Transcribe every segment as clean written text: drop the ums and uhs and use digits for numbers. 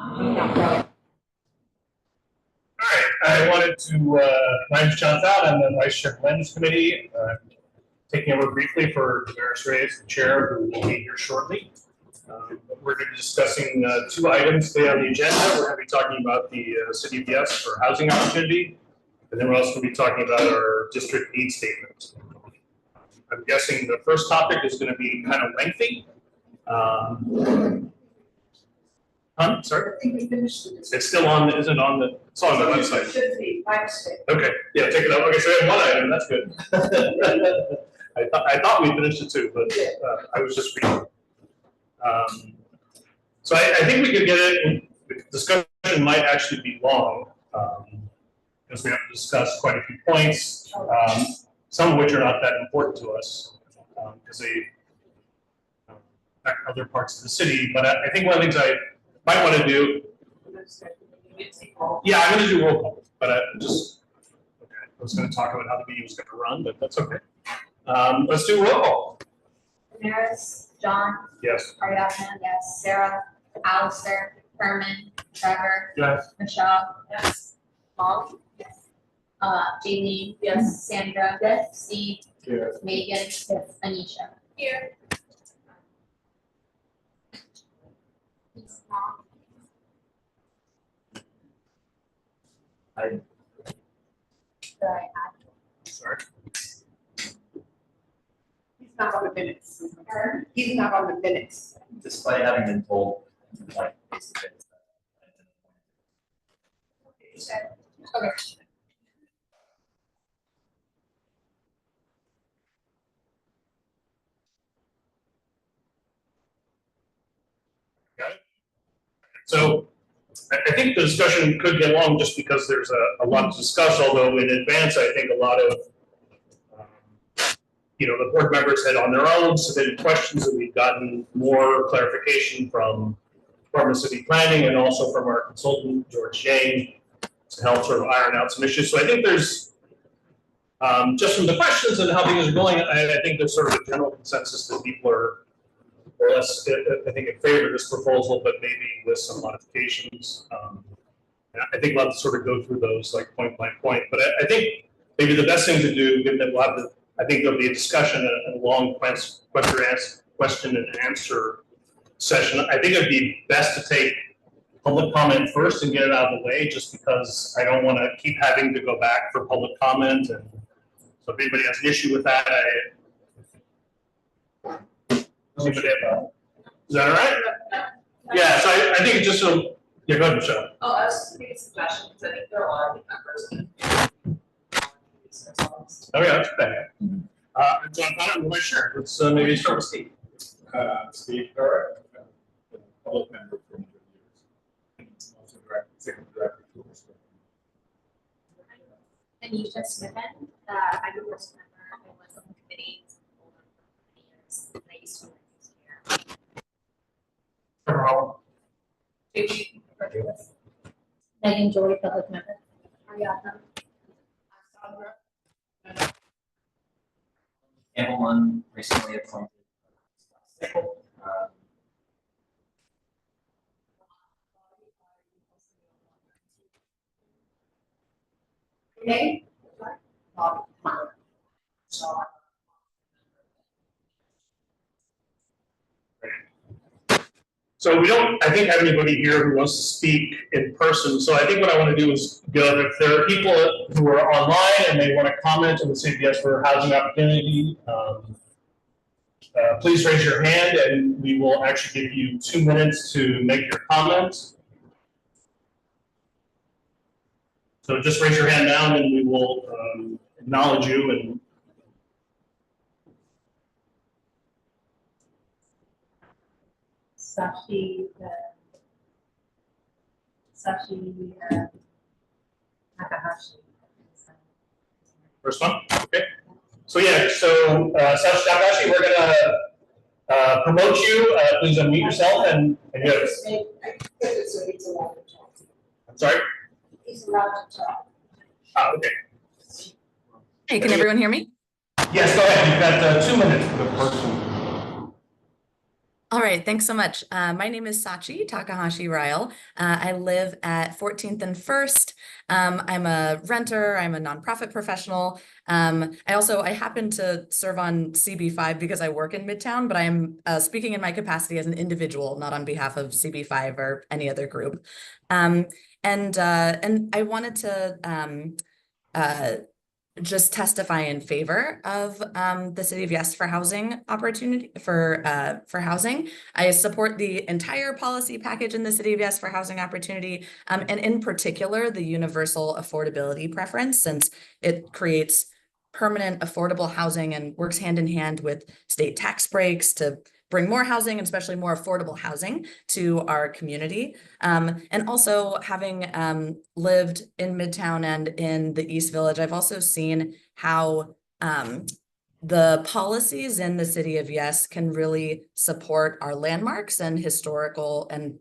All right, I wanted to, my name's John Fowd, I'm the Vice Chair of the Lands Committee. Taking over briefly for Damaris Reyes, the Chair, who will be here shortly. We're going to be discussing two items today on the agenda. We're going to be talking about the City of Yes for housing opportunity, and then we're also going to be talking about our district need statement. I'm guessing the first topic is going to be kind of lengthy. Sorry? I think we finished it. It's still on, isn't on the, it's on the website. It should be, my mistake. Okay, yeah, take it out. Okay, so we have one item, that's good. I thought we finished it too, but I was just reading. So I think we could get it, the discussion might actually be long, because we have to discuss quite a few points, some of which are not that important to us, because they affect other parts of the city. But I think one of the things I might want to do, yeah, I'm going to do roll call, but I was going to talk about how the meeting was going to run, but that's okay. Let's do roll call. Damaris, John, Yes. Ariadna, yes, Sarah, Alistair, Herman, Trevor, Yes. Michelle, yes, Molly, yes, Jaylene, yes, Sandra, yes, Steve, Yes. Megan, yes, Anisha. Here. Sorry. Sorry. He's not on the minutes. He's not on the minutes. Despite having been told, like, basically. Okay. Got it. So I think the discussion could get long just because there's a lot to discuss, although in advance, I think a lot of, the board members had on their own submitted questions, and we've gotten more clarification from Department of City Planning and also from our consultant, George Jane, to help sort of iron out some issues. So I think there's, just from the questions and how things are going, I think there's sort of a general consensus that people are more or less, I think, in favor of this proposal, but maybe with some modifications. And I think we'll have to sort of go through those like point by point. But I think maybe the best thing to do, given that we'll have to, I think there'll be a discussion, a long question and answer session. I think it'd be best to take public comment first and get it out of the way, just because I don't want to keep having to go back for public comment. And so if anybody has an issue with that, is that all right? Yeah, so I think it's just a, yeah, go ahead, Michelle. Oh, I was just making a suggestion, because I think there are a lot of members. Oh, yeah, that's bad. John, I'm not sure. Let's maybe start with Steve. Steve Carr, public member for 100 years. Also executive director for Anisha Smith, I'm a first member, I was on the committee for many years, and I used to work here. Megan Joy, public member. Ariadna. Campbellman recently appointed. Okay. So we don't, I think, have anybody here who wants to speak in person. So I think what I want to do is, if there are people who are online and they want to comment on the City of Yes for housing opportunity, please raise your hand and we will actually give you 2 minutes to make your comments. So just raise your hand now and we will acknowledge you. And Sashi Takahashi. first one, okay. So yeah, so Sashi Takahashi, we're gonna promote you. Please unmute yourself and you have, I'm sorry? He's allowed to talk. Okay. Hey, can everyone hear me? Yes, go ahead. You've got 2 minutes for the person. All right, thanks so much. My name is Sachi Takahashi Ryle. I live at 14th and First. I'm a renter. I'm a nonprofit professional. I happen to serve on CB5 because I work in Midtown, but I am speaking in my capacity as an individual, not on behalf of CB5 or any other group. And I wanted to just testify in favor of the City of Yes for housing opportunity for housing. I support the entire policy package in the City of Yes for housing opportunity, and in particular the universal affordability preference, since it creates permanent affordable housing and works hand in hand with state tax breaks to bring more housing, and especially more affordable housing, to our community. And also, having lived in Midtown and in the East Village, I've also seen how the policies in the City of Yes can really support our landmarks and historical and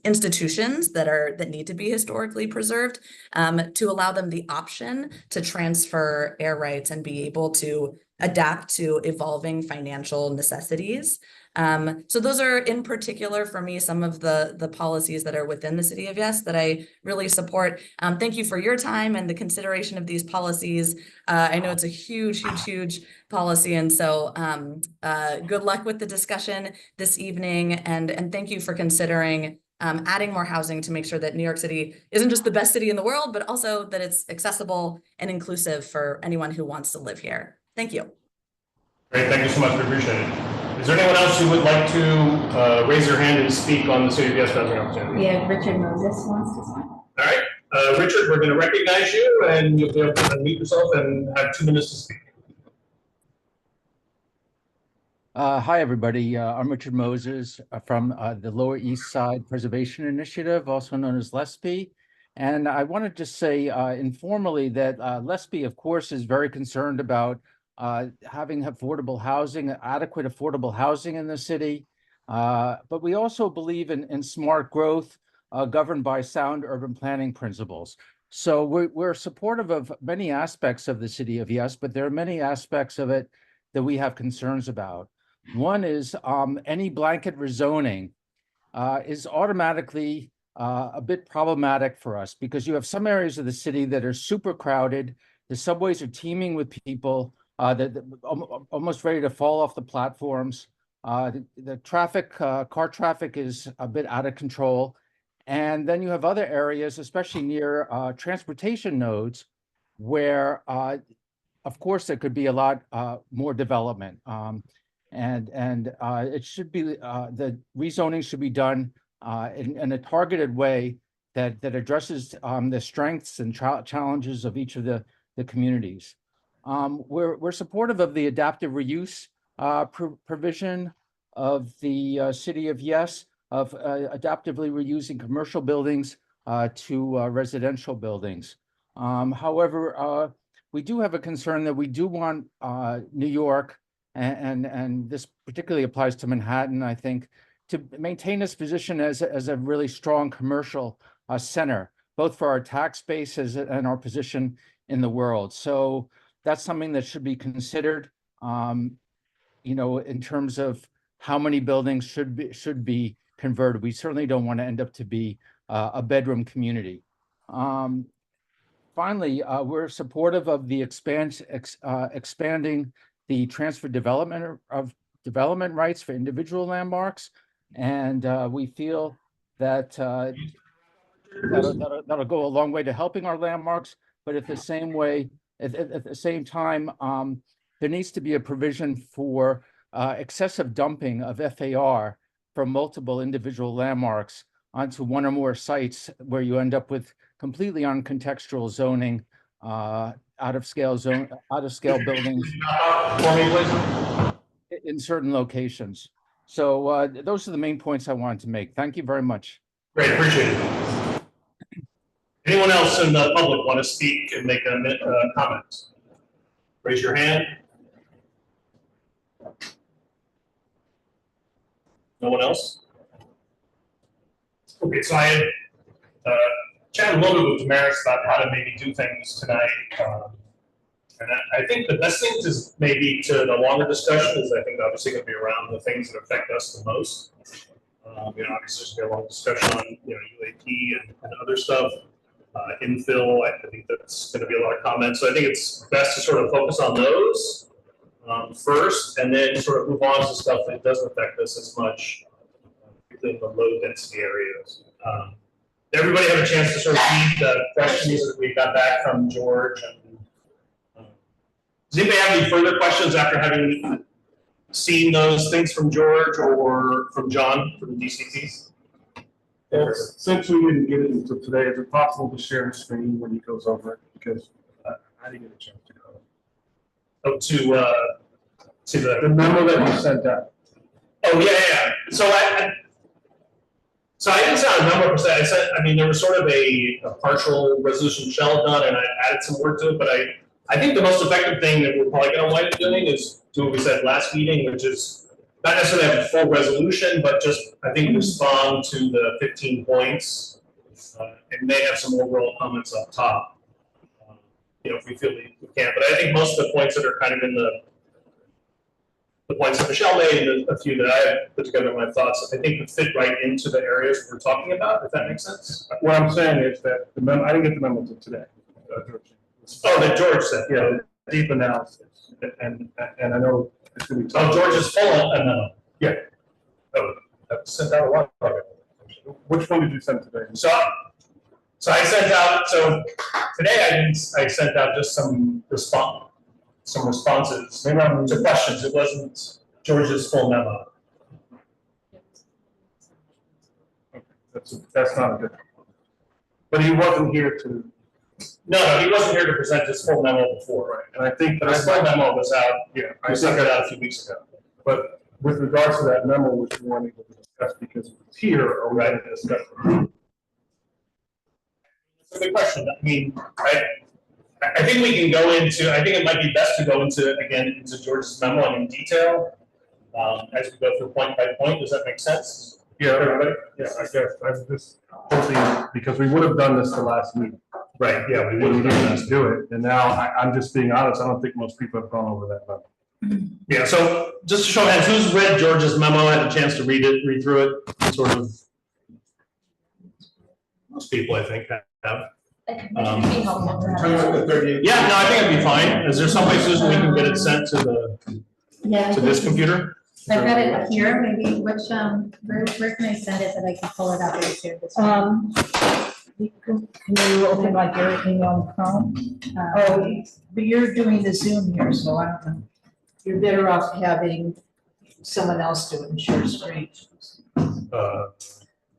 institutions that need to be historically preserved, to allow them the option to transfer air rights and be able to adapt to evolving financial necessities. So those are in particular for me some of the policies that are within the City of Yes that I really support. Thank you for your time and the consideration of these policies. I know it's a huge policy, and so good luck with the discussion this evening, and thank you for considering adding more housing to make sure that New York City isn't just the best city in the world, but also that it's accessible and inclusive for anyone who wants to live here. Thank you. Great, thank you so much. We appreciate it. Is there anyone else who would like to raise their hand and speak on the City of Yes housing opportunity? Yeah, Richard Moses wants to speak. All right, Richard, we're going to recognize you, and you'll be able to unmute yourself and have 2 minutes to speak. Hi, everybody. I'm Richard Moses from the Lower East Side Preservation Initiative, also known as LESPI. And I wanted to say informally that LESPI, of course, is very concerned about having affordable housing, adequate affordable housing in the city. But we also believe in smart growth governed by sound urban planning principles. So we're supportive of many aspects of the City of Yes, but there are many aspects of it that we have concerns about. One is any blanket rezoning is automatically a bit problematic for us, because you have some areas of the city that are super crowded. The subways are teeming with people that almost ready to fall off the platforms. The traffic, car traffic is a bit out of control. And then you have other areas, especially near transportation nodes, where, of course, there could be a lot more development. And it should be, the rezoning should be done in a targeted way that addresses the strengths and challenges of each of the communities. We're supportive of the adaptive reuse provision of the City of Yes, of adaptively reusing commercial buildings to residential buildings. However, we do have a concern that we do want New York, and this particularly applies to Manhattan, I think, to maintain its position as a really strong commercial center, both for our tax base and our position in the world. So that's something that should be considered, in terms of how many buildings should be converted. We certainly don't want to end up to be a bedroom community. Finally, we're supportive of the expanding the transfer development rights for individual landmarks, and we feel that that'll go a long way to helping our landmarks. But at the same time, there needs to be a provision for excessive dumping of FAR from multiple individual landmarks onto one or more sites, where you end up with completely uncontextual zoning, out of scale buildings in certain locations. So those are the main points I wanted to make. Thank you very much. Great, appreciate it. Anyone else in the public want to speak and make a comment? Raise your hand. No one else? Okay, so I had chatted a little bit with Damaris about how to maybe do things tonight. And I think the best thing is maybe to the longer discussion is I think obviously going to be around the things that affect us the most. Obviously there's going to be a long discussion on, UAP and other stuff. Infill, I think that's going to be a lot of comments. So I think it's best to sort of focus on those first, and then sort of move on to stuff that doesn't affect us as much, particularly in the low density areas. Everybody have a chance to sort of read the questions that we got back from George. Does anybody have any further questions after having seen those things from George or from John from the DCTs? Since we didn't get it until today, is it possible to share the screen when he goes over it? Because I didn't get a chance to go. Oh, to The memo that you sent out. Oh, yeah. So I didn't send a number per se. There was sort of a partial resolution shell done, and I added some work to it. But I think the most effective thing that we're probably going to wind up doing is do what we said last meeting, which is not necessarily have a full resolution, but just I think respond to the 15 points, and may have some overall comments up top. If we feel we can. But I think most of the points that are kind of in the points that Michelle made and a few that I have put together in my thoughts, I think would fit right into the areas we're talking about, if that makes sense. What I'm saying is that the memo, I didn't get the memo till today. Oh, that George said. Yeah, deep analysis, and I know it's going to be. Oh, George is full of memo. Yeah. Oh, I've sent out a lot of it. Which one did you send today? So I sent out, so today I sent out just some responses to questions. It wasn't George's full memo. Okay, that's not a good. But he wasn't here to. No, he wasn't here to present his full memo before, right? And I think But his full memo was out, yeah, I sent it out a few weeks ago. But with regards to that memo, which we weren't able to discuss because it's here, or we had to discuss it. It's a good question. I think we can go into, I think it might be best to go into George's memo in detail as we go through point by point. Does that make sense? Yeah, everybody? Yeah, I guess, I'm just hoping, because we would have done this the last meeting. Right, yeah, we We would didn't just do it, and now I'm just being honest, I don't think most people have gone over that memo. Yeah, so just to show hands, who's read George's memo, had a chance to read through it, sort of? Most people, I think, have. It should be helpful to have. Yeah, no, I think it'd be fine. Is there some places we can get it sent to Yeah. this computer? I've got it here, maybe, where can I send it that I can pull it up and share this? Can you open like your email Chrome? Oh, but you're doing the Zoom here, so I don't know. You're better off having someone else do it and share screen.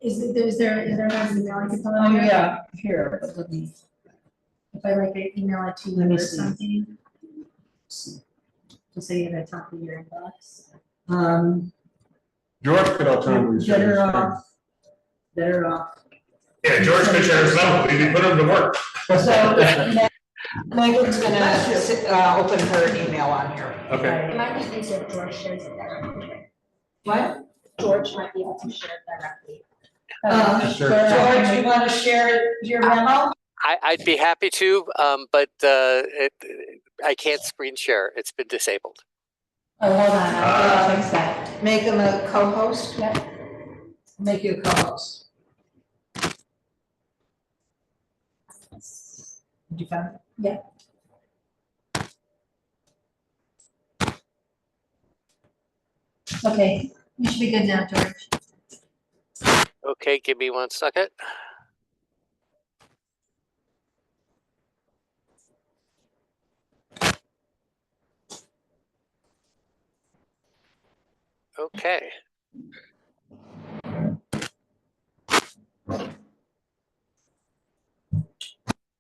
Is there an email I can pull Oh, out? yeah, here, but let me. If I like email it to Let you me or see. something? Just so you're at the top of your inbox. George could alternatively share his screen. Better off. Yeah, George could share his memo, we put him to work. So Megan's gonna open her email on here. Okay. It might be easier if George shares it directly. What? George might be able to share it directly. Sure. George, you wanna share your memo? I'd be happy to, but I can't screen share. It's been disabled. Oh, hold on, I'll fix that. Make him a co-host? Yep. Make you a co-host. Did you find it? Yeah. Okay, you should be good now, George. Okay, give me 1 second. Okay.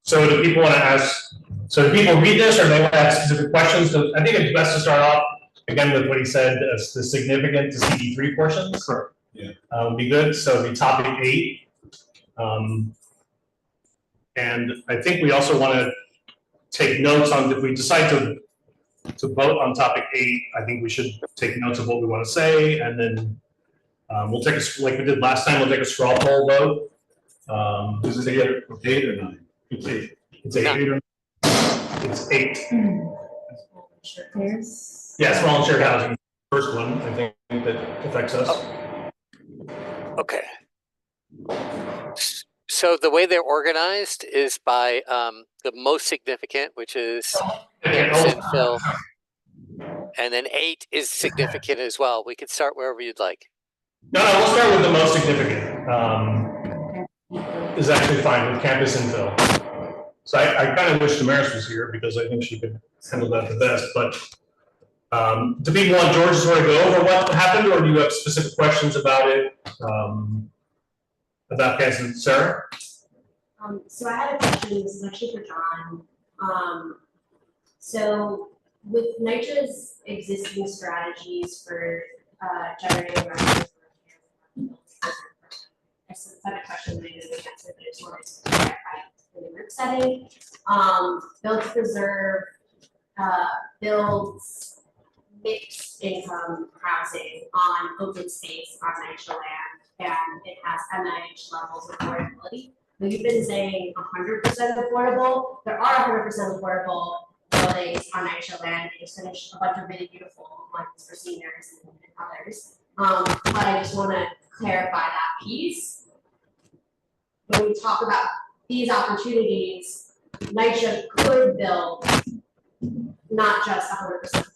So do people want to ask, so do people read this or they want to ask specific questions? So I think it's best to start off again with what he said as the significant to CD3 portions. Sure. Yeah. Would be good. So it'd be topic 8. And I think we also want to take notes on, if we decide to vote on topic 8, I think we should take notes of what we want to say, and then we'll take like we did last time, we'll take a straw poll vote. Is it 8 or 9? It's 8. It's 8. it's 8. There's. Yeah, small and shared housing, first one, I think, that affects us. Okay. So the way they're organized is by the most significant, which is campus infill, and then 8 is significant as well. We could start wherever you'd like. No, we'll start with the most significant. Is actually fine with campus infill. So I kind of wish Damaris was here because I think she could handle that the best. But to be blunt, George is going to go over what happened, or do you have specific questions about it? About campus, Sarah? So I had a question. This is actually for John. So with NYCHA's existing strategies for generating revenue for I had a question that I didn't answer, but I just wanted to clarify in the group setting. Build to preserve builds mixed income housing on open space on NYCHA land, and it has NIH levels of affordability. Now, you've been saying 100% affordable. There are 100% affordable buildings on NYCHA land. They just finished a bunch of really beautiful ones for seniors and others. But I just want to clarify that piece. When we talk about these opportunities, NYCHA could build not just 100% affordable.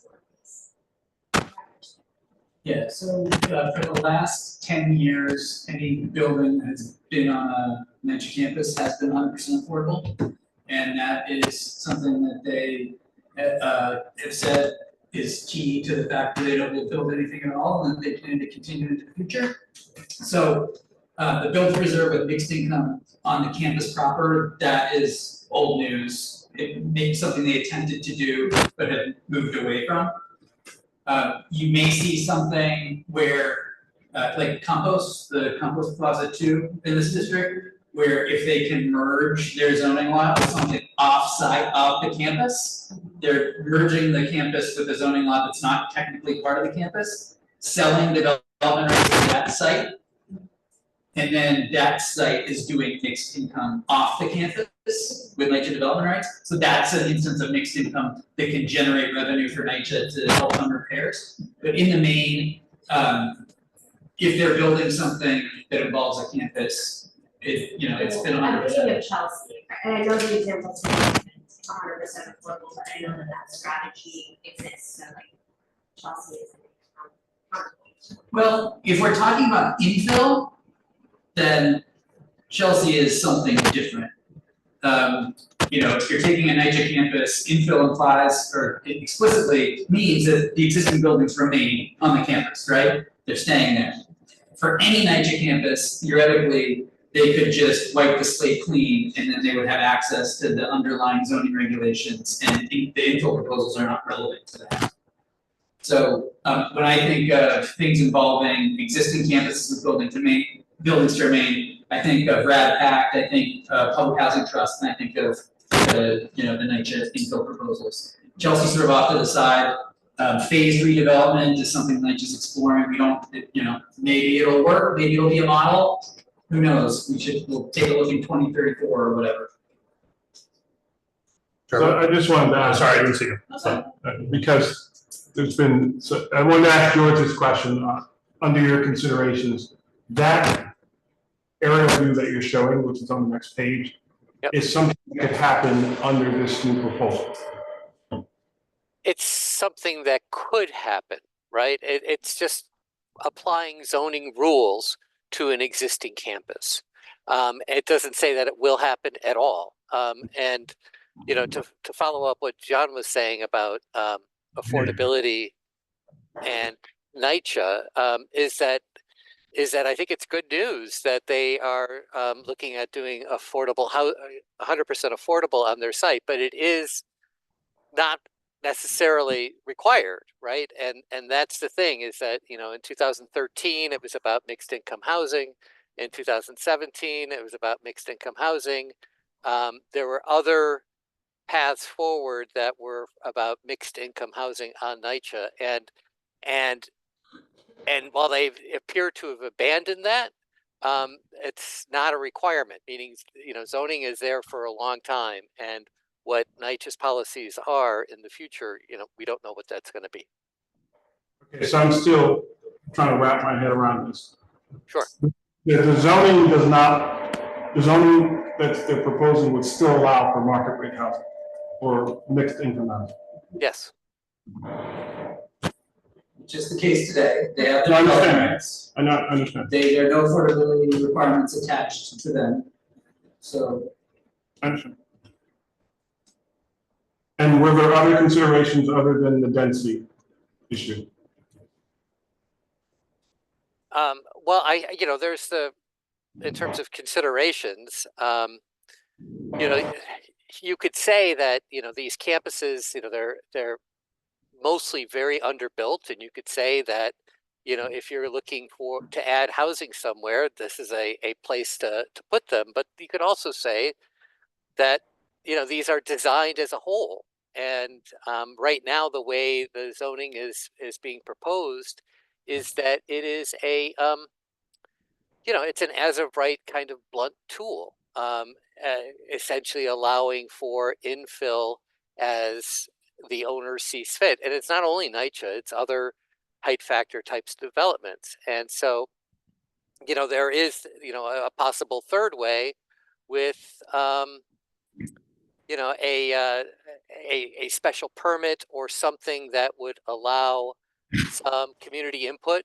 Yeah, so for the last 10 years, any building that's been on a NYCHA campus has been 100% affordable. And that is something that they have said is key to the fact that they don't build anything at all and that they plan to continue into the future. So the build to preserve with mixed income on the campus proper, that is old news. It may be something they attempted to do, but have moved away from. You may see something where, like compost, the compost plaza 2 in this district, where if they can merge their zoning law with something off-site of the campus, they're merging the campus with the zoning law that's not technically part of the campus, selling development rights to that site, and then that site is doing mixed income off the campus with NYCHA development rights. So that's an instance of mixed income that can generate revenue for NYCHA to help fund repairs. But in the main, if they're building something that involves a campus, it's been 100%. I'm thinking of Chelsea, and I know the example is 100% affordable, but I know that strategy exists. So like Chelsea is. Well, if we're talking about infill, then Chelsea is something different. If you're taking a NYCHA campus, infill implies, or it explicitly means that the existing buildings remain on the campus, right? They're staying there. For any NYCHA campus, theoretically, they could just wipe the slate clean and then they would have access to the underlying zoning regulations, and the infill proposals are not relevant to that. So when I think of things involving existing campuses with buildings to remain, I think of RAD Act, I think Public Housing Trust, and I think of the NYCHA infill proposals. Chelsea's sort of off to the side. Phased redevelopment is something NYCHA's exploring. We don't, maybe it'll work, maybe it'll be a model. Who knows? We'll take a look in 2034 or whatever. So I just wanted to ask. Sorry, I didn't see you. Because there's been, so I wanted to ask George this question, under your considerations, that aerial view that you're showing, which is on the next page, is something that could happen under this new proposal. It's something that could happen, right? It's just applying zoning rules to an existing campus. It doesn't say that it will happen at all. And to follow up what John was saying about affordability and NYCHA, is that I think it's good news that they are looking at doing 100% affordable on their site, but it is not necessarily required, right? And that's the thing, is that in 2013 it was about mixed income housing. In 2017 it was about mixed income housing. There were other paths forward that were about mixed income housing on NYCHA, and while they appear to have abandoned that, it's not a requirement. Meaning, zoning is there for a long time, and what NYCHA's policies are in the future, we don't know what that's going to be. Okay, so I'm still trying to wrap my head around this. Sure. The zoning does not, the zoning that they're proposing would still allow for market rate housing or mixed income housing. Yes. Which is the case today. They have No, I their understand. requirements. I understand. There are no affordability requirements attached to them. So I understand. And were there other considerations other than the density issue? Well, there's in terms of considerations, you could say that, these campuses, they're mostly very underbuilt, and you could say that, if you're looking to add housing somewhere, this is a place to put them. But you could also say that, these are designed as a whole. And right now, the way the zoning is being proposed is that it is it's an as of right kind of blunt tool, essentially allowing for infill as the owner sees fit. And it's not only NYCHA, it's other height factor types of developments. And so, there is, a possible third way with, a special permit or something that would allow some community input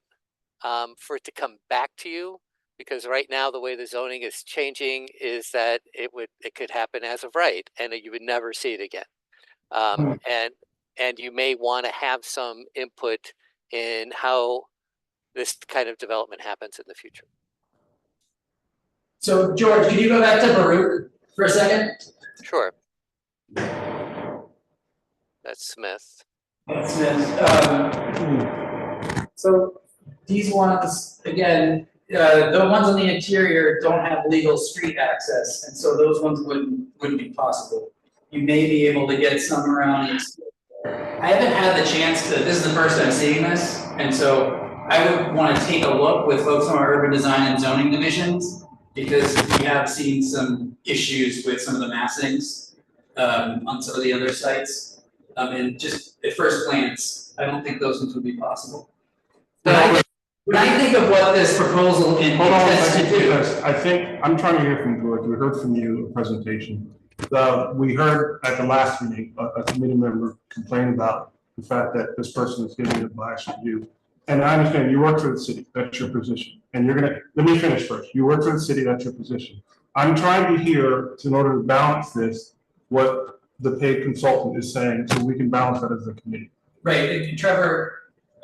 for it to come back to you. Because right now, the way the zoning is changing is that it could happen as of right, and you would never see it again. And you may want to have some input in how this kind of development happens in the future. So George, can you go back to Baruch for a second? Sure. That's Smith. So these ones, again, the ones on the interior don't have legal street access, and so those ones wouldn't be possible. You may be able to get some around it. I haven't had the chance to, this is the first time seeing this, and so I would want to take a look with folks from our urban design and zoning divisions, because we have seen some issues with some of the massings on some of the other sites. And just at first glance, I don't think those ones would be possible. But when I think of what this proposal intends to do. I think, I'm trying to hear from George, we heard from you a presentation. We heard at the last meeting, a committee member complain about the fact that this person is giving a biased review. And I understand you work for the city, that's your position. And let me finish first. You work for the city, that's your position. I'm trying to hear, in order to balance this, what the paid consultant is saying, so we can balance that as a committee. Right, and Trevor,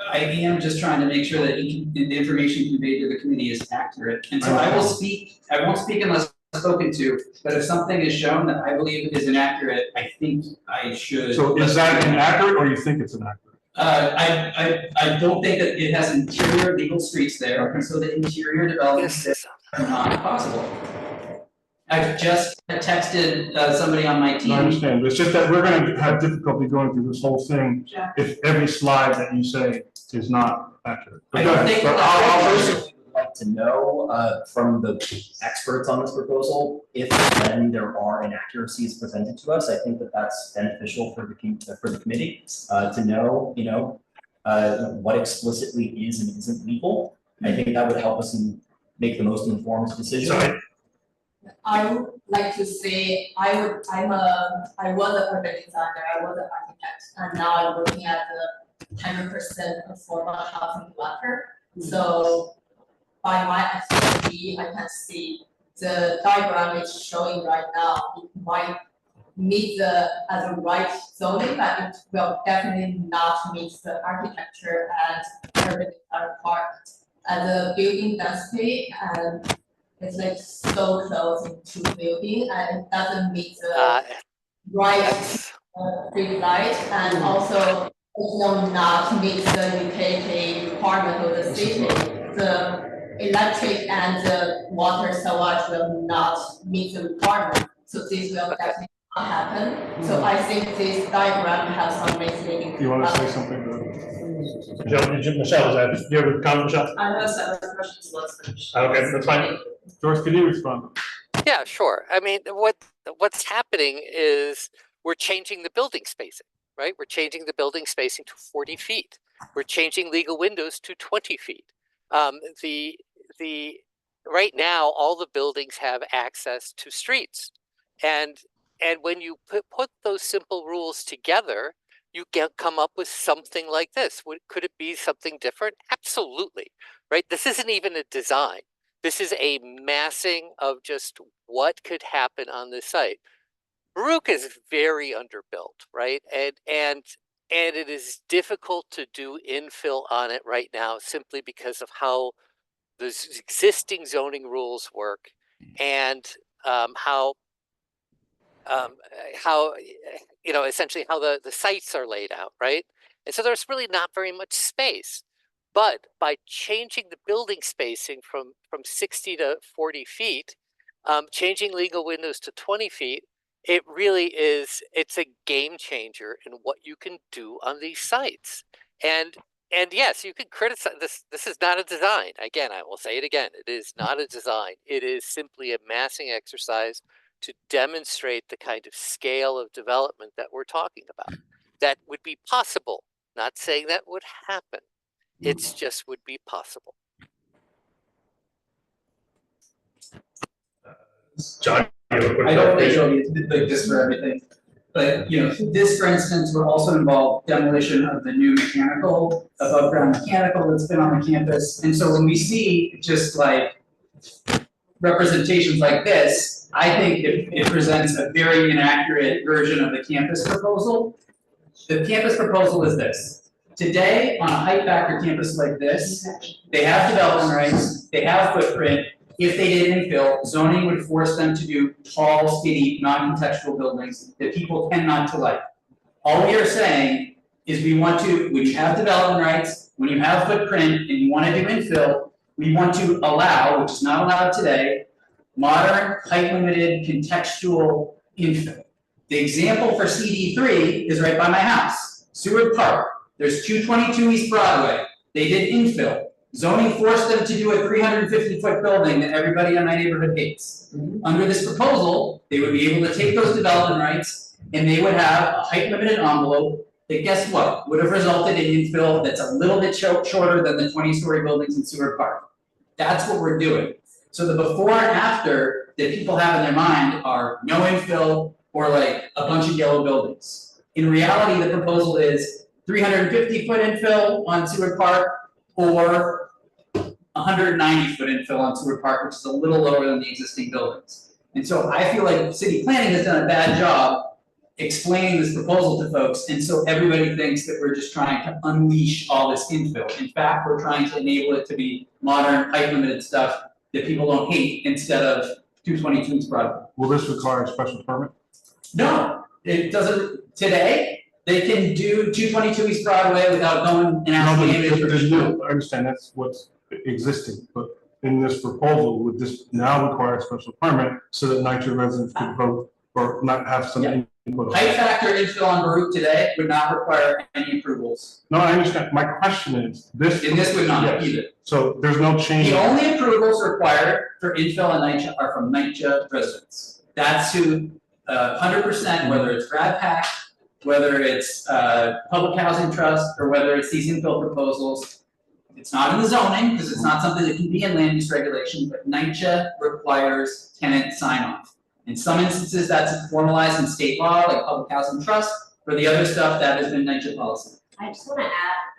I am just trying to make sure that the information conveyed to the committee is accurate. And so I won't speak unless spoken to, but if something is shown that I believe is inaccurate, I think I should. So is that inaccurate, or you think it's inaccurate? I don't think that it has interior legal streets there, and so the interior developments are not possible. I've just texted somebody on my team. I understand, it's just that we're gonna have difficulty going through this whole thing if every slide that you say is not accurate. I don't think I'll personally would like to know from the experts on this proposal, if and when there are inaccuracies presented to us. I think that that's beneficial for the committee to know, what explicitly is and isn't legal. I think that would help us make the most informed decision. I would like to say, I was a urban designer, I was an architect, and now I'm working as a 100% affordable housing developer. So by my expertise, I can see the diagram it's showing right now, it might meet as a right zoning, but it will definitely not meet the architecture and urban design requirement. And the building density and it's like so close into building and it doesn't meet the right street light, and also it will not meet the utility requirement of the city. The electric and the water sewage will not meet the requirement, so this will definitely not happen. So I think this diagram has some misleading. You want to say something? Michelle, do you have a comment, Michelle? I have several questions, let's finish. Okay, that's fine. George, can you respond? Yeah, sure. I mean, what's happening is we're changing the building spacing, right? We're changing the building spacing to 40 feet. We're changing legal windows to 20 feet. Right now, all the buildings have access to streets. And when you put those simple rules together, you can come up with something like this. Could it be something different? Absolutely, right? This isn't even a design. This is a massing of just what could happen on this site. Baruch is very underbuilt, right? And it is difficult to do infill on it right now simply because of how the existing zoning rules work and how essentially how the sites are laid out, right? And so there's really not very much space. But by changing the building spacing from 60 to 40 feet, changing legal windows to 20 feet, it really is, it's a game changer in what you can do on these sites. And yes, you can criticize this. This is not a design. Again, I will say it again. It is not a design. It is simply a massing exercise to demonstrate the kind of scale of development that we're talking about. That would be possible. Not saying that would happen. It's just would be possible. John, you have a quick I don't think clarification? it'll be like this for everything. But, this, for instance, would also involve demolition of the new mechanical, above ground mechanical that's been on the campus. And so when we see just like representations like this, I think it presents a very inaccurate version of the campus proposal. The campus proposal is this. Today, on a height factor campus like this, they have development rights, they have footprint. If they did infill, zoning would force them to do tall, skinny, non-contextual buildings that people tend not to like. All we are saying is we want to, when you have development rights, when you have footprint and you want to do infill, we want to allow, which is not allowed today, modern, height-limited, contextual infill. The example for CD3 is right by my house, Seward Park. There's 222 East Broadway. They did infill. Zoning forced them to do a 350-foot building that everybody in my neighborhood hates. Under this proposal, they would be able to take those development rights and they would have a height-limited envelope that, guess what, would have resulted in infill that's a little bit shorter than the 20-story buildings in Seward Park. That's what we're doing. So the before and after that people have in their mind are no infill or like a bunch of yellow buildings. In reality, the proposal is 350-foot infill on Seward Park or 190-foot infill on Seward Park, which is a little lower than the existing buildings. And so I feel like city planning has done a bad job explaining this proposal to folks, and so everybody thinks that we're just trying to unleash all this infill. In fact, we're trying to enable it to be modern, height-limited stuff that people don't hate instead of 222 East Broadway. Will this require a special permit? No, it doesn't. Today, they can do 222 East Broadway without going and asking anybody for permission. I understand that's what's existing, but in this proposal, would this now require a special permit so that NYCHA residents could vote or not have some input? Height factor infill on Baruch today would not require any approvals. No, I understand. My question is, this. And this would not Yes. either. So there's no change. The only approvals required for infill on NYCHA are from NYCHA residents. That's who, 100%, whether it's grad pack, whether it's public housing trust, or whether it's these infill proposals. It's not in the zoning, because it's not something that can be in land use regulation, but NYCHA requires tenant sign off. In some instances, that's formalized in state law, like public housing trust. For the other stuff, that has been NYCHA policy. I just wanna add,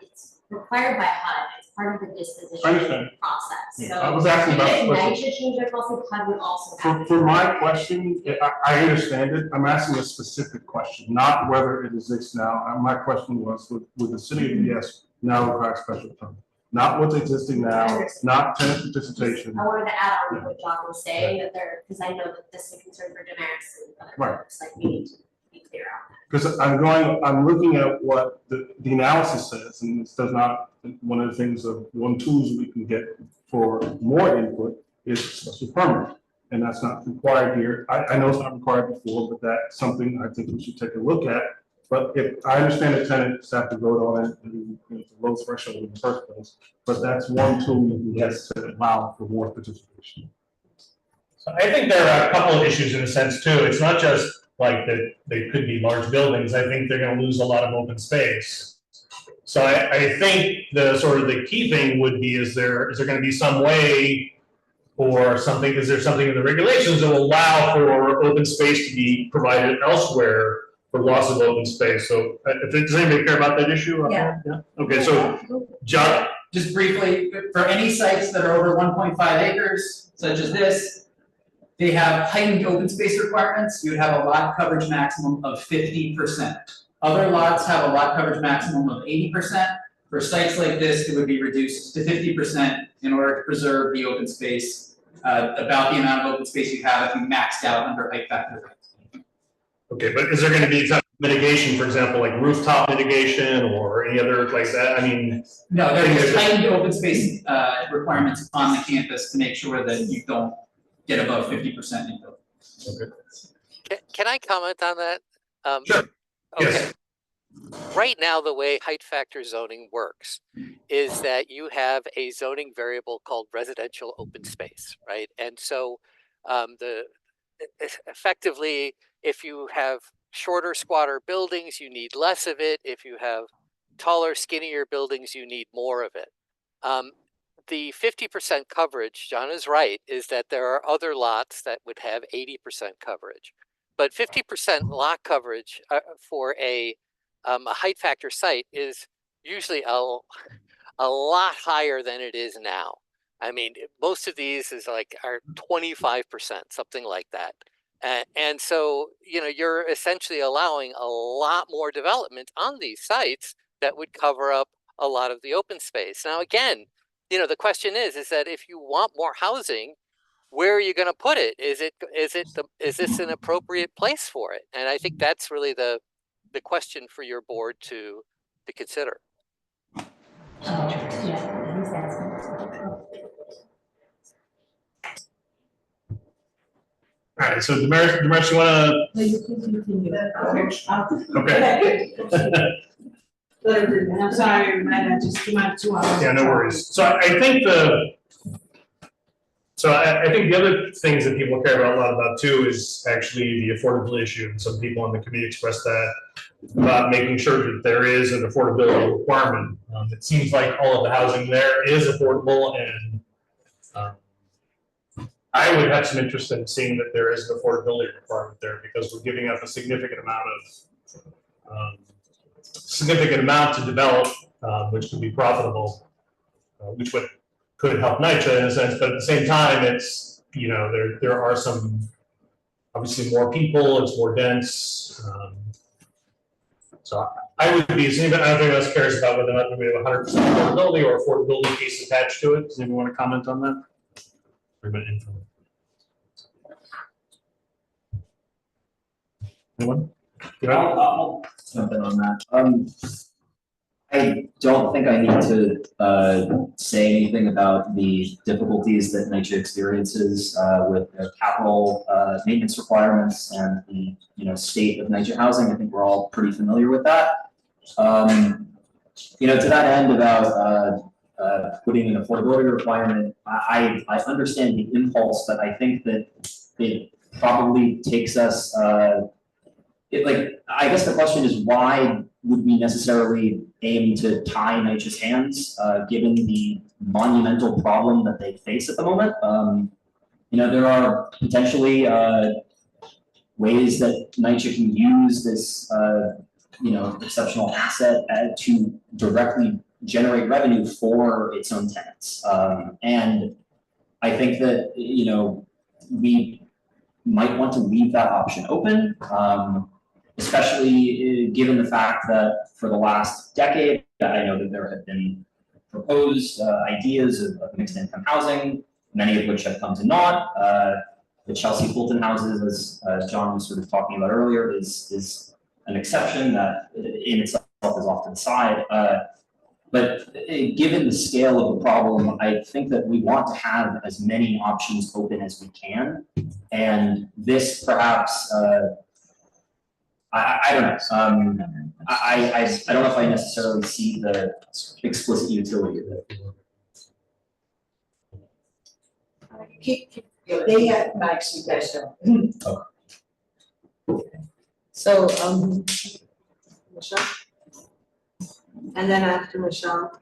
it's required by HUD, it's part of the I disposition understand. process, so. I was asking about. If NYCHA changed their policy, HUD would also have. For my question, I understand it. I'm asking a specific question, not whether it exists now. My question was, would the city of ES now require special permit? Not what's existing now, not tenant participation. I wanted to add on to what John was saying, that there, because I know that this is a concern for Damaris and other Right. folks, like we need to be clear on that. Because I'm looking at what the analysis says, and this does not, one of the things of one tools we can get for more input is special permit. And that's not required here. I know it's not required before, but that's something I think we should take a look at. But if I understand the tenants have to vote on it, and it's a low threshold in the first place, but that's one tool we have to allow for more participation. So I think there are a couple of issues in a sense too. It's not just like that they could be large buildings, I think they're gonna lose a lot of open space. So I think the sort of the key thing would be, is there gonna be some way or something, is there something in the regulations that will allow for open space to be provided elsewhere for loss of open space? So does anybody care about that issue? Yeah. Okay, so John, Just briefly, for any sites that are over 1.5 acres, such as this, they have heightened open space requirements. You would have a lot coverage maximum of 50%. Other lots have a lot coverage maximum of 80%. For sites like this, it would be reduced to 50% in order to preserve the open space, about the amount of open space you have if you maxed out under height factor. okay, but is there gonna be some mitigation, for example, like rooftop mitigation or any other like that? I mean. No, there's heightened open space requirements on the campus to make sure that you don't get above 50% in building. Okay. Can I comment on that? Sure. Okay. Yes. Right now, the way height factor zoning works is that you have a zoning variable called residential open space, right? And so effectively, if you have shorter, squatter buildings, you need less of it. If you have taller, skinnier buildings, you need more of it. The 50% coverage, John is right, is that there are other lots that would have 80% coverage. But 50% lot coverage for a height factor site is usually a lot higher than it is now. I mean, most of these are 25%, something like that. And so, you're essentially allowing a lot more development on these sites that would cover up a lot of the open space. Now, again, the question is that if you want more housing, where are you going to put it? Is this an appropriate place for it? And I think that's really the question for your board to consider. All right, so Damaris, you wanna? No, you can continue that. Okay. I'm sorry, man, I just came out 2 hours. Yeah, no worries. So I think I think the other things that people care about a lot about too is actually the affordability issue. And some people on the committee expressed that about making sure that there is an affordability requirement. It seems like all of the housing there is affordable, and I would have some interest in seeing that there is an affordability requirement there, because we're giving up a significant amount to develop, which could be profitable, which could help NYCHA in a sense, but at the same time, it's, there are some, obviously more people, it's more dense. So I would be, I don't think anyone else cares about whether or not we have 100% affordability or affordability piece attached to it. Does anyone want to comment on that? Anyone? I'll jump in on that. I don't think I need to say anything about the difficulties that NYCHA experiences with their capital maintenance requirements and the state of NYCHA housing. I think we're all pretty familiar with that. To that end about putting an affordability requirement, I understand the impulse, but I think that it probably takes us. I guess the question is, why would we necessarily aim to tie NYCHA's hands, given the monumental problem that they face at the moment? There are potentially ways that NYCHA can use this, exceptional asset to directly generate revenue for its own tenants. And I think that, we might want to leave that option open. Especially given the fact that for the last decade, I know that there have been proposed ideas of mixed income housing, many of which have come to naught. The Chelsea Fulton houses, as John was sort of talking about earlier, is an exception that in itself is off to the side. But given the scale of the problem, I think that we want to have as many options open as we can. And this perhaps, I don't know. I don't know if I necessarily see the explicit utility of it. They have my suggestion. So, Michelle? And then after Michelle,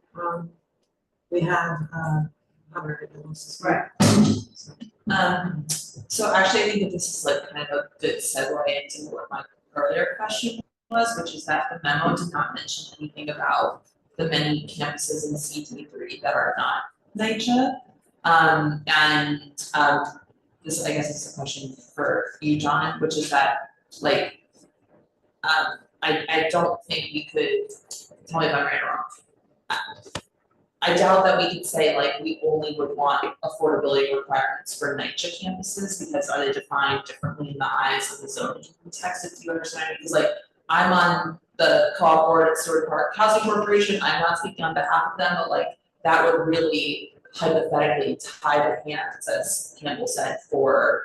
we have, Hunter. Right. So actually, I think that this is like kind of a good segue into what my earlier question was, which is that the memo did not mention anything about the many campuses in CT3 that are not NYCHA. This, I guess, is a question for you, John, which is that, like, I don't think we could, tell me if I'm right or wrong. I doubt that we could say like we only would want affordability requirements for NYCHA campuses because are they defined differently in the eyes of the zoning context, if you understand? Because like I'm on the co-op board at Stewart Park Housing Corporation, I'm not speaking on behalf of them, but like that would really hypothetically tie the hands, as Campbell said, for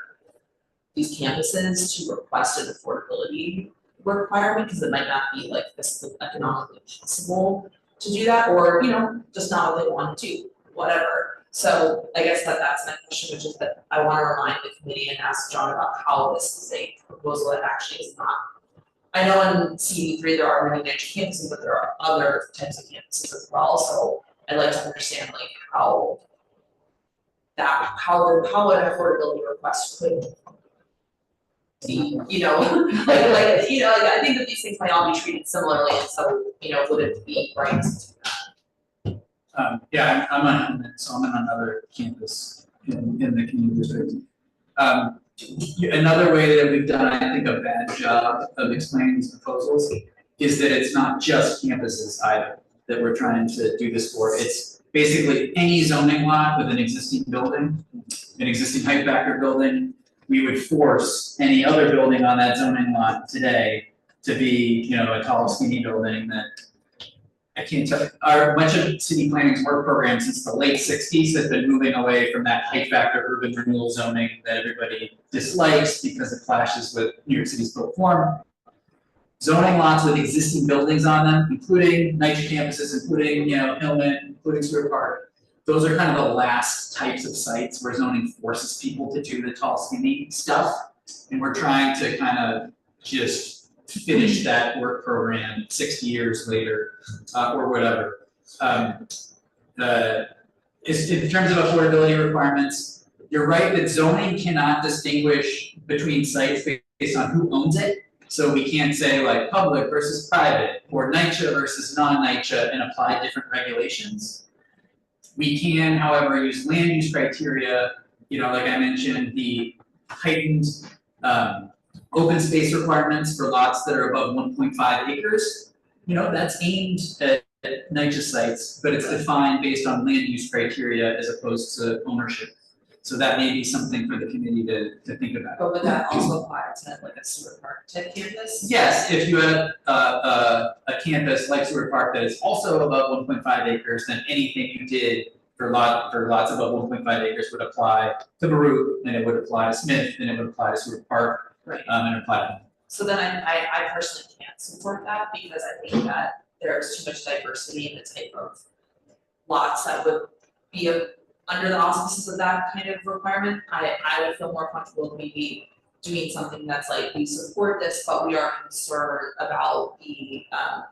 these campuses to request an affordability requirement, because it might not be like fiscally economically possible to do that, or, you know, just not what they want to do, whatever. So I guess that's my question, which is that I want to remind the committee and ask John about how this is a proposal that actually is not. I know in CD3 there are many NYCHA campuses, but there are other types of campuses as well, so I'd like to understand like how an affordability request could be, you know, like, you know, like I think that these things might all be treated similarly, and so, you know, would it be right to do that? Yeah, I'm on another campus in the community district. Another way that we've done, I think, a bad job of explaining these proposals is that it's not just campuses either that we're trying to do this for. It's basically any zoning lot with an existing building, an existing height factor building. We would force any other building on that zoning lot today to be, you know, a tall, skinny building that I can't tell, a bunch of city planning's work programs since the late 60s has been moving away from that height factor urban renewal zoning that everybody dislikes because it clashes with New York City's built form. Zoning lots with existing buildings on them, including NYCHA campuses, including, you know, Hillman, including Stewart Park. Those are kind of the last types of sites where zoning forces people to do the tall, skinny stuff. And we're trying to kind of just finish that work program 60 years later, or whatever. In terms of affordability requirements, you're right that zoning cannot distinguish between sites based on who owns it. So we can't say like public versus private, or NYCHA versus non-NYCHA and apply different regulations. We can, however, use land use criteria, you know, like I mentioned, the heightened open space requirements for lots that are above 1.5 acres. You know, that's aimed at NYCHA sites, but it's defined based on land use criteria as opposed to ownership. So that may be something for the committee to think about. But would that also apply to like a Stewart Park type campus? Yes, if you had a campus like Stewart Park that is also above 1.5 acres, then anything you did for lots above 1.5 acres would apply to Baruch, and it would apply to Smith, and it would apply to Stewart Park, Right. And apply to. So then I personally can't support that because I think that there's too much diversity in the type of lots that would be under the auspices of that kind of requirement. I would feel more comfortable maybe doing something that's like, we support this, but we are concerned about the,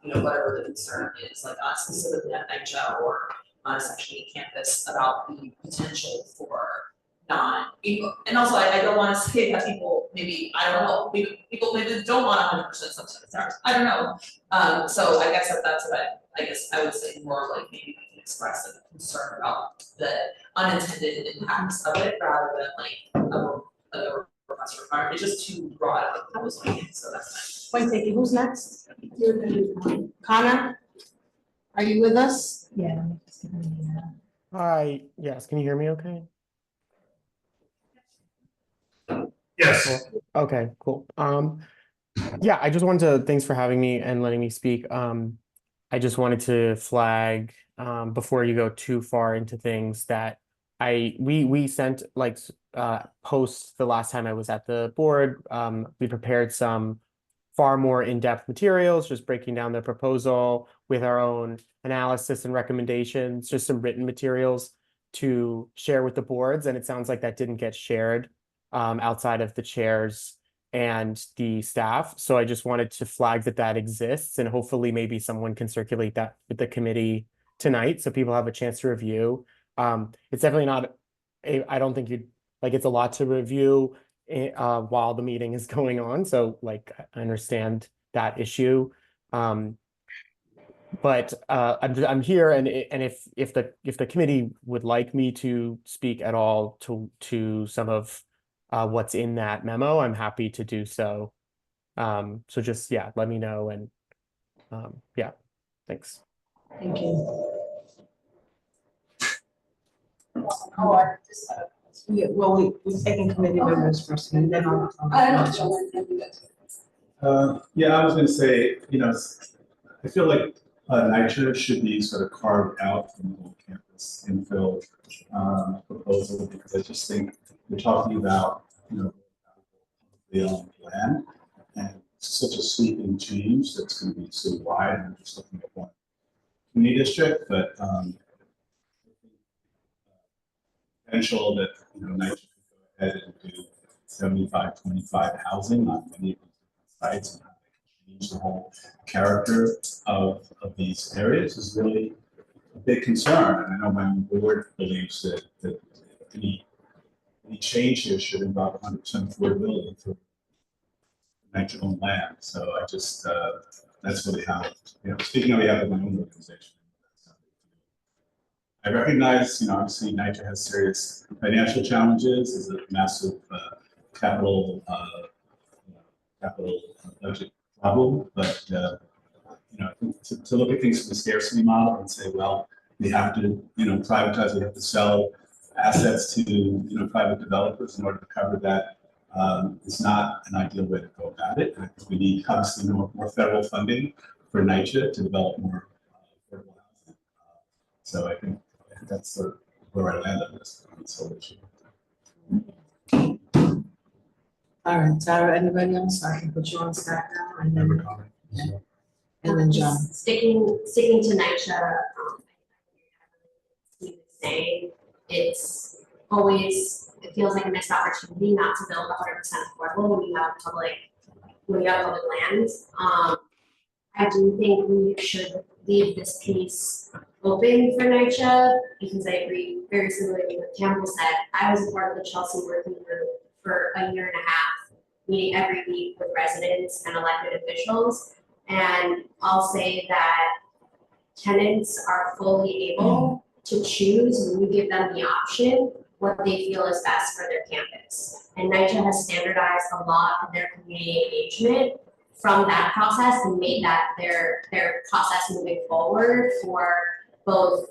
you know, whatever the concern is, like specifically at NYCHA or on a Section 8 campus about the potential for and also I don't wanna say that people, maybe, I don't know, people maybe don't want 100% subsidized ours, I don't know. So I guess that's what I guess I would say more like maybe we can express a concern about the unintended impacts of it rather than like a request requirement. It's just too broad of a proposal, so that's fine. Point taken, who's next? Connor? Are you with us? Yeah. Hi, yes, can you hear me okay? Yes. Okay, cool. Yeah, I just wanted to, thanks for having me and letting me speak. I just wanted to flag, before you go too far into things, that we sent like posts the last time I was at the board. We prepared some far more in-depth materials, just breaking down the proposal with our own analysis and recommendations, just some written materials to share with the boards. And it sounds like that didn't get shared outside of the chair's and the staff. So I just wanted to flag that that exists, and hopefully maybe someone can circulate that with the committee tonight so people have a chance to review. It's definitely not, I don't think you'd, like, it's a lot to review while the meeting is going on. So like, I understand that issue. But I'm here, and if the committee would like me to speak at all to some of what's in that memo, I'm happy to do so. So just, yeah, let me know, and yeah, thanks. Thank you. Yeah, well, we've taken committee members first, and then I'll. Yeah, I was gonna say, I feel like NYCHA should be sort of carved out from the whole campus infill proposal, because I just think we're talking about, the land, and it's such a sweeping change that's going to be so wide. I'm just looking at one community district, but potential that NYCHA could go ahead and do 75-25 housing on many of these sites, and how they can change the whole character of these areas is really a big concern. And I know my board believes that any change here should involve 100% affordability for NYCHA owned land. So I just, that's really how, speaking on behalf of my own organization, I recognize, obviously NYCHA has serious financial challenges. There's a massive capital budget problem, but I think to look at things from the scarcity model and say, well, we have to, privatize, we have to sell assets to, private developers in order to cover that, is not an ideal way to go about it. I think we need obviously more federal funding for NYCHA to develop more affordable housing. So I think that's sort of where I land on this whole issue. All right, Tara, anybody else? I can put you on stack now, and then John. Sticking to NYCHA, saying it's always, it feels like a missed opportunity not to build 100% affordable when you have public lands. I do think we should leave this piece open for NYCHA, because I agree very similarly with Campbell said. I was a part of the Chelsea working group for a year and a half, meeting every week with residents and elected officials. And I'll say that tenants are fully able to choose, when you give them the option, what they feel is best for their campus. And NYCHA has standardized a lot of their community engagement from that process and made that their process moving forward for both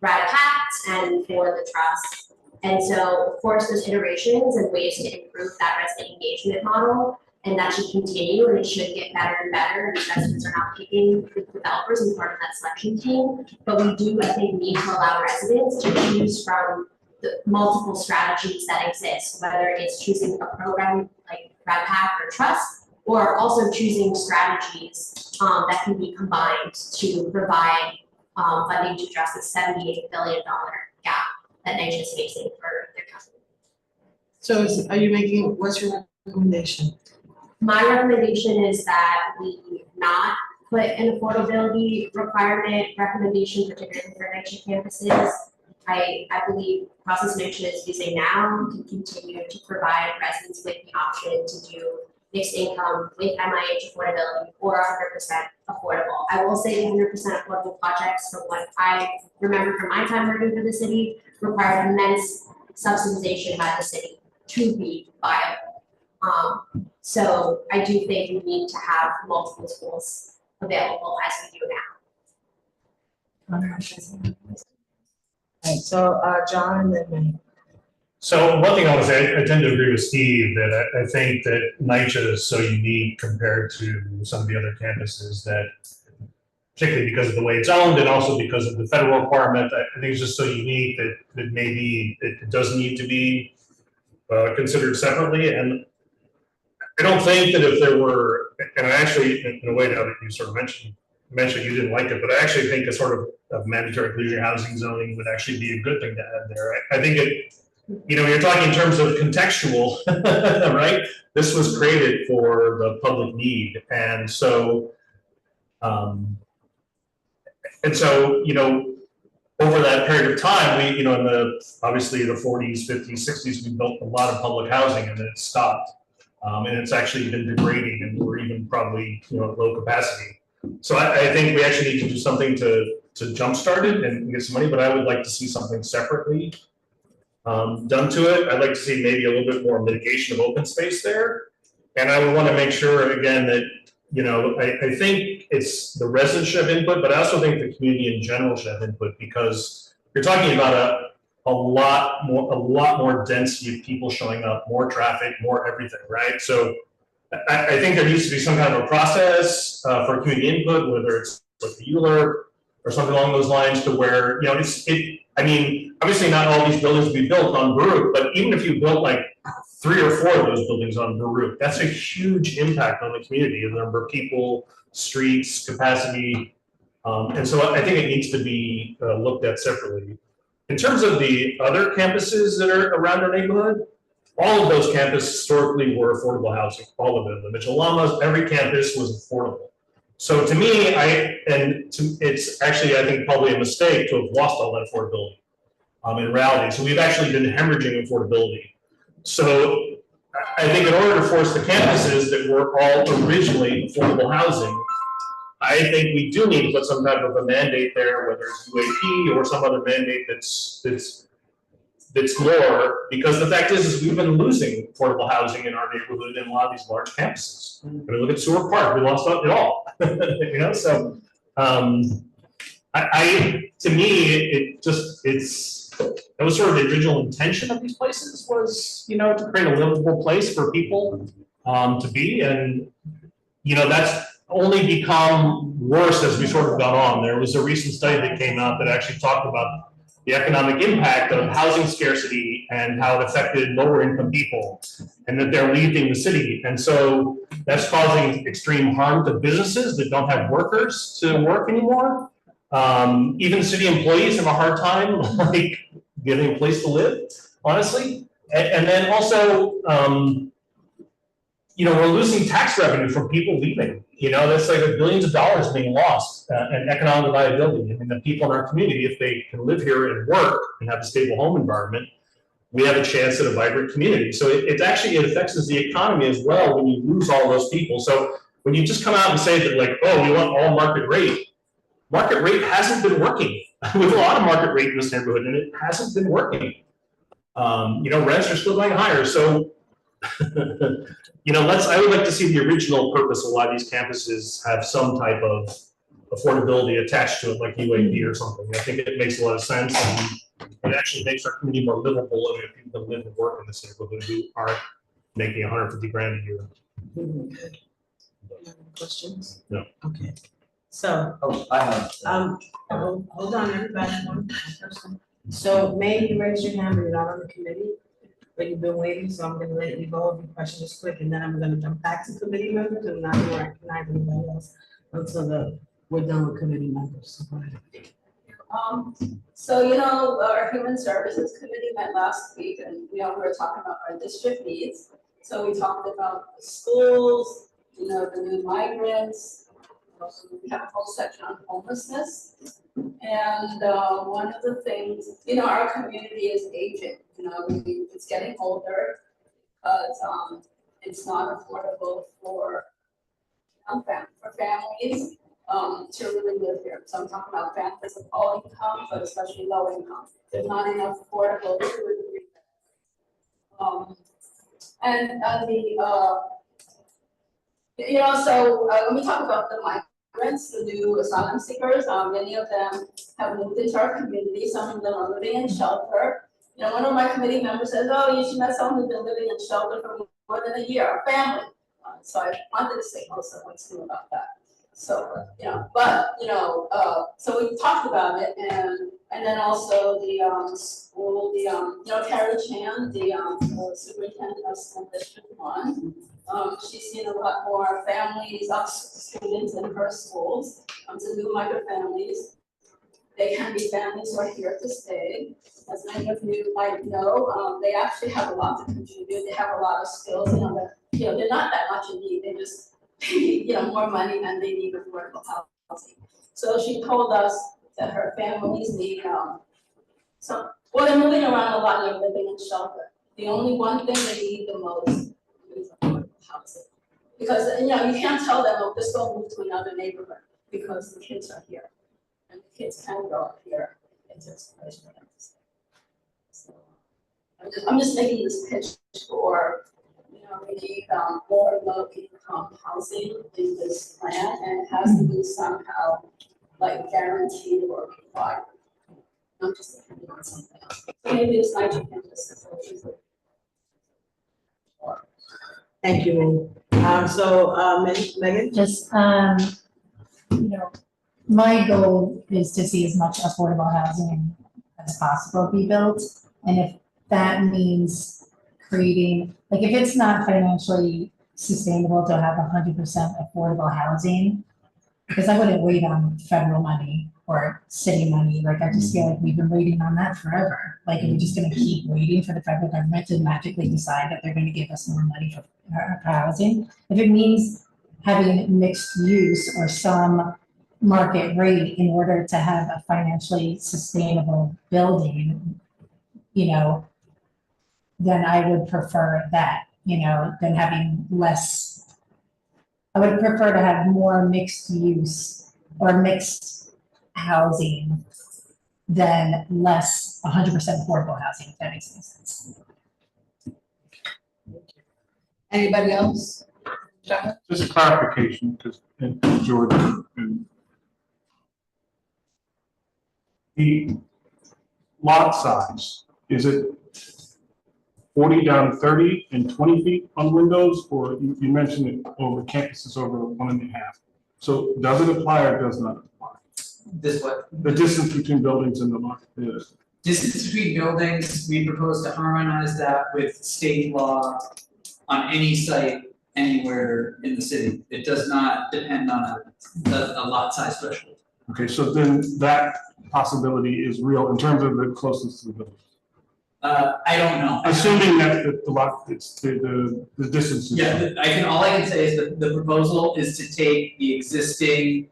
RADPACT and for the trust. And so, of course, there's iterations and ways to improve that resident engagement model, and that should continue, and it should get better and better. And investors are now picking the developers and part of that selection team. But we do, I think, need to allow residents to choose from the multiple strategies that exist, whether it's choosing a program like RADPACT or Trust, or also choosing strategies that can be combined to provide funding to address the $78 billion gap that NYCHA is facing for their company. So are you making, what's your recommendation? My recommendation is that we not put an affordability recommendation, particularly for NYCHA campuses. I believe the process NYCHA is using now can continue to provide residents with the option to do mixed income with MIH affordability or 100% affordable. I will say 100% affordable projects, from what I remember from my time working for the city, required immense subsidization by the city to be viable. So I do think we need to have multiple tools available as we do now. All right, so John, and then me. So one thing I would say, I tend to agree with Steve that I think that NYCHA is so unique compared to some of the other campuses, that particularly because of the way it's owned and also because of the federal requirement, I think it's just so unique that maybe it does need to be considered separately. And I don't think that if there were, and I actually, in a way now that you sort of mentioned you didn't like it, but I actually think a sort of mandatory inclusionary housing zoning would actually be a good thing to add there. I think it you know, you're talking in terms of contextual, right? This was created for the public need, and so, you know, over that period of time, we, you know, in the, obviously the 40s, 50s, 60s, we built a lot of public housing, and then it stopped. And it's actually been degrading, and we're even probably, you know, at low capacity. So I think we actually need to do something to jumpstart it and get some money, but I would like to see something separately done to it. I'd like to see maybe a little bit more mitigation of open space there. And I would want to make sure, again, that, you know, I think it's the residents should have input, but I also think the community in general should have input, because you're talking about a lot more density of people showing up, more traffic, more everything, right? So I think there needs to be some kind of a process for community input, whether it's like the ULURP or something along those lines, to where, you know, I mean, obviously not all these buildings will be built on Baruch, but even if you built like 3 or 4 of those buildings on Baruch, that's a huge impact on the community, the number of people, streets, capacity. And so I think it needs to be looked at separately. In terms of the other campuses that are around our neighborhood, all of those campuses historically were affordable housing, all of them. The Mitchell Lamas, every campus was affordable. So to me, it's actually, I think, probably a mistake to have lost all that affordability in reality. So we've actually been hemorrhaging affordability. So I think in order to force the campuses that were all originally affordable housing, I think we do need to put some type of a mandate there, whether it's UAP or some other mandate that's more, because the fact is we've been losing affordable housing in our neighborhood in a lot of these large campuses. When we look at Seward Park, we lost it all. You know, so to me, that was sort of the original intention of these places, was, you know, to create a livable place for people to be, and you know, that's only become worse as we sort of gone on. There was a recent study that came out that actually talked about the economic impact of housing scarcity and how it affected lower income people, and that they're leaving the city. And so that's causing extreme harm to businesses that don't have workers to work anymore. Even city employees have a hard time like getting a place to live, honestly. And then also, you know, we're losing tax revenue from people leaving. You know, that's like billions of dollars being lost and economic viability. I mean, the people in our community, if they can live here and work and have a stable home environment, we have a chance at a vibrant community. So it affects the economy as well when you lose all those people. So when you just come out and say that, like, oh, we want all market rate hasn't been working. With a lot of market rate in this neighborhood, and it hasn't been working. You know, rents are still going higher. So you know, I would like to see the original purpose of why these campuses have some type of affordability attached to it, like UAP or something. I think it makes a lot of sense, and it actually makes our community more livable if people live and work in this neighborhood who aren't making 150 grand a year. Questions? No. Okay. So, I have. hold on, everybody, one person. So May, you raised your hand, but you're not on the committee, but you've been waiting, so I'm gonna let you go over your questions quick, and then I'm gonna jump back to committee members, and not gonna recognize anybody else until we're done with committee members. So go ahead. So, you know, our Human Services Committee met last week, and, you know, we were talking about our district needs. So we talked about the schools, you know, the new migrants. We have a whole section on homelessness. And one of the things, you know, our community is aging, you know, it's getting older. It's not affordable for families to really live here. So I'm talking about families of all income, but especially low income. There's not enough affordable to live. You know, so when we talk about the migrants, the new asylum seekers, many of them have moved into our community. Some of them are living in shelter. You know, one of my committee members says, "Oh, you should met someone who's been living in shelter for more than a year, a family." So I wanted to say also what's new about that. So, you know, but, you know, so we talked about it, and then also the school, you know, Carrie Chan, the superintendent of school district 1, she's seen a lot more families of students in her schools, some new migrant families. They can be families who are here to stay. As many of you might know, they actually have a lot to contribute. They have a lot of skills, they're not that much in need. They just need, more money and they need affordable housing. So she told us that her families need, they're moving around a lot and they're living in shelter. The only one thing they need the most is affordable housing. Because, you can't tell them, oh, just go move to another neighborhood because the kids are here. And the kids can grow up here. It's just a place for them to stay. So I'm just making this pitch for, we need more low income housing in this plan, and it has to be somehow like guaranteed or required. Not just depending on something else. So maybe it's nitrogen campus. Thank you, Megan. Megan? Just, my goal is to see as much affordable housing as possible be built. And if that means creating, like if it's not financially sustainable to have 100% affordable housing, because I wouldn't wait on federal money or city money. Like I just feel like we've been waiting on that forever. Like, are we just gonna keep waiting for the federal government to magically decide that they're gonna give us more money for housing? If it means having mixed use or some market rate in order to have a financially sustainable building, then I would prefer that, than having less. I would prefer to have more mixed use or mixed housing than less 100% affordable housing, if that makes any sense. Anybody else? Just a clarification, because George, and the lot size, is it 40 down 30 and 20 feet on windows, or you mentioned it over campuses over 1.5? So does it apply or does not apply? This what? The distance between buildings and the lot is. Distance between buildings, we propose to harmonize that with state law on any site, anywhere in the city. It does not depend on a lot size threshold. Okay, so then that possibility is real in terms of the closest to the building. I don't know. Assuming that the lot, it's the distance. Yeah, all I can say is that the proposal is to take the existing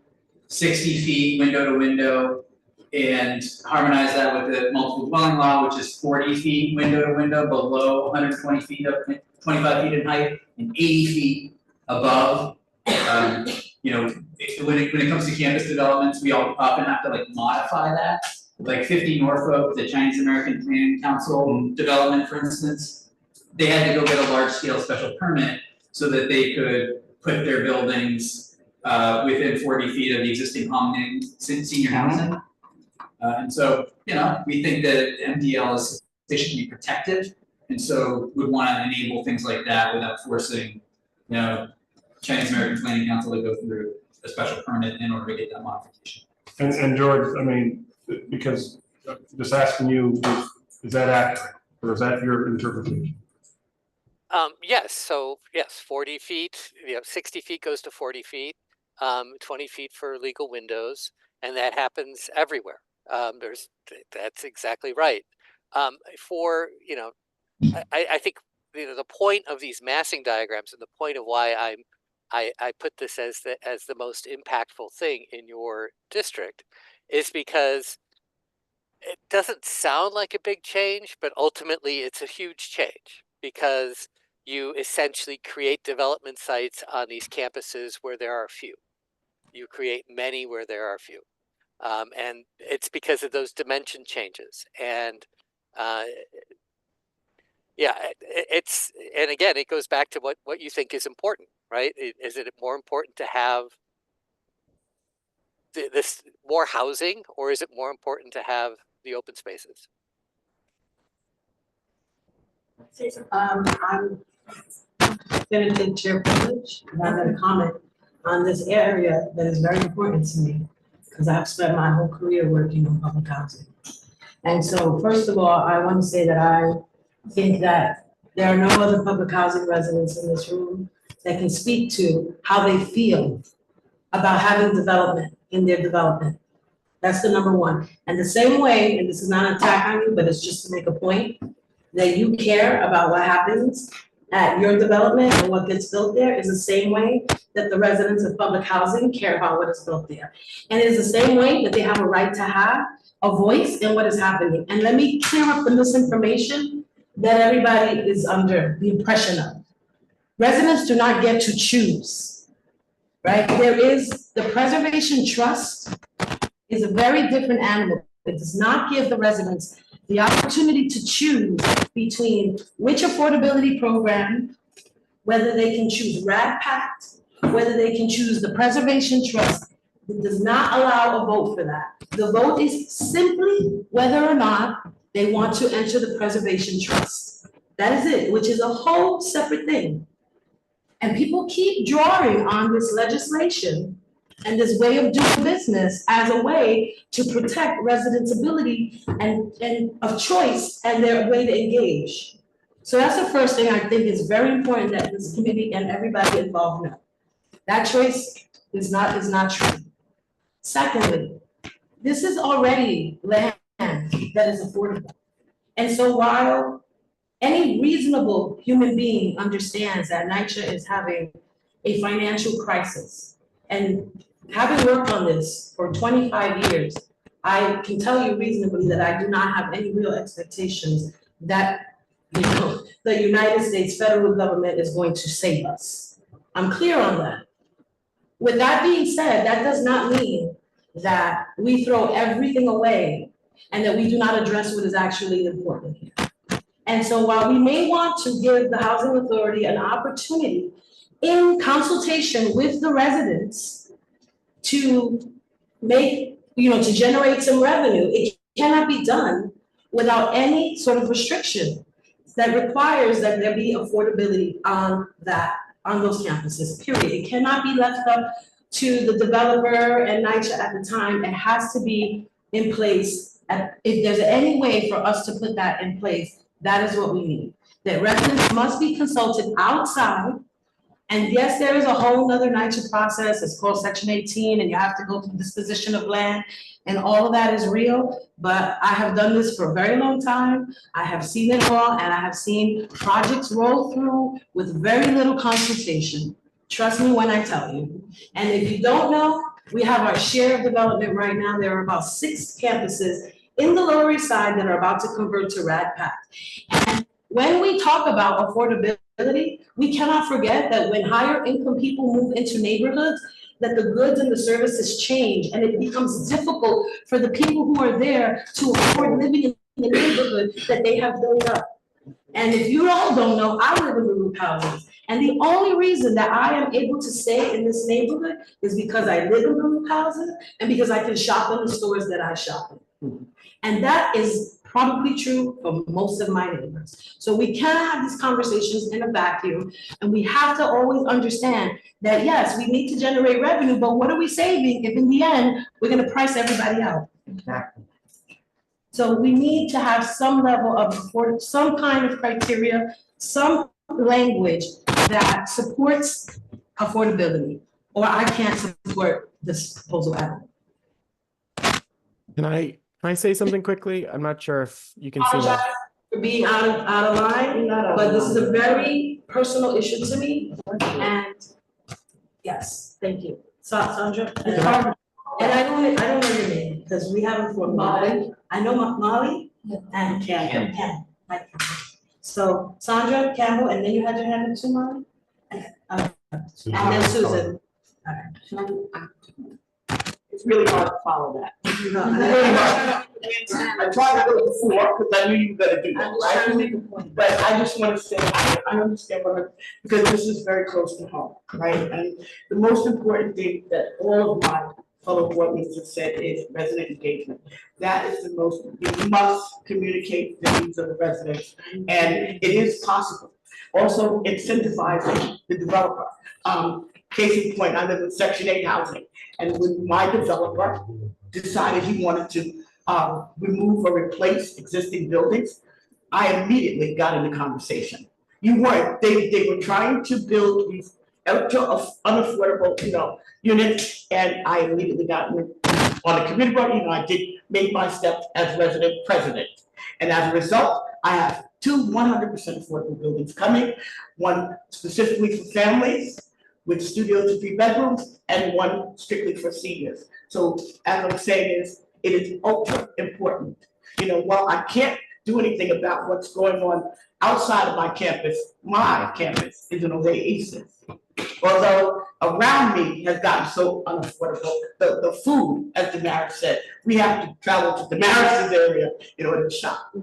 60 feet window to window and harmonize that with the multiple dwelling law, which is 40 feet window to window below 120 feet up, 25 feet in height, and 80 feet above. When it comes to campus developments, we often have to modify that. Like 50 Norfolk, the Chinese American Planning Council development, for instance, they had to go get a large scale special permit so that they could put their buildings within 40 feet of the existing Hongning senior housing. And so, we think that MDL is sufficiently protective, and so would want to enable things like that without forcing, Chinese American Planning Council to go through a special permit in order to get that modification. And George, because just asking you, is that accurate, or is that your interpretation? Yes. So yes, 40 feet. 60 feet goes to 40 feet. 20 feet for legal windows, and that happens everywhere. That's exactly right. I think the point of these massing diagrams and the point of why I put this as the most impactful thing in your district is because it doesn't sound like a big change, but ultimately it's a huge change because you essentially create development sites on these campuses where there are few. You create many where there are few. And it's because of those dimension changes. And and again, it goes back to what you think is important, right? Is it more important to have this more housing, or is it more important to have the open spaces? I'm gonna take chair privilege, and I'm gonna comment on this area that is very important to me, because I've spent my whole career working on public housing. And so, first of all, I want to say that I think that there are no other public housing residents in this room that can speak to how they feel about having development in their development. That's the number one. And the same way, and this is not an attack on you, but it's just to make a point, that you care about what happens at your development and what gets built there is the same way that the residents of public housing care about what is built there. And it is the same way that they have a right to have a voice in what is happening. And let me clear up the misinformation that everybody is under the impression of. Residents do not get to choose, right? There is, the Preservation Trust is a very different animal. It does not give the residents the opportunity to choose between which affordability program, whether they can choose RAD Pact, whether they can choose the Preservation Trust. It does not allow a vote for that. The vote is simply whether or not they want to enter the Preservation Trust. That is it, which is a whole separate thing. And people keep drawing on this legislation and this way of doing business as a way to protect residents' ability and of choice and their way to engage. So that's the first thing I think is very important that this committee and everybody involved know. That choice is not true. Secondly, this is already land that is affordable. And so while any reasonable human being understands that NYCHA is having a financial crisis, and having worked on this for 25 years, I can tell you reasonably that I do not have any real expectations that, you know, the United States federal government is going to save us. I'm clear on that. With that being said, that does not mean that we throw everything away and that we do not address what is actually important here. And so while we may want to give the Housing Authority an opportunity in consultation with the residents to make, you know, to generate some revenue, it cannot be done without any sort of restriction that requires that there be affordability on those campuses, period. It cannot be left up to the developer and NYCHA at the time. It has to be in place. If there's any way for us to put that in place, that is what we need. That residents must be consulted outside. And yes, there is a whole nother NYCHA process. It's called Section 18, and you have to go through disposition of land, and all of that is real. But I have done this for a very long time. I have seen it all, and I have seen projects roll through with very little consultation. Trust me when I tell you. And if you don't know, we have our share of development right now. There are about 6 campuses in the Lower East Side that are about to convert to RAD Pact. And when we talk about affordability, we cannot forget that when higher income people move into neighborhoods, that the goods and the services change, and it becomes difficult for the people who are there to afford living in the neighborhood that they have built up. And if you all don't know, I live in the group houses. And the only reason that I am able to stay in this neighborhood is because I live in group houses and because I can shop in the stores that I shop in. And that is probably true for most of my neighbors. So we cannot have these conversations in a vacuum, and we have to always understand that, yes, we need to generate revenue, but what are we saving if in the end, we're gonna price everybody out? Exactly. So we need to have some level of, some kind of criteria, some language that supports affordability, or I can't support this proposal at all. Can I say something quickly? I'm not sure if you can see that. For being out of line, but this is a very personal issue to me, and yes, thank you. Sandra, and I don't know your name, because we haven't formed Molly. I know Molly and Cam. So Sandra, Campbell, and then you had your hand up too, Molly? And then Susan. It's really hard to follow that. I tried to do it before because I knew you were gonna do that, right? But I just want to say, I understand because this is very close to home, right? And the most important thing that all of my fellow board members have said is resident engagement. That is the most, you must communicate the needs of the residents, and it is possible. Also incentivizing the developer. Case in point, I live in Section 8 housing, and when my developer decided he wanted to remove or replace existing buildings, I immediately got in the conversation. They were trying to build unaffordable, units, and I immediately got on the committee board, I made my steps as resident president. And as a result, I have two 100% affordable buildings coming, one specifically for families with studio to 3 bedrooms, and one strictly for seniors. So as I'm saying it is ultra important. While I can't do anything about what's going on outside of my campus is in Oasis. Although around me has gotten so unaffordable, the food, as Damaris said, we have to travel to Damaris's area, to shop.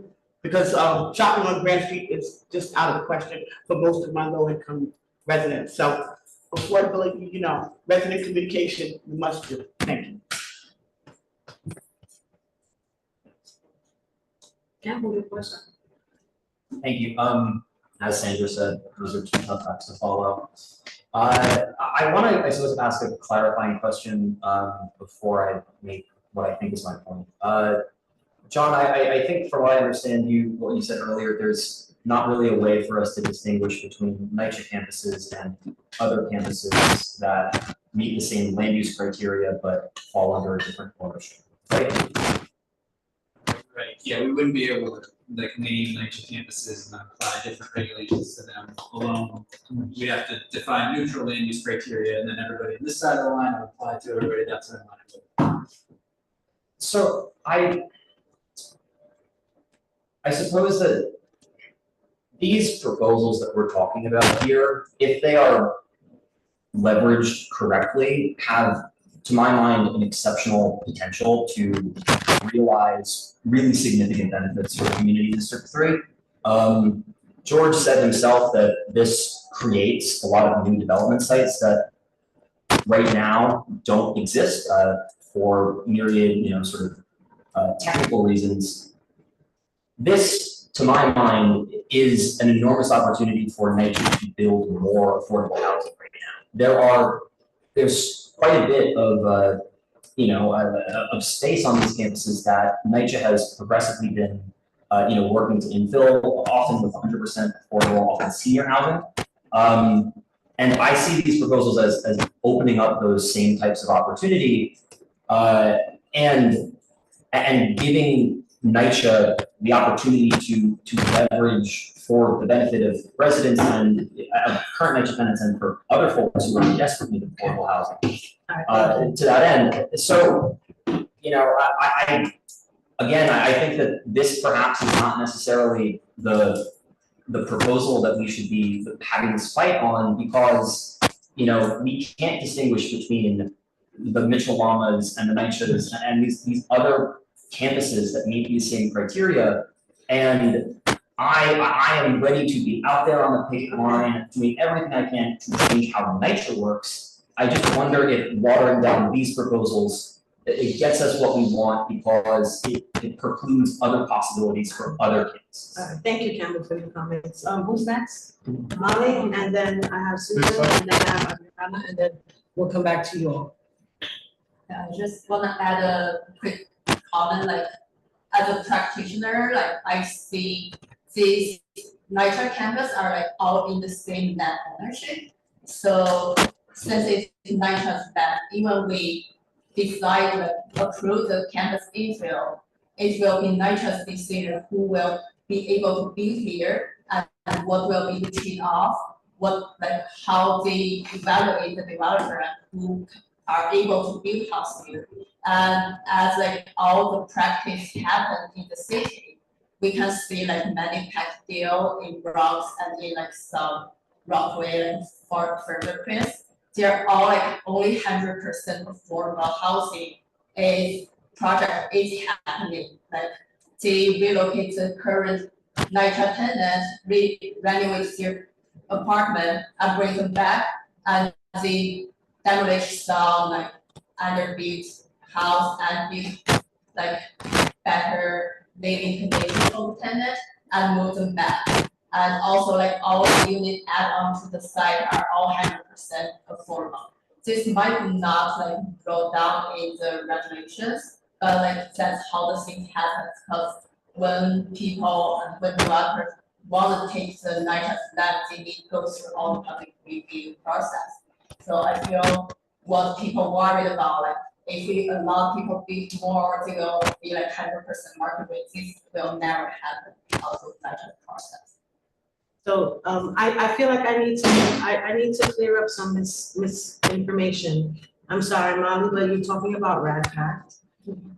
Because shopping on Grand Street is just out of the question for most of my low-income residents. So affordability, resident communication, we must do. Thank you. Campbell, your question. Thank you. As Sandra said, those are two tough facts to follow. I want to, I suppose, ask a clarifying question before I make what I think is my point. John, I think from what I understand what you said earlier, there's not really a way for us to distinguish between NYCHA campuses and other campuses that meet the same land use criteria but fall under a different ownership, right? Right, yeah, we wouldn't be able to name NYCHA campuses and apply different regulations to them alone. We have to define neutral land use criteria, and then everybody on this side of the line will apply to everybody that side of the line. So I suppose that these proposals that we're talking about here, if they are leveraged correctly, have, to my mind, an exceptional potential to realize really significant benefits for the community in District 3. George said himself that this creates a lot of new development sites that right now don't exist for myriad, sort of technical reasons. This, to my mind, is an enormous opportunity for NYCHA to build more affordable housing right now. There's quite a bit of of space on these campuses that NYCHA has progressively been working to infill, often with 100% affordable, often senior housing. And I see these proposals as opening up those same types of opportunity and giving NYCHA the opportunity to leverage for the benefit of residents and current NYCHA tenants and for other folks who are desperately in affordable housing. To that end, so I think that this perhaps is not necessarily the proposal that we should be having this fight on, because we can't distinguish between the Mitchell Lamas and the NYCHAs and these other campuses that meet these same criteria. And I am ready to be out there on the picket line, doing everything I can to change how NYCHA works. I just wonder if watering down these proposals, it gets us what we want because it precludes other possibilities for other kids. Thank you, Campbell, for your comments. Who's next? Molly, and then I have Susan, and then I have Anna, and then we'll come back to you all. I just wanna add a quick comment, as a practitioner, I see these NYCHA campus are all in the same net ownership. So since it's NYCHA's that even we decide to approve the campus infill, it will be NYCHA's decision who will be able to build here and what will be the trade-off, how they evaluate the developer and who are able to build house here. And as all the practice happen in the city, we can see many package deal in Bronx and in some Rockaway and further Prince. They're all only 100% affordable housing project is happening. They relocate the current NYCHA tenants, renovate their apartment and bring them back, and they demolish some underbuilt house and build better living conditions for the tenant and move them back. And also all the units add on to the site are all 100% affordable. This might not go down in the regulations, but that's how the thing happens. Because when people and when developers want to take the NYCHA lab, they need to go through all the public review process. So I feel what people worried about, like, if we allow people be more, they will be like 100% market rate, this will never happen because of that process. So, I feel like I need to clear up some misinformation. I'm sorry, Molly, but you're talking about RADPACT,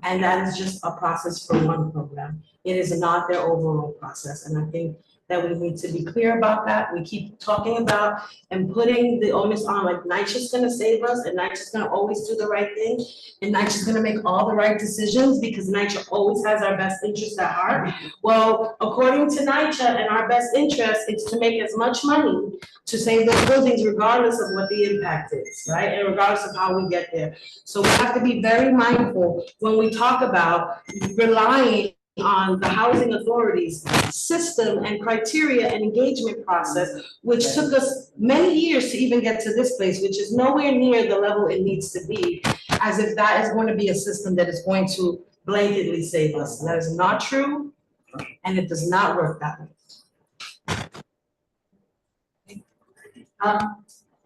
and that is just a process for one program. It is not their overall process, and I think that we need to be clear about that. We keep talking about and putting the onus on, like, NYCHA's gonna save us, and NYCHA's gonna always do the right thing, and NYCHA's gonna make all the right decisions, because NYCHA always has our best interest at heart. Well, according to NYCHA, and our best interest is to make as much money to save those buildings regardless of what the impact is, right? And regardless of how we get there. So we have to be very mindful when we talk about relying on the housing authority's system and criteria and engagement process, which took us many years to even get to this place, which is nowhere near the level it needs to be, as if that is going to be a system that is going to blanketly save us. That is not true, and it does not work that way.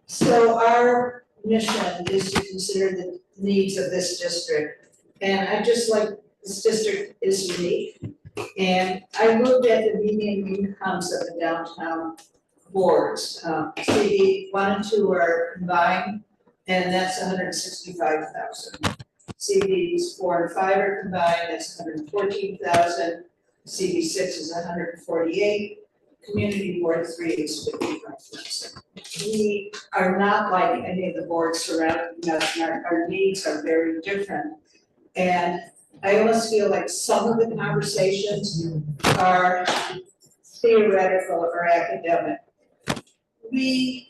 So our mission is to consider the needs of this district. And I just like, this district is unique. And I looked at the median incomes of the downtown boards. CD 1 and 2 are combined, and that's 165,000. CDs 4 and 5 are combined, that's 114,000. CD 6 is 148. Community board 3 is 55,000. We are not like any of the boards surrounding us, and our needs are very different. And I almost feel like some of the conversations are theoretical or academic. It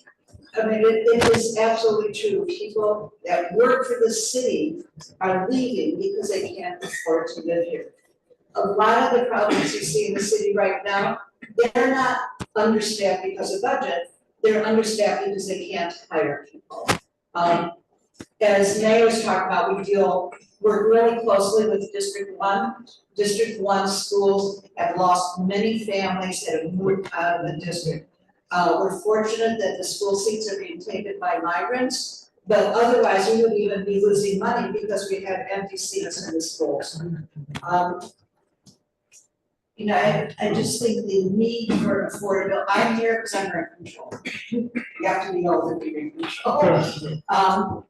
is absolutely true. People that work for the city are leaving because they can't afford to live here. A lot of the problems you see in the city right now, they're not understaffed because of budget, they're understaffed because they can't hire people. As Mayor's talked about, work really closely with District 1. District 1 schools have lost many families that have moved out of the district. We're fortunate that the school seats are being taken by migrants, but otherwise we would even be losing money because we have empty seats in the schools. I just think the need for affordable, I'm here because I'm rent control. You have to be old to be rent control.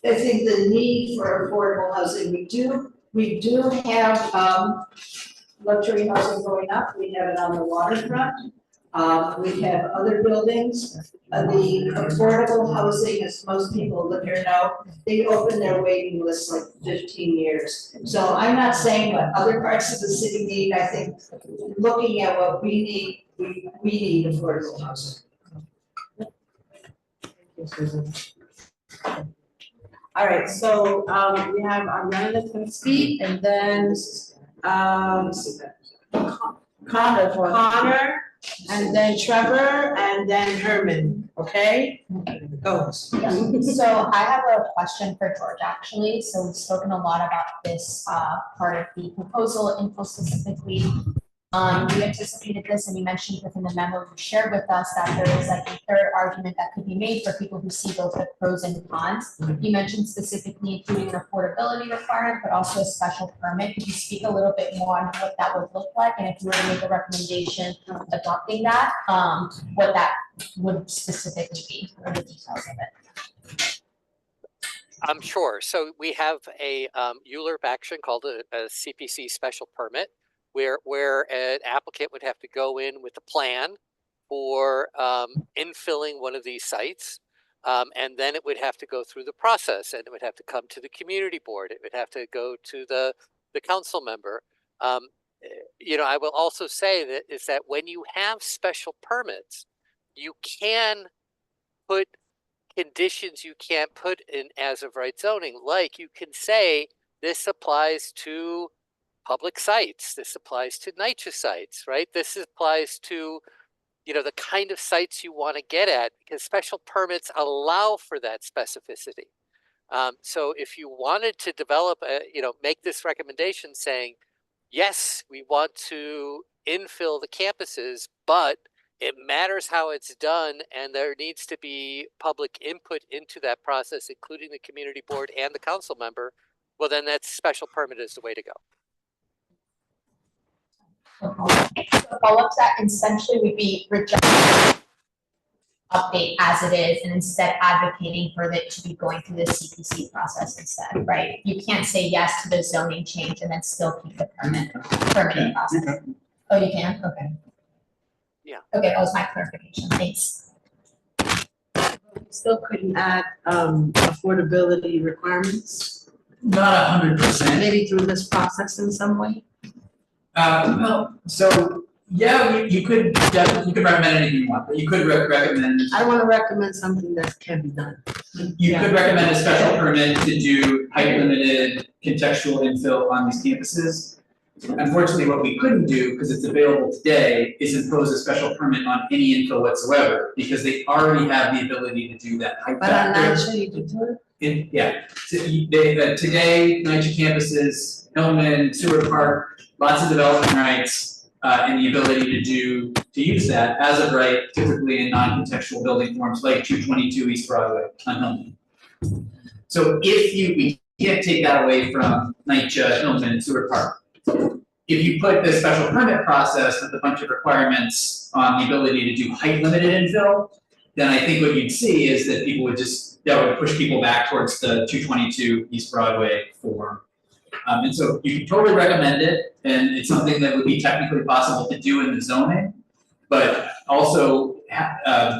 I think the need for affordable housing, we do have luxury housing going up, we have it on the waterfront. We have other buildings, the affordable housing, as most people live here know, they open their waiting lists like 15 years. So I'm not saying what other parts of the city need, I think looking at what we need, we need affordable housing. All right, so we have Ariana can speak, and then Connor, and then Trevor, and then Herman, okay? Go. So I have a question for George, actually. So we've spoken a lot about this part of the proposal, info specifically. You anticipated this, and you mentioned within the memo you shared with us that there is like a third argument that could be made for people who see both the pros and cons. You mentioned specifically including an affordability requirement, but also a special permit. Could you speak a little bit more on what that would look like, and if you were to make a recommendation adopting that, what that would specifically be, or the details of it? I'm sure. So we have a ULURP action called a CPC special permit, where an applicant would have to go in with a plan for infilling one of these sites, and then it would have to go through the process, and it would have to come to the community board. It would have to go to the council member. I will also say that when you have special permits, you can put conditions you can't put in as of right zoning, like you can say this applies to public sites, this applies to NYCHA sites, right? This applies to, the kind of sites you want to get at, because special permits allow for that specificity. So if you wanted to develop, make this recommendation saying, yes, we want to infill the campuses, but it matters how it's done, and there needs to be public input into that process, including the community board and the council member, well, then that special permit is the way to go. So follow up to that, essentially we'd be rejecting update as it is and instead advocating for it to be going through the CPC process instead, right? You can't say yes to the zoning change and then still keep the permitting process. Oh, you can? Okay. Yeah. Okay, that was my clarification. Thanks. Still couldn't add affordability requirements, Not 100%. maybe through this process in some way? Well, so, yeah, you could definitely, you could recommend anything you want, but you could recommend. I wanna recommend something that can be done. You could recommend a special permit to do height limited contextual infill on these campuses. Unfortunately, what we couldn't do, because it's available today, is impose a special permit on any infill whatsoever, because they already have the ability to do that height But I'm factor. not sure you could do it. Yeah, so today, NYCHA campuses, Hillman, Seward Park, lots of development rights, and the ability to use that as of right, typically in non-contextual building forms like 222 East Broadway on Hillman. So we can't take that away from NYCHA, Hillman, and Seward Park. If you put the special permit process with a bunch of requirements on the ability to do height limited infill, then I think what you'd see is that people would that would push people back towards the 222 East Broadway form. And so you can totally recommend it, and it's something that would be technically possible to do in the zoning. But also,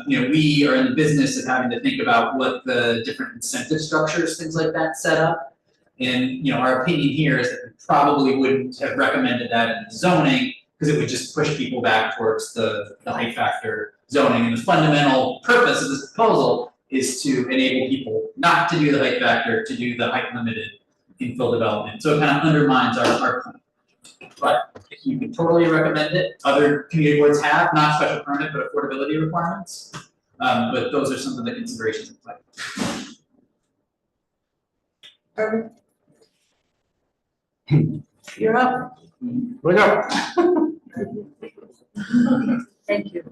we are in the business of having to think about what the different incentive structures, things like that, set up. And, our opinion here is that we probably wouldn't have recommended that in the zoning, because it would just push people back towards the height factor zoning. And the fundamental purpose of this proposal is to enable people not to do the height factor, to do the height limited infill development. So it kind of undermines our plan. But you can totally recommend it. Other community boards have, not special permit, but affordability requirements. But those are some of the considerations in play. Perfect. You're up. Wake up. Thank you.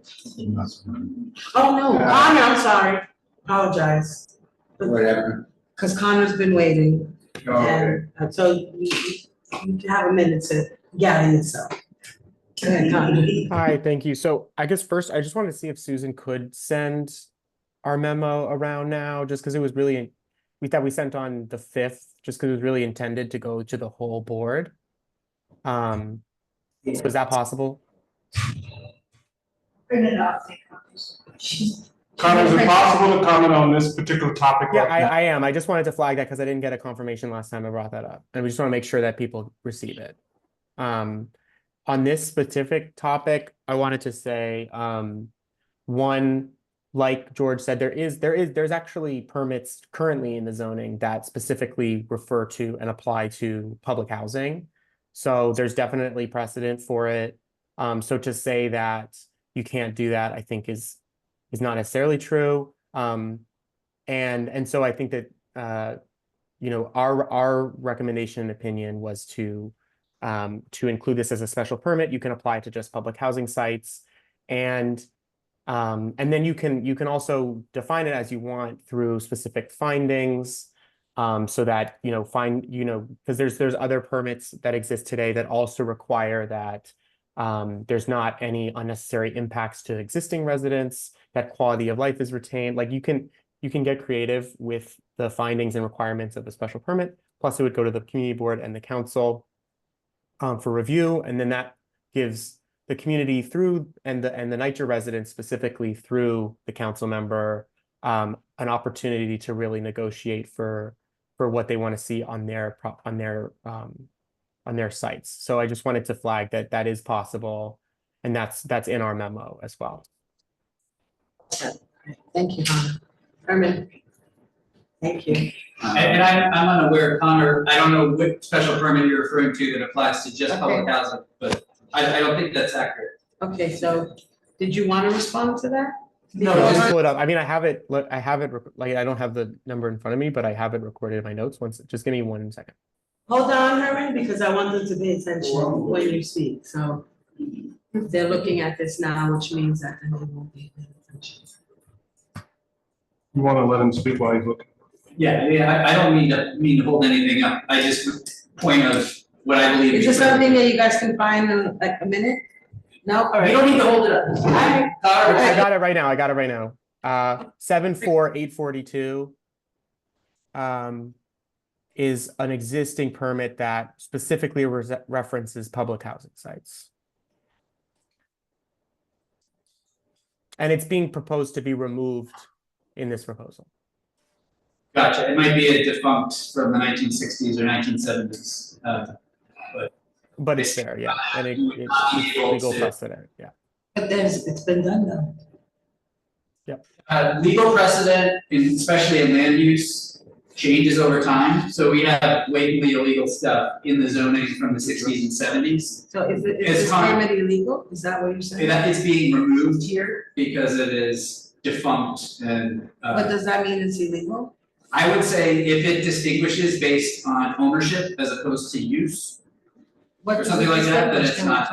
Oh, no, Connor, I'm sorry. Apologize. Whatever. Because Connor's been waiting. Okay. And so you have a minute to gather yourself. Go ahead, Connor. Hi, thank you. So I guess first, I just wanted to see if Susan could send our memo around now, just because it was really, we thought we sent on the 5th, just because it was really intended to go to the whole board. So is that possible? Print it out. Connor, is it possible to comment on this particular topic? Yeah, right now? I am. I just wanted to flag that because I didn't get a confirmation last time I brought that up. And we just want to make sure that people receive it. On this specific topic, I wanted to say, one, like George said, there's actually permits currently in the zoning that specifically refer to and apply to public housing. So there's definitely precedent for it. So to say that you can't do that, I think is not necessarily true. And so I think that our recommendation and opinion was to include this as a special permit. You can apply to just public housing sites, and then you can also define it as you want through specific findings, so that because there's other permits that exist today that also require that there's not any unnecessary impacts to existing residents, that quality of life is retained. Like you can get creative with the findings and requirements of a special permit. Plus, it would go to the community board and the council for review, and then that gives the community and the NYCHA residents specifically through the council member an opportunity to really negotiate for what they want to see on their sites. So I just wanted to flag that is possible, and that's in our memo as well. Thank you, Connor. Herman. Thank you. And I'm unaware, Connor, I don't know what special permit you're referring to that applies to just public housing, but I don't think that's accurate. Okay, so did you want to respond to that? No, Just pull it up. I mean, I have it, like, I don't have the number in front of me, but I have it recorded in my notes. Just give me 1 second. Hold on, Herman, because I want them to pay attention when you speak, so. They're looking at this now, which means that they won't be paying attention. You want to let him speak while he's looking? Yeah, I don't mean to hold anything up. I just, point of what I believe. Is this something that you guys can find in like a minute? No, all right. You don't need to hold it up. Alright. I got it right now. I got it right now. 74842 is an existing permit that specifically references public housing sites. And it's being proposed to be removed in this proposal. Gotcha, it might be a defunct from the 1960s or 1970s, But it's there, yeah, and it's legal precedent, yeah. But it's been done though. Yep. Legal precedent, especially in land use, changes over time. So we have blatantly illegal stuff in the zoning from the 60s and 70s. So is It's this permit illegal? Is that what you're saying? That is being removed here because it is defunct and. But does that mean it's illegal? I would say if it distinguishes based on ownership as opposed to use, or something like that, then it's not.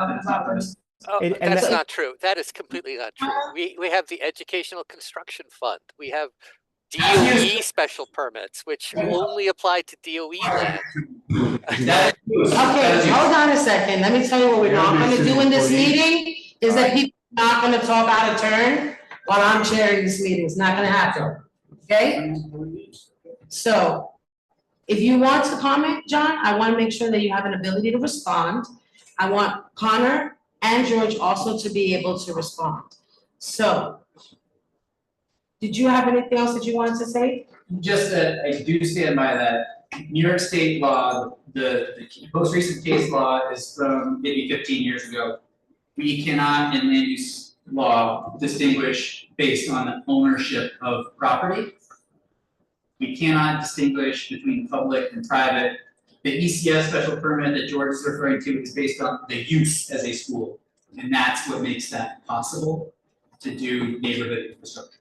Oh, And that's that- not true. That is completely not true. We have the Educational Construction Fund. We have DOE special permits, which only apply to DOE land. Okay, hold on a second. Let me tell you what we're not gonna do in this meeting, is that people are not gonna talk out of turn while I'm chairing this meeting. It's not gonna happen, okay? So, if you want to comment, John, I wanna make sure that you have an ability to respond. I want Connor and George also to be able to respond. So, did you have anything else that you wanted to say? Just that I do stand by that New York State law, the most recent case law is from maybe 15 years ago. We cannot in land use law distinguish based on ownership of property. We cannot distinguish between public and private. The ECS special permit that George is referring to is based on the use as a school. And that's what makes that possible to do neighborhood infrastructure.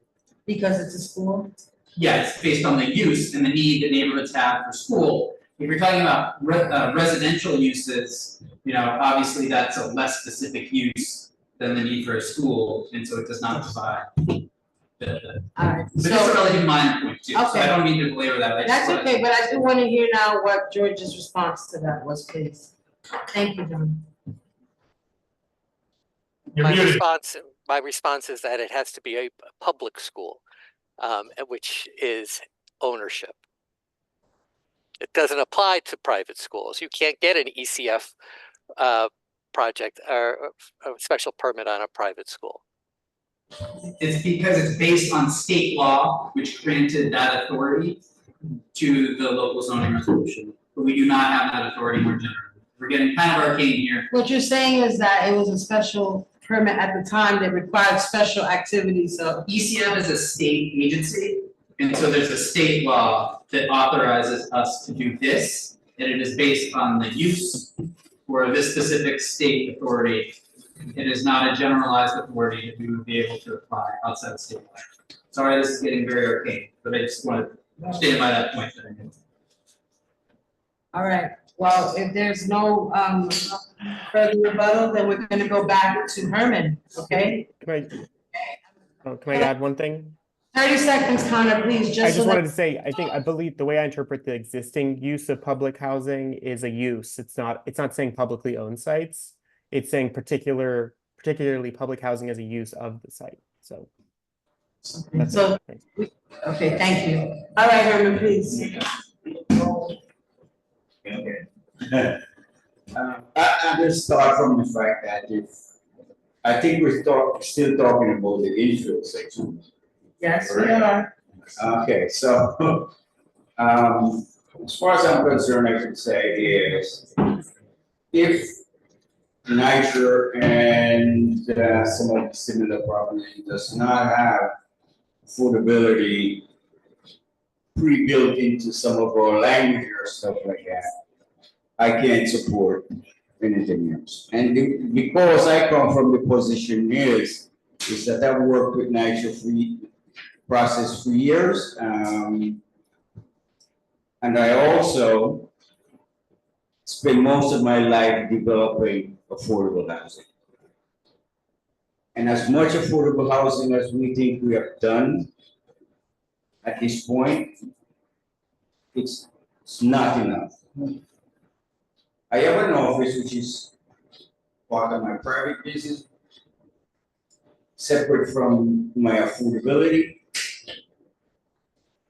Because it's a school? Yeah, it's based on the use and the need that neighborhoods have for school. If you're talking about residential uses, obviously that's a less specific use than the need for a school, and so it does not provide Alright, but it's a relatively minor point too, so I Okay. don't mean to belabor that, I just That's wanna- okay, but I do wanna hear now what George's response to that was, please. Thank you, John. My response is that it has to be a public school, which is ownership. It doesn't apply to private schools. You can't get an ECF project or a special permit on a private school. It's because it's based on state law, which granted that authority to the local zoning resolution. But we do not have that authority more generally. We're getting kind of arcane here. What you're saying is that it was a special permit at the time that required special activities, so. ECF is a state agency, and so there's a state law that authorizes us to do this, and it is based on the use for this specific state authority. It is not a generalized authority that we would be able to apply outside of state law. Sorry, this is getting very arcane, but I just wanted to stand by that point that I made. All right, well, if there's no further rebuttal, then we're gonna go back to Herman, okay? Can I add one thing? 30 seconds, Connor, please, I just so just wanted that. to say, I believe the way I interpret the existing use of public housing is a use. It's not saying publicly owned sites. It's saying particularly public housing as a use of the site, so. That's So, it. okay, thank you. All right, Herman, please. I just start from the fact that I think we're still talking about the infill section. Yes, we are. Okay, so, as far as I'm concerned, I could say is, if Niger and some of the similar property does not have affordability pre-built into some of our language or stuff like that, I can't support anything else. And because I come from the position is that I've worked with Niger process for years, and I also spend most of my life developing affordable housing. And as much affordable housing as we think we have done at this point, it's not enough. I have an office which is part of my private business, separate from my affordability.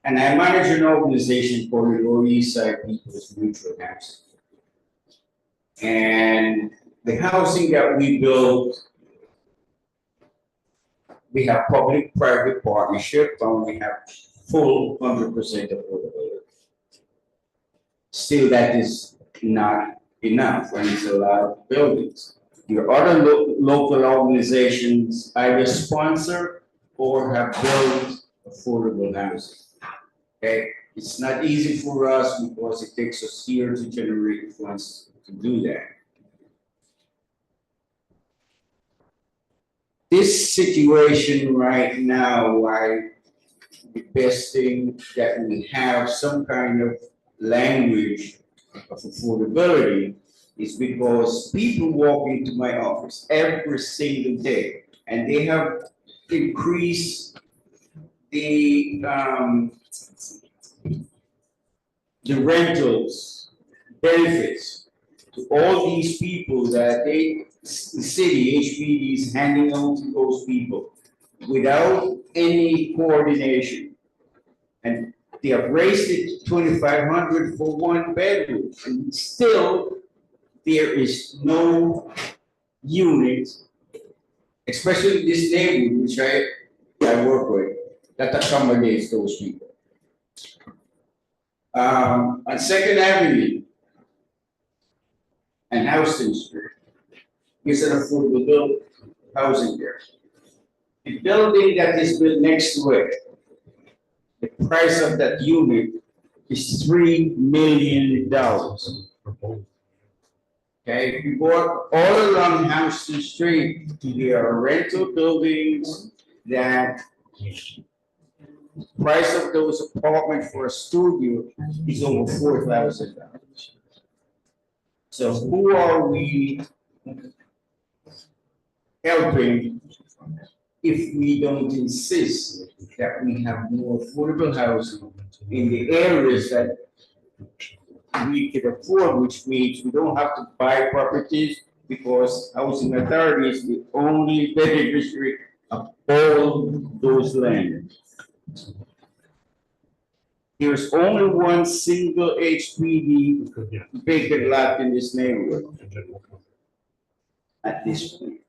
And I manage an organization called the Lower East Side People's Mutual Housing. And the housing that we build, we have public-private partnership, and we have full 100% affordability. Still, that is not enough, and it's a lot of buildings. Your other local organizations either sponsor or have built affordable housing. Okay, it's not easy for us because it takes us years to generate funds to do that. This situation right now, why the best thing that we have some kind of language of affordability is because people walk into my office every single day and they have increased the rentals benefits to all these people that the city HPD is handing out to those people without any coordination. And they have raised it to $2,500 for 1 bedroom, and still there is no unit, especially in this neighborhood, which I work with, that accommodates those people. On 2nd Avenue and Houston Street, is an affordable housing there. The building that is built next to it, the price of that unit is $3 million. Okay, if you go all along Houston Street, there are rental buildings that price of those apartments for a studio is over $4,000. So who are we helping if we don't insist that we have more affordable housing in the areas that we can afford, which means we don't have to buy properties because housing authority is the only beneficiary of all those lands. There's only one single HPD vacant lot in this neighborhood at this point.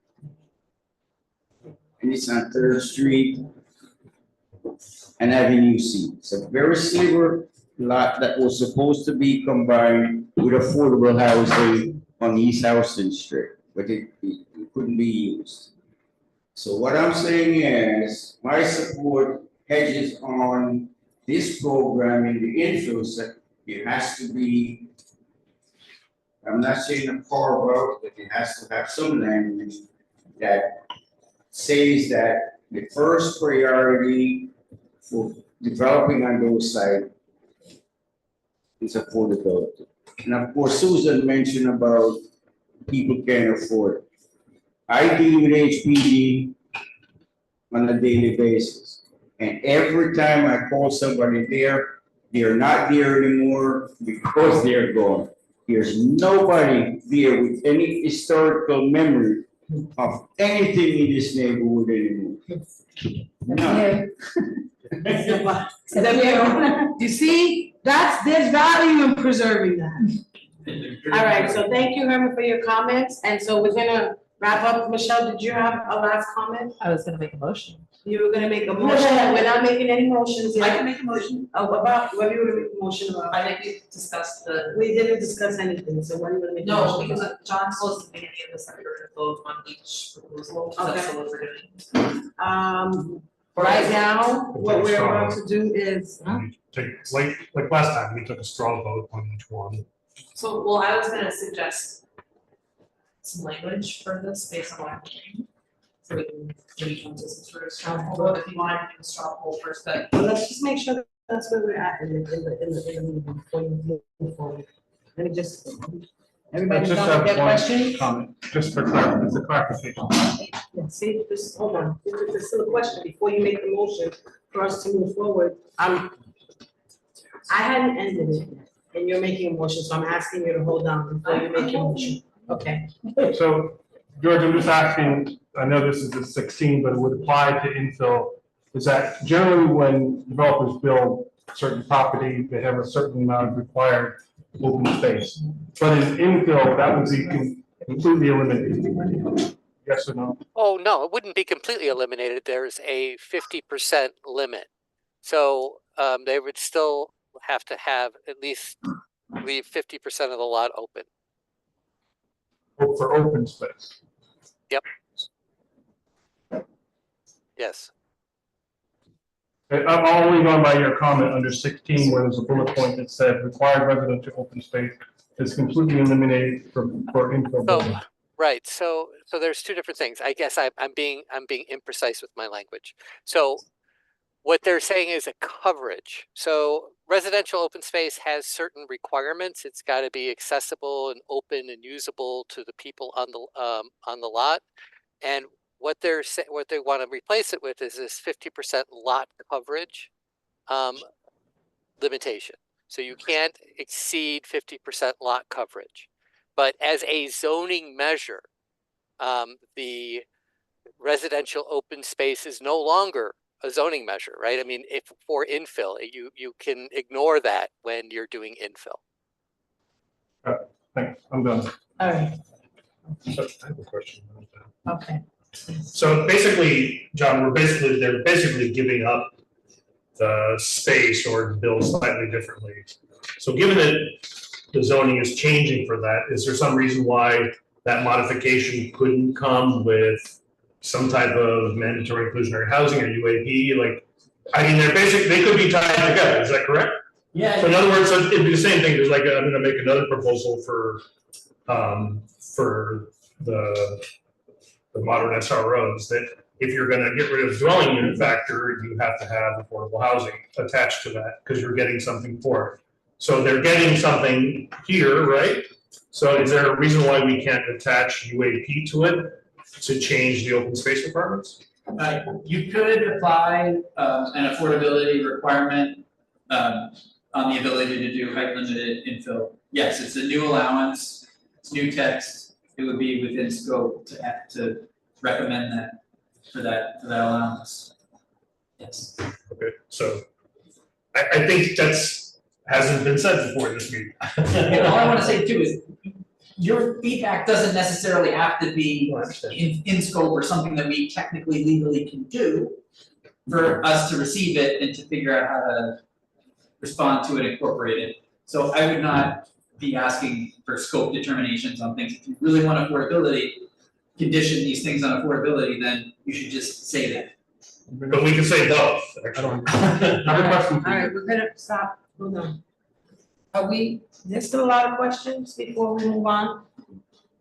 And it's on 3rd Street and Avenue C. It's a very sliver lot that was supposed to be combined with affordable housing on East Houston Street, but it couldn't be used. So what I'm saying is, my support hedges on this program in the infill sector. It has to be, I'm not saying a carve out, but it has to have some language that says that the first priority for developing on those sites is affordability. And of course, Susan mentioned about people can't afford it. I deal with HPD on a daily basis. And every time I call somebody there, they're not there anymore because they're gone. There's nobody there with any historical memory of anything in this neighborhood anymore. None. You see, there's value in preserving that. All right, so thank you, Herman, for your comments, and so we're gonna wrap up. Michelle, did you have a last comment? I was gonna make a motion. You were gonna make a motion, we're not making any motions yet. I can make a motion. Oh, what are you gonna make a motion about? I think we discussed the. We didn't discuss anything, so what are you gonna make a motion No, because about? John told us at the beginning of this that we were gonna vote on each proposal, so that's Okay. what we're doing. Right now, what we're about to do is, Take, like last time, we took a straw vote on each one. So, well, I was gonna suggest some language for this based on what I'm hearing. So we can maybe come to some sort of straw poll, if you want to do a straw poll first, but. well, let's just make sure that that's where we're at in the meeting before you move forward. Let me just, Everybody Just done have with their one questions? comment, just for it's a clarification. Yeah, see, just, hold on, this is still a question, before you make the motion for us to move forward, I hadn't ended it, and you're making a motion, so I'm asking you to hold on before you make your motion, okay? So, George, I'm just asking, I know this is a 16, but it would apply to infill. Is that generally when developers build certain property, they have a certain amount of required open space. But in infill, that would be completely eliminated. Yes or no? Oh, no, it wouldn't be completely eliminated. There's a 50% limit. So they would still have to have at least leave 50% of the lot open. For open space. Yep. Yes. I'm only going by your comment under 16, where there's a bullet point that said required residential open space is completely eliminated for infill building. Right. So there's two different things. I guess I'm being imprecise with my language. So what they're saying is a coverage. So residential open space has certain requirements. It's got to be accessible and open and usable to the people on the lot. And what they want to replace it with is this 50% lot coverage limitation. So you can't exceed 50% lot coverage. But as a zoning measure, the residential open space is no longer a zoning measure, right? I mean, if for infill, you can ignore that when you're doing infill. Thanks, I'm done. All right, So I have a question. okay. So basically, John, they're basically giving up the space or build slightly differently. So given that the zoning is changing for that, is there some reason why that modification couldn't come with some type of mandatory inclusionary housing or UAP? Like, I mean, they could be tied together, is that correct? Yeah. So in other words, it'd be the same thing, there's like, I'm gonna make another proposal for the modern SROs, that if you're gonna get rid of dwelling unit factor, you have to have affordable housing attached to that, because you're getting something for it. So they're getting something here, right? So is there a reason why we can't attach UAP to it to change the open space requirements? You could apply an affordability requirement on the ability to do height limited infill. Yes, it's a new allowance, it's new text, it would be within scope to recommend that for that allowance. Yes. Okay, so I think hasn't been said before in this meeting. And all I wanna say too is, your feedback doesn't necessarily have to be in scope or something that we technically legally can do for us to receive it and to figure out how to respond to it, incorporate it. So I would not be asking for scope determinations on things. If you really want affordability, condition these things on affordability, then you should just say that. But we can say both, actually. Another question for All you. right, we're gonna stop, hold on. There's still a lot of questions before we move on?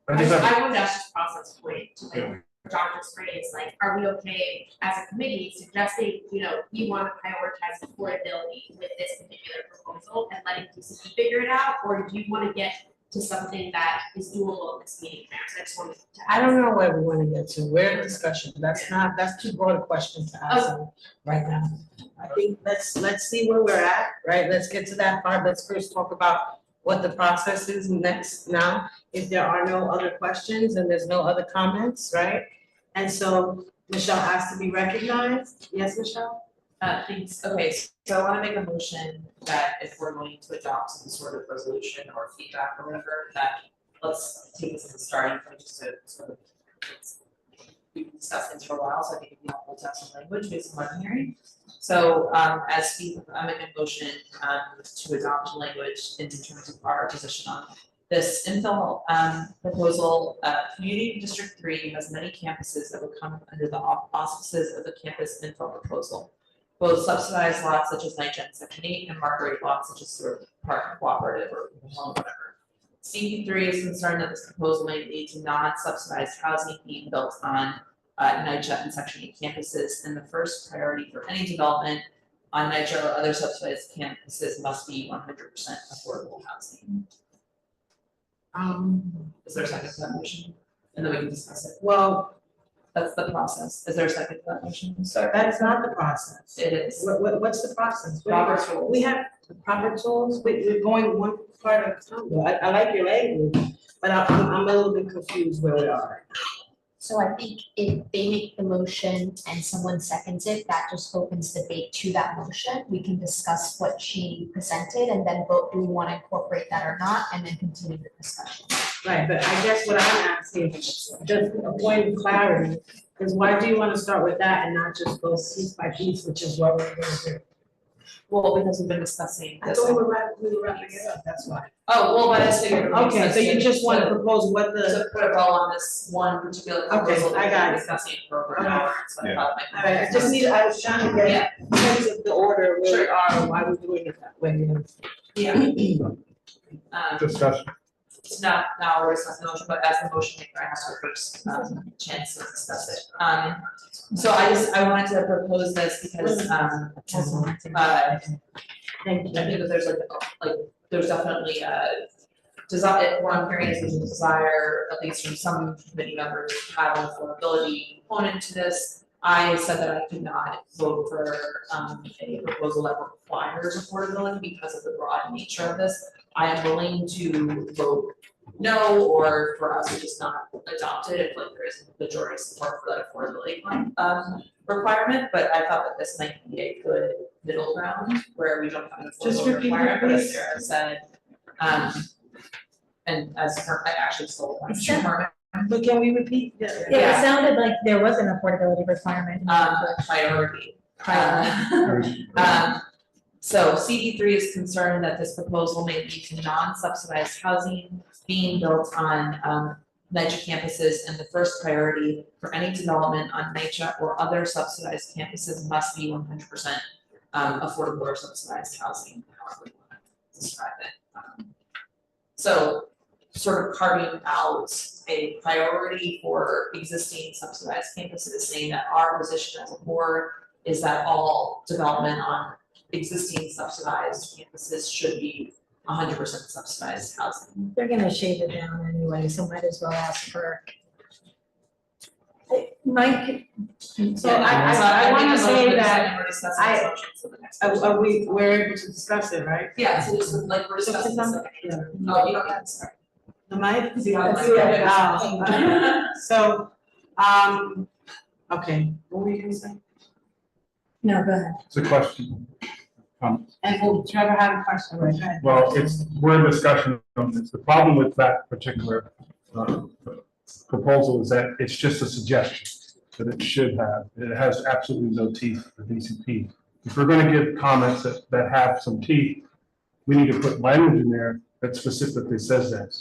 I just have- I would ask this process point to like Dr. Spray's, like, are we okay as a committee suggesting, we want to prioritize affordability with this particular proposal and letting DCP figure it out, or do you want to get to something that is doable in this meeting? So I just wanted to I don't know where we wanna get to, we're in discussion, that's too broad a question to ask right now. I think let's see where we're at, right, let's get to that part, let's first talk about what the process is next now. If there are no other questions and there's no other comments, right? And so Michelle asked to be recognized, yes, Michelle? Thanks, okay, so I wanna make a motion that if we're going to adopt some sort of resolution or feedback or whatever, that let's take this as a starting point, just to sort of. We've discussed things for a while, so I think it'd be helpful to have some language based on what I'm hearing. So as Steve, I'm making a motion to adopt language in terms of our position on this infill proposal. Community District 3 has many campuses that would come under the auspices of the campus infill proposal. Both subsidized lots such as NYCHA Section 8 and market lots such as sort of park cooperative or whatever. CP3 is concerned that this proposal may lead to non-subsidized housing being built on NYCHA and Section 8 campuses, and the first priority for any development on NYCHA or other subsidized campuses must be 100% affordable housing. Is there a second to that motion? And then we can discuss it. Well, That's the process. Is there a second to that motion? that's not the process. It is. What's the process? Robert's rules. We have proper tools, we're going one part at a time. I like your language, but I'm a little bit confused where we are. So I think if they make the motion and someone seconds it, that just opens debate to that motion. We can discuss what she presented and then vote, do we want to incorporate that or not, and then continue the discussion. Right, but I guess what I'm asking, just a point of clarity, is why do you want to start with that and not just go piece by piece, which is what we're going to do? Well, because we've been discussing I this. thought we were wrapping it up, that's why. Oh, well, but I figured. it makes Okay, sense so you just want to propose what To the, put a bow on this one particular proposal I that got we've it. been discussing for over an Okay. hour, so I thought it might be. all right, I just need, I was trying to get a sense of the order where we are and why we're doing it that way, you know? Yeah. Discussion. It's not now we're discussing the motion, but as the motion maker, I have to first chance to discuss it. So I wanted to propose this because Thank you. I think that there's there's definitely a desire, what I'm hearing is there's a desire, at least from some committee members, to have an affordability component to this. I said that I could not vote for a proposal that requires affordability because of the broad nature of this. I am willing to vote no, or for us to just not adopt it if there is majority support for that affordability requirement, but I thought that this might be a good middle ground where we don't have an Just affordability repeat it, requirement, but as please. Sarah said, and as her, I actually stole one from her. But can we repeat? Yeah, it sounded like there was an affordability requirement. Priority. Priority. So CB3 is concerned that this proposal may lead to non-subsidized housing being built on NYCHA campuses, and the first priority for any development on NYCHA or other subsidized campuses must be 100% affordable or subsidized housing, however we want to describe it. So sort of carving out a priority for existing subsidized campuses, saying that our position as a board is that all development on existing subsidized campuses should be 100% subsidized housing. They're gonna shave it down anyway, so might as well ask for. Mike, so I wanna say that we're able to discuss it, right? Yeah, so just like we're discussing this. Yeah. No, you don't have to start. The mic? Yeah, the mic. Oh. So, okay, what were you gonna say? No, go ahead. It's a question. And will Trevor have a question, right? Well, we're in discussion on this. The problem with that particular proposal is that it's just a suggestion that it should have. It has absolutely no teeth for DCP. If we're gonna give comments that have some teeth, we need to put language in there that specifically says that.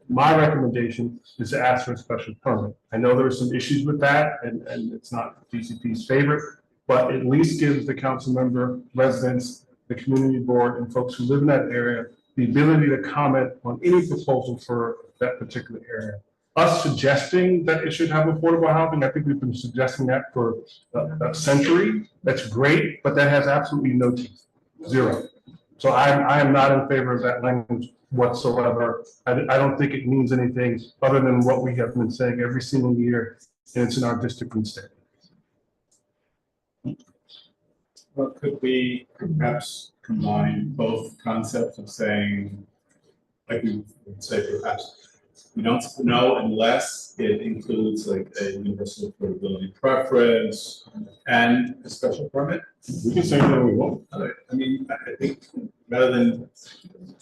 My recommendation is to ask for a special permit. I know there are some issues with that and it's not DCP's favorite, but at least gives the council member, residents, the community board, and folks who live in that area the ability to comment on any proposal for that particular area. Us suggesting that it should have affordable housing, I think we've been suggesting that for a century. That's great, but that has absolutely no teeth, zero. So I am not in favor of that language whatsoever. I don't think it means anything other than what we have been saying every single year, and it's in our district and state. Well, could we perhaps combine both concepts of saying, like we would say perhaps, we don't know unless it includes like a universal affordability preference and a special permit? We can say that we won't. I mean, I think rather than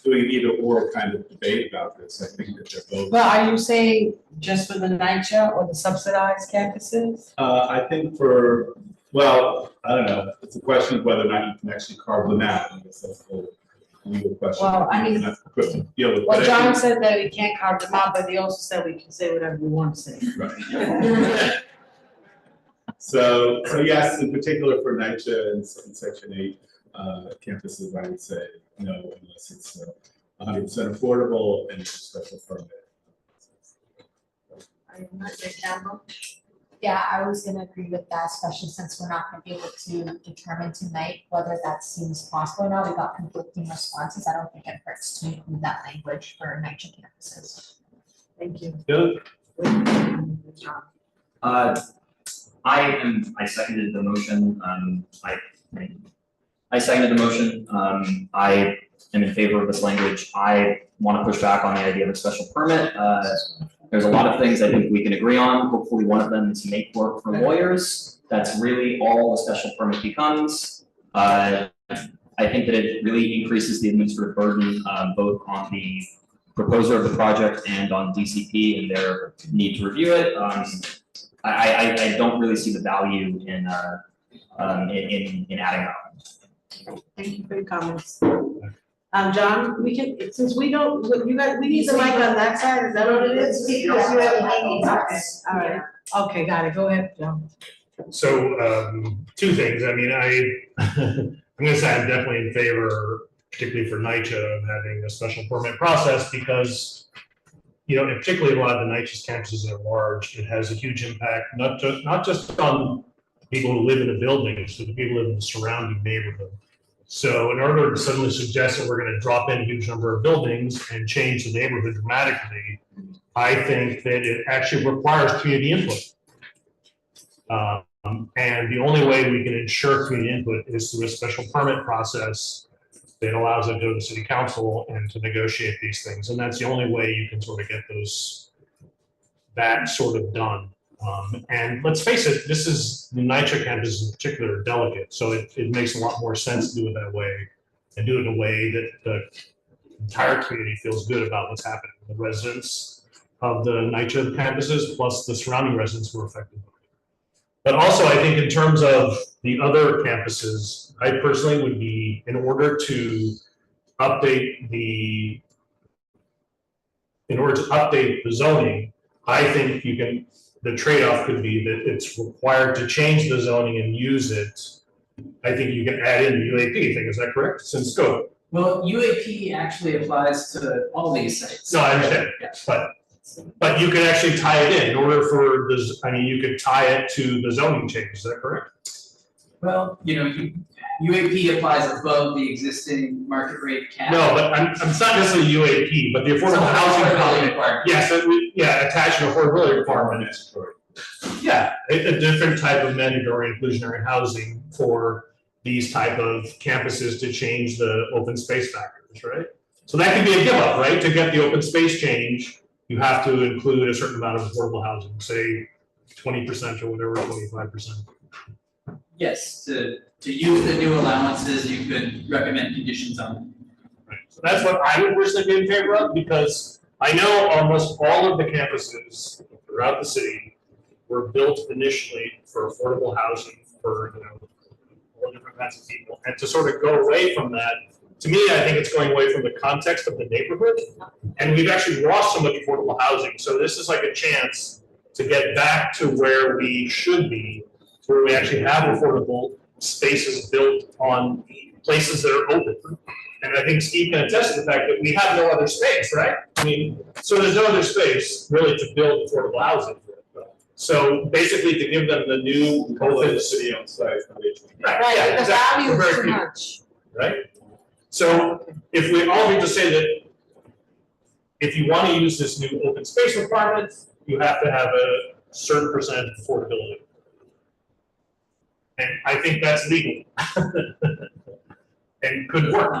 doing either or kind of debate about this, I think that they're both. Well, are you saying just for the NYCHA or the subsidized campuses? I think for, well, I don't know, it's a question of whether or not you can actually carve them out. I guess that's the legal question. Well, I mean, We're not equipped to deal with. Well, But I John think- said that we can't carve them out, but he also said we can say whatever we want to say. Right. So yes, in particular for NYCHA and Section 8 campuses, I would say no, unless it's 100% affordable and a special permit. Yeah, I was gonna agree with that, especially since we're not gonna be able to determine tonight whether that seems possible or not. We got conflicting responses. I don't think it hurts to include that language for NYCHA campuses. Thank you. Good. I seconded the motion, I seconded the motion, I am in favor of this language, I wanna push back on the idea of a special permit, there's a lot of things I think we can agree on, hopefully one of them is make work for lawyers, that's really all a special permit becomes. I think that it really increases the administrative burden, both on the proposer of the project and on DCP and their need to review it. I don't really see the value in adding that. Thank you for your comments. John, we can, since we don't, you guys, we need the mic on that side, is that what it is? All right, okay, got it, go ahead, John. So, two things, I mean, I'm gonna say I'm definitely in favor, particularly for NYCHA, of having a special permit process because, you know, and particularly a lot of the NYCHA's campuses that are large, it has a huge impact, not just on people who live in the buildings, but the people who live in the surrounding neighborhood. So in order to suddenly suggest that we're gonna drop in a huge number of buildings and change the neighborhood dramatically, I think that it actually requires community input. And the only way we can ensure community input is through a special permit process that allows it to go to the city council and to negotiate these things. And that's the only way you can sort of get that sort of done. And let's face it, this is, the NYCHA campus in particular, delicate. So it makes a lot more sense to do it that way and do it in a way that the entire community feels good about what's happening. The residents of the NYCHA campuses plus the surrounding residents who are affected. But also, I think in terms of the other campuses, I personally would be, in order to update the zoning, I think the trade-off could be that it's required to change the zoning and use it. I think you can add in the UAP thing, is that correct? It's in scope. Well, UAP actually applies to all these sites. No, I understand, Yes. But you could actually tie it in order for this, I mean, you could tie it to the zoning change, is that correct? Well, you know, UAP applies above the existing market rate cap. No, but it's not necessarily UAP, but the affordable housing component. Yes, attach an affordability requirement. Yeah, a different type of mandatory inclusionary housing for these type of campuses to change the open space factors, right? So that could be a give up, right? To get the open space change, you have to include a certain amount of affordable housing, say 20% or whatever, 25%. Yes, to use the new allowances, you could recommend conditions on them. Right. So that's what I would personally be in favor of, because I know almost all of the campuses throughout the city were built initially for affordable housing for, you know, all different kinds of people. And to sort of go away from that, to me, I think it's going away from the context of the neighborhood. And we've actually lost so much affordable housing. So this is like a chance to get back to where we should be, where we actually have affordable spaces built on places that are open. And I think Steve can attest to the fact that we have no other space, right? I mean, so there's no other space really to build affordable housing. So basically to give them the new open city on site. Right, yeah, the exactly. value is Very too few, much. right? So if we all need to say that if you want to use this new open space requirement, you have to have a certain percent of affordability. And I think that's legal. And could work.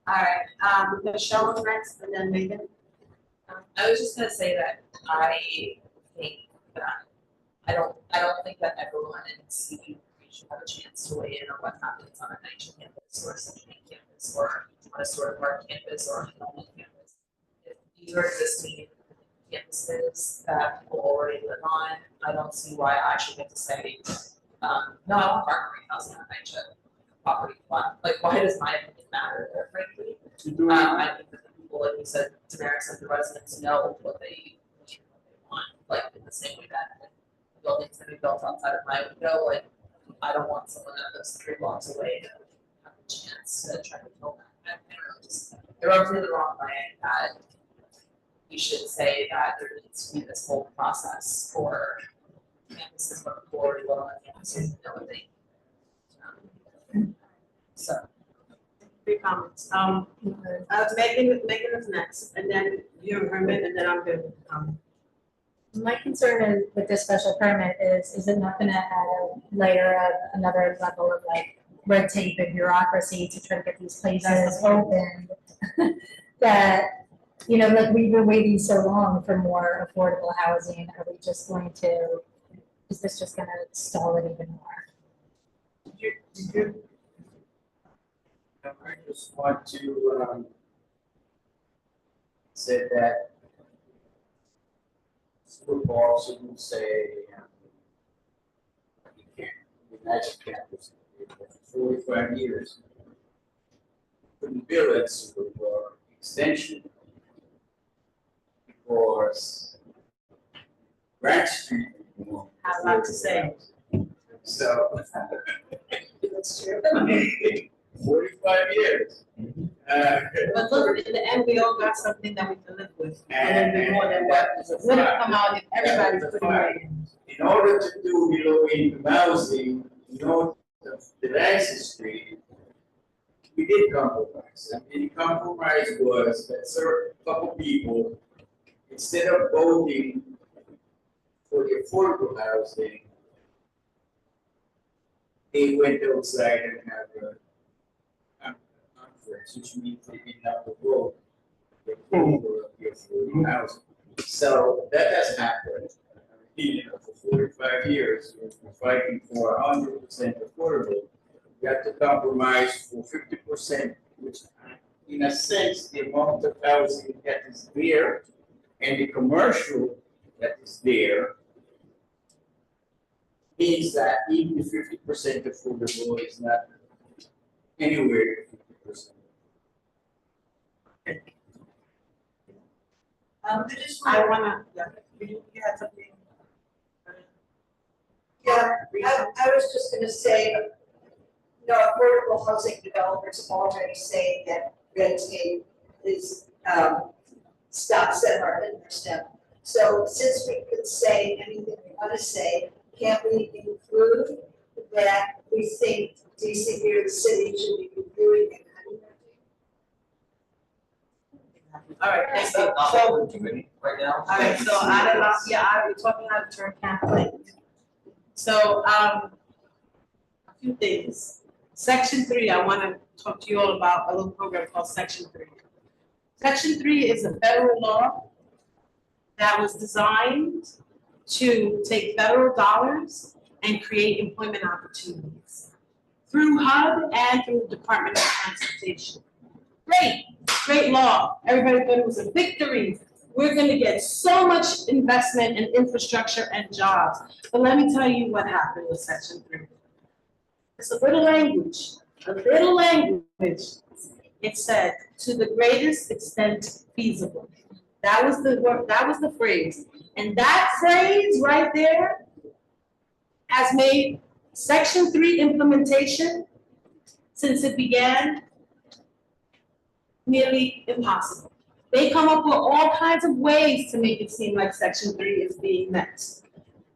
All right, Michelle was next, and then Megan. I was just gonna say that I think that I don't think that everyone in CU should have a chance to weigh in on what happens on a NYCHA campus or a Central campus or on a Sort of Park campus or a Hillman campus. If these are existing campuses that people already live on, I don't see why I should get to say, no, I want market rate housing on NYCHA property. Like, why does my opinion matter there, frankly? I think that the people, like you said, Tamara said, the residents know what they want, like in the same way that buildings that are built outside of my window, like I don't want someone that lives 3 blocks away to have a chance to try to kill that. I don't know, just they're obviously the wrong way that you should say that there needs to be this whole process for campuses where people already live on campuses and know what they so three comments. Megan is next, and then you, Herman, and then I'm gonna comment. My concern is with this special permit is it not gonna add a layer of another level of like red tape and bureaucracy to try to get these places open? That, you know, like we've been waiting so long for more affordable housing, are we just going to, is this just gonna stall it even more? I just want to say that school board shouldn't say you can't, United Campus, for 45 years. Couldn't build that school board extension because Grant Street. I'd like to say. So. That's true. 45 years. But look, in the end, we all got something that we can live with, a little bit more than what would have come out if everybody's putting away. In order to do below-income housing, you know, the Delancey Street, we did compromise. And the compromise was that certain couple people, instead of voting for the affordable housing, they went outside and had a conference, which means they didn't have to vote for the affordable housing. So that has happened. You know, for 45 years, we're fighting for 100% affordable. We have to compromise for 50%, which in a sense, the amount of housing that is there and the commercial that is there means that even the 50% affordable is not anywhere 50%. I wanna, you had something? Yeah, I was just gonna say, you know, affordable housing developers already say that red tape is, stops them or hinders them. So since we could say anything we wanna say, can't we include that we think DCD or the city should be reviewing and cutting that? All right, thank you. Right now. All right, so I don't know, we're talking out of turn, Kathleen. So, a few things. Section 3, I want to talk to you all about a little program called Section 3. Section 3 is a federal law that was designed to take federal dollars and create employment opportunities through HUD and through the Department of Transportation. Great law. Everybody thought it was a victory. We're going to get so much investment in infrastructure and jobs. But let me tell you what happened with Section 3. It's a little language. It said, to the greatest extent feasible. That was the word, that was the phrase. And that phrase right there has made Section 3 implementation, since it began, nearly impossible. They come up with all kinds of ways to make it seem like Section 3 is being met,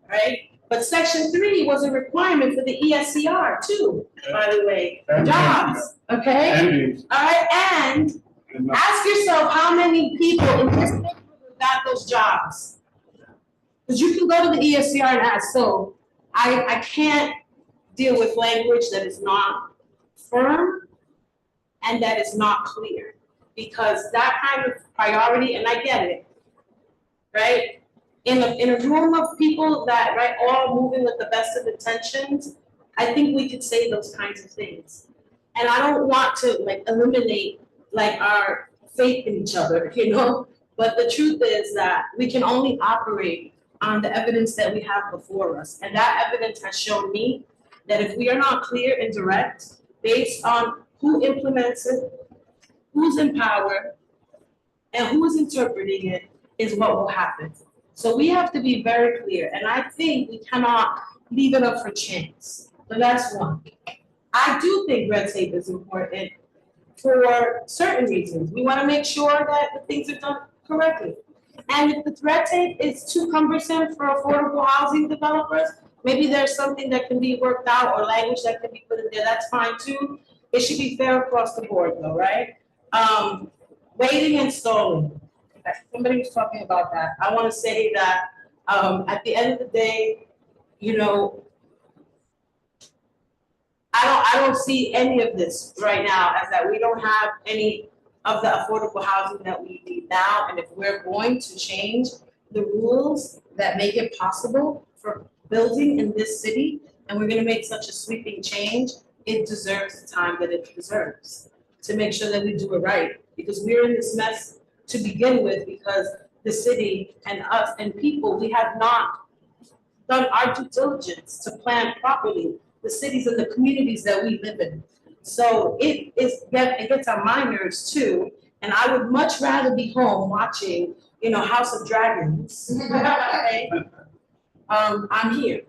right? But Section 3 was a requirement for the ESCR too, by the way, jobs, okay? All right, and ask yourself how many people in this neighborhood got those jobs. Because you can go to the ESCR and ask, so I can't deal with language that is not firm and that is not clear. Because that kind of priority, and I get it, right? In a room of people that, right, all moving with the best of intentions, I think we could say those kinds of things. And I don't want to like eliminate like our faith in each other, you know? But the truth is that we can only operate on the evidence that we have before us. And that evidence has shown me that if we are not clear and direct based on who implements it, who's in power, and who is interpreting it is what will happen. So we have to be very clear, and I think we cannot leave it up for chance. So that's one. I do think red tape is important for certain reasons. We want to make sure that the things are done correctly. And if the red tape is too cumbersome for affordable housing developers, maybe there's something that can be worked out or language that can be put in there, that's fine too. it should be fair across the board though, right? Waiting and stalling, somebody was talking about that. I wanna say that, at the end of the day, you know, I don't see any of this right now as that we don't have any of the affordable housing that we need now. And if we're going to change the rules that make it possible for building in this city, and we're gonna make such a sweeping change, it deserves the time that it deserves to make sure that we do it right. Because we're in this mess to begin with because the city and us and people, we have not done our due diligence to plan properly the cities and the communities that we live in. So it gets on my nerves too. And I would much rather be home watching, you know, House of Dragons. Okay? I'm here.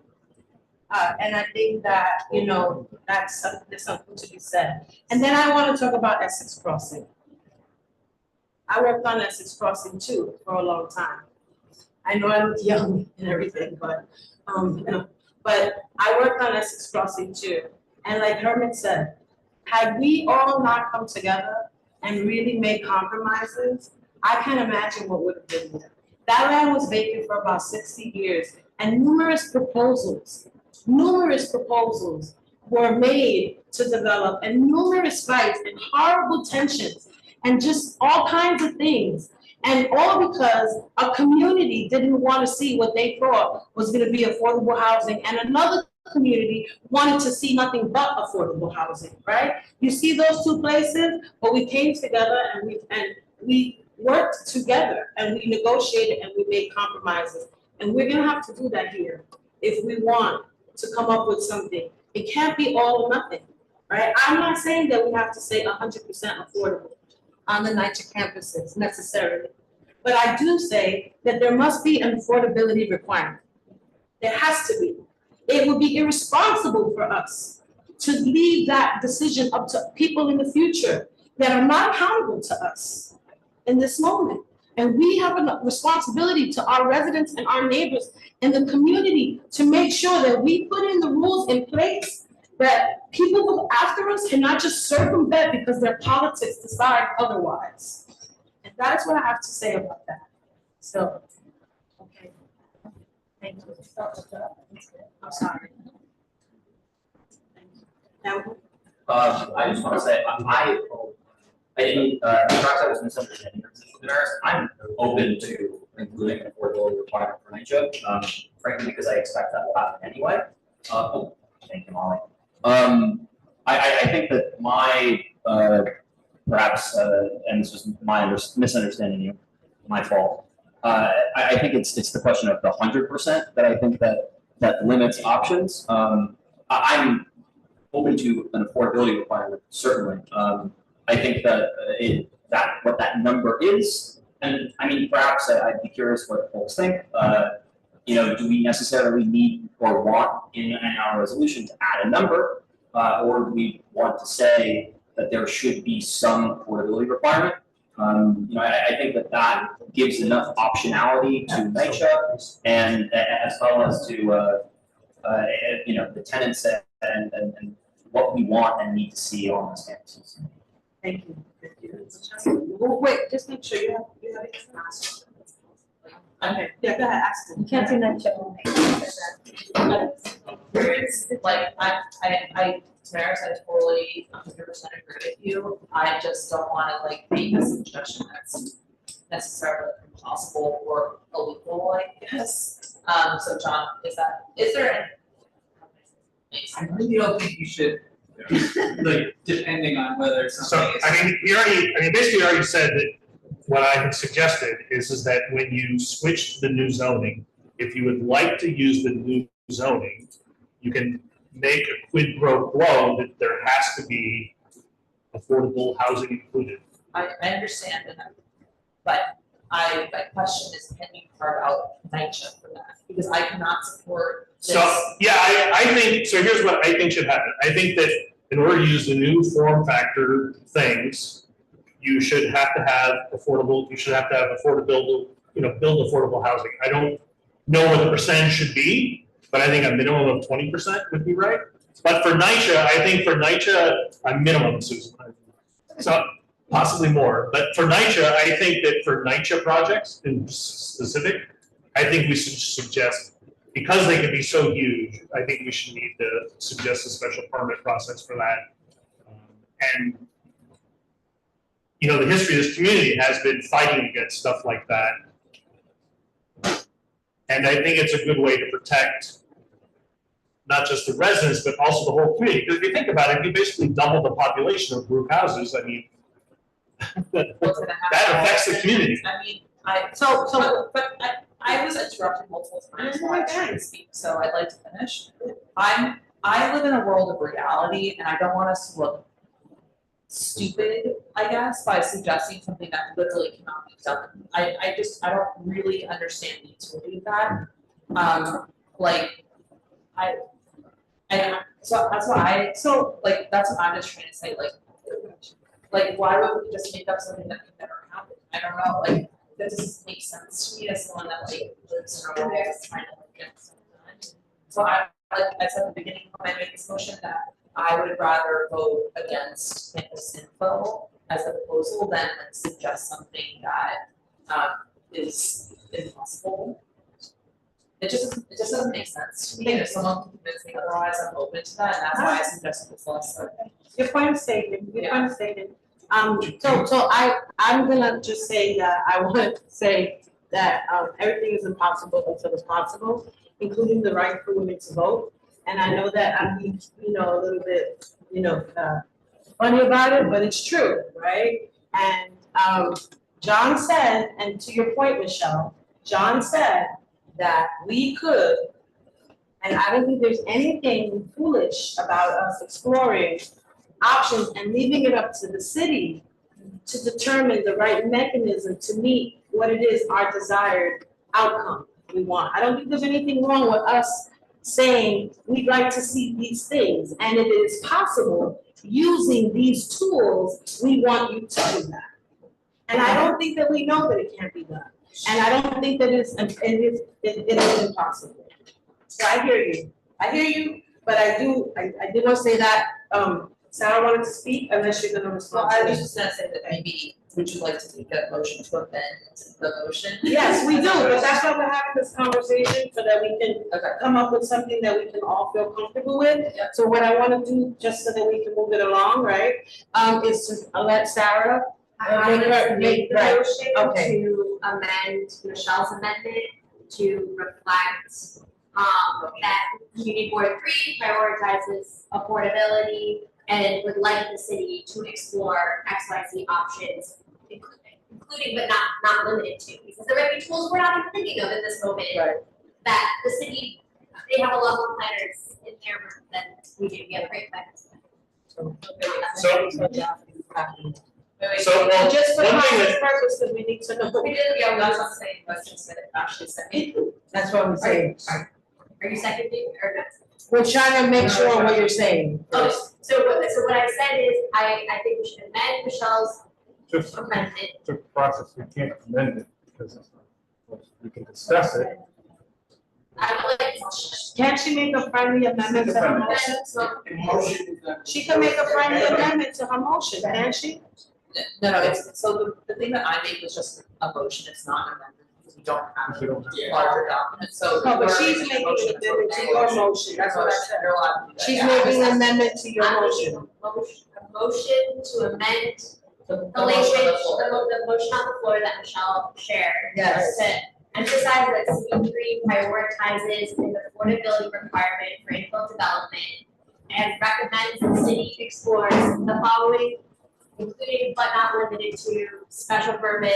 And I think that, you know, there's something to be said. And then I want to talk about Essex Crossing. I worked on Essex Crossing too for a long time. I know I look young and everything, but but I worked on Essex Crossing too. And like Herman said, had we all not come together and really made compromises, I can't imagine what would have been there. That land was vacant for about 60 years, and numerous proposals were made to develop, and numerous fights and horrible tensions and just all kinds of things. And all because a community didn't want to see what they thought was going to be affordable housing, and another community wanted to see nothing but affordable housing, right? You see those two places, but we came together and we worked together and we negotiated and we made compromises. And we're gonna have to do that here if we want to come up with something. It can't be all or nothing, right? I'm not saying that we have to say 100% affordable on the NYCHA campuses necessarily. But I do say that there must be an affordability requirement. There has to be. It would be irresponsible for us to leave that decision up to people in the future that are not accountable to us in this moment. And we have a responsibility to our residents and our neighbors in the community to make sure that we put in the rules in place that people after us cannot just circumvent because their politics decide otherwise. And that's what I have to say about that. So, okay. Thank you. I'm sorry. Now, I just want to say, I didn't, perhaps I was misunderstanding your position there. I'm open to including an affordability requirement for NYCHA, frankly, because I expect that will happen anyway. Thank you, Molly. I think that my, perhaps, and this was my misunderstanding you, my fault. I think it's the question of the 100% that I think that limits options. I'm open to an affordability requirement, certainly. I think that what that number is, and I mean, perhaps I'd be curious what folks think. You know, do we necessarily need or want in our resolution to add a number, or do we want to say that there should be some affordability requirement? You know, I think that gives enough optionality to NYCHA and as well as to you know, the tenants and what we want and need to see on those campuses. thank you. Thank you. Well, wait, just make sure you have it. Okay, yeah, go ahead, ask them. You can't do that, Joe. Like, Tamaris, I totally 100% agree with you. I just don't wanna like make a suggestion that's necessarily impossible or illegal, I guess. So John, is there any? I really don't think you should, like, depending on whether So, something is. I mean, basically you already said that what I had suggested is that when you switch the new zoning, if you would like to use the new zoning, you can make a quid pro quo that there has to be affordable housing included. I understand that, but my question is, can we carve out NYCHA for that? Because I cannot support this. So, yeah, I think, so here's what I think should happen. I think that in order to use the new form factor things, you should have to have affordable, affordable, you know, build affordable housing. I don't know what the percentage should be, but I think a minimum of 20% would be right. But for NYCHA, I think for NYCHA, a minimum, Susan, so possibly more, but for NYCHA, I think that for NYCHA projects in specific, I think we should suggest, because they can be so huge, I think we should need to suggest a special permit process for that. And, you know, the history of this community has been fighting against stuff like that. And I think it's a good way to protect not just the residents, but also the whole community. Because if you think about it, you basically double the population of group houses. I mean, that affects the community. I mean, but I was interrupted multiple times while I was trying to speak, so I'd like to finish. I live in a world of reality, and I don't want us to look stupid, I guess, by suggesting something that literally cannot be done. I don't really understand the utility of that. So that's what I'm just trying to say, like why would we just make up something that could never happen? I don't know, like, that doesn't make sense to me as someone that lives in a world that's trying to get something done. So I said at the beginning when I made this motion that I would rather vote against campus info as a proposal than suggest something that is impossible. It just doesn't make sense to me, and if someone can convince me otherwise, I'm open to that, and that's why I suggested this last time. Your point is taken, your point is taken. So I'm gonna just say that I want to say that, everything is impossible until it's possible, including the right for women to vote. And I know that I'm, a little bit, funny about it, but it's true, right? And, John said, and to your point, Michelle, John said that we could, and I don't think there's anything foolish about us exploring options and leaving it up to the city to determine the right mechanism to meet what it is our desired outcome we want. I don't think there's anything wrong with us saying we'd like to see these things, and if it is possible, using these tools, we want you to do that. And I don't think that we know that it can't be done. And I don't think that it is impossible. So I hear you, but I did want to say that, Sarah wanted to speak, unless you're gonna respond. Well, I was just gonna say that maybe, would you like to take a motion to amend the motion? Yes, we do, but that's why we're having this conversation, so that we can come up with something that we can all feel comfortable with. Yeah. So what I wanna do, just so that we can move it along, right, is to let Sarah. I would make the Right. motion Okay. to amend Michelle's amendment to reflect, that community board 3 prioritizes affordability and would like the city to explore XYZ options, including but not limited to, because there might be tools we're not even thinking of in this moment. Right. That the city, they have a lot more planners in their room than we do, we have great planners. Well, Just for one thing this purpose, because we need to know. We did, yeah, that's what I'm saying, questions that actually sent me. That's what I'm saying. Are you seconding or not? We're trying to make sure what you're saying. Okay, so what I said is, I think we should amend Michelle's Just amendment. the process, we can't amend it because we can discuss it. I would like, Can't she make a friendly amendment to her motion? She can make a friendly amendment to her motion, can't she? No, it's, so the thing that I made was just a motion, it's not an amendment, because we don't have a larger document, so. No, but we're she's making a making an amendment to your motion, that's what I said. You're allowed to do that, She's yeah. making an amendment to your I'm motion. making a motion to amend The the motion language, on the floor. the motion on the floor that Michelle shared. Yes. To emphasize that CB3 prioritizes an affordability requirement for infill development and recommends the city explores the following, including but not limited to special permit,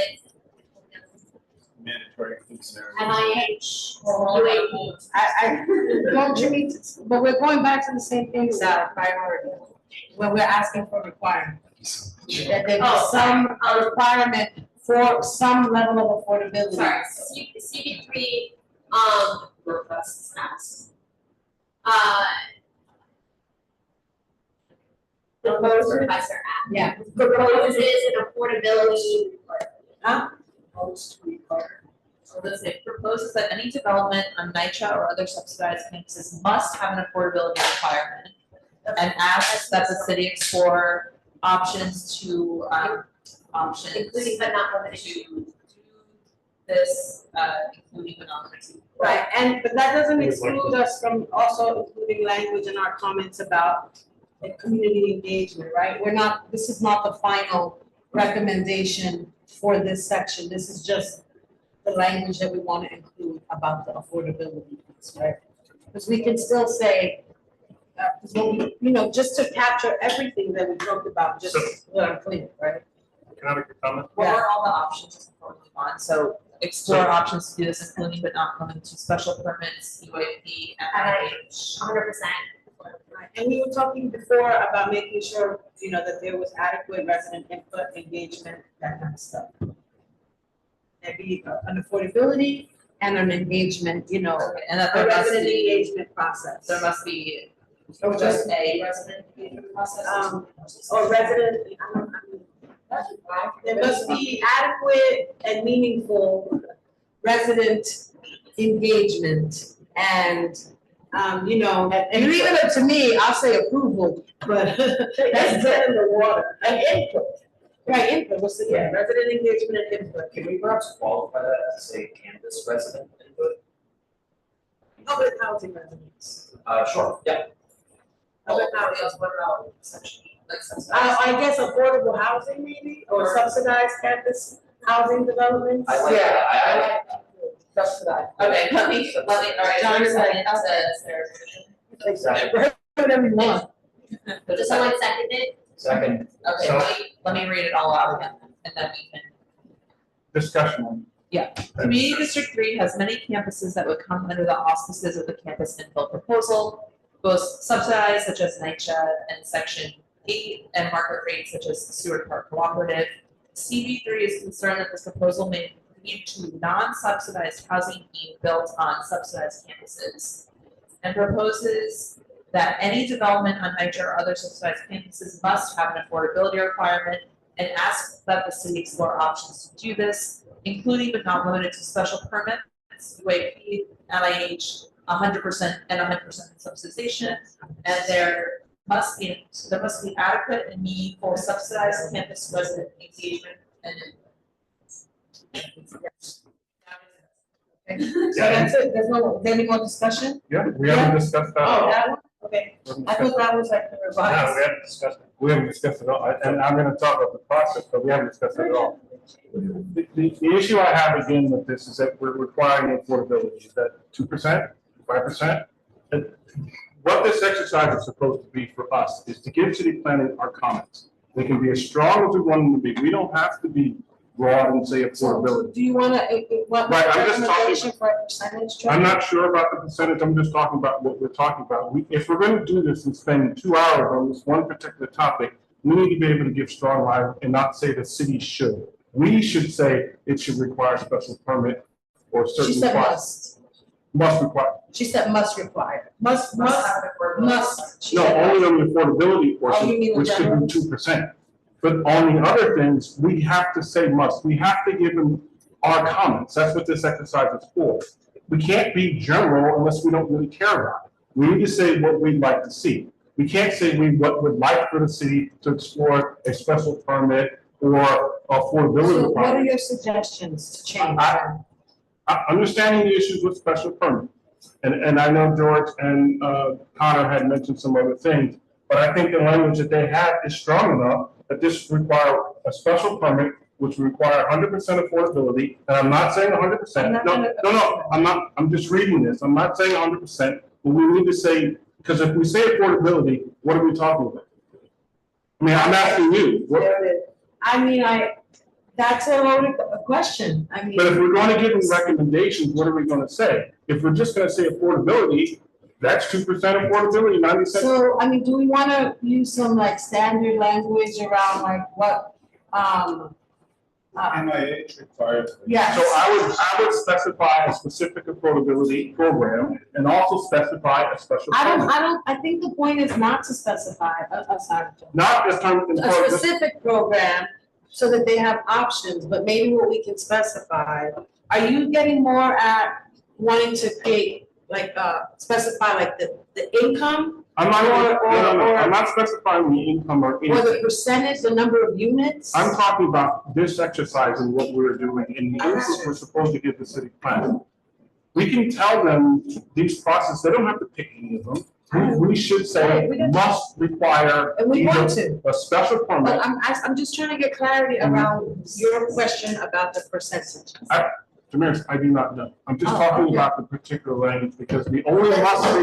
Mandatory include scenario. MIH, UAP. Don't you need to, but we're going back to the same thing, Sarah, priority. When we're asking for requirements. That there be some requirement for some level of affordability. Sorry, CB3, Requests asked. proposes, Professor Act. Yeah. Proposes an affordability. Huh? So this, it proposes that any development on NYCHA or other subsidized campuses must have an affordability requirement and ask that the city explore options to, options. Including but not limited to do this, including but not limited to. Right, but that doesn't exclude us from also including language in our comments about community engagement, right? This is not the final recommendation for this section, this is just the language that we want to include about the affordability piece, right? Because we can still say, just to capture everything that we talked about, just so that I'm clear, right? Can I make a comment? What are all the options before we move on? So explore options to do this, including but not limited to special permits, UAP, NIH. 100%. Right, and we were talking before about making sure, that there was adequate resident input, engagement, that kind of stuff. Maybe an affordability and an engagement, And that a there must resident be, engagement process. there must be Or just a resident engagement process. Or resident, there must be adequate and meaningful resident engagement and, and even to me, I'll say approval, but that's dead in the water, and input. Right, input, what's the, resident engagement and input. Can we perhaps qualify that as say campus resident input? Public housing residents. Sure, yeah. Public What housing. else, what about section, like subsidized? I guess affordable housing maybe, or subsidized campus housing developments. I like that, I like that. Subsidized. Okay, let me, all right, John is like, Exactly. Whatever you want. Does someone second it? Second. Okay, So- let me read it all out again, and then we can. Discussion on. Community District 3 has many campuses that would come under the auspices of the campus infill proposal, both subsidized such as NYCHA and Section 8 and market rates such as Stewart Park Cooperative. CB3 is concerned that this proposal may lead to non-subsidized housing being built on subsidized campuses and proposes that any development on NYCHA or other subsidized campuses must have an affordability requirement and asks that the city explore options to do this, including but not limited to special permits, UAP, NIH, 100% and 100% subsidization, and there must be adequate and meaningful subsidized campus resident engagement and. So that's it, there's any more discussion? Yeah, we haven't discussed that at Oh, all. that one, okay, I thought that was like the No, revised. we haven't discussed it. We haven't discussed it all, and I'm gonna talk about the process, but we haven't discussed it at all. The issue I have again with this is that we're requiring affordability, is that 2%, 5%? And what this exercise is supposed to be for us is to give city planning our comments. They can be as strong as we want them to be, we don't have to be broad and say affordability. Do you wanna, what Right, I'm just talking- recommendation for a percentage? I'm not sure about the percentage, I'm just talking about what we're talking about. If we're gonna do this and spend 2 hours on this one particular topic, we need to be able to give strong line and not say the city should. We should say it should require a special permit or certain. She said requirements. must, Must require, she said must require, must, Must must, have an affordability. must. She no, said only must. on the affordability Oh, portion, you mean the which could general? be 2%. But on the other things, we have to say must, we have to give them our comments, that's what this exercise is for. We can't be general unless we don't really care about it. We need to say what we'd like to see. We can't say what we'd like for the city to explore a special permit or affordability So what are requirement. your suggestions to change? Understanding the issues with special permit. And I know George and Connor had mentioned some other things, but I think the language that they have is strong enough that this require a special permit, which require 100% affordability, and I'm not saying 100%. No, I'm just reading this, I'm not saying 100%, but we need to say, because if we say affordability, what are we talking about? I mean, I'm asking you, what, That's a loaded question, I mean. but if we're going to give them recommendations, what are we going to say? If we're just going to say affordability, that's 2% affordability, 90 cents. So, I mean, do we wanna use some like standard language around like what, NIH requires. Yes. So I would specify a specific affordability program and also specify a special permit. I think the point is not to specify, sorry, Joe. Not just term. A specific program so that they have options, but maybe what we can specify. Are you getting more at wanting to create, like, specify like the income? I'm not specifying the income or Or the anything. percentage, the number of units? I'm talking about this exercise and what we're doing in the instance we're supposed to give the city plan. We can tell them these processes, they don't have to pick any of them. We should say must require And we want either a special permit. But I'm just trying to get clarity around your question about the percentage. Damaris, I do not know. I'm just Oh, talking okay. about the particular language because the only must be,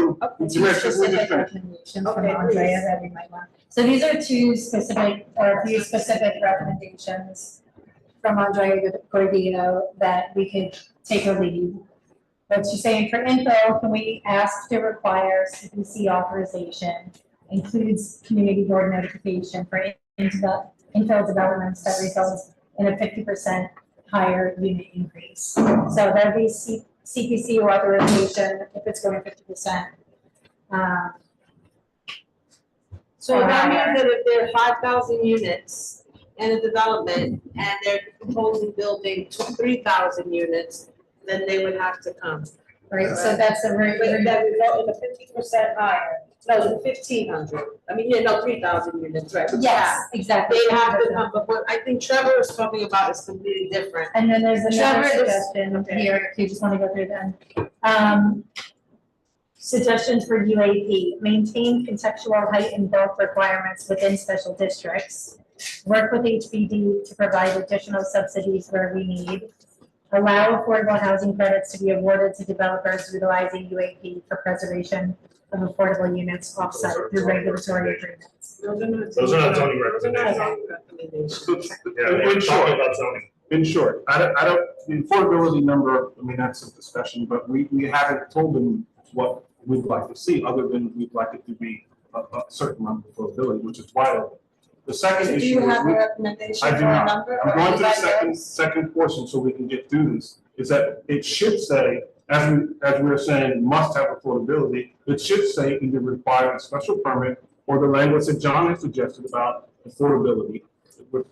Damaris, just we just Specific finished. recommendations from Okay, Andrea please. that we might want. So these are two specific, or a few specific recommendations from Andrea Gordino that we could take a lead. But she's saying for info, can we ask to require CPC authorization, includes community board notification for infill developments that results in a 50% higher unit increase. So that'd be CPC authorization if it's going 50%. So that means that if there are 5,000 units in a development and they're proposing building 3,000 units, then they would have to come. Right, so that's a But that result in a 50% higher, no, 1,500, I mean, yeah, no, 3,000 units, right? Yes, exactly. They have to come, but what I think Trevor is talking about is completely different. And then there's another Trevor is- suggestion here, if you just want to go through them. Suggestions for UAP, maintain contextual height and bulk requirements within special districts. Work with HBD to provide additional subsidies where we need. Allow affordable housing credits to be awarded to developers utilizing UAP for preservation of affordable units offsite through regulatory agreements. Those are not zoning recommendations. Yeah, we're talking about zoning. In short, I don't, the affordability number, I mean, that's a discussion, but we haven't told them what we'd like to see, other than we'd like it to be a certain amount of affordability, which is why the second So do issue you is have a recommendation I for do a not. number? I'm or going to the anybody else? second portion so we can get through this, is that it should say, as we're saying, must have affordability, it should say either require a special permit or the language that John has suggested about affordability, which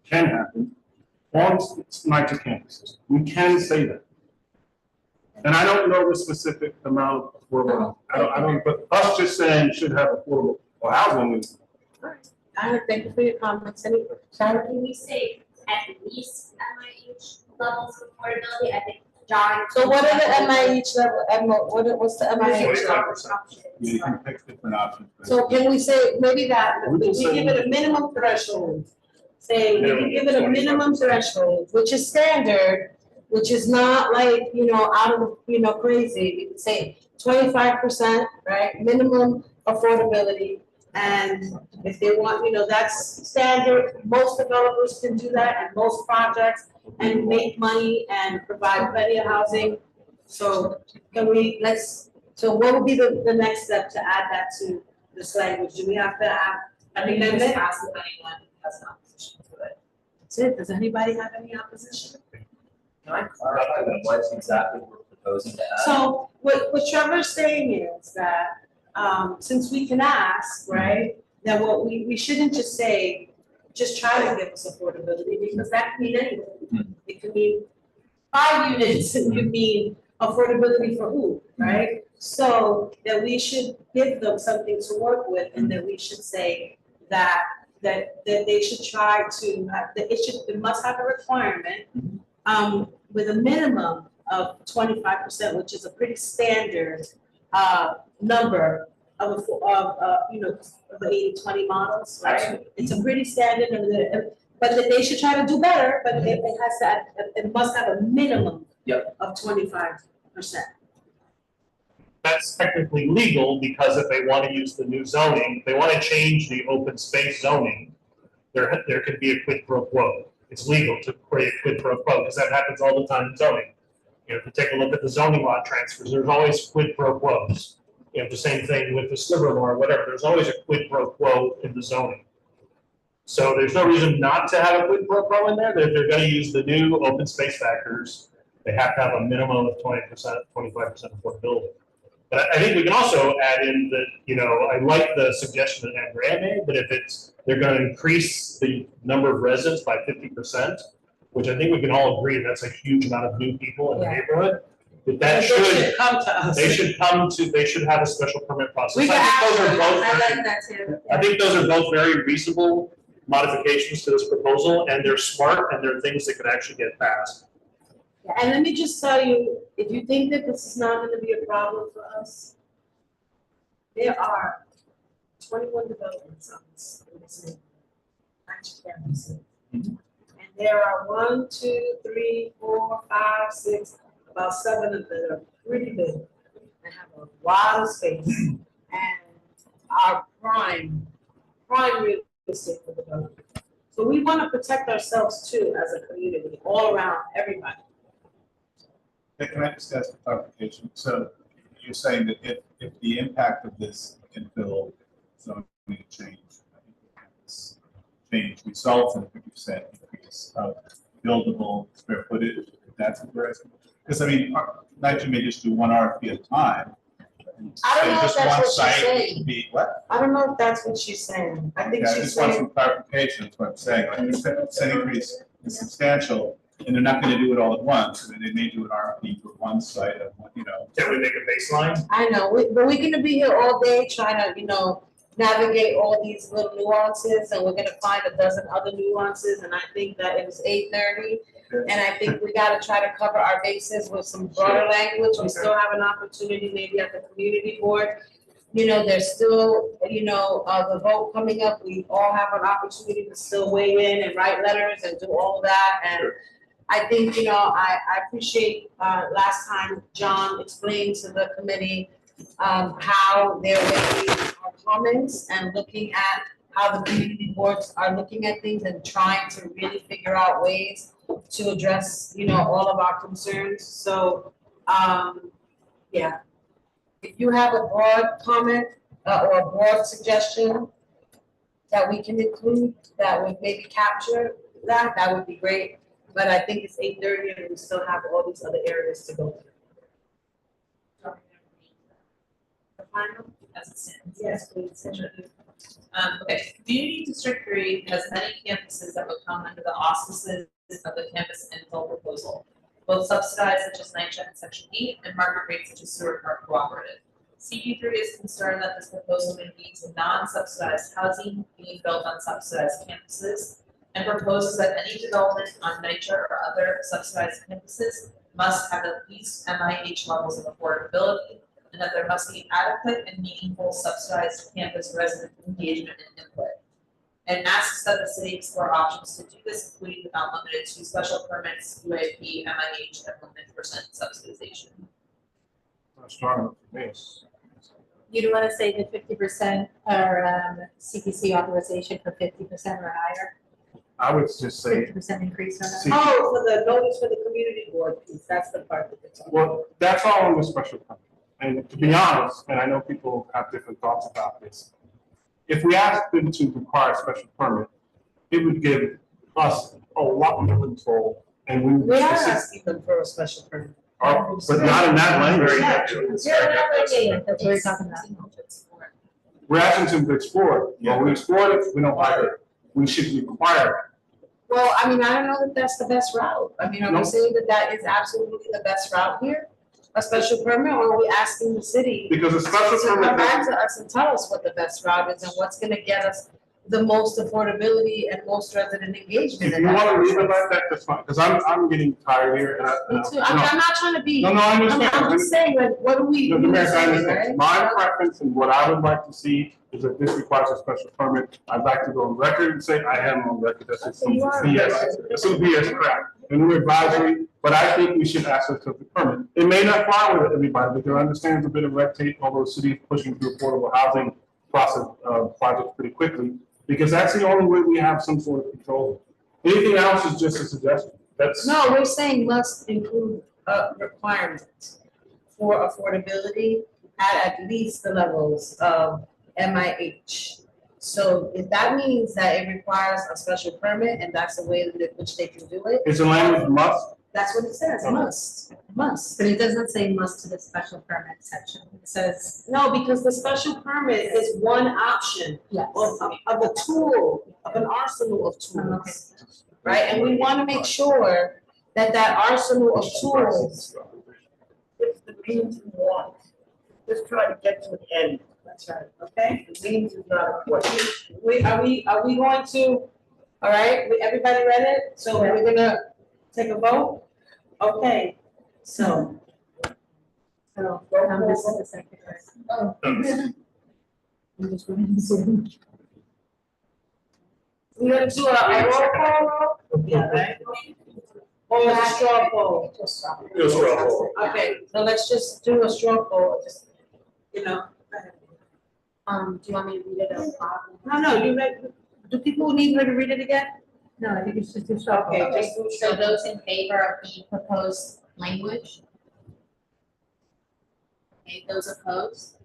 can happen on NYCHA campuses. We can say that. And I don't know the specific amount of affordable, I don't, but us just saying should have affordable housing is. I would thank you for your comments. Any, Sharon? Can we say at least MIH levels of affordability? I think John. So what are the MIH level, what's the MIH level? 25%. Yeah, you can pick different options. but- So can we say maybe that, We we can say- give it a minimum threshold? Say, we can Minimum give it a minimum 25%. threshold, which is standard, which is not like, out of, crazy. We could say 25%, right, minimum affordability. And if they want, that's standard, most developers can do that and most projects and make money and provide plenty of housing. So so what would be the next step to add that to this language? Do we have to add? I think you just ask if anyone has an opposition to it. That's it. Does anybody have any opposition? Can I clarify what exactly we're proposing to add? So what Trevor's saying is that, since we can ask, right, that what we shouldn't just say, just try to give us affordability, because that can mean anything. It could mean 5 units, it could mean affordability for who, right? So that we should give them something to work with, and that we should say that they should try to, that it must have a requirement, with a minimum of 25%, which is a pretty standard number of the 80-20 models, right? It's a pretty standard, but that they should try to do better, but it must have a minimum of 25%. That's technically legal, because if they want to use the new zoning, if they want to change the open space zoning, there could be a quid pro quo. It's legal to create a quid pro quo, because that happens all the time in zoning. If you take a look at the zoning law transfers, there's always quid pro quos. The same thing with the sliver law or whatever, there's always a quid pro quo in the zoning. So there's no reason not to have a quid pro quo in there. They're gonna use the new open space factors. They have to have a minimum of 20%, 25% affordability. But I think we can also add in that, I like the suggestion that Andrea made, but if they're gonna increase the number of residents by 50%, which I think we can all agree that's a huge amount of new people in the neighborhood. that They should, come to us. they should have a special permit process. We I can think those are ask both them. I very- like that too. I think those are both very reasonable modifications to this proposal, and they're smart, and they're things that could actually get passed. And let me just tell you, if you think that this is not gonna be a problem for us, there are 21 developments on this, in this neighborhood, campuses. And there are 1, 2, 3, 4, 5, 6, about 7 of them are pretty big and have a lot of space and are prime real estate for development. So we wanna protect ourselves too as a community, all around, everybody. Can I just ask a clarification? So you're saying that if the impact of this infill zoning change, this change results in a 50% increase of buildable square footage, if that's what we're asking? Because I mean, NYCHA may just do one RFP at a time. I don't know if Just that's one what she's site saying. would be what? I don't know if that's what she's saying. I think Yeah, I she's just want saying, some clarification, that's what I'm saying, like, the percent increase is substantial, and they're not gonna do it all at once, and they may do an RFP for one site of, you know. Can we make a baseline? I know, but we're gonna be here all day trying to, navigate all these little nuances, and we're gonna find a dozen other nuances, and I think that it was 8:30. And I think we gotta try to cover our bases with some broader language. We still have an opportunity maybe at the community board. There's still, the vote coming up. We all have an opportunity to still weigh in and write letters and do all of that. And I think, I appreciate, last time John explained to the committee, how they're weighing our comments and looking at how the community boards are looking at things and trying to really figure out ways to address, all of our concerns. So, yeah. If you have a broad comment, or a broad suggestion that we can include, that would maybe capture that would be great. But I think it's 8:30 and we still have all these other areas to go through. The final? As it stands. Yes, please. Okay, Community District 3 has many campuses that would come under the auspices of the campus infill proposal, both subsidized such as NYCHA and Section 8, and market rate such as Seward Park Cooperative. CP3 is concerned that this proposal may lead to non-subsidized housing being built on subsidized campuses, and proposes that any development on NYCHA or other subsidized campuses must have at least MIH levels of affordability, and that there must be adequate and meaningful subsidized campus resident engagement and input. And asks that the city explore options to do this, including but not limited to special permits, UAP, MIH, and 100% subsidization. Not strong enough for me. You'd want to say the 50% or CPC authorization for 50% or higher, I would just say, 50% increase or See- higher. Oh, for the notice for the community board piece, that's the part that it's on. well, that's all in the special permit. And to be honest, and I know people have different thoughts about this, if we asked them to require a special permit, it would give us a lot more control, and we would. We are asking them for a special permit. But not in that language. That's what we're talking about. We're asking them to explore it. Well, we explored it, we don't like it. We should require it. Well, I mean, I don't know that that's the best route. I mean, are we No. saying that that is absolutely the best route here? A special permit, or are we asking the city Because a special to come permit, back to us and tell us what the best route is and what's gonna get us the most affordability and most resident engagement? if in you that want to leave it process? like that, that's fine, because I'm getting tired here and Me too. I'm not trying to be. No, I understand. I'm just saying, like, what do we? No, what do we Mayor, I say, understand. right? My preference and what I would like to see is that this requires a special permit. I'd like to go on record and say I am on record, that's just some You are. BS, it's some BS crap. And we're advisory, but I think we should ask us to the permit. It may not fly with everybody, but there understands a bit of red tape, although the city is pushing through affordable housing process, projects pretty quickly, because that's the only way we have some sort of control. Anything else is just a suggestion. That's. No, we're saying must include a requirement for affordability at least the levels of MIH. So if that means that it requires a special permit and that's the way in which they can do it, Is the language must? that's what it says, Okay. must. But it doesn't say must to the special permit section. It says, No, because the special permit is one option yes. of a tool, of an arsenal of tools. Right, and we wanna make sure that that arsenal of tools It's the means and wants. Just try to get to the end. That's right, okay? The means is not important. Are we going to, all right, everybody read it? So we're gonna take a vote? Okay, so. This is the secretary. Oh. I'm just going to Zoom. We're gonna do a roll call? Yeah, right? Or a straw poll? Do a straw poll. Okay, so let's just do a straw poll, just, you know. Do you want me to read it out loud? No, you read, do people need her to read it again? No, I think it's just a straw poll. Okay, just do a So straw poll. those in favor of the proposed language? Okay, those opposed?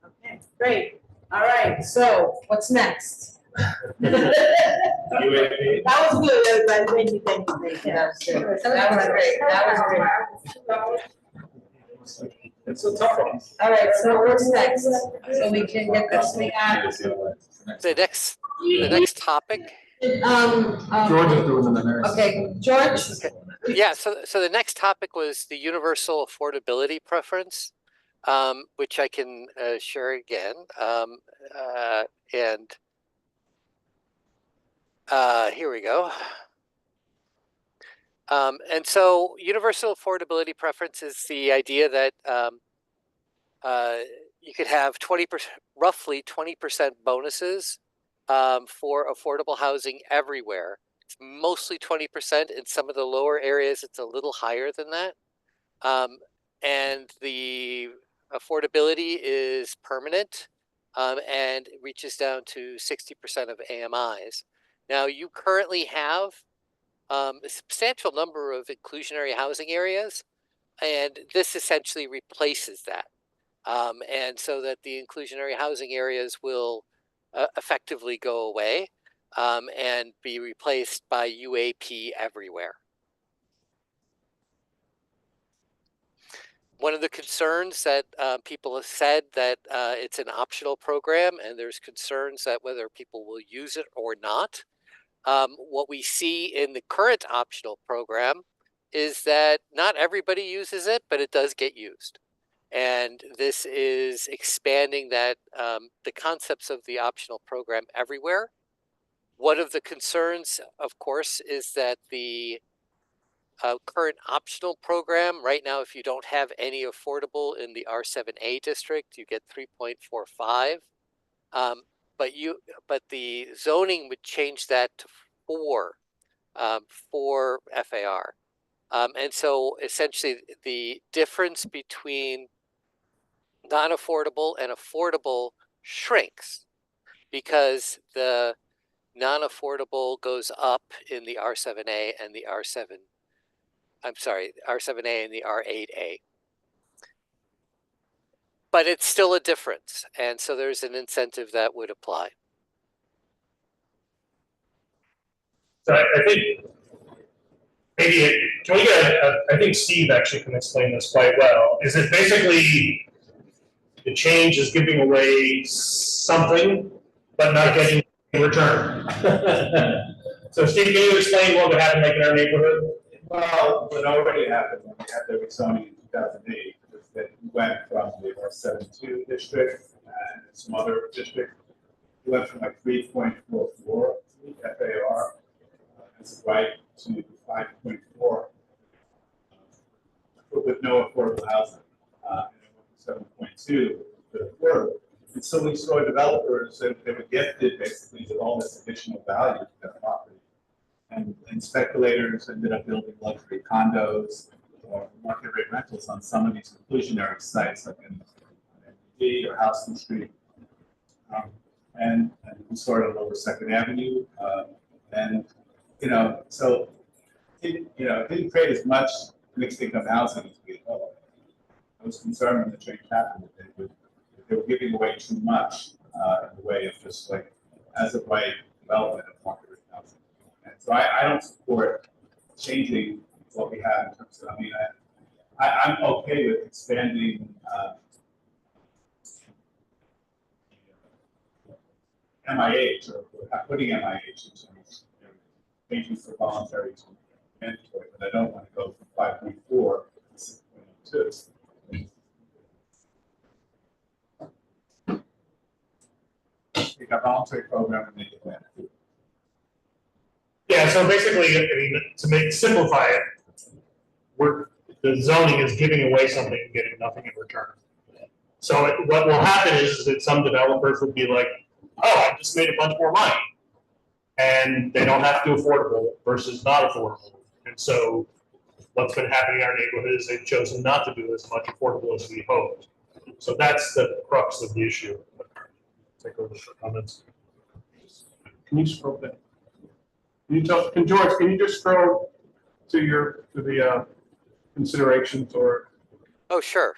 Okay, great. All right, so what's next? UAP. That was good, everybody. Thank you, thank you, thank you. That was good. That was great. That was great. It's a tough one. All right, so what's next? So we can get this, we got, The next topic. George is doing the next. Okay, George? Yeah, so the next topic was the universal affordability preference, which I can share again. Here we go. And so universal affordability preference is the idea that you could have 20%, roughly 20% bonuses for affordable housing everywhere. It's mostly 20%. In some of the lower areas, it's a little higher than that. And the affordability is permanent and it reaches down to 60% of AMIs. Now, you currently have a substantial number of inclusionary housing areas, and this essentially replaces that. And so that the inclusionary housing areas will effectively go away and be replaced by UAP everywhere. One of the concerns that people have said that it's an optional program, and there's concerns that whether people will use it or not. What we see in the current optional program is that not everybody uses it, but it does get used. And this is expanding that the concepts of the optional program everywhere. One of the concerns, of course, is that the current optional program right now, if you don't have any affordable in the R7A district, you get 3.45. But the zoning would change that to 4 FAR. And so essentially the difference between non-affordable and affordable shrinks because the non-affordable goes up in the R7A and the R7A and the R8A. But it's still a difference, and so there's an incentive that would apply. So I think maybe, can we get I think Steve actually can explain this quite well. Is it basically the change is giving away something, but not getting in return? So Steve, can you explain what would happen like in our neighborhood? Well, what already happened when we had the rezoning in 2008 was that we went from the R72 district and some other district, we went from like 3.44 FAR as a right to 5.4 with no affordable housing, and 7.2 with affordable. And so we saw developers that they were gifted basically with all this additional value to their property. And speculators ended up building luxury condos or market rate rentals on some of these inclusionary sites, like in MD or Houston Street. And we started on Lower Second Avenue. So it didn't create as much mixed income housing as we thought. I was concerned when the change happened that they were giving away too much in the way of just like as of right development of market rate housing. And so I don't support changing what we have in terms of, I'm okay with expanding MIH or putting MIH into changing for voluntary to mandatory, but I don't want to go from 5.4 to 6.2. You got voluntary program and make it mandatory. Yeah, so basically, I mean, to simplify it, the zoning is giving away something and getting nothing in return. So what will happen is that some developers will be like, oh, I just made a bunch more money. And they don't have to do affordable versus not affordable. And so what's been happening in our neighborhood is they've chosen not to do as much affordable as we hoped. So that's the crux of the issue. Take over for comments. Can you scroll down? George, can you just scroll to the considerations or? Oh, sure.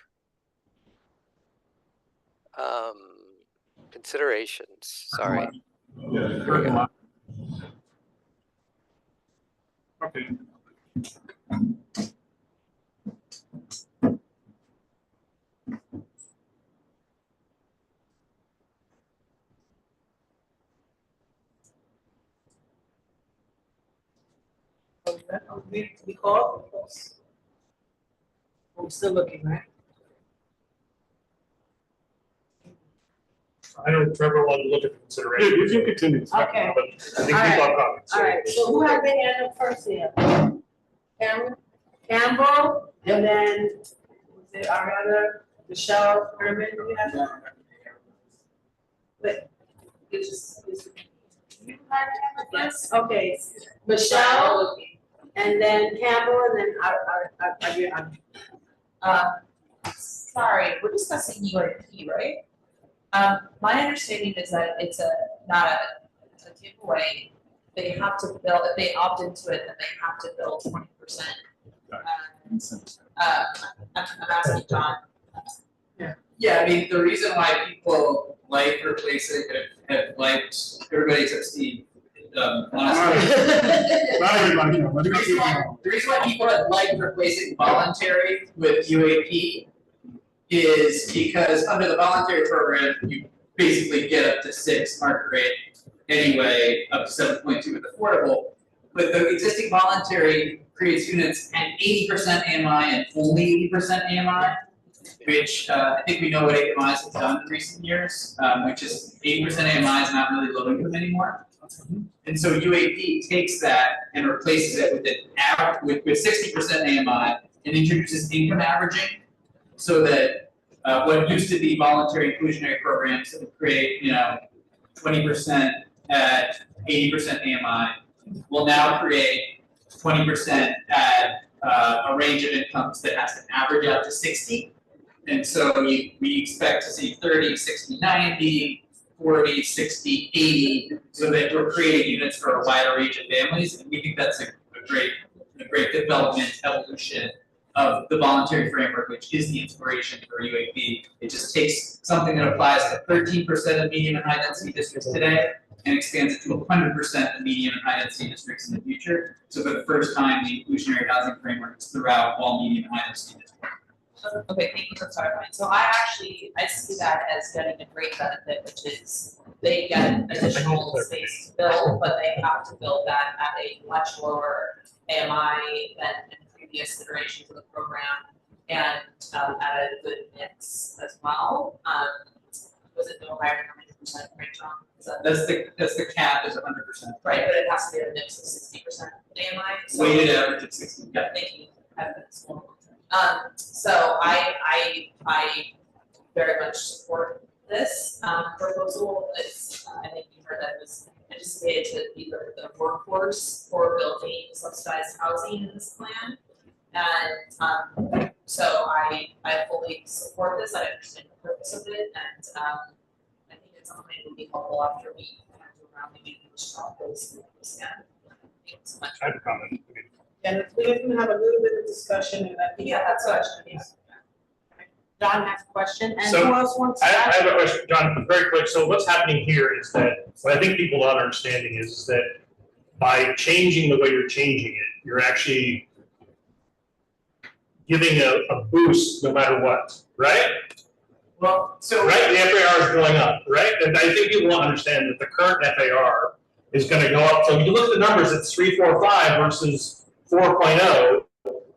Considerations, sorry. Yeah, parking lot. Okay. We call? I'm still looking, right? I don't remember what to look at the consideration. You can continue. Okay. But I think people have comments. All right, so who had their hand up first here? Campbell, and then, was it Ariana, Michelle, Herman, do you have that? But, it's just, you had yes, okay, Michelle, and then Campbell, and then Sorry, we're discussing UIP, right? My understanding is that it's not a giveaway. They have to build, if they opt into it, then they have to build 20%. I'm asking John. Yeah, I mean, the reason why people like replacing have liked, everybody except Steve, honestly. The reason why people have liked replacing voluntary with UAP is because under the voluntary program, you basically get up to 6 market rate anyway, up to 7.2 with affordable. But the existing voluntary creates units at 80% AMI and only 80% AMI, which I think we know what AMIs have done in recent years, which is 80% AMI is not really low income anymore. And so UAP takes that and replaces it with 60% AMI and introduces income averaging, so that what used to be voluntary inclusionary programs that would create 20% at 80% AMI will now create 20% at a range of incomes that has to average out to 60. And so we expect to see 30, 60, 90, 40, 60, 80, so that we're creating units for a wider range of families. And we think that's a great development evolution of the voluntary framework, which is the inspiration for UAP. It just takes something that applies to 13% of medium and high density districts today and expands it to 100% of medium and high density districts in the future. So for the first time, the inclusionary housing framework is throughout all medium and high density districts. Okay, thank you for clarifying. So I see that as getting a great benefit, which is they get additional space to build, but they have to build that at a much lower AMI than in previous iterations of the program, and at a good mix as well. Was it no higher than 100%, right, John? That's the cap is 100%. Right, but it has to be a mix of 60% AMI. So weighted average of 60. Yeah. Thank you. So I very much support this proposal. It's I think you heard that it was anticipated to be the workforce for building subsidized housing in this plan. And so I fully support this. I understand the purpose of it, and I think it's something that would be helpful after we kind of do around maybe strong those again. Thank you so much. I have a comment. And if we can have a little bit of discussion, and I think. Yeah, that's what. John has a question, and So, who else wants to? I have a question, John, very quick. So what's happening here is that, what I think people are not understanding is that by changing the way you're changing it, you're actually giving a boost no matter what, right? Well, so. Right, the FAR is going up, right? And I think people won't understand that the current FAR is gonna go up. So if you look at the numbers, it's 3.45 versus 4.0.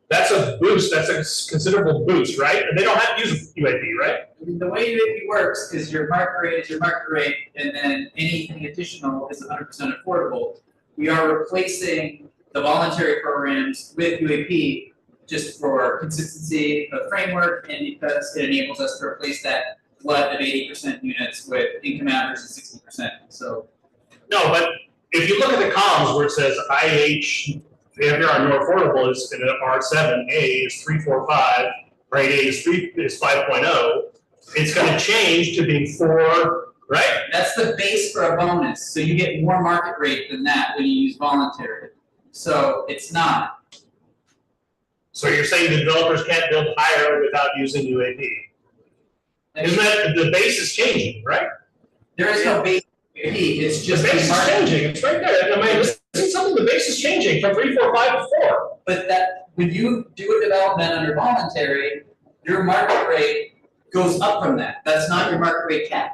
That's a boost, that's a considerable boost, right? And they don't have to use UAP, right? The way UAP works is your market rate is your market rate, and then anything additional is 100% affordable. We are replacing the voluntary programs with UAP just for consistency of framework, and because it enables us to replace that flood of 80% units with income average of 60%, so. No, but if you look at the columns where it says IH, the FAR more affordable is in an R7, A is 3.45, right, A is 5.0, it's gonna change to being 4, right? That's the base for a bonus, so you get more market rate than that when you use voluntary. So it's not. So you're saying the developers can't build higher without using UAP? Isn't that, the base is changing, right? There is no base UAP, it's just. The base is changing, it's right there, am I missing something? The base is changing from 3.45 to 4. But that, when you do a development under voluntary, your market rate goes up from that, that's not your market rate cap.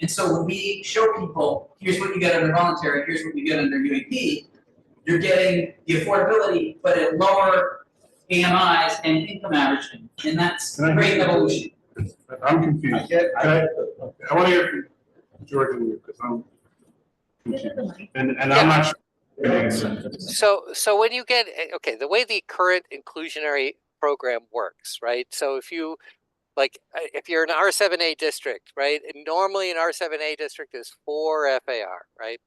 And so when we show people, here's what you get under voluntary, here's what you get under UAP, you're getting the affordability, but at lower AMIs and income averaging, and that's great evolution. I'm confused. I want to hear from George and you, because I'm confused. And I'm not sure. So when you get, okay, the way the current inclusionary program works, right? So if you, like, if you're an R7A district, right? And normally an R7A district is 4 FAR, right?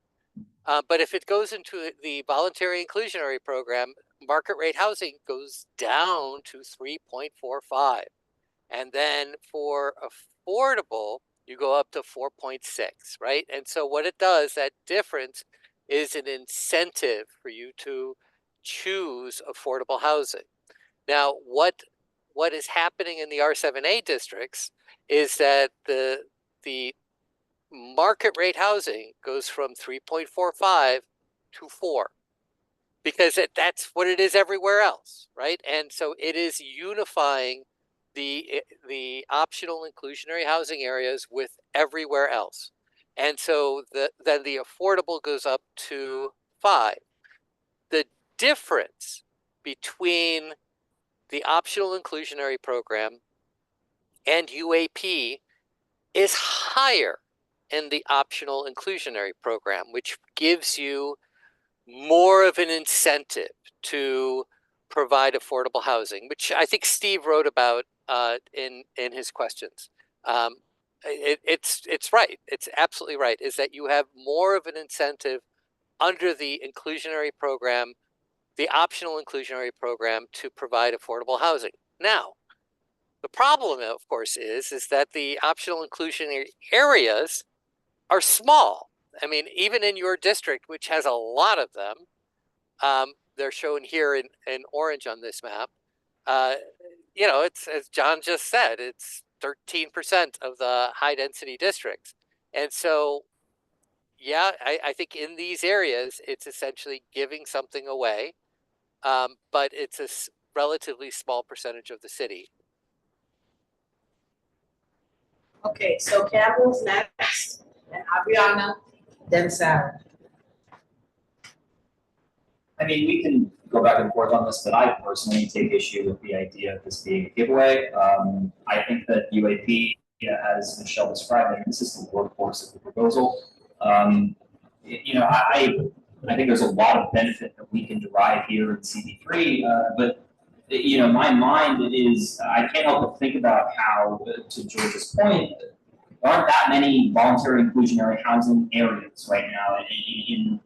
But if it goes into the voluntary inclusionary program, market rate housing goes down to 3.45. And then for affordable, you go up to 4.6, right? And so what it does, that difference is an incentive for you to choose affordable housing. Now, what is happening in the R7A districts is that the market rate housing goes from 3.45 to 4 because that's what it is everywhere else, right? And so it is unifying the optional inclusionary housing areas with everywhere else. And so then the affordable goes up to 5. The difference between the optional inclusionary program and UAP is higher in the optional inclusionary program, which gives you more of an incentive to provide affordable housing, which I think Steve wrote about in his questions. It's right. It's absolutely right. Is that you have more of an incentive under the inclusionary program, the optional inclusionary program, to provide affordable housing. Now, the problem, of course, is that the optional inclusionary areas are small. I mean, even in your district, which has a lot of them, they're shown here in orange on this map. You know, it's, as John just said, it's 13% of the high density districts. And so, yeah, I think in these areas, it's essentially giving something away, but it's a relatively small percentage of the city. Okay, so Campbell's next, and Adriana, then Sarah. I mean, we can go back and forth on this, but I personally take issue with the idea of this being a giveaway. I think that UAP, as Michelle described, and this is the workhorse of the proposal. You know, I think there's a lot of benefit that we can derive here in CB3, but you know, my mind is, I can't help but think about how, to George's point, there aren't that many voluntary inclusionary housing areas right now in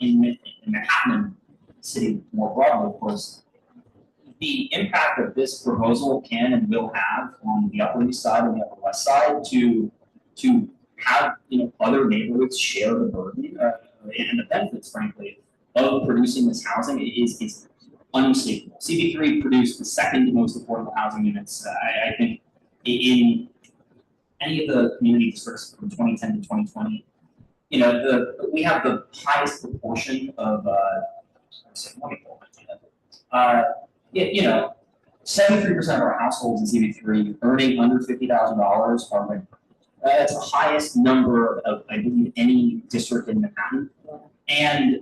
Manhattan City more broadly, of course. The impact that this proposal can and will have on the Upper East Side and the Upper West Side to have, you know, other neighborhoods share the burden and the benefits, frankly, of producing this housing is unmistakable. CB3 produced the second most affordable housing units, I think, in any of the community districts from 2010 to 2020. You know, we have the highest proportion of, you know, 73% of our households in CV3 earning under $50,000 are like, that's the highest number of, I believe, any district in Manhattan. And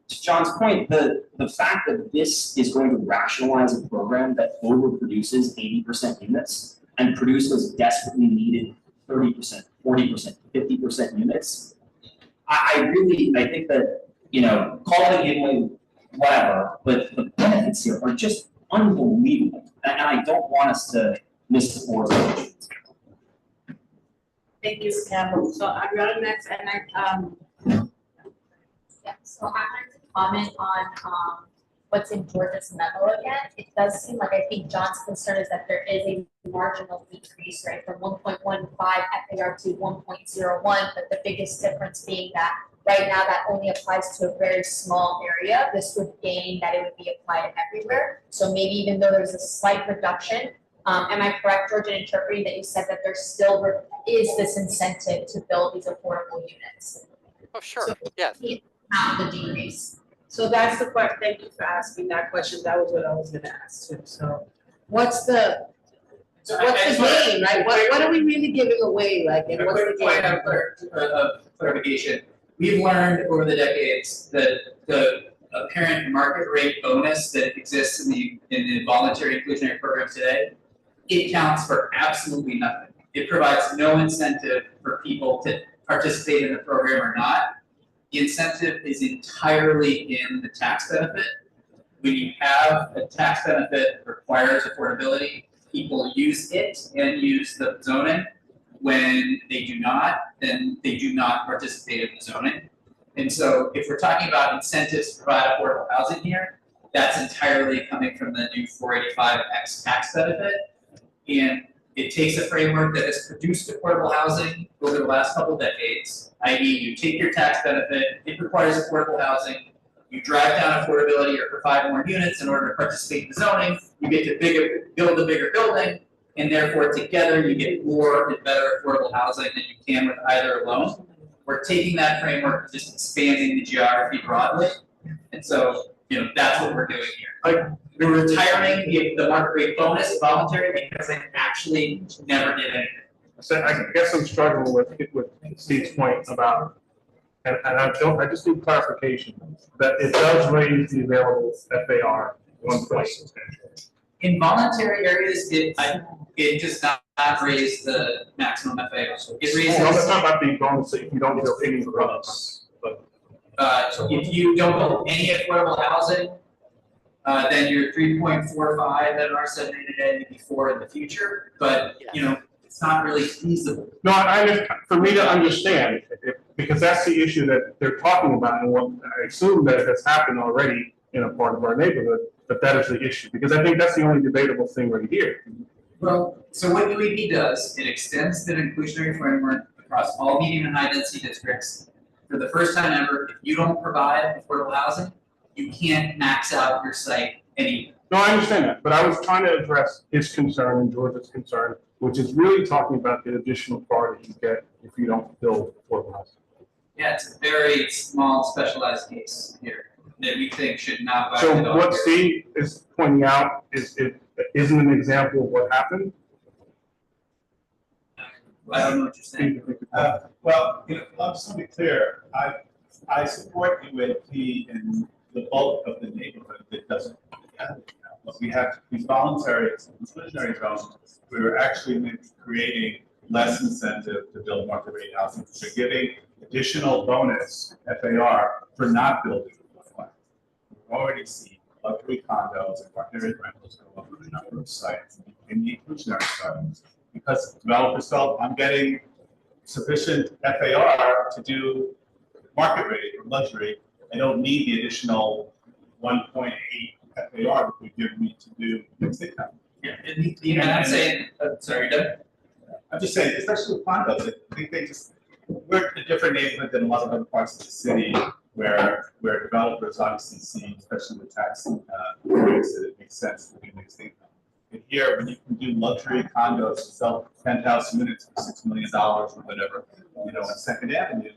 to John's point, the fact that this is going to rationalize a program that overproduces 80% units and produces desperately needed 30%, 40%, 50% units, I think that, you know, calling it whatever, but the benefits here are just unbelievable. And I don't want us to miss the board. Thank you, Campbell. So I'm going next, and Yeah, so I wanted to comment on what's in Georgia's memo again. It does seem like, I think John's concern is that there is a marginal decrease, right, from 1.15 FAR to 1.01, but the biggest difference being that right now that only applies to a very small area. This would gain that it would be applied everywhere. So maybe even though there's a slight reduction, am I correct, Georgia, in interpreting that you said that there still is this incentive to build these affordable units? Oh, sure, yes. The decrease. so that's the question. Thank you for asking that question. That was what I was gonna ask too. So what's the gain, right? What are we really giving away, like, and A what's quick the point gain? of clarification. We've learned over the decades that the apparent market rate bonus that exists in the voluntary inclusionary programs today, it counts for absolutely nothing. It provides no incentive for people to participate in the program or not. The incentive is entirely in the tax benefit. When you have a tax benefit that requires affordability, people use it and use the zoning. When they do not, then they do not participate in the zoning. And so if we're talking about incentives to provide affordable housing here, that's entirely coming from the new 485X tax benefit. And it takes a framework that has produced affordable housing over the last couple of decades, i.e. you take your tax benefit, it requires affordable housing, you drive down affordability or provide more units in order to participate in the zoning, you get to build a bigger building, and therefore together you get more and better affordable housing than you can with either alone. We're taking that framework and just expanding the geography broadly. And so, you know, that's what we're doing here. Like, we're retiring the market rate bonus voluntary because they actually never did anything. So I guess I'm struggling with Steve's point about, and I just need clarification, that it does raise the available FAR one point. In voluntary areas, it does not raise the maximum FAR. It raises. Well, let's talk about the bonus if you don't build any roads, but. If you don't build any affordable housing, then you're 3.45 that are estimated at maybe 4 in the future, but you know, it's not really feasible. No, for me to understand, because that's the issue that they're talking about, and what I assume that it has happened already in a part of our neighborhood, but that is the issue, because I think that's the only debatable thing right here. Well, so what UEP does, it extends the inclusionary framework across all medium and high density districts. For the first time ever, if you don't provide affordable housing, you can't max out your site anymore. No, I understand that, but I was trying to address his concern and George's concern, which is really talking about the additional part that you get if you don't build affordable housing. Yeah, it's a very small specialized case here that we think should not violate So all what here. Steve is pointing out isn't an example of what happened? I don't know what you're saying. Well, you know, just to be clear, I support UAP in the bulk of the neighborhood that doesn't. But we have these voluntary inclusionary zones. We were actually creating less incentive to build market rate housing. So giving additional bonus FAR for not building. We've already seen luxury condos and market rate rentals go up on a number of sites in the inclusionary zones. Because developers felt I'm getting sufficient FAR to do market rate or luxury. I don't need the additional 1.8 FAR that would give me to do fixed income. Yeah, and I'm saying, sorry, Doug. I'm just saying, especially with condos, I think we're in a different neighborhood than a lot of other parts of the city where developers obviously see, especially with tax rates, that it makes sense to do mixed income. And here, when you can do luxury condos, sell 10,000 units for $6 million or whatever, you know, on Second Avenue,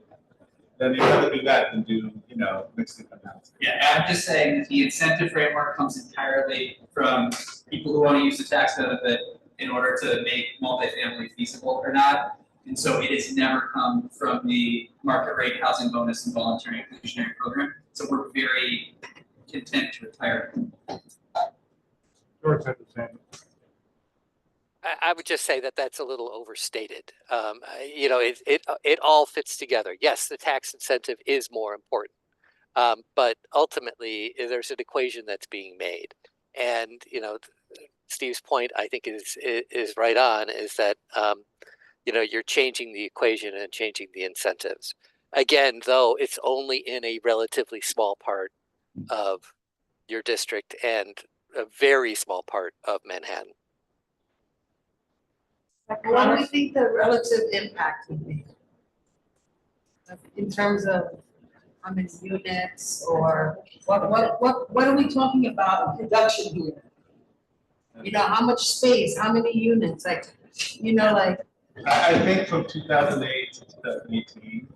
then you'd rather do that than do, you know, mixed income housing. Yeah, I'm just saying that the incentive framework comes entirely from people who wanna use the tax benefit in order to make multifamily feasible or not. And so it has never come from the market rate housing bonus and voluntary inclusionary program. So we're very content to retire. George said the same. I would just say that that's a little overstated. You know, it all fits together. Yes, the tax incentive is more important, but ultimately there's an equation that's being made, and you know, Steve's point I think is right on. Is that you know, you're changing the equation and changing the incentives. Again, though, it's only in a relatively small part of your district and a very small part of Manhattan. What do you think the relative impact would be? In terms of how many units or what are we talking about production here? You know, how much space, how many units, like, you know, like. I think from 2008 to 2018,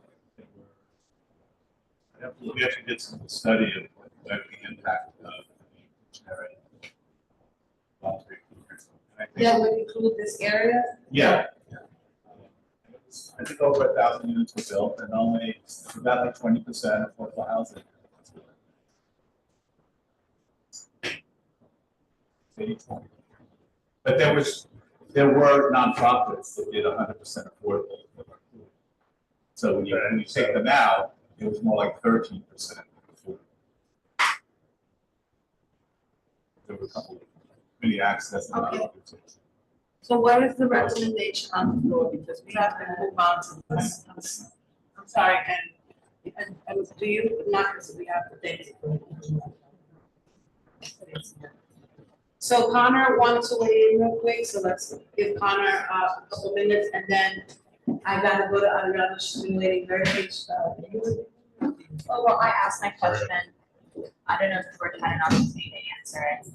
we actually did some study of what the impact of That would include this area? Yeah. I think over 1,000 units were built and only about like 20% affordable housing. 80-20. But there were nonprofits that did 100% affordable. So when you take them out, it was more like 13% affordable. There were a couple of community access and Okay. others. So what is the recommendation on the floor, because we have to move on to this, I'm sorry, and do you, not because we have to thank you. So Connor wanted to weigh in real quick, so let's give Connor a couple minutes, and then I gotta go to Adriana, she's been waiting very patiently. Oh, well, I asked my question. I don't know if George had an opportunity to answer it.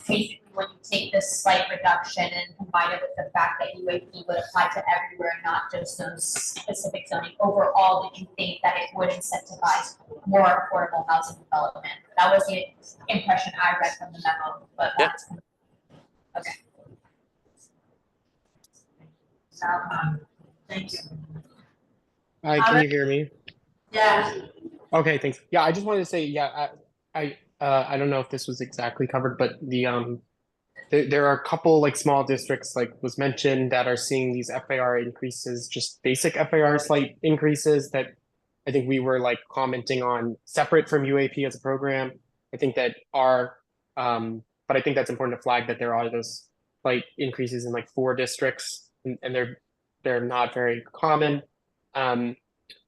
Basically, when you take this slight reduction and combine it with the fact that UAP would apply to everywhere, not just those specific zoning, overall, did you think that it would incentivize more affordable housing development? That was the impression I read from the memo, but that's. Okay. Thank you. Hi, can you hear me? Yeah. Okay, thanks. Yeah, I just wanted to say, yeah, I don't know if this was exactly covered, but there are a couple like small districts, like was mentioned, that are seeing these FAR increases, just basic FAR slight increases that I think we were like commenting on separate from UAP as a program. I think that are, but I think that's important to flag that there are those slight increases in like 4 districts, and they're not very common.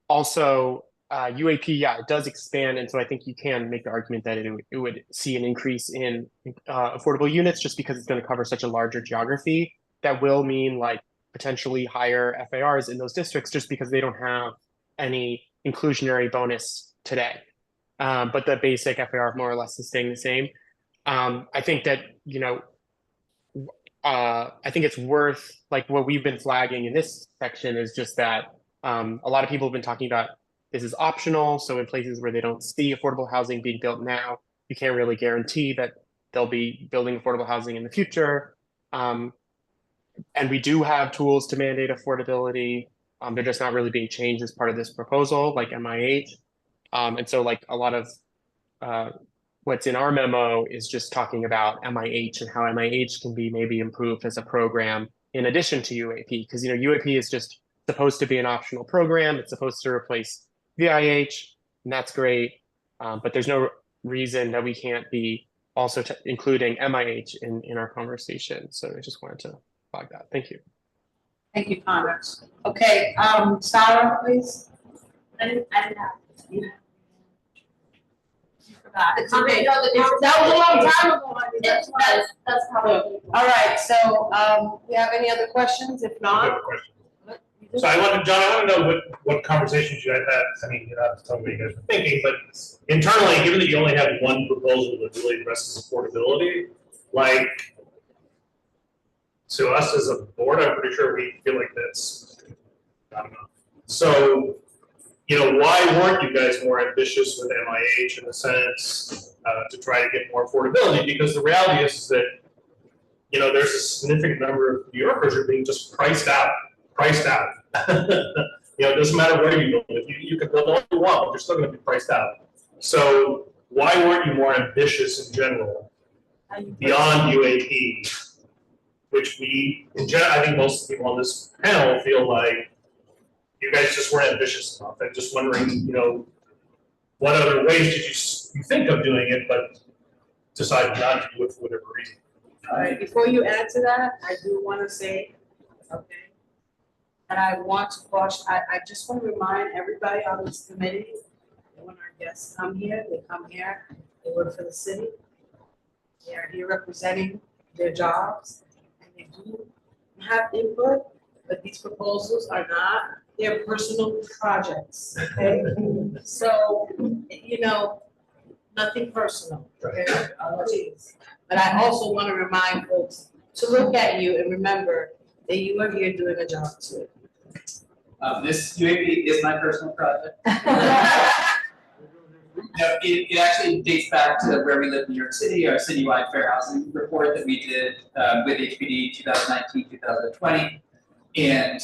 Also, UAP, yeah, it does expand, and so I think you can make the argument that it would see an increase in affordable units just because it's going to cover such a larger geography. That will mean like potentially higher FARs in those districts just because they don't have any inclusionary bonus today. But the basic FAR more or less is staying the same. I think that, you know, I think it's worth, like what we've been flagging in this section is just that a lot of people have been talking about this is optional. So in places where they don't see affordable housing being built now, you can't really guarantee that they'll be building affordable housing in the future. And we do have tools to mandate affordability. They're just not really being changed as part of this proposal, like MIH. And so like a lot of what's in our memo is just talking about MIH and how MIH can be maybe improved as a program in addition to UAP, because, you know, UAP is just supposed to be an optional program. It's supposed to replace VIH, and that's great. But there's no reason that we can't be also including MIH in our conversation. So I just wanted to flag that. Thank you. Thank you, Connor. Okay, Sarah, please. I didn't have. You forgot. That was a long time ago. I mean, that's probably. All right, so we have any other questions? If I have not. a question. So I want to know what conversations you guys had. I mean, you have to tell me what you guys were thinking, but internally, given that you only have one proposal that really addresses affordability, like to us as a board, I'm pretty sure we feel like that's not enough. So you know, why weren't you guys more ambitious with MIH in a sense, to try to get more affordability? Because the reality is that, you know, there's a significant number of New Yorkers who are being just priced out. You know, it doesn't matter where you build it, you can build all you want, but you're still gonna be priced out. So why weren't you more ambitious in general, beyond UAP? Which we, in general, I think most people on this panel feel like you guys just weren't ambitious enough. I'm just wondering, you know, what other ways did you think of doing it, but decided not to do it for whatever reason? All right, before you add to that, I do want to say, okay, and I want to caution, I just want to remind everybody on this committee, that when our guests come here, they come here, they work for the city. They are here representing their jobs, and they do have input, but these proposals are not their personal projects, okay? So, you know, nothing personal, okay? Geez. But I also want to remind folks to look at you and remember that you are here doing a job too. This UAP is my personal project. No, it actually dates back to where we live in New York City, our citywide fair housing report that we did with HPD 2019, 2020. And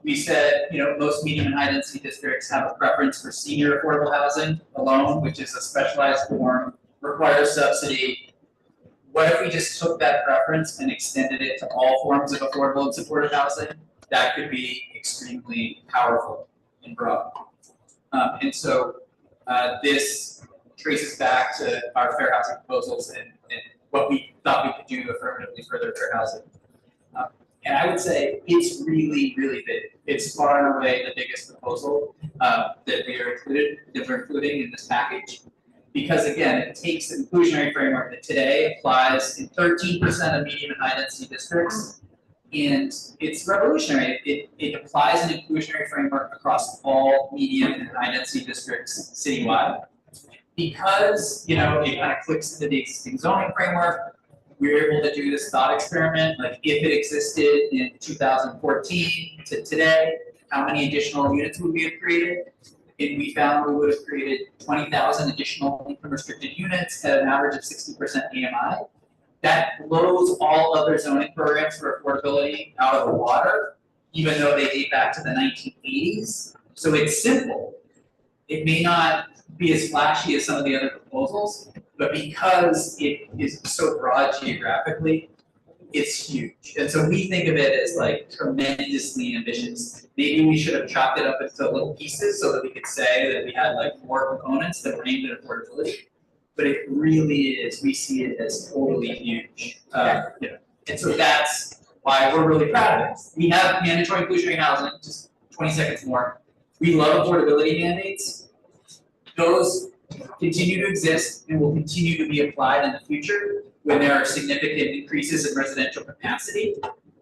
we said, you know, most medium and high density districts have a preference for senior affordable housing alone, which is a specialized form, requires subsidy. What if we just took that preference and extended it to all forms of affordable and supportive housing? That could be extremely powerful and broad. And so this traces back to our fair housing proposals and what we thought we could do to affirmatively further fair housing. And I would say it's really, really big. It's far and away the biggest proposal that we're including in this package. Because again, it takes the inclusionary framework that today applies in 13% of medium and high density districts. And it's revolutionary. It applies an inclusionary framework across all medium and high density districts citywide. Because, you know, it kind of clicks into the existing zoning framework, we're able to do this thought experiment, like if it existed in 2014 to today, how many additional units would we have created? And we found we would have created 20,000 additional income restricted units at an average of 60% AMI. That blows all other zoning programs for affordability out of the water, even though they date back to the 1980s. So it's simple. It may not be as flashy as some of the other proposals, but because it is so broad geographically, it's huge. And so we think of it as like tremendously ambitious. Maybe we should have chopped it up into little pieces so that we could say that we had like more components that were aimed at affordability. But it really is, we see it as totally huge. You know, and so that's why we're really proud of it. We have mandatory inclusionary housing, just 20 seconds more. We love affordability mandates. Those continue to exist and will continue to be applied in the future when there are significant increases in residential capacity.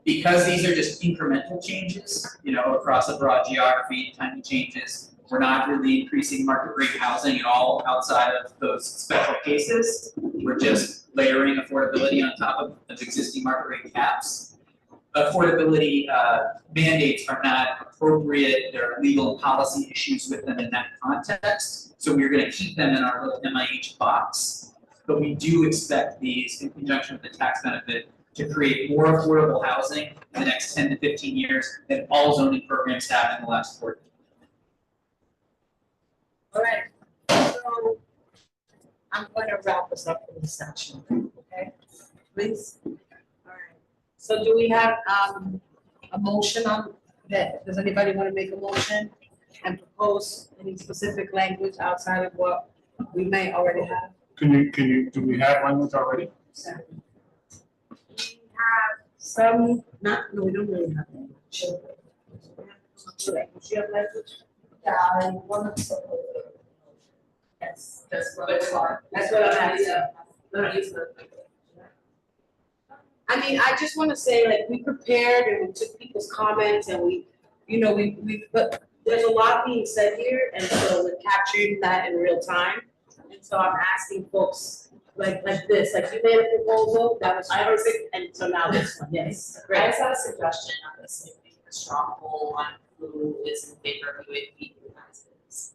Because these are just incremental changes, you know, across a broad geography, tiny changes. We're not really increasing market rate housing at all outside of those special cases. We're just layering affordability on top of existing market rate caps. Affordability mandates are not appropriate. There are legal and policy issues with them in that context. So we're going to keep them in our little MIH box. But we do expect these, in conjunction with the tax benefit, to create more affordable housing in the next 10 to 15 years than all zoning programs have in the last 40. All right, so I'm going to wrap us up in this section, okay? Please. All right. So do we have a motion on that? Does anybody want to make a motion and propose any specific language outside of what we may already have? Do we have language already? We have some, no, we don't really have language. Do you have language? Yeah, I want to. Yes, that's what it's on. That's what I'm asking. I mean, I just want to say, like, we prepared and we took people's comments and we, you know, but there's a lot being said here, and so we're capturing that in real time. And so I'm asking folks like this, like you made a proposal, that was perfect, and so now this one, yes. I just have a suggestion on this, maybe a strong poll on who is in favor of UAP as is.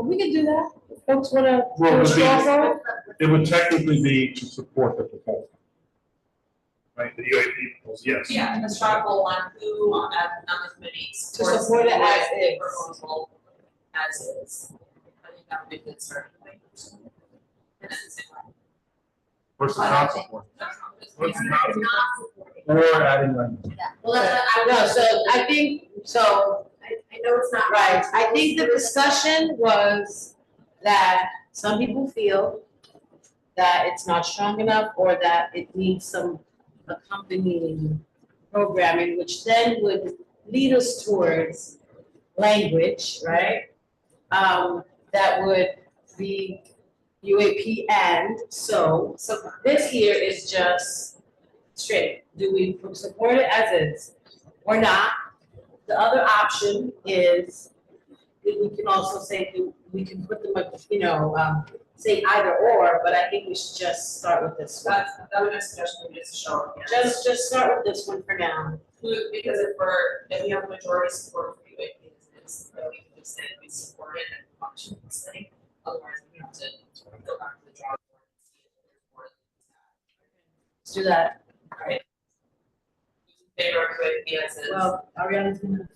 We can do that, if folks wanna do Well, a it would straw be- vote. It would technically be to support the proposal. Right, the UAP proposal, yes. Yeah, a straw poll on who on the committee supports support it the as UAP is. proposal as is. I think that would be a good starting point. And then it's Versus not support. Versus not It's not supporting. Or adding language. Well, that's what I No, was. so I think, so, I know it's not right, I think the discussion was that some people feel that it's not strong enough or that it needs some accompanying programming, which then would lead us towards language, right? That would be UAP and so this here is just straight. Do we support it as is or not? The other option is that we can also say, we can put them, say either or, but I think we should just start with this one. That would be a suggestion, we just show up. Just start with this one for now. Because if we have a majority support for UAP, it's really we can just say we support it and function this thing. Otherwise, we have to go back to the drawing board and see if there's more. Let's do that. Right. Favor of UAP as is. Well, Ariana's gonna.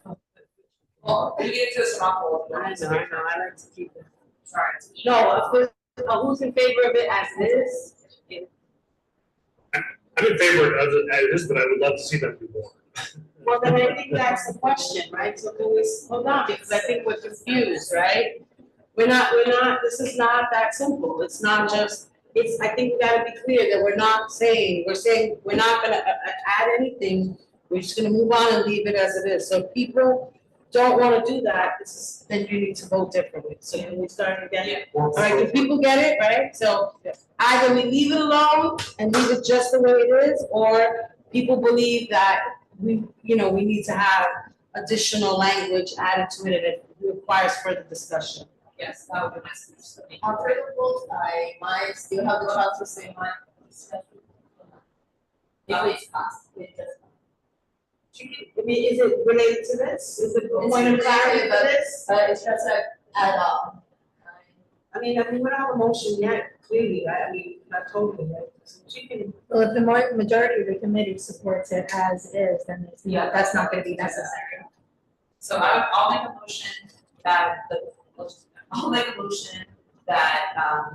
Well, we get to the straw poll. I know, I like to keep it. Sorry. No, of course, who's in favor of it as is? I'm in favor of it as is, but I would love to see them do more. Well, then I think that's the question, right? So can we, hold on, because I think we're confused, right? We're not, this is not that simple. It's not just, I think we gotta be clear that we're saying we're not gonna add anything. We're just gonna move on and leave it as it is. So if people don't wanna do that, then you need to vote differently. So can we start again? All right, do people get it, right? So either we leave it alone and leave it just the way it is, or people believe that we need to have additional language added to it and it requires further discussion. Yes, that would be my suggestion. On principles, I might still have the chance to say my discussion. If it's passed, it does. I mean, is it related to this? Is it a point of clarity for this? It's just a add-on. I mean, we don't have a motion yet, clearly, right? I mean, not totally, right? So she can. Well, if the majority of the committee supports it as is, then it's, that's not gonna be necessary. So I'll make a motion that to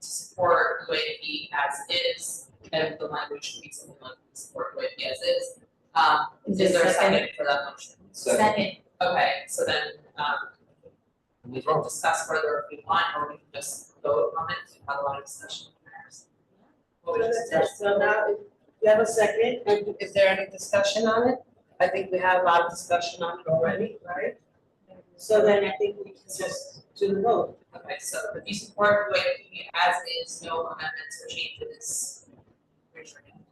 support UAP as is, and the language should be something like support UAP as is. Is there a second for that motion? Second. Okay, so then, we will discuss further if we want, or we can just vote on it, we have a lot of discussion. What would you suggest? So now, if you have a second, and is there any discussion on it? I think we had a lot of discussion on it already, right? So then I think we can just do the vote. Okay, so if you support UAP as is, no amendments or changes, raise your hand.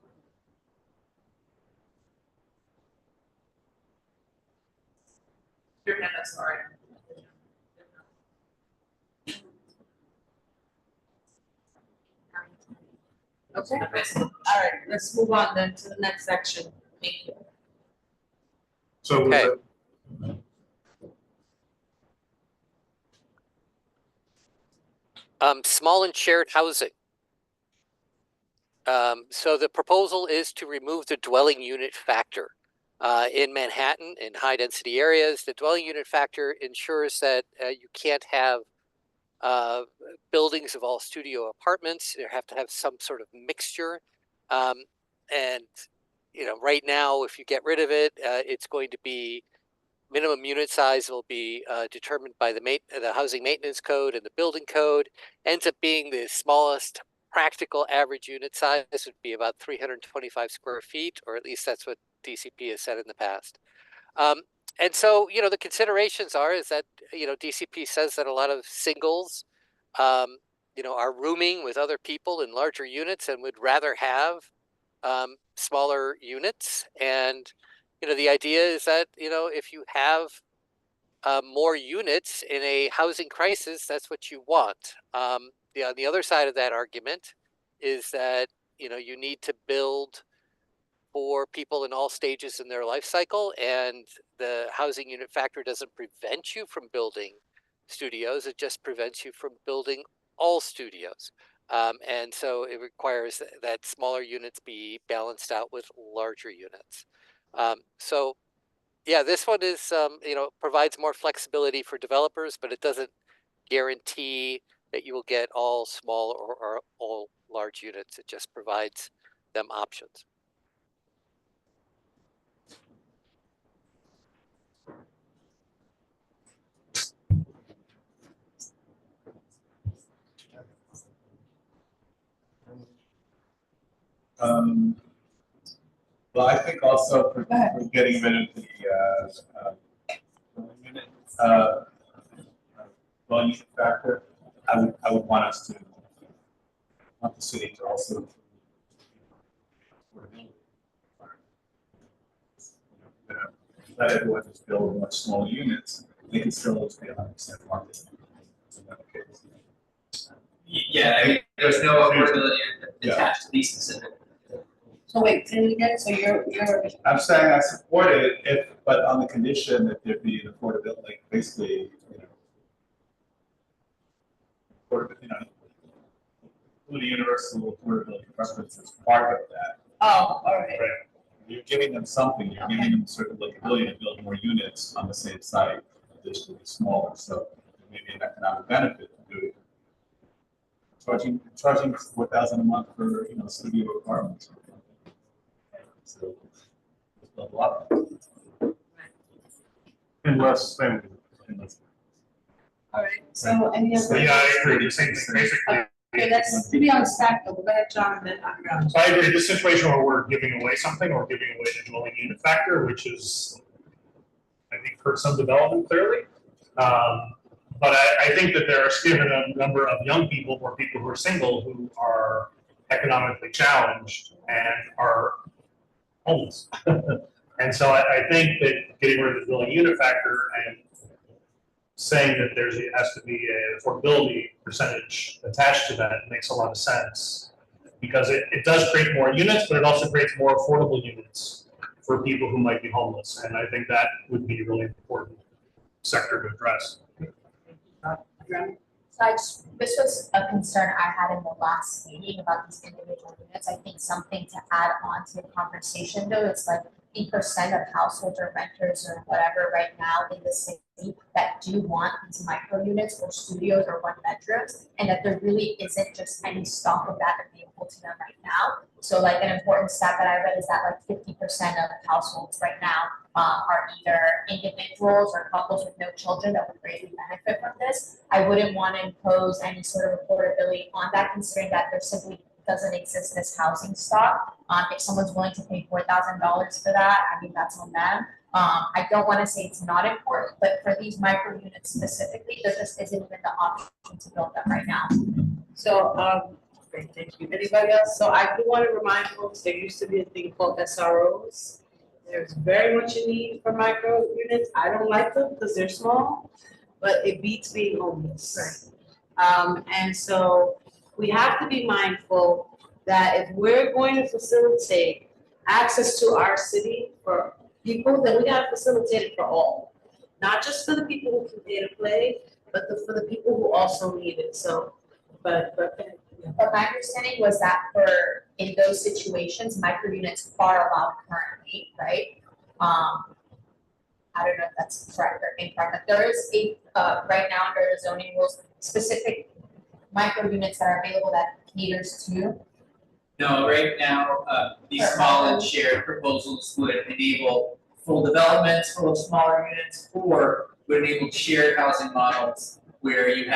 Your hand, I'm sorry. Okay, all right, let's move on then to the next section. Thank you. So. Okay. Small and shared housing. So the proposal is to remove the dwelling unit factor. In Manhattan, in high density areas, the dwelling unit factor ensures that you can't have buildings of all studio apartments. You have to have some sort of mixture. And right now, if you get rid of it, it's going to be minimum unit size will be determined by the housing maintenance code and the building code. Ends up being the smallest practical average unit size would be about 325 square feet, or at least that's what DCP has said in the past. And so, the considerations is that, DCP says that a lot of singles, are rooming with other people in larger units and would rather have smaller units. And, the idea is that, if you have more units in a housing crisis, that's what you want. On the other side of that argument is that, you need to build for people in all stages in their life cycle, and the housing unit factor doesn't prevent you from building studios, it just prevents you from building all studios. And so it requires that smaller units be balanced out with larger units. So yeah, this one is, provides more flexibility for developers, but it doesn't guarantee that you will get all small or all large units. It just provides them options. Well, I think also for getting rid of the unit volume factor, I would want us to want the city to also let everyone just build much smaller units. They can still be 100% market. Yeah, I mean, there's no affordability attached to these specific. So wait, say it again, so you're. I'm saying I support it if, but on the condition that there be an affordability, like basically, include universal affordability preference as part of that. Oh, all right. Right. You're giving them something, you're giving them sort of like ability to build more units on the same site, this will be smaller, so maybe an economic benefit to do it. Charging 4,000 a month for, studio apartments. So, a lot. And less than. All right, so any other? Yeah, I agree, basically. Okay, let's be on stack, though, go ahead, John, and then I'm going. So I agree, this situation where we're giving away something, or giving away the dwelling unit factor, which is, I think, hurt some development clearly. But I think that there are still a number of young people or people who are single who are economically challenged and are homeless. And so I think that getting rid of the dwelling unit factor and saying that it has to be an affordability percentage attached to that makes a lot of sense. Because it does create more units, but it also creates more affordable units for people who might be homeless. And I think that would be a really important sector to address. So this was a concern I had in the last meeting about these individual units. I think something to add on to the conversation though, is like the percent of households or renters or whatever right now in the city that do want these micro units or studios or one bedrooms, and that there really isn't just any stock of that available to them right now. So like an important stat that I read is that like 50% of households right now are either individuals or couples with no children that would greatly benefit from this. I wouldn't want to impose any sort of affordability on that, considering that there simply doesn't exist this housing stock. If someone's willing to pay $4,000 for that, I mean, that's on them. I don't want to say it's not important, but for these micro units specifically, there just isn't even the option to build them right now. So, great, thank you. Anybody else? So I do want to remind folks, there used to be a thing called SROs. There's very much a need for micro units. I don't like them because they're small, but it beats being homeless. Right. And so we have to be mindful that if we're going to facilitate access to our city for people, then we gotta facilitate it for all. Not just for the people who can pay to play, but for the people who also need it, so, but. But my understanding was that for, in those situations, micro units are allowed currently, right? I don't know if that's correct or incorrect, but there is a, right now under the zoning rules, specific micro units that are available that caters to. No, right now, these small and shared proposals would enable full developments full of smaller units, or would enable shared housing models where you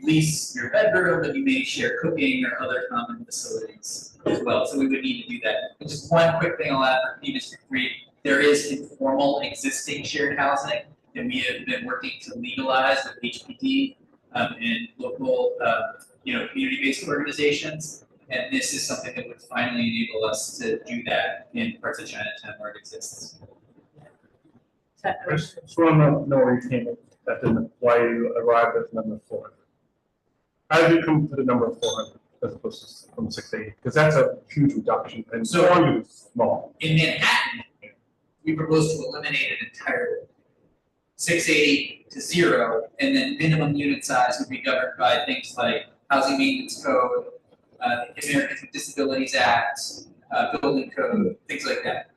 lease your bedroom and you may share cooking or other common facilities as well. So we would need to do that. And just one quick thing I'll add for P District 3, there is informal existing shared housing, and we have been working to legalize with HPD and local community-based organizations. And this is something that would finally enable us to do that in parts of Chinatown where it exists. I just want to know where you came at, why you arrived at the number 400. How did you come to the number 400? as opposed to from 680? Because that's a huge reduction and So- so is small. In Manhattan, we propose to eliminate it entirely. 680 to 0, and then minimum unit size would be governed by things like housing maintenance code, Americans with Disabilities Act, building code, things like that.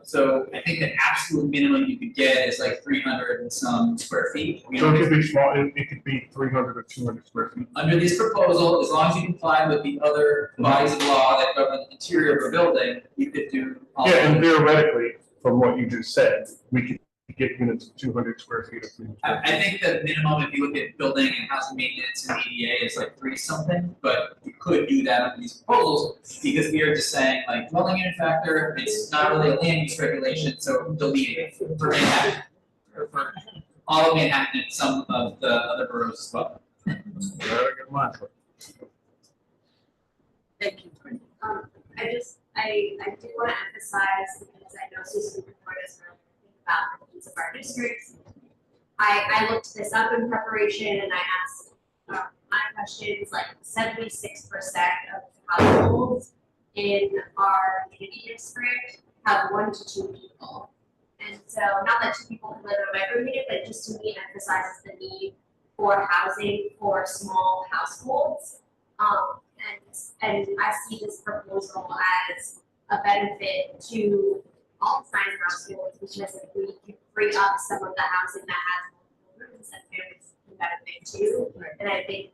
So I think the absolute minimum you could get is like 300 and some square feet. We So don't it could be small, it could be 300 or 200 square feet. Under this proposal, as long as you comply with the other bodies of law that govern the interior of a building, you could do all. Yeah, and theoretically, from what you just said, we could get units of 200 square feet of. I think the minimum, if you look at building and housing maintenance and ADA, is like 3 something, but you could do that under these proposals, because we are just saying like dwelling unit factor, it's not really a land use regulation, so deleting it for Manhattan. Or for all of Manhattan and some of the other boroughs as well. Thank you. I do want to emphasize, because I know Susan before this really think about the needs of our districts. I looked this up in preparation and I asked my questions, like 76% of households in our community district have 1 to 2 people. And so not that 2 people can live in a micro-unit, but just to me emphasizes the need for housing for small households. And I see this proposal as a benefit to all kinds of households, because if we can free up some of the housing that has multiple rooms, that families can benefit too. And I think,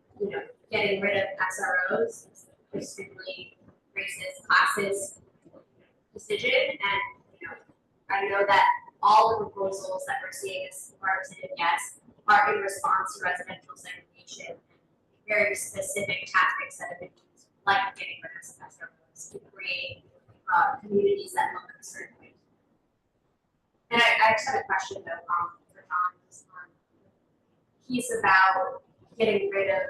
getting rid of SROs is a extremely racist, classist decision. And, I know that all the proposals that we're seeing as partisan, yes, are in response to residential segregation, very specific tactics that have been used, like getting rid of SROs to create communities that look a certain way. And I just had a question though, for John, just on the piece about getting rid of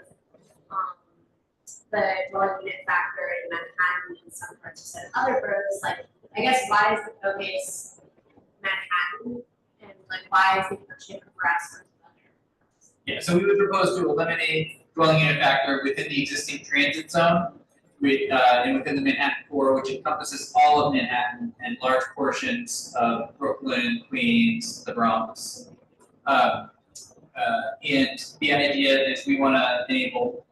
the dwelling unit factor in Manhattan and some parts of other boroughs. Like, I guess why is the focus Manhattan, and like why is the pushing Nebraska? Yeah, so we would propose to eliminate dwelling unit factor within the existing transit zone, and within the Manhattan core, which encompasses all of Manhattan and large portions of Brooklyn, Queens, the Bronx. And the idea is we want to enable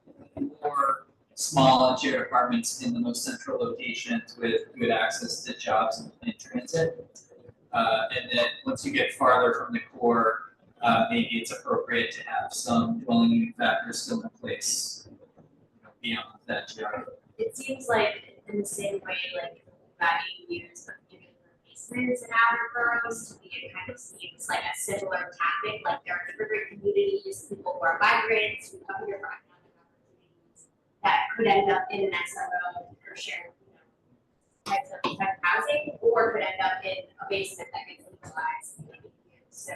more small and shared apartments in the most central locations with good access to jobs and transit. And then once you get farther from the core, maybe it's appropriate to have some dwelling unit factors still in place beyond that geography. It seems like in the same way, like that ADUs for giving replacements in outer boroughs to be it kind of seems like a similar tactic. Like there are immigrant communities, people who are migrants who come here for economic opportunities that could end up in an SRO or shared type of housing, or could end up in a basement that gets utilized. So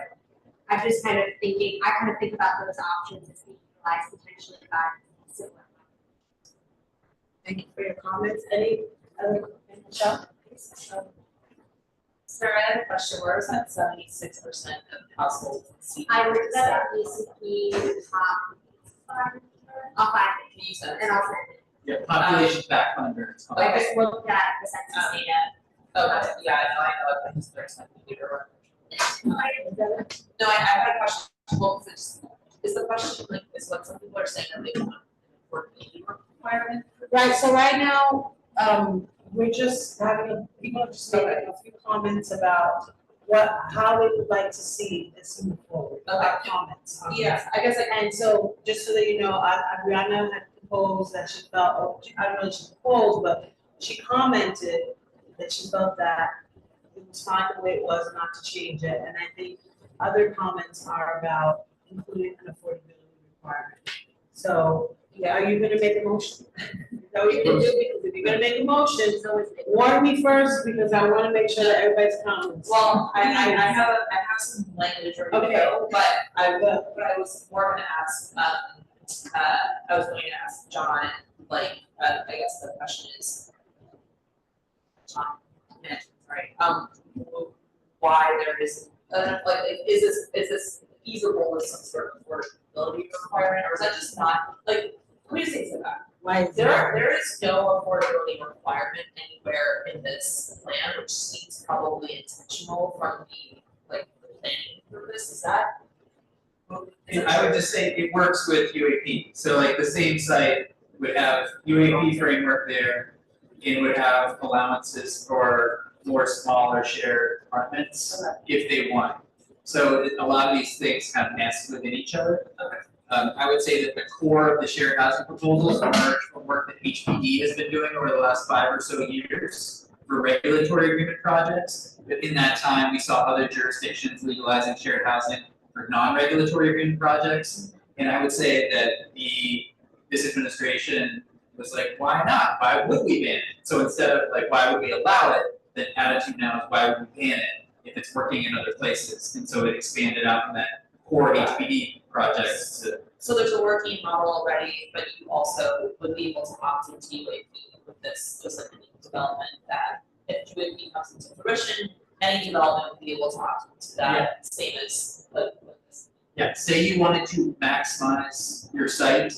I'm just kind of thinking, I kind of think about those options as being utilized potentially by similar. Thank you for your comments. Any other, Michelle? Sarah, I have a question. Where is that 76% of households in CP? I looked at BCP top 5. Can you send it? And I'll send it. Yeah, population fact finder. I just looked at the census data. Okay, yeah, I know, I think there's some computer. No, I had a question. Well, is the question like, is what some people are saying that they want for AD requirement? Right, so right now, we're just having, people are just making a few comments about how they would like to see this move forward. Comments. Yes, I guess And so, just so that you know, Ariana had proposed that she felt, I don't know if she proposed, but she commented that she felt that it was fine the way it was, not to change it, and I think other comments are about including an affordability requirement. So, are you gonna make a motion? So you can do, because if you're gonna make a motion, warn me first, because I wanna make sure that everybody's comments. Well, I have some language ready to go, but I was more gonna ask, I was going to ask John, like, I guess the question is, John mentioned, right, why there is, like, is this feasible with some sort of affordability requirement, or is that just not, like, what do you think of that? Why is There is no affordability requirement anywhere in this plan, which seems probably intentional from the, like, the planning purpose, is that? I would just say it works with UAP, so like the same site would have UAP framework there. It would have allowances for more smaller shared apartments if they want. So a lot of these things kind of nest within each other. I would say that the core of the shared housing proposals emerged from work that HPD has been doing over the last 5 or so years for regulatory agreement projects. But in that time, we saw other jurisdictions legalizing shared housing for non-regulatory agreement projects. And I would say that this administration was like, why not? Why would we ban it? So instead of like, why would we allow it? The attitude now is why would we ban it if it's working in other places? And so it expanded out from that core HPD projects to. So there's a working model already, but you also would be able to opt into UAP with this, just like any development that if UAP comes into fruition, any development would be able to opt into that, same as like this. Yeah, say you wanted to maximize your site,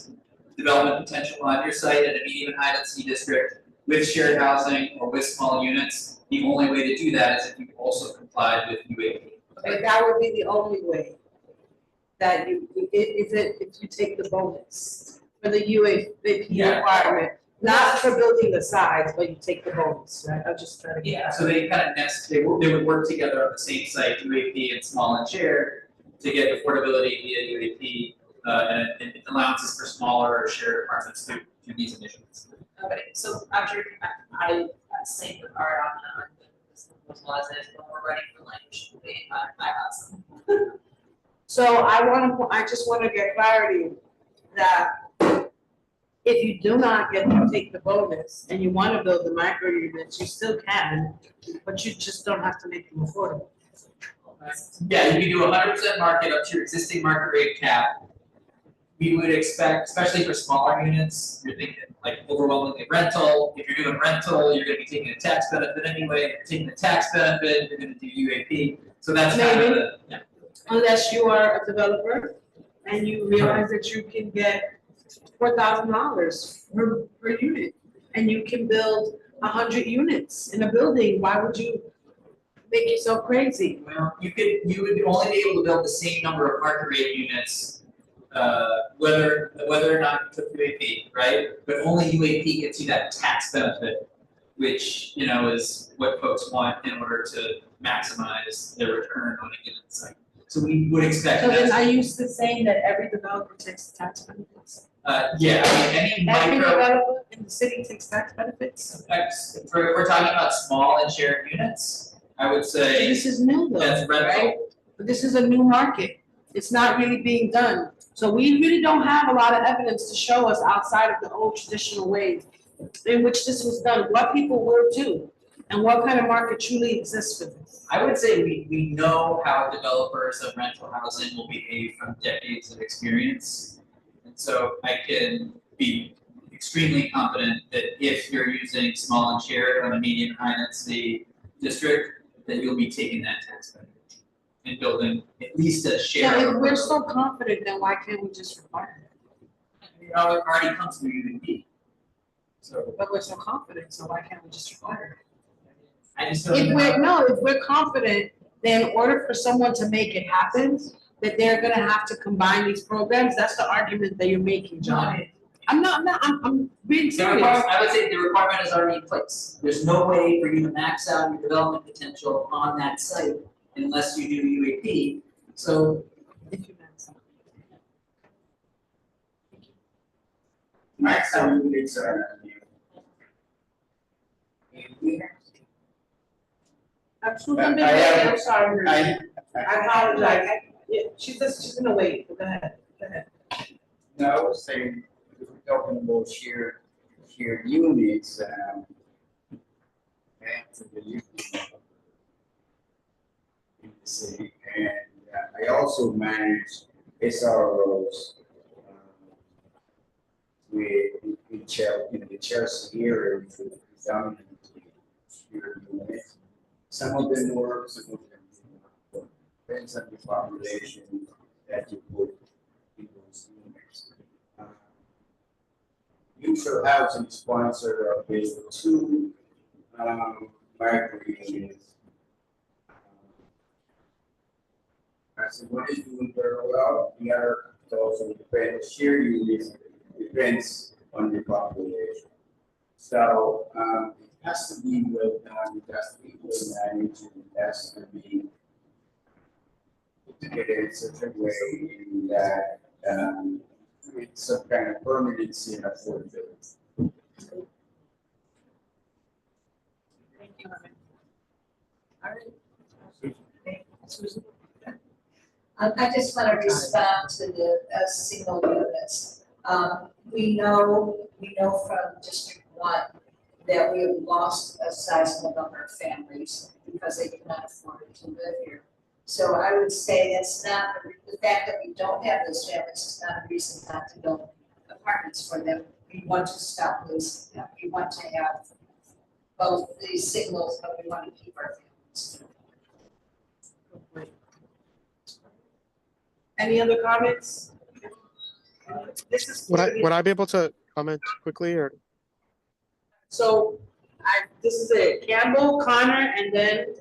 development potential on your site in a medium and high density district with shared housing or with small units, the only way to do that is if you also complied with UAP. But that would be the only way that if you take the bonus for the UAP requirement, not for building the sides, but you take the bonus, right? I'll just try to get that. So they kind of nest, they would work together on the same site, UAP and small and shared, to get affordability via UAP, and allowances for smaller or shared apartments through these initiatives. Okay, so after I say the part on this proposal as is, when we're ready for language, I have some. So I just wanna get clarity that if you do not get to take the bonus and you wanna build the micro units, you still can, but you just don't have to make them affordable. Yeah, you can do 100% market up to your existing market rate cap. We would expect, especially for smaller units, you're thinking like overwhelmingly rental. If you're doing rental, you're gonna be taking a tax benefit anyway. If you're taking the tax benefit, you're gonna do UAP. So that's kind of the, yeah. Unless you are a developer and you realize that you can get $4,000 per unit and you can build 100 units in a building, why would you make yourself crazy? Well, you would only be able to build the same number of market rate units, whether or not you took UAP, right? But only UAP gets you that tax benefit, which, you know, is what folks want in order to maximize their return on a given site. So we would expect So that. then are you still saying that every developer takes tax benefits? Yeah, I mean, any Every micro, developer in the city takes tax benefits? if we're talking about small and shared units, I would say This is new though, that's rental. right? But this is a new market. It's not really being done. So we really don't have a lot of evidence to show us outside of the old traditional ways in which this was done, what people will do, and what kind of market truly exists for this. I would say we know how developers of rental housing will behave from decades of experience. And so I can be extremely confident that if you're using small and shared on a medium high density district, that you'll be taking that tax benefit and building at least a share. So of if we're so confident, then why can't we just require it? it already comes through UAP. So But we're so confident, so why can't we just require it? I just don't know. If we're confident, then in order for someone to make it happen, that they're gonna have to combine these programs, that's the argument that you're making, John. I'm being serious. I would say the requirement is already in place. There's no way for you to max out your development potential on that site unless you do UAP. So If you max out. Max out units are. I'm sorry. I apologize. Yeah, she's gonna wait. Go ahead. No, I was saying, if we're talking about shared units, and to the unit in the city, and I also manage SROs with the Chelsea area, which is predominantly shared units. Some of them work, some of them do not. Depends on the population that you put in those units. mutual housing sponsor of the two micro units. I said, one is doing very well, the other also depends, share units depends on the population. So it has to be well done, it has to be well managed, and it has to be put together in such a way that it's some kind of permanency and affordability. Thank you. All right. Susan? I just want to respond to the single units. We know from District 1 that we have lost a sizable number of families because they cannot afford to live here. So I would say that's not, the fact that we don't have those families is not a reason not to build apartments for them. We want to stop losing them. We want to have both these singles, but we want to keep our families. Any other comments? This is. Would I be able to comment quickly or? So this is it, Campbell, Connor, and then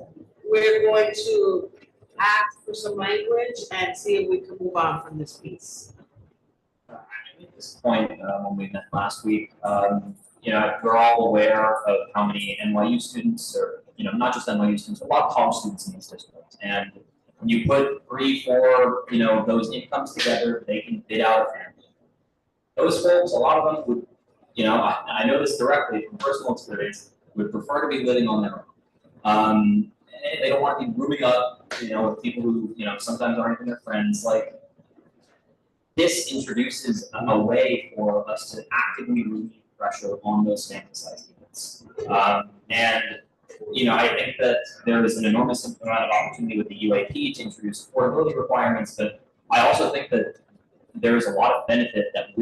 we're going to ask for some language and see if we can move on from this piece. At this point, when we met last week, we're all aware of how many NYU students, or not just NYU students, but a lot of college students in these districts. And when you put 3, 4, those incomes together, they can bid out a family. Those folks, a lot of them would, I know this directly from personal experience, would prefer to be living on their own. They don't want to be rooming up, with people who, sometimes aren't even their friends. Like, this introduces a way for us to actively relieve pressure on those family-sized units. I think that there is an enormous amount of opportunity with the UAP to introduce affordability requirements, but I also think that there is a lot of benefit that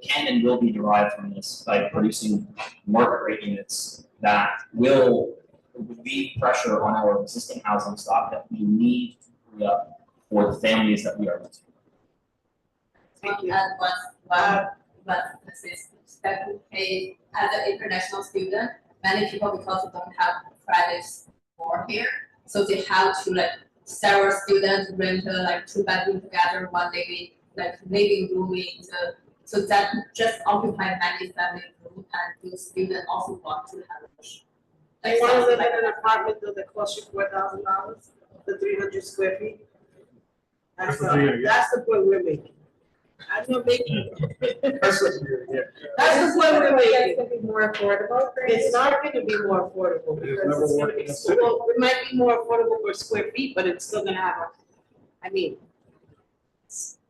can and will be derived from this by producing market rate units that will relieve pressure on our existing housing stock that we need to free up for the families that we are losing. Thank you. And one that we pay as an international student, many people, because they don't have credits for here, so they have to several students rent 2 bedrooms together, one living room so that just occupy many family room, and the student also want to have You want to live in an apartment that costs you $4,000, the 300 square feet? That's the point we're making. I'm not making. That's the point we're making. It's going to be more affordable. It's not going to be more affordable because it's going to be, well, it might be more affordable per square feet, but it's still going to have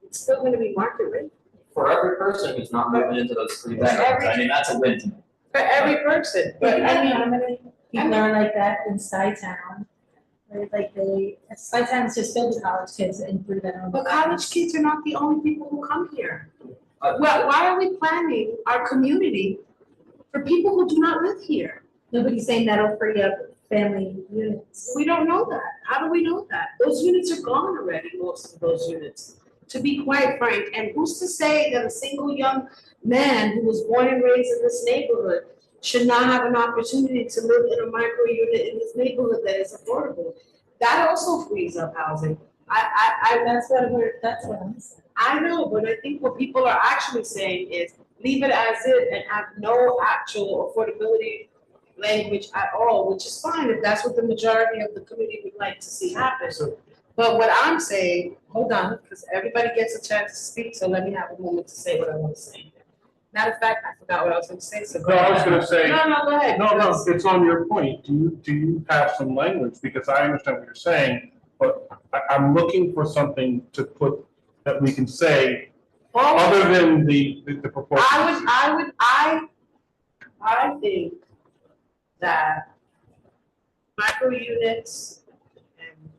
it's still going to be market rate. For every person who's not moving into those 3 bedrooms, that's a win to me. For every person, but how many people are like that in Skytown? Right? Skytown is just filled with college kids and 3 bedroom. But college kids are not the only people who come here. Well, why are we planning our community for people who do not live here? Nobody's saying that'll free up family units. We don't know that. How do we know that? Those units are gone already, most of those units, to be quite frank. And who's to say that a single young man who was born and raised in this neighborhood should not have an opportunity to live in a micro unit in this neighborhood that is affordable? That also frees up housing. That's what I'm saying. I know, but I think what people are actually saying is leave it as is and have no actual affordability language at all, which is fine if that's what the majority of the committee would like to see happen. But what I'm saying, hold on, because everybody gets a chance to speak, so let me have a moment to say what I want to say. Matter of fact, I forgot what I was going to say. So No, I was going to say. No, go ahead. No, it's on your point. Do you have some language? Because I understand what you're saying, but I'm looking for something to put that we can say other than the proportion. I think that micro units and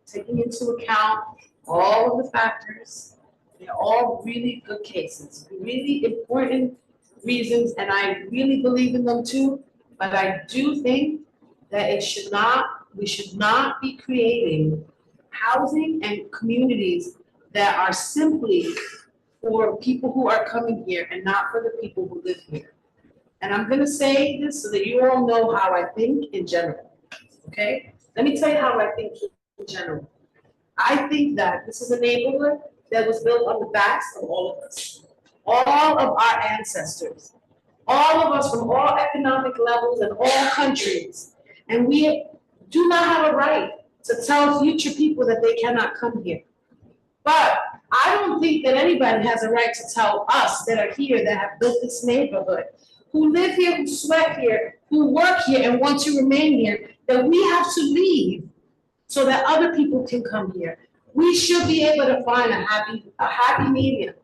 taking into account all of the factors, they're all really good cases, really important reasons, and I really believe in them too. But I do think that we should not be creating housing and communities that are simply for people who are coming here and not for the people who live here. And I'm gonna say this so that you all know how I think in general, okay? Let me tell you how I think in general. I think that this is a neighborhood that was built on the backs of all of us, all of our ancestors, all of us from all economic levels and all countries. And we do not have a right to tell future people that they cannot come here. But I don't think that anybody has a right to tell us that are here, that have built this neighborhood, who live here, who sweat here, who work here and want to remain here, that we have to leave so that other people can come here. We should be able to find a happy medium.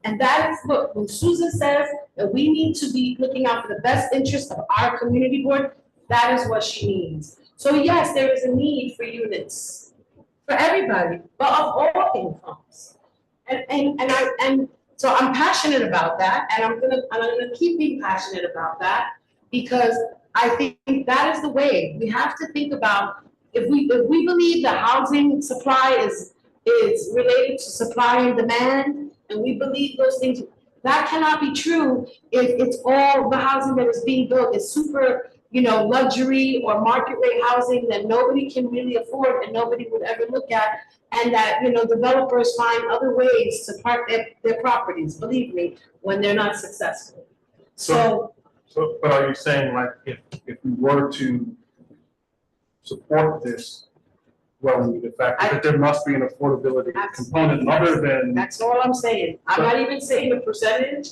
And that is what, when Susan says that we need to be looking out for the best interest of our community board, that is what she means. So yes, there is a need for units for everybody, but of all incomes. And so I'm passionate about that, and I'm gonna keep being passionate about that, because I think that is the way. We have to think about, if we believe the housing supply is related to supply and demand, and we believe those things, that cannot be true if it's all the housing that is being built is super, luxury or market rate housing that nobody can really afford and nobody would ever look at, and that, developers find other ways to park their properties, believe me, when they're not successful. So, but are you saying, like, if we were to support this dwelling unit factor, that there must be an affordability component other than? That's all I'm saying. I'm not even saying the percentage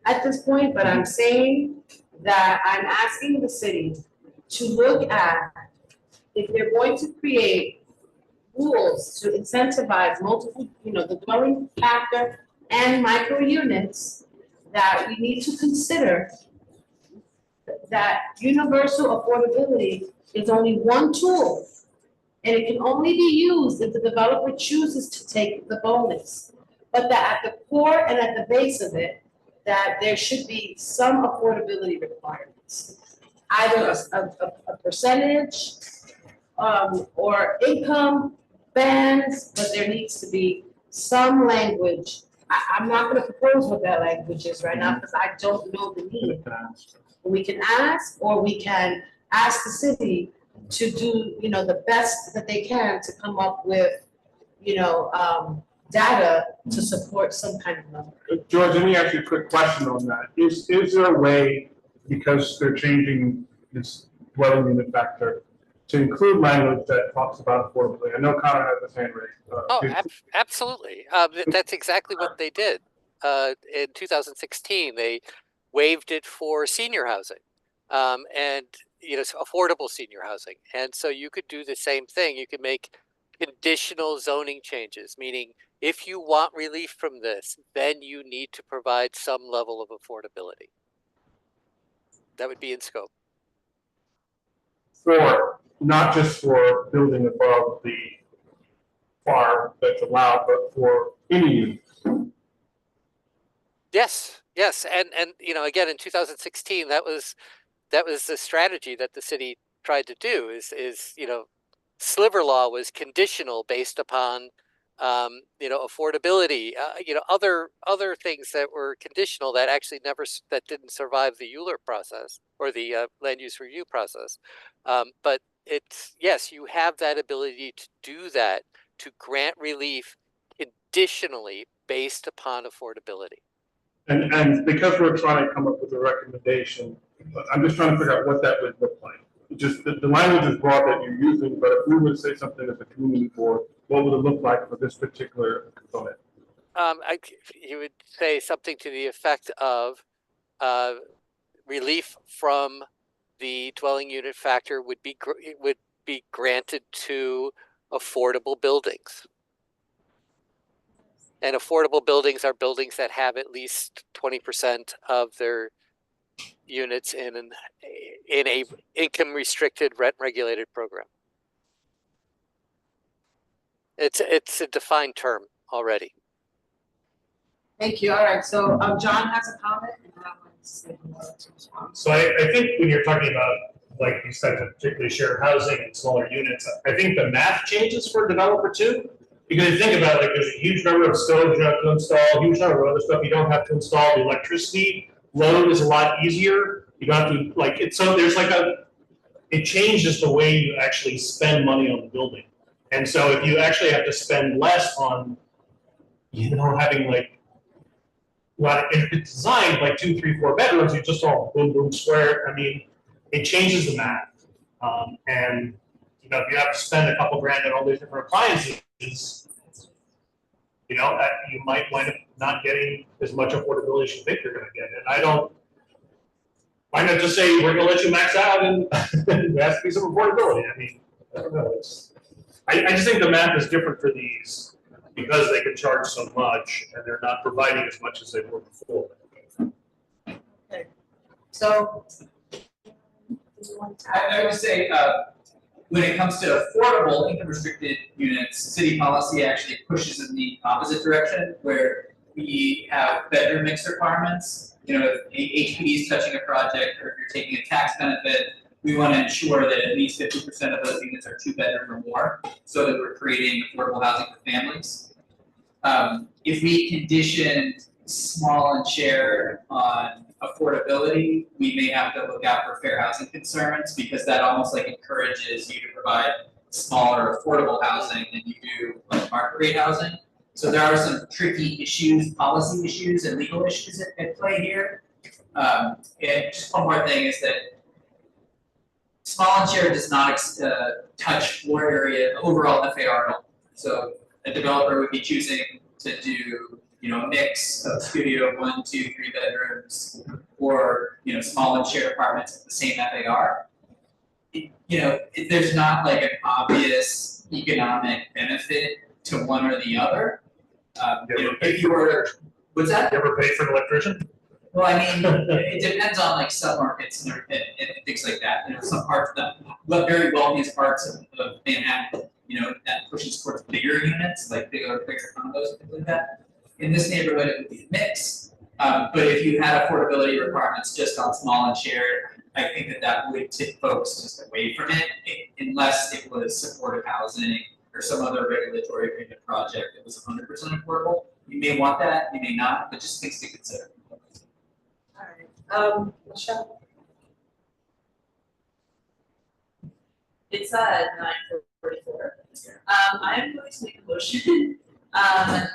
at this point, but I'm saying that I'm asking the city to look at, if they're going to create rules to incentivize multiple, the dwelling factor and micro units, that we need to consider that universal affordability is only one tool, and it can only be used if the developer chooses to take the bonus. But that at the core and at the base of it, that there should be some affordability requirements. Either a percentage, or income bands, but there needs to be some language. I'm not gonna propose what that language is right now, because I don't know the need. We can ask, or we can ask the city to do, the best that they can to come up with, data to support some kind of number. George, let me ask you a quick question on that. Is there a way, because they're changing this dwelling unit factor, to include language that talks about affordability? I know Connor has his hand raised. Absolutely. That's exactly what they did. In 2016, they waived it for senior housing, and affordable senior housing. And so you could do the same thing. You could make conditional zoning changes, meaning if you want relief from this, then you need to provide some level of affordability. That would be in scope. For, not just for building above the FAR that's allowed, but for any unit. Yes, and again, in 2016, that was the strategy that the city tried to do. Is sliver law was conditional based upon affordability. Other things that were conditional that actually didn't survive the ULURP process or the land use review process. But yes, you have that ability to do that, to grant relief conditionally based upon affordability. And because we're trying to come up with a recommendation, I'm just trying to figure out what that would look like. Just the language is broad that you're using, but if we would say something as a community board, what would it look like for this particular component? You would say something to the effect of relief from the dwelling unit factor would be granted to affordable buildings. And affordable buildings are buildings that have at least 20% of their units in a income restricted, rent regulated program. It's a defined term already. Thank you. All right. So John has a comment, and I want to say more to respond. So I think when you're talking about, like you said, particularly shared housing and smaller units, I think the math changes for a developer too. Because if you think about it, like, there's a huge number of stoves you have to install, huge number of other stuff you don't have to install. The electricity load is a lot easier. You don't have to, like, it's, so there's like it changes the way you actually spend money on the building. And so if you actually have to spend less on, having like, well, if it's designed like 2, 3, 4 bedrooms, you just all boom, boom, square. I mean, it changes the math. And, if you have to spend a couple grand on all these different appliances, you might wind up not getting as much affordability as you think you're gonna get. And why not just say, we're gonna let you max out and there has to be some affordability? I mean, I don't know, I just think the math is different for these because they can charge so much and they're not providing as much as they were before. So. I would say, when it comes to affordable income restricted units, city policy actually pushes in the opposite direction, where we have bedroom mix requirements. If HPD is touching a project, or if you're taking a tax benefit, we want to ensure that at least 50% of those units are 2-bedroom or more, so that we're creating affordable housing for families. If we condition small and shared on affordability, we may have to look out for fair housing concerns, because that almost like encourages you to provide smaller affordable housing than you do like market rate housing. So there are some tricky issues, policy issues and legal issues at play here. And just one more thing is that small and shared does not touch floor area, overall FAR at all. So a developer would be choosing to do a mix of studio, 1, 2, 3 bedrooms, or small and shared apartments with the same FAR. There's not like an obvious economic benefit to one or the other. If you were, what's that? You ever pay for an electrician? Well, I mean, it depends on like submarkets and things like that. Some parts, the very wealthiest parts of Manhattan, that pushes towards bigger units, like bigger condos and things like that. In this neighborhood, it would be a mix. But if you had affordability requirements just on small and shared, I think that would tip folks just away from it, unless it was supportive housing or some other regulatory agreement project that was 100% affordable. You may want that, you may not, but just things to consider. All right, Michelle? It's 9:44. I'm going to make a motion that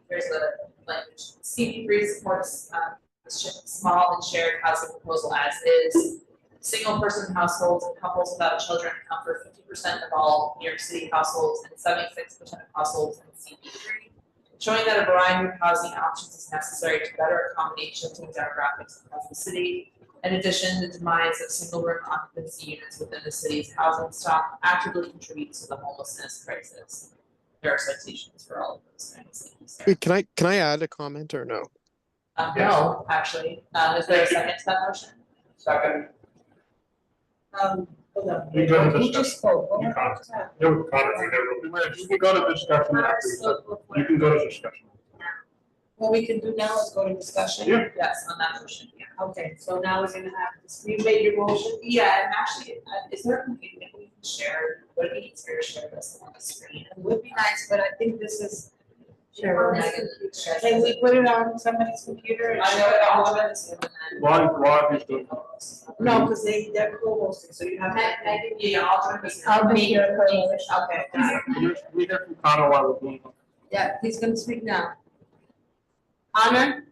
there's a language. CP3 supports small and shared housing proposal as is. Single person households and couples without children account for 50% of all New York City households and 76% of households in CP3. Showing that a variety of housing options is necessary to better accommodate shifting demographics across the city. In addition, the demise of single-room occupancy units within the city's housing stock actively contributes to the homelessness crisis. There are citations for all of those kinds of things. Wait, can I add a comment or no? No, actually. Is there a second to that motion? Second. Hold on. You go to Who discussion. just spoke? What You was comment. that? You can go to discussion after. You can go to discussion. What we can do now is go to discussion. Yeah. Yes, on that motion, yeah. Okay, so now we're gonna have this, you made your motion? Yeah, and actually, is there a computer that we can share? Would it be easier to share this on the screen? It would be nice, but I think this is. Sure. Can we put it on somebody's computer? and I know share it all on of it? it, and then. Live is doing. No, because they're co-hosting, so you have. Yeah, I'll join this. I'll be here for you. Okay, got it. We hear from Connor while we're doing. Yeah, he's gonna speak now. Honor?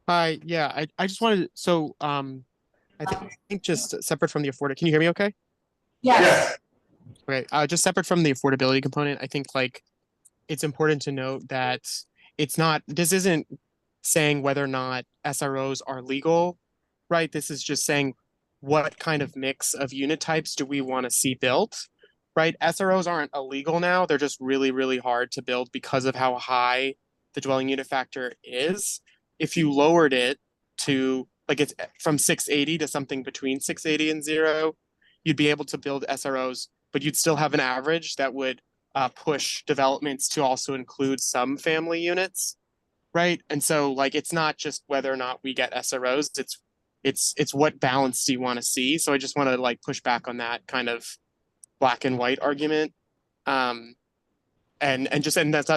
Hi, yeah, I just wanted, so, I think just separate from the can you hear me okay? Yes. Okay, just separate from the affordability component, I think like it's important to note that this isn't saying whether or not SROs are legal, right? This is just saying what kind of mix of unit types do we want to see built, right? SROs aren't illegal now, they're just really, really hard to build because of how high the dwelling unit factor is. If you lowered it to like it's from 680 to something between 680 and 0, you'd be able to build SROs, but you'd still have an average that would push developments to also include some family units, right? And so like it's not just whether or not we get SROs, it's what balance do you want to see? So I just want to like push back on that kind of black and white argument. And that's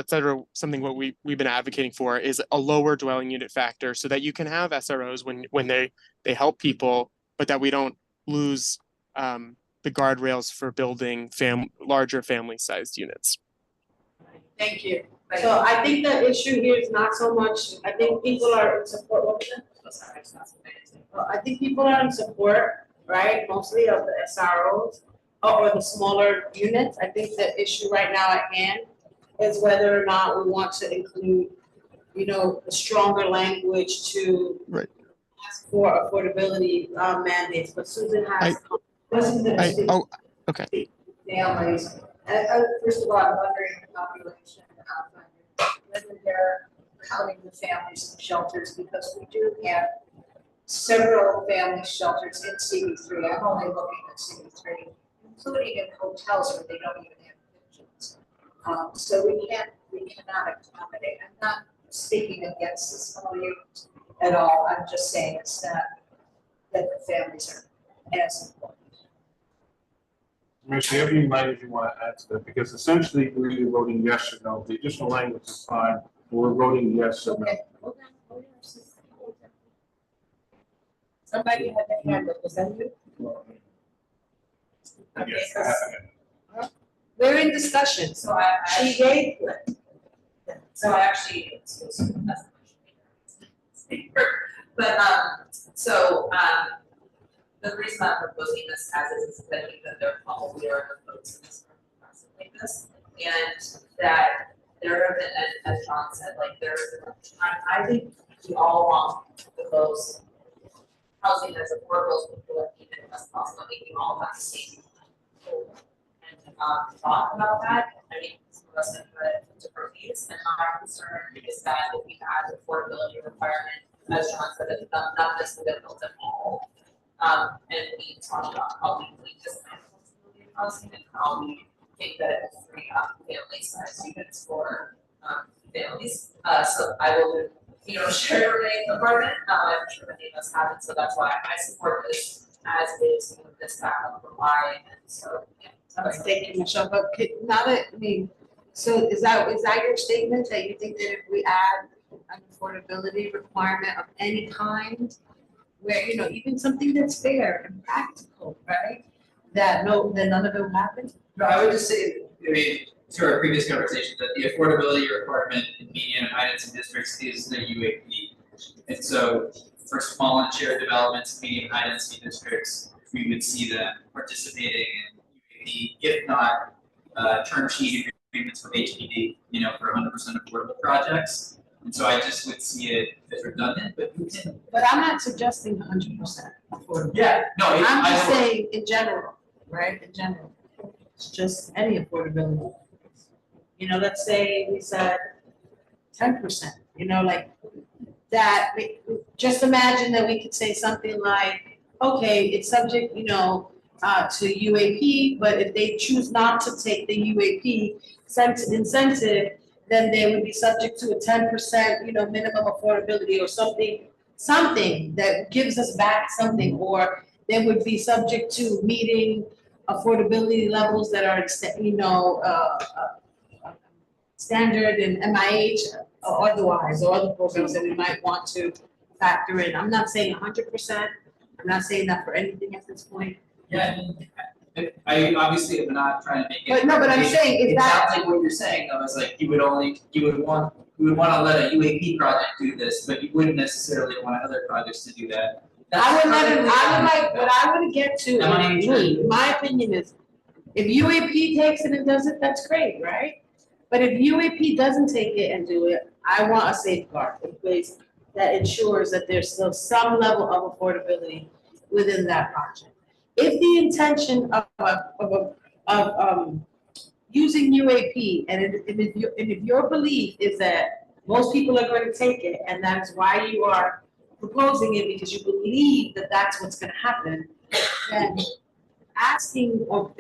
something what we've been advocating for is a lower dwelling unit factor so that you can have SROs when they help people, but that we don't lose the guardrails for building larger family-sized units. Thank you. So I think the issue here is not so much, I think people are in support of it. Well, I think people are in support, right, mostly of the SROs or the smaller units. I think the issue right now at hand is whether or not we want to include, you know, a stronger language to ask for affordability mandates. But Susan has. Okay. Families. First of all, I'm wondering the population, whether they're counting the families in shelters, because we do have several family shelters in CV3. I'm only looking at CV3, including in hotels where they don't even have kitchens. So we cannot accommodate. I'm not speaking against the small units at all. I'm just saying it's not that the families are as important. Commissioner, have any language you want to add to that? Because essentially we're either voting yes or no. The additional language is fine, but we're voting yes or no. Somebody had their hand up, was that you? Okay, we're in discussion, So I she gave. So I actually, the reason I'm proposing this as is that I think that there probably are folks in this process like this, and that there have been, as John said, like there's, I think we all want the most housing as affordable as people even as possible, making all that the same. And thought about that. I mean, some of us have read different views, and our concern is that if we add affordability requirement, as John said, it's not necessarily built at all. And we talked about how we discount housing and how we think that it will free up family size units for families. So I will do, share a apartment. I'm sure many of us haven't, so that's why I support this as is, move this back up for why, and so yeah. Thank you, Michelle, but now that, I mean, so is that your statement that you think that if we add an affordability requirement of any kind, where, even something that's fair and practical, right? That none of it will happen? No, I would just say, I mean, to our previous conversation, that the affordability requirement in median and high density districts is the UAP. And so for small and shared developments, medium and high density districts, we would see them participating in UAP, if not term sheet agreements with HPD, for 100% affordable projects. And so I just would see it as redundant, but you can. But I'm not suggesting 100% affordable. Yeah, no, I'm just saying in general, right? In general, it's just any affordability. Let's say we said 10%. Like that. Just imagine that we could say something like, okay, it's subject, to UAP, but if they choose not to take the UAP incentive, then they would be subject to a 10%, minimum affordability or something that gives us back something, or they would be subject to meeting affordability levels that are, standard in MIH or otherwise, or other programs that we might want to factor in. I'm not saying 100%. I'm not saying that for anything at this point. Yeah, I obviously am not trying to make it. But I'm saying, it sounds like what you're saying though is like you would want to let a UAP project do this, but you wouldn't necessarily want other projects to do that. What I would get to, my opinion is, if UAP takes it and does it, that's great, right? But if UAP doesn't take it and do it, I want a safeguard in place that ensures that there's still some level of affordability within that project. If the intention of using UAP, and if your belief is that most people are going to take it, and that's why you are proposing it because you believe that that's what's going to happen, then asking or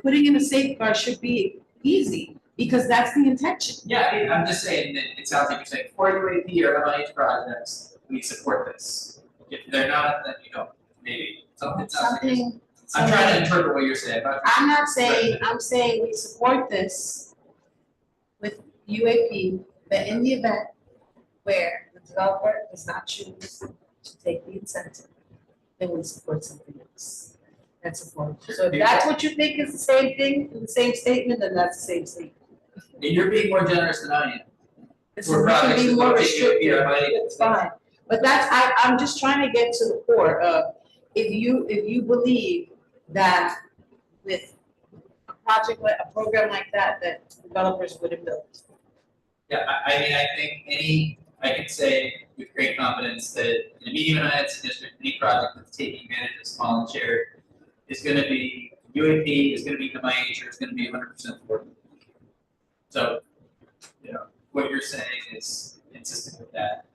putting in a safeguard should be easy, because that's the intention. Yeah, I mean, I'm just saying that it sounds like you're saying for UAP or MIH projects, we support this. If they're not, then maybe something. I'm trying to interpret what you're saying, but. I'm not saying, I'm saying we support this with UAP, but in the event where the developer does not choose to take the incentive, then we support something else. That's affordable. So if that's what you think is the same thing, the same statement, then that's the same statement. You're being more generous than I am. This For is projects gonna be that more don't take restrictive, UAP, I might- it's fine. But that's, I'm just trying to get to the core of, if you believe that with a project, like a program like that, that developers would have built. Yeah, I mean, I think I can say with great confidence that in a medium and high density district, any project that's taking advantage of small and shared is gonna be, UAP is gonna be MIH, or it's gonna be 100% affordable. So, you know, what you're saying is consistent with that.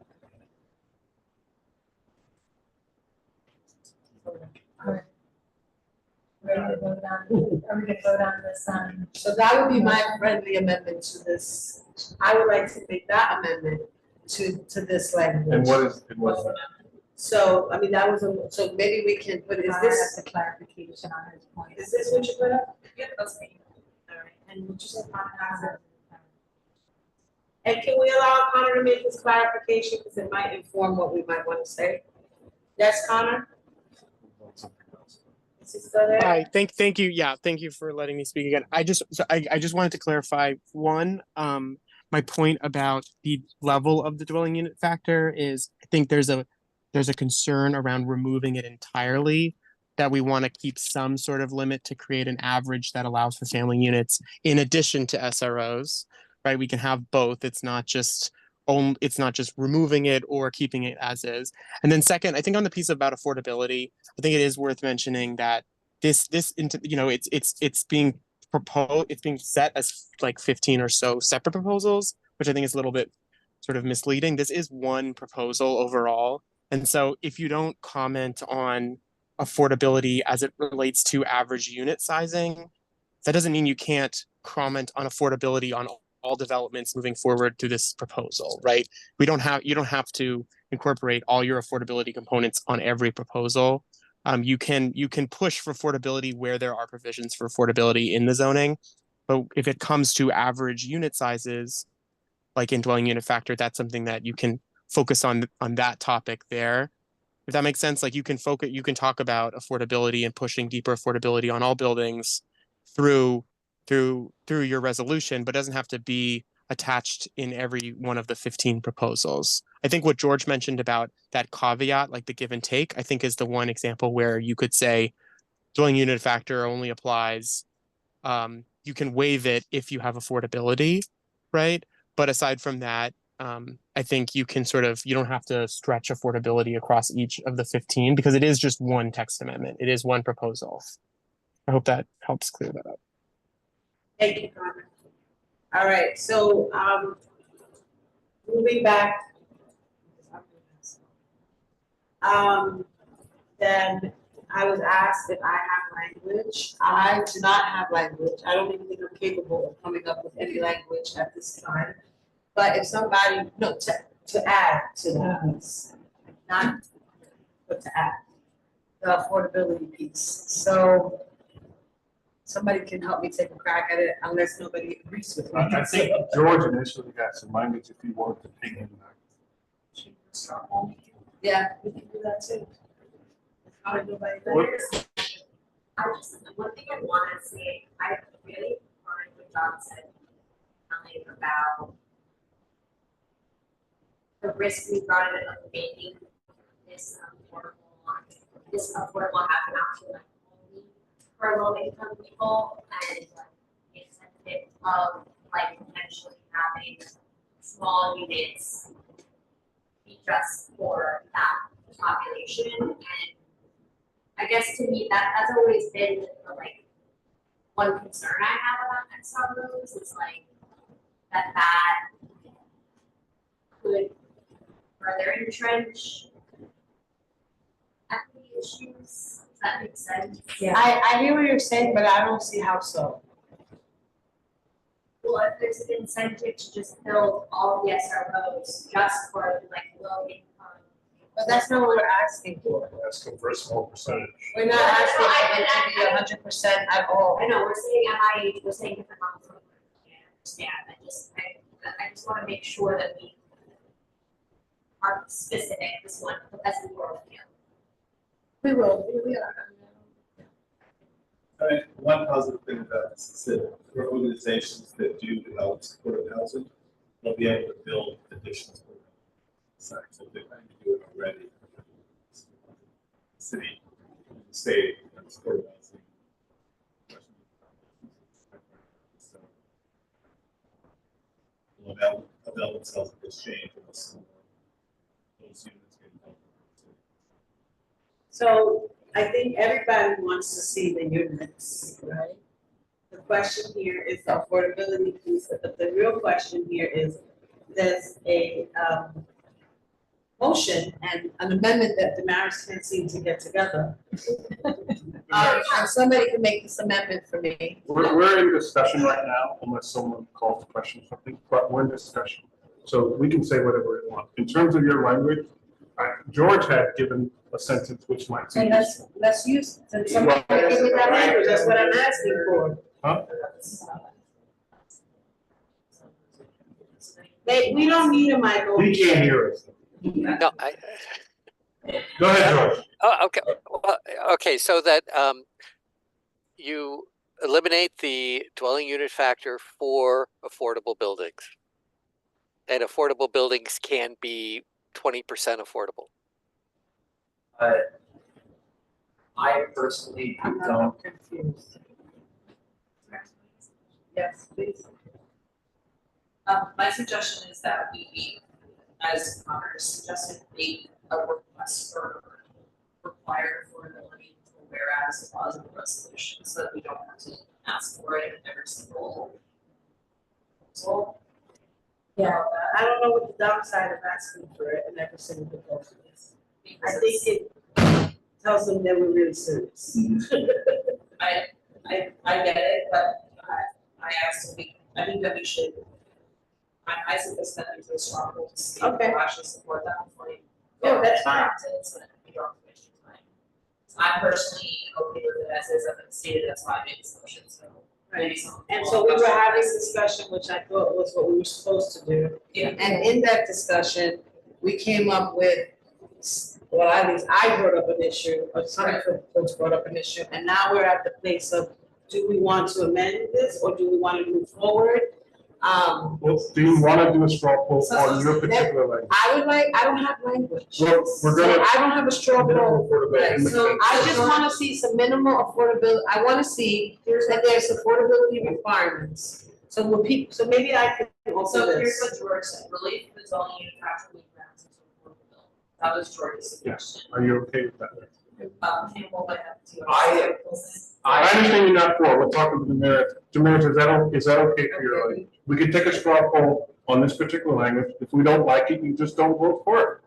We're gonna vote on, are we gonna vote on this, So that would be my friendly amendment to this. I would like to make that amendment to this language. And what is, that? So, I mean, that was so maybe we can put, is Connor this, has a clarification on his point. is this what you put up? Yeah, that's me. Alright, and what you said, Connor has it. And can we allow Connor to make his clarification, because it might inform what we might want to say? Yes, Connor? Is he still there? Hi, thank you. Yeah, thank you for letting me speak again. I just wanted to clarify one, my point about the level of the dwelling unit factor is I think there's a concern around removing it entirely, that we want to keep some sort of limit to create an average that allows for family units in addition to SROs, right? We can have both. It's not just removing it or keeping it as is. And then second, I think on the piece about affordability, I think it is worth mentioning that it's being proposed, it's being set as like 15 or so separate proposals, which I think is a little bit sort of misleading. This is one proposal overall. And so if you don't comment on affordability as it relates to average unit sizing, that doesn't mean you can't comment on affordability on all developments moving forward through this proposal, right? You don't have to incorporate all your affordability components on every proposal. You can push for affordability where there are provisions for affordability in the zoning, but if it comes to average unit sizes, like in dwelling unit factor, that's something that you can focus on that topic there. If that makes sense, like you can talk about affordability and pushing deeper affordability on all buildings through your resolution, but doesn't have to be attached in every one of the 15 proposals. I think what George mentioned about that caveat, like the give and take, I think is the one example where you could say dwelling unit factor only applies. You can waive it if you have affordability, right? But aside from that, I think you don't have to stretch affordability across each of the 15 because it is just one text amendment. It is one proposal. I hope that helps clear that up. Thank you, Connor. All right, so, moving back. Then I was asked if I have language. I do not have language. I don't even think I'm capable of coming up with any language at this time. But if somebody, no, to add to that, not, but to add the affordability piece. So somebody can help me take a crack at it unless nobody agrees with me. I think George initially got some language if he wanted to ping in that. Yeah, we can do that too. How do nobody One thing I want to say, I really find what John said, telling about the risk we brought in of making this affordable housing option like only for low income people and like incentive of like potentially having small units be just for that population. And I guess to me that's always been like one concern I have about SROs is like that could further entrench equity issues. Does that make sense? Yeah. I hear what you're saying, but I don't see how so. Well, if there's an incentive to just build all the SROs just for like low income. But that's not what we're asking for. We're asking for a small percentage. We're not asking for it to be 100% at all. I know, we're saying different levels of, understand, I just wanna make sure that we are specific, this one, as we were. We will, we are. I mean, one positive thing about this is that for organizations that do develop supportive housing, they'll be able to build additional supportive housing. So they're trying to do it already. City, state, and supportive housing. So they'll avail themselves of this change and those units getting built. So I think everybody wants to see the units, right? The question here is the affordability piece, but the real question here is, there's a motion and an amendment that the Damaris can't seem to get together. Somebody can make this amendment for me. We're in discussion right now, unless someone calls the question or something, but we're in discussion. So we can say whatever we want. In terms of your language, George had given a sentence which might be. And let's use, somebody give me that language, that's what I'm asking for. Huh? We don't need a mic. We can't hear us. No, Go ahead, George. Oh, okay. Well, okay, so that you eliminate the dwelling unit factor for affordable buildings. And affordable buildings can be 20% affordable. I personally don't. Confused. Yes, please. My suggestion is that we, as Connor suggested, make a request for required affordability, whereas clause in the resolution, so that we don't have to ask for it in every single proposal. Yeah, I don't know what the downside of asking for it in every single proposal is. I think it tells them that we're really serious. I get it, but I asked if I think that we should, I suggest that we do a strong vote to see if we actually support that before you. Oh, that's fine. So that we don't have to waste your time. I'm personally okay with it as is, I've been stated, that's why I made this motion, so. Maybe some. And so we were having discussion, which I thought was what we were supposed to do. Yeah. And in that discussion, we came up with, well, at least I brought up an issue, or some folks brought up an issue, and now we're at the place of, do we want to amend this, or do we want to move forward? Well, do you want to do a straw poll on your particular language? I don't have language. Well, we're gonna. So I don't have a straw poll. Right, So I just wanna see some minimal affordability, I wanna see that there's affordability requirements. So when people, so maybe I can also So this. here's what George said, relief from the zoning unit factor we grounds into affordable bill. That was George's suggestion. Are you okay with that? Campbell might have to. I understand you're not for, we're talking to the mayor. Damaris, is that okay for your language? We can take a straw poll on this particular language. If we don't like it, you just don't vote for it.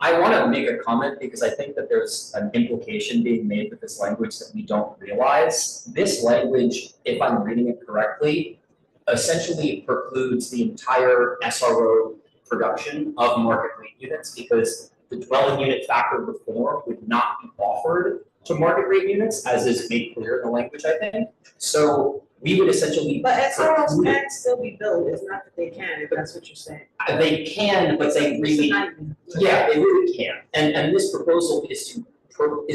I want to make a comment because I think that there's an implication being made with this language that we don't realize. This language, if I'm reading it correctly, essentially precludes the entire SRO production of market rate units because the dwelling unit factor reform would not be offered to market rate units, as is made clear in the language, I think. So we would essentially. But SROs preclude it. can still be built, it's not that they can, if that's what you're saying. They can, but they really, yeah, they really can. And this proposal is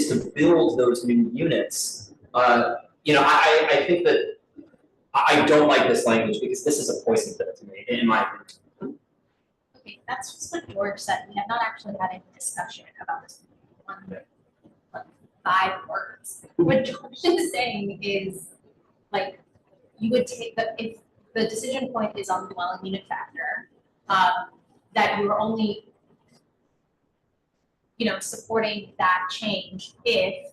to build those new units. I think that I don't like this language because this is a poison pill to me, in my opinion. Okay, that's just what George said. We have not actually had any discussion about this one, 5 words. What George is saying is, like, you would take if the decision point is on the dwelling unit factor, that you are only, supporting that change if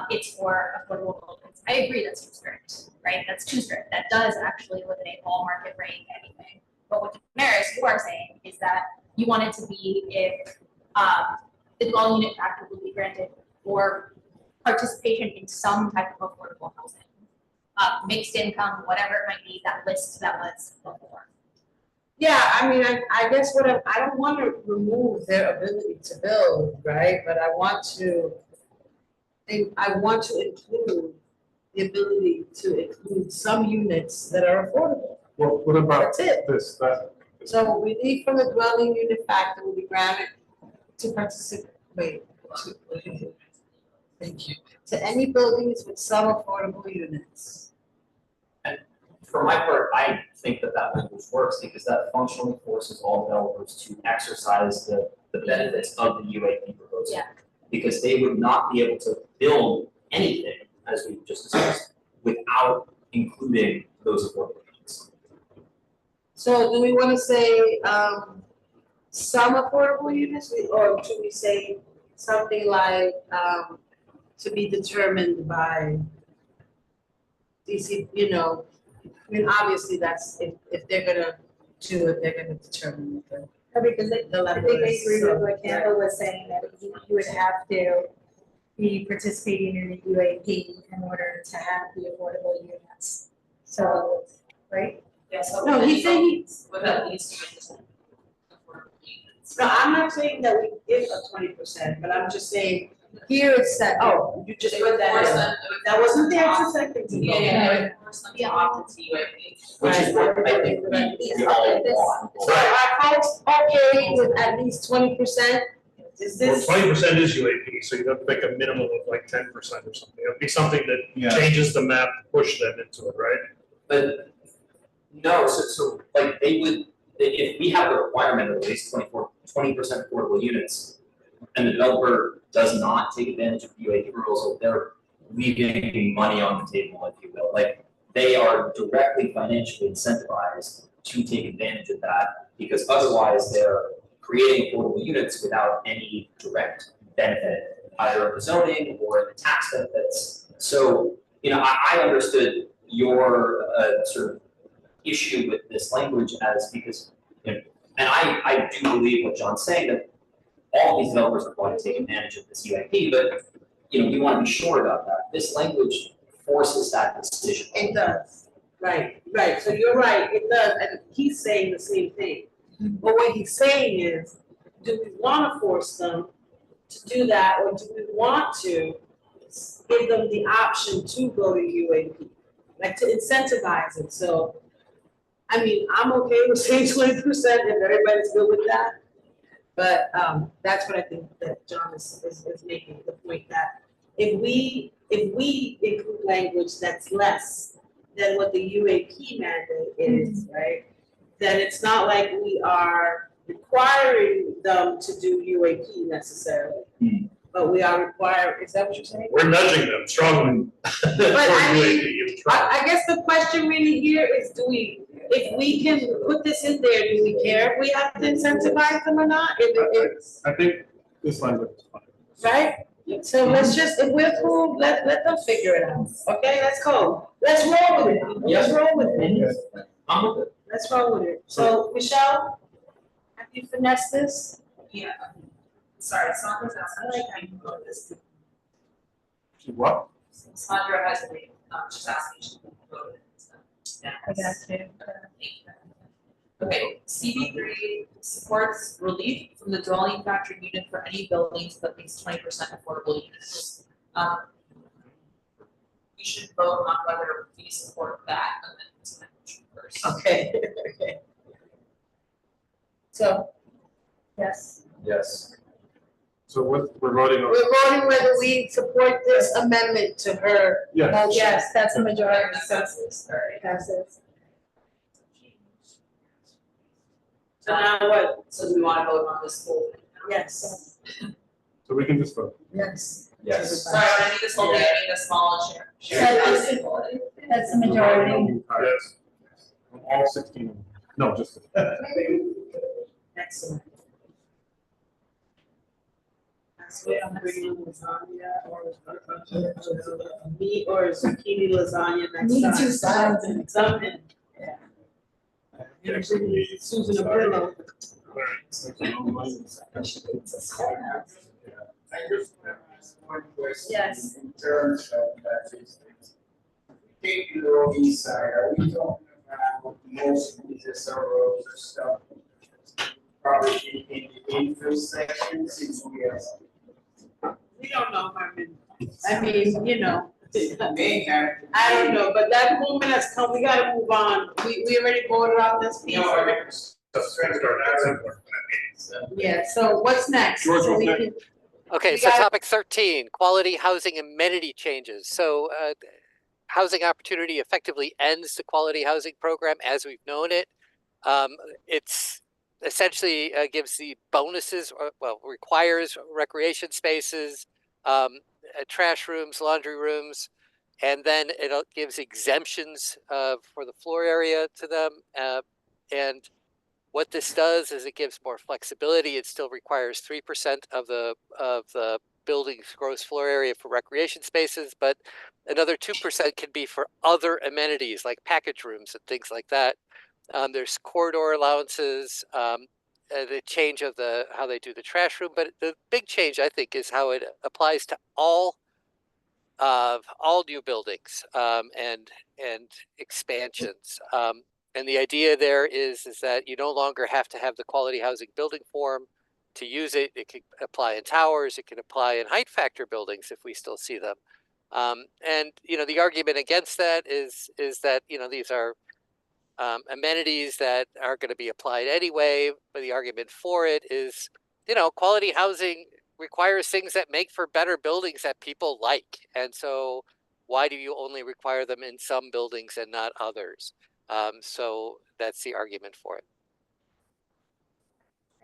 it's for affordable buildings. I agree that's too strict, right? That's too strict. That does actually eliminate all market rate anything. But what Damaris, you are saying is that you want it to be if the dwelling unit factor would be granted for participation in some type of affordable housing. Mixed income, whatever it might be, that list that was before. Yeah, I mean, I guess I don't want to remove their ability to build, right? But I want to include the ability to include some units that are affordable. Well, what about That's it. this, that? So relief from the dwelling unit factor will be granted to participate. Thank you. To any buildings with some affordable units. And for my part, I think that language works because that functionally forces all developers to exercise the benefits of the UAP proposal. Yeah. Because they would not be able to build anything, as we just discussed, without including those affordable units. So do we want to say, some affordable units, or should we say something like, to be determined by DC, you know, I mean, obviously that's, if they're gonna do it, they're gonna determine the. Because I the level think I is, agree so, with what Campbell was saying, that you would have to be participating in the UAP in order to have the affordable units. So, right? Yeah, so. No, he's saying With at least 20% affordable units. No, I'm not saying that we give a 20%, but I'm just saying, here it's set, oh, you just It put would that force in. them, That wasn't there for seconds ago. it would force them to opt into UAP. Which is what I think we all want. So are folks okay with at least 20%? Is Well, this? 20% is UAP, so you have to make a minimum of like 10% or something. It'd be something that Yeah. changes the map, push them into it, right? But no, so like they would, if we have a requirement of at least 20% affordable units, and the developer does not take advantage of the UAP proposal, they're leaving money on the table, if you will. Like they are directly financially incentivized to take advantage of that, because otherwise they're creating affordable units without any direct benefit, either of the zoning or the tax benefits. So, you know, I understood your sort of issue with this language as because, you know, and I do believe what John's saying, that all these developers are going to take advantage of this UAP, but you know, we want to be sure about that. This language forces that decision. It does, right, so you're right, it does, and he's saying the same thing. But what he's saying is, do we want to force them to do that, or do we want to give them the option to go to UAP? Like to incentivize it, so, I mean, I'm okay with saying 20% if everybody's good with that. But that's what I think that John is making, the point that if we include language that's less than what the UAP mandate is, right? Then it's not like we are requiring them to do UAP necessarily. But we are requiring, is that what you're saying? We're nudging them strongly. But I mean, I guess the question really here is, if we can put this in there, do we care if we have to incentivize them or not? If it's, I think this language is fine. right? So let's just, if we're cool, let them figure it out, okay, let's go. Let's roll with it, let's roll with it. I'm with it. Let's roll with it. So, Michelle, have you finessed this? Yeah. Sorry, Sandra's asking. I like how you wrote this. What? Sandra has a, just asking, she wrote it. Yeah. I got you. Okay, CB3 supports relief from the dwelling factor unit for any buildings with at least 20% affordable units. We should vote on whether we support that amendment first. Okay, okay. So, Yes. Yes. So what, we're voting on? we're voting whether we support this amendment to her Yes. motion. Yes, that's a majority. Consensus, alright. Passes. So now what? So do we wanna vote on this whole thing? Yes. So we can just vote. Yes. Yes. Sorry, when I need this whole thing, I need a small share. That's a majority. Yes. All 16, no, just. Excellent. So I'm bringing lasagna or meat or zucchini lasagna next Me time. too, Something. Susan a pillow. Yes. In terms of that, take the east side, are we talking about most of these SROs or stuff. Probably in the infill section, since we have. We don't know, Herman. I mean, you know. May have. I don't know, but that moment has come, we gotta move on. We already voted on this piece. No, I mean, Yeah, so what's next? George, So what's we next? can- Okay, We so got- topic 13, quality housing amenity changes. So housing opportunity effectively ends the quality housing program as we've known it. It's essentially gives the bonuses, or, well, requires recreation spaces, trash rooms, laundry rooms, and then it gives exemptions for the floor area to them. And what this does is it gives more flexibility. It still requires 3% of the building's gross floor area for recreation spaces, but another 2% can be for other amenities like package rooms and things like that. There's corridor allowances, the change of how they do the trash room, but the big change I think is how it applies to all new buildings and expansions. And the idea there is that you no longer have to have the quality housing building form to use it. It can apply in towers. It can apply in height factor buildings if we still see them. And the argument against that is that these are amenities that are going to be applied anyway. But the argument for it is quality housing requires things that make for better buildings that people like, and so why do you only require them in some buildings and not others? So that's the argument for it.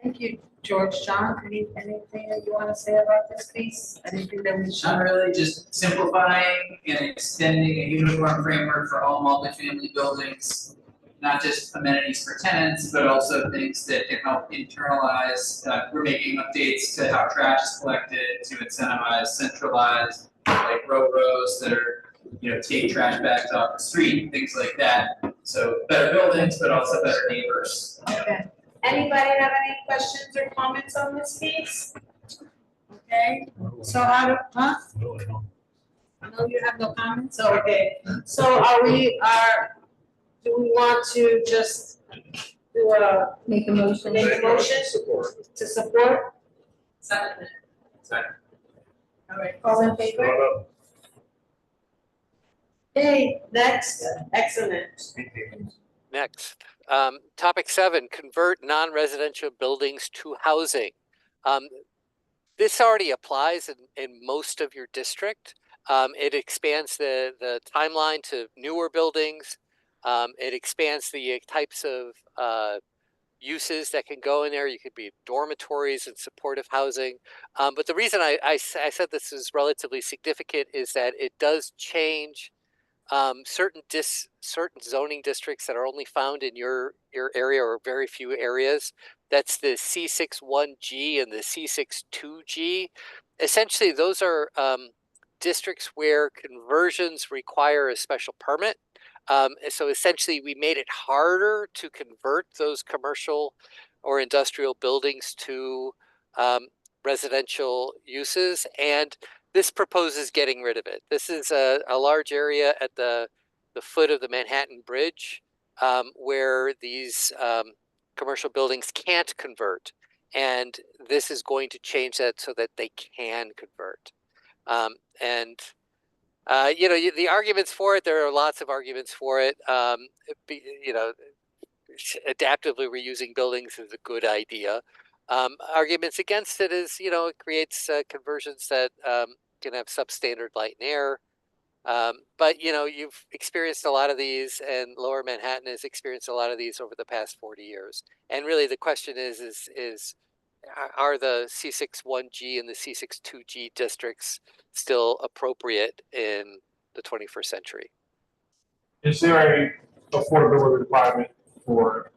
Thank you, George. John, anything that you want to say about this piece? Anything that we should? Not really, just simplifying and extending a uniform framework for all multifamily buildings, not just amenities for tenants, but also things that can help internalize. We're making updates to how trash is collected to incentivize centralized, like rows that are, take trash bags off the street, things like that. So better buildings, but also better neighbors. Okay. Anybody have any questions or comments on this piece? Okay, so huh? No, you have no comments? So, okay, so do we want to just do Make a motion. make a motion to support? Second. All right, all in favor? Okay, next, excellent. Next, topic 7, convert non-residential buildings to housing. This already applies in most of your district. It expands the timeline to newer buildings. It expands the types of uses that can go in there. You could be dormitories and supportive housing. But the reason I said this is relatively significant is that it does change certain zoning districts that are only found in your area or very few areas. That's the C61G and the C62G. Essentially, those are districts where conversions require a special permit. So essentially, we made it harder to convert those commercial or industrial buildings to residential uses, and this proposes getting rid of it. This is a large area at the foot of the Manhattan Bridge where these commercial buildings can't convert, and this is going to change that so that they can convert. The arguments for it, there are lots of arguments for it. Adaptively reusing buildings is a good idea. Arguments against it is, it creates conversions that can have substandard light and air. But you've experienced a lot of these, and Lower Manhattan has experienced a lot of these over the past 40 years. And really, the question is are the C61G and the C62G districts still appropriate in the 21st century? Is there a affordability requirement for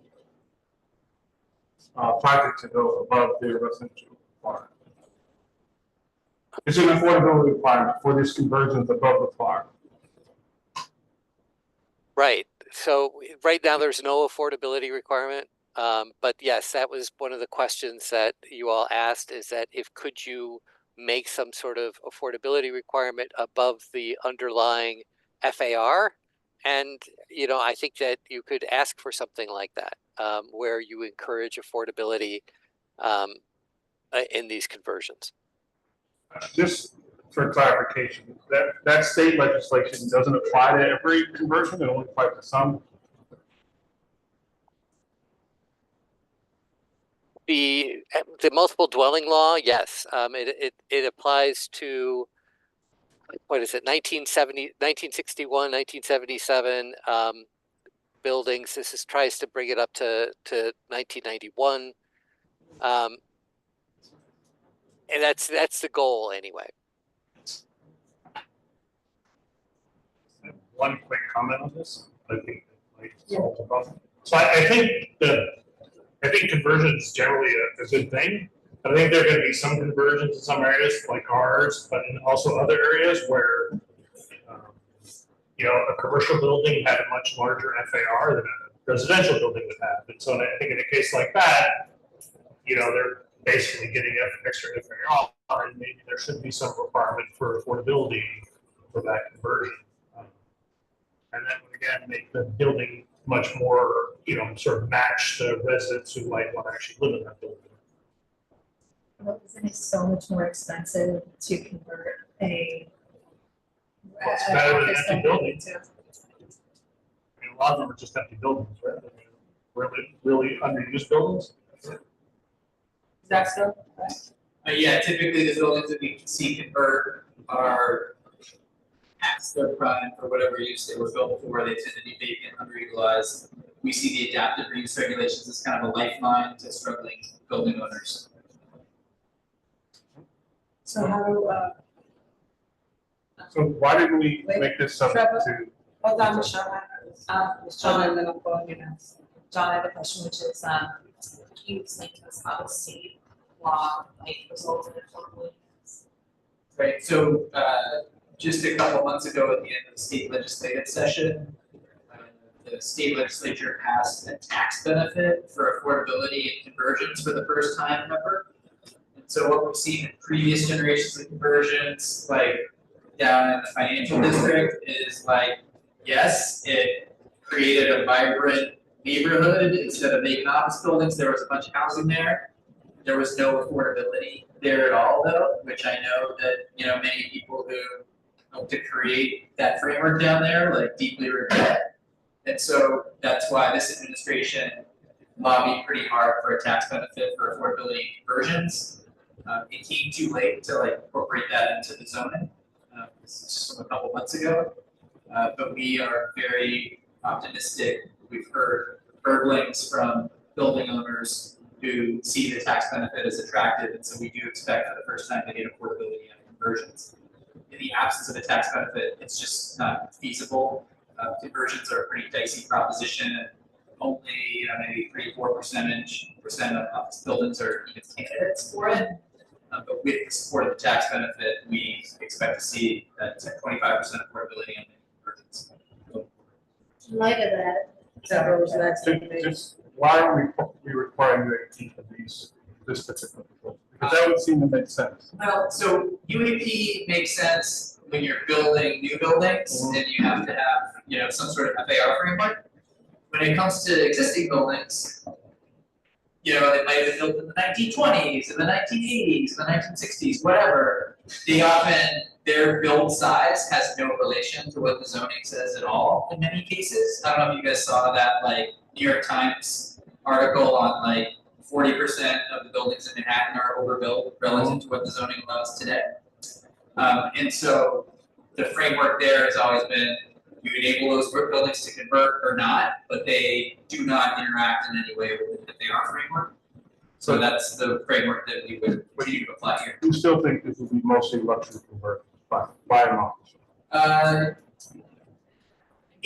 project to go above the residential FAR? Is there an affordability requirement for this conversion above the FAR? Right. So right now there's no affordability requirement. But yes, that was one of the questions that you all asked, is that could you make some sort of affordability requirement above the underlying FAR? And, you know, I think that you could ask for something like that, where you encourage affordability in these conversions. Just for clarification, that state legislation doesn't apply to every conversion, it only applies to some. The multiple dwelling law, yes, it applies to, what is it, 1961, 1977 buildings. This tries to bring it up to 1991. And that's the goal anyway. One quick comment on this. I think like solve the problem. So I think conversion is generally a good thing. I think there are going to be some conversions in some areas like ours, but in also other areas where you know, a commercial building had a much larger FAR than a residential building would have. And so I think in a case like that, you know, they're basically getting extra FAR, and maybe there should be some requirement for affordability for that conversion. And that would again make the building much more, you know, sort of match the residents who might want to actually live in that building. Well, isn't it so much more expensive to convert a Well, it's better than office empty building buildings. I mean, a lot of them are just empty buildings, right? I mean, really underused buildings. That's so. Yeah, typically the buildings that we see convert are past their prime for whatever use they were built for. They tend to be vacant, underutilized. We see the adaptive reuse regulations as kind of a lifeline to struggling building owners. So how do, So why didn't we Wait, make this subject to? hold on, Michelle, John, and then I'm calling you next. John, I have a question, which is, can you explain to us how the state law might result in affordable units? Right, so just a couple months ago at the end of the state legislative session, the state legislature passed a tax benefit for affordability and conversions for the first time ever. And so what we've seen in previous generations of conversions, like down in the financial district, is like, yes, it created a vibrant neighborhood. Instead of vacant office buildings, there was a bunch of housing there. There was no affordability there at all, though, which I know that, you know, many people who helped to create that framework down there, like, deeply regret. And so that's why this administration lobbied pretty hard for a tax benefit for affordability conversions. It came too late to like incorporate that into the zoning. This is just a couple months ago, but we are very optimistic. We've heard burblings from building owners who see the tax benefit as attractive, and so we do expect for the first time to get affordability on conversions. In the absence of a tax benefit, it's just not feasible. Conversions are a pretty dicey proposition, and only maybe 3-4% of office buildings are even candidates for it. But with the support of the tax benefit, we expect to see that 25% affordability on conversions. In light of that, that was Just why are we requiring you to keep this particular proposal? Because that would seem to make sense. Well, so UAP makes sense when you're building new buildings and you have to have, you know, some sort of FAR framework. When it comes to existing buildings, you know, they might have been built in the 1920s, in the 1980s, in the 1960s, whatever. They often, their build size has no relation to what the zoning says at all in many cases. I don't know if you guys saw that, like, New York Times article on like 40% of the buildings in Manhattan are overbuilt relative to what the zoning allows today. And so the framework there has always been, you enable those buildings to convert or not, but they do not interact in any way with the FAR framework. So that's the framework that we would continue to apply here. You still think this will be mostly luxury conversion by an office?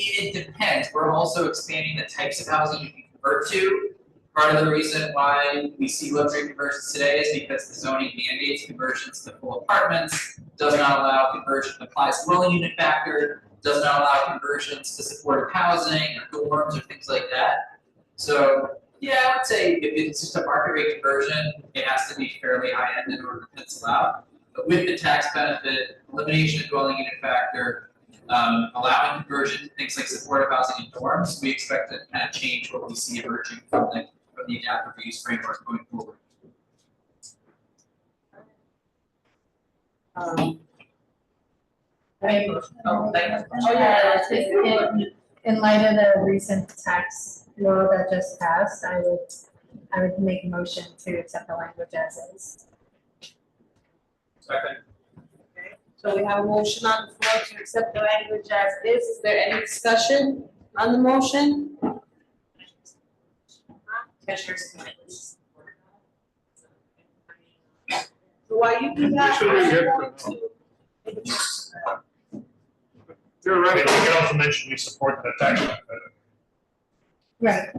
It depends. We're also expanding the types of housing you can convert to. Part of the reason why we see luxury conversions today is because the zoning mandates conversions to full apartments, does not allow conversion to applies dwelling unit factor, does not allow conversions to supportive housing or dorms or things like that. So yeah, I would say if it's just a market rate conversion, it has to be fairly high end in order to pencil out. But with the tax benefit, elimination of dwelling unit factor, allowing conversion, things like supportive housing and dorms, we expect to kind of change what we see emerging from the adaptive reuse framework going forward. In light of the recent tax law that just passed, I would make a motion to accept the language as is. Second. Okay, so we have a motion on the floor to accept the language as is. Is there any discussion on the motion? So while you do that, Theoretically, we can also mention we support the tax benefit. Right.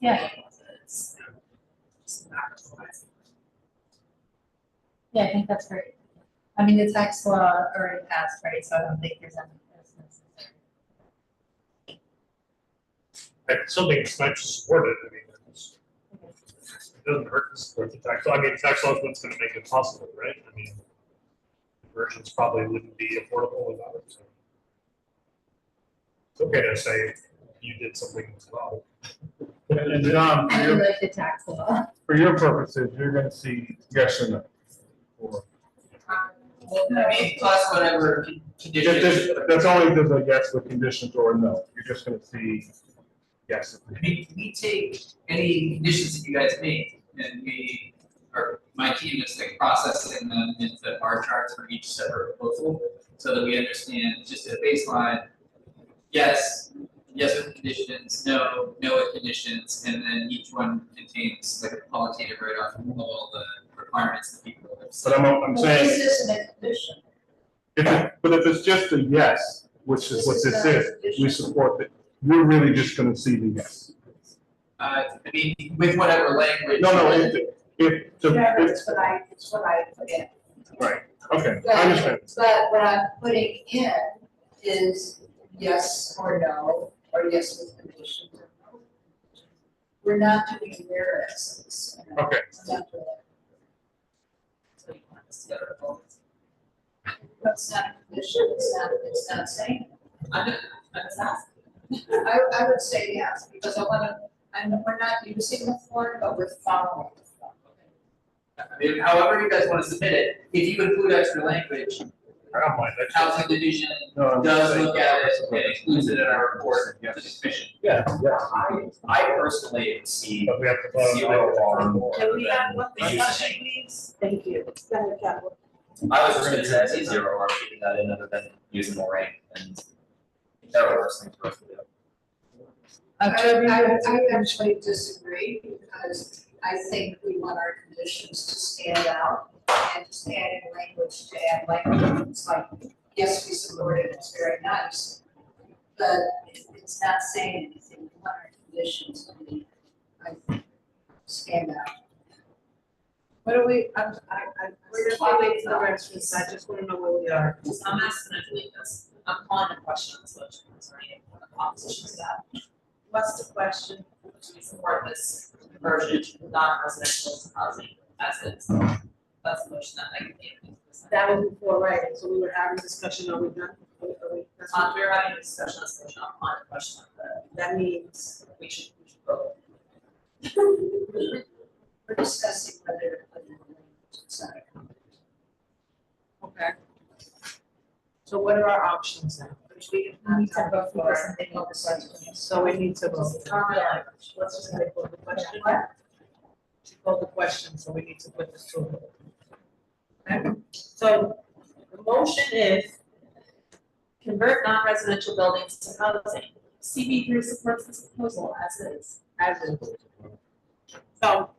Yeah. Yeah, I think that's great. I mean, the tax law already passed, right, so I don't think there's any. I still think it's nice to support it. I mean, it doesn't hurt to support the tax law. I mean, tax law is what's going to make it possible, right? I mean, conversions probably wouldn't be affordable without it. So. It's okay to say you did something as well. And John, I do like the tax law. for your purposes, you're gonna see yes or no. Or- I mean, plus whatever conditions. That's only there's a yes with conditions or no. You're just gonna see yes. I mean, we take any conditions that you guys make and my team is like processing them into bar charts for each separate proposal so that we understand just a baseline, yes with conditions, no with conditions, and then each one contains like a qualitative write-off of all the requirements that people have. But I'm saying. This isn't a condition. But if it's just a yes, which is what this is, we support it. You're really just gonna see the yes. I mean, with whatever language. No, It's what I put in. Right, okay, I understand. But what I'm putting in is yes or no, or yes with conditions or no. We're not doing whereas. Okay. That's not a condition, it's not saying. I'm just asking. I would say yes, because we're not using the form, but we're following the form. I mean, however you guys want to submit it, if you include extra language, I don't mind that. housing division No, does look at it and includes it in our report to the commission. Yeah, yeah. I personally see But we have to vote. zero harm. Can we have one The use discussion, please? Thank you. Go ahead, Capital. I was just gonna say, I see zero harm keeping that in other than using the rank and there are worse things for us to do. I actually disagree, because I think we want our conditions to stand out, and just adding language to add language, it's like, yes, we support it, it's very nice. But it's not saying anything, we want our conditions to be, I think, stand out. What are we, we're just waiting for the registers, I just wanna know where we are. I'm asking to delete this. I'm calling a question on this motion, sorry, opposition to that. What's the question? Do we support this conversion to non-residential housing as is? That's the motion that I can give. That was before, right, so we were having a discussion, are we done? That's what- We're having a discussion on this motion, I'm calling a question on That means, we should vote. We're discussing whether to put in the language inside. okay. So what are our options now? Which we We need to have vote for before. something on the question. So we need to vote. Let's just take the question. To call the question, so we need to put this to a vote. Okay, so the motion is Convert non-residential buildings to housing. CB3 supports this proposal as is. as is. So.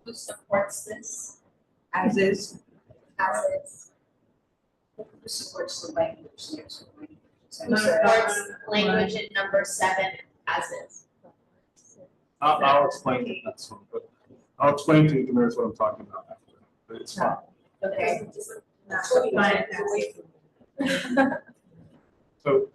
Who supports this? As is. As is. Who supports the language, there's a language. Who supports language in number 7 as is? I'll explain it, that's fine, but I'll explain to you, there's what I'm talking about after, but it's fine. Okay. That's what we want. So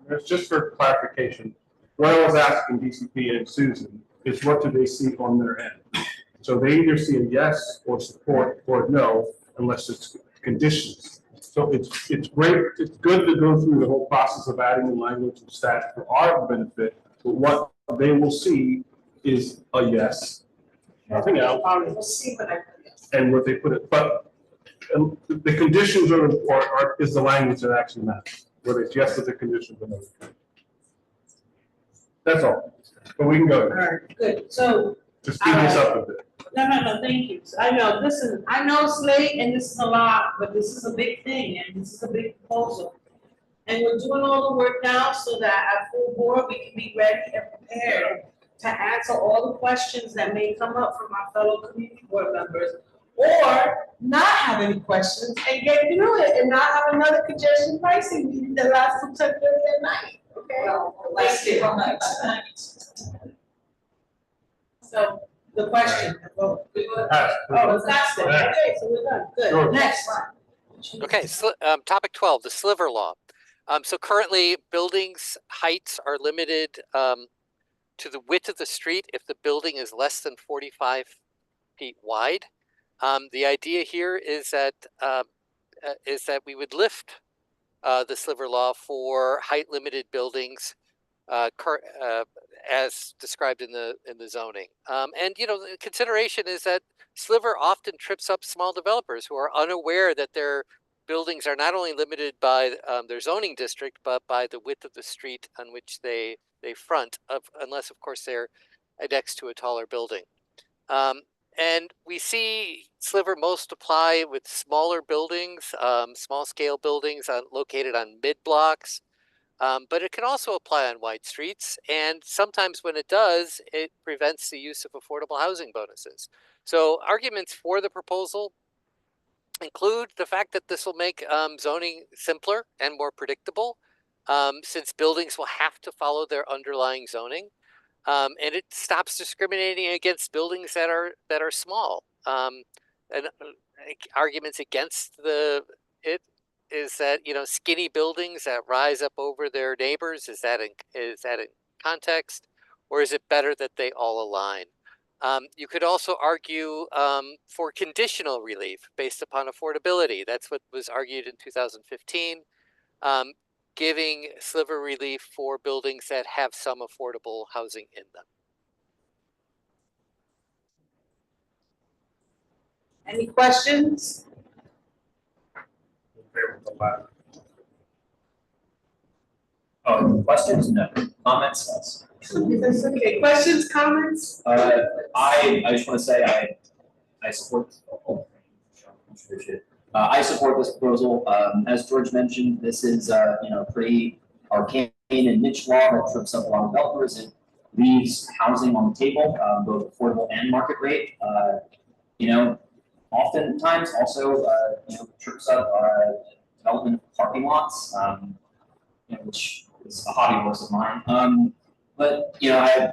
there's just for clarification, what I was asking DCP and Susan is what do they see on their end? So they either see a yes or support or no, unless it's conditions. So it's great, it's good to go through the whole process of adding the language and stat for our benefit, but what they will see is a yes, nothing else, We'll see what I. and what they put it, but the conditions are is the language that actually matters, whether it's yes with the conditions or no. That's all, but we can go, All right, good, so, just speed this up a bit. no, thank you. I know, I know it's late and this is a lot, but this is a big thing and this is a big proposal. And we're doing all the work now so that our full board, we can be ready and prepared to answer all the questions that may come up from our fellow community board members. Or not have any questions and get through it and not have another congestion pricing meeting that lasts till 10:30 at night, okay? Let's Thank you. do it. So, the question. Oh, Pass. that's it, okay, so we're done, Sure. good, next one. Okay, topic 12, the sliver law. So currently, buildings' heights are limited to the width of the street if the building is less than 45 feet wide. The idea here is that we would lift the sliver law for height-limited buildings, as described in the zoning. And the consideration is that sliver often trips up small developers who are unaware that their buildings are not only limited by their zoning district, but by the width of the street on which they front, unless of course they're next to a taller building. And we see sliver most apply with smaller buildings, small scale buildings located on mid blocks, but it can also apply on wide streets. And sometimes when it does, it prevents the use of affordable housing bonuses. So arguments for the proposal include the fact that this will make zoning simpler and more predictable, since buildings will have to follow their underlying zoning. And it stops discriminating against buildings that are small. And arguments against it is that skinny buildings that rise up over their neighbors, is that in context, or is it better that they all align? You could also argue for conditional relief based upon affordability. That's what was argued in 2015. Giving sliver relief for buildings that have some affordable housing in them. Any questions? Questions? No. Comments? Yes. That's okay, questions, comments? I just want to say I support this proposal. I support this proposal. As George mentioned, this is pretty arcane and niche law that trips up a lot of developers. It leaves housing on the table, both affordable and market rate. Oftentimes also trips up development of parking lots, which is a hobby horse of mine. But I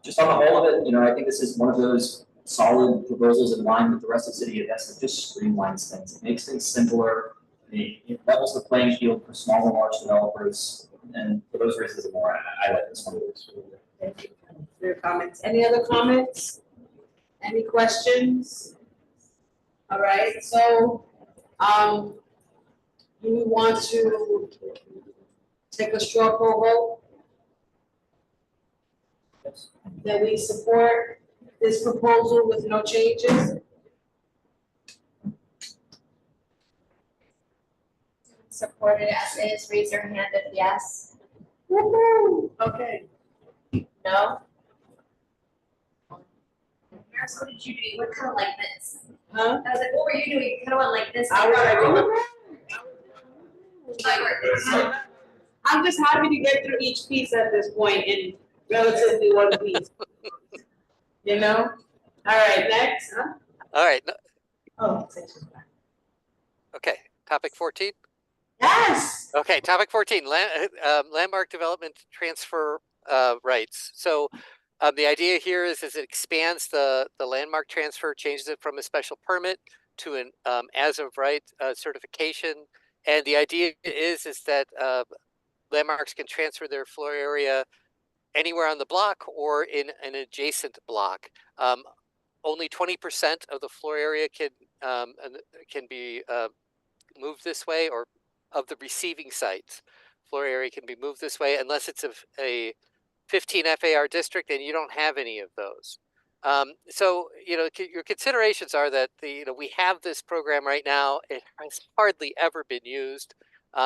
just on the whole of it, I think this is one of those solid proposals in line with the rest of the city of Odessa. Just streamlines things. It makes things simpler. It levels the playing field for small and large developers. And for those reasons and more, I like this one. Thank you for your comments. Any other comments? Any questions? All right, so, do we want to take a straw poll vote? Yes. That we support this proposal with no changes? Support it as is, raise your hand if yes. Woo-hoo, okay. No? Harris, what did you do? What kind of like this? Huh? I was like, what were you doing? You kind of went like this. I'm just happy to get through each piece at this point in relatively one piece. All right, next, huh? All right. Oh. Okay. Topic 14. Yes. Okay. Topic 14. Landmark development transfer rights. So the idea here is it expands the landmark transfer, changes it from a special permit to an as of right certification. And the idea is that landmarks can transfer their floor area anywhere on the block or in an adjacent block. Only 20% of the floor area can be moved this way, or of the receiving sites. Floor area can be moved this way unless it's a 15 FAR district and you don't have any of those. So, your considerations are that we have this program right now. It has hardly ever been used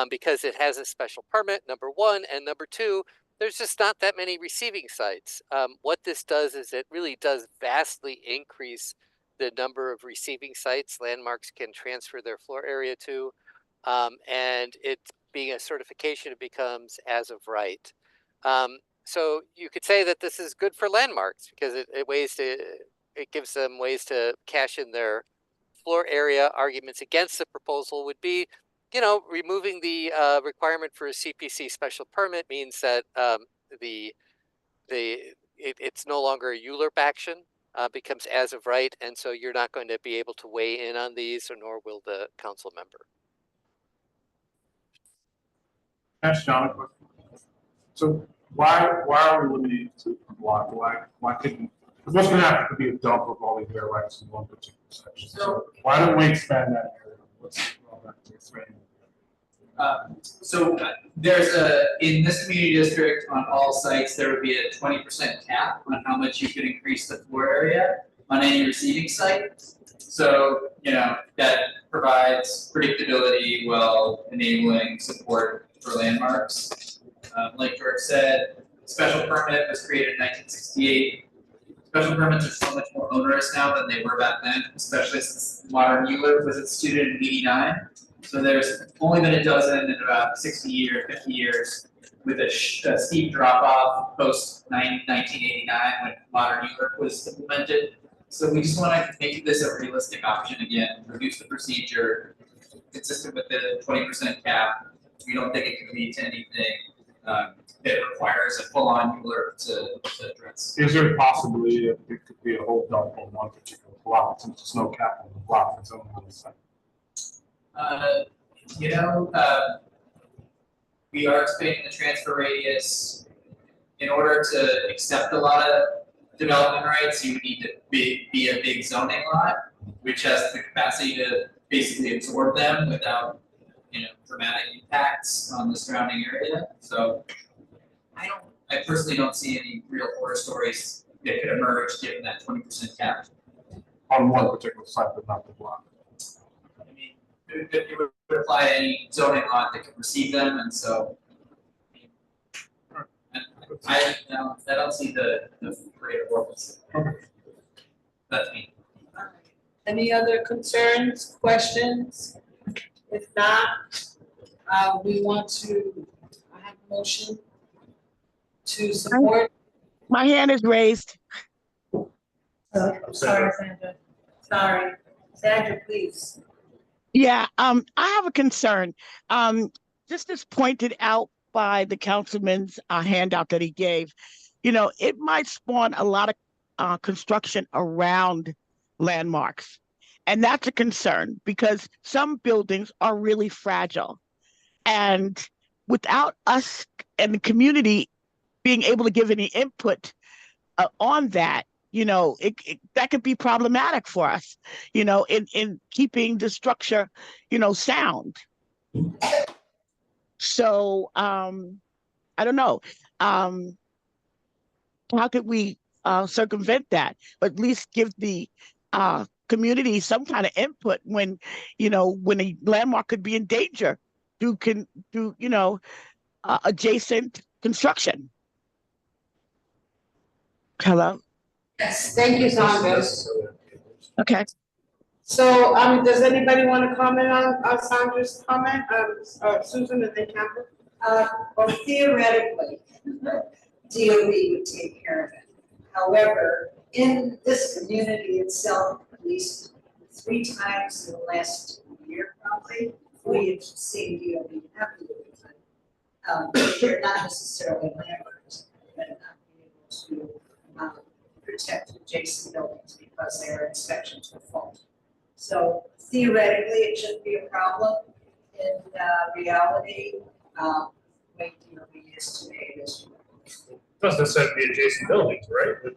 because it has a special permit, number one, and number two, there's just not that many receiving sites. What this does is it really does vastly increase the number of receiving sites landmarks can transfer their floor area to, and it being a certification, it becomes as of right. So you could say that this is good for landmarks because it gives them ways to cash in their floor area. Arguments against the proposal would be, removing the requirement for a CPC special permit means that it's no longer a ULURP action, becomes as of right, and so you're not going to be able to weigh in on these, or nor will the council member. Ask John a question. So why are we limited to a block? Why couldn't? Because what's going to happen could be a dump of all these air rights in one particular section. So why don't we expand that area? What's to expand? There's in this community district on all sites, there would be a 20% cap on how much you could increase the floor area on any receiving site. So, that provides predictability while enabling support for landmarks. Like George said, special permit was created in 1968. Special permits are so much more onerous now than they were back then, especially since modern ULURP was instituted in '89. So there's only been a dozen in about 60 years, 50 years, with a steep drop off post 1989 when modern ULURP was implemented. So we just want to make this a realistic option again, reduce the procedure, consistent with the 20% cap. We don't think it can lead to anything that requires a full-on ULURP to address. Is there a possibility that it could be a whole dump on one particular block since there's no cap on the block? It's only on the site. We are expanding the transfer radius. In order to accept a lot of development rights, you would need to be a big zoning lot, which has the capacity to basically absorb them without, dramatic impacts on the surrounding area. So I personally don't see any real horror stories that could emerge given that 20% cap. On one particular site, but not the block. It would apply to any zoning lot that could receive them, and so I don't see the greater purpose. That's me. Any other concerns, questions? If not, we want to, I have a motion to support. My hand is raised. Sorry, Sandra. Sorry. Sandra, please. Yeah, I have a concern. Just as pointed out by the councilman's handout that he gave, it might spawn a lot of construction around landmarks. And that's a concern because some buildings are really fragile. And without us and the community being able to give any input on that, that could be problematic for us, in keeping the structure, sound. So I don't know. How could we circumvent that? But at least give the community some kind of input when, when a landmark could be in danger due adjacent construction. Hello? Yes, thank you, Sandra. Okay. So, does anybody want to comment on Sandra's comment? Susan, and then Campbell? Well, theoretically, DOB would take care of it. However, in this community itself, at least 3 times in the last year, probably, we have seen DOB have to do it. They're not necessarily landlords, but not being able to protect adjacent buildings because their inspections were faulty. So theoretically, it shouldn't be a problem. In reality, wait, DOB is today, this. Doesn't necessarily be adjacent buildings, right?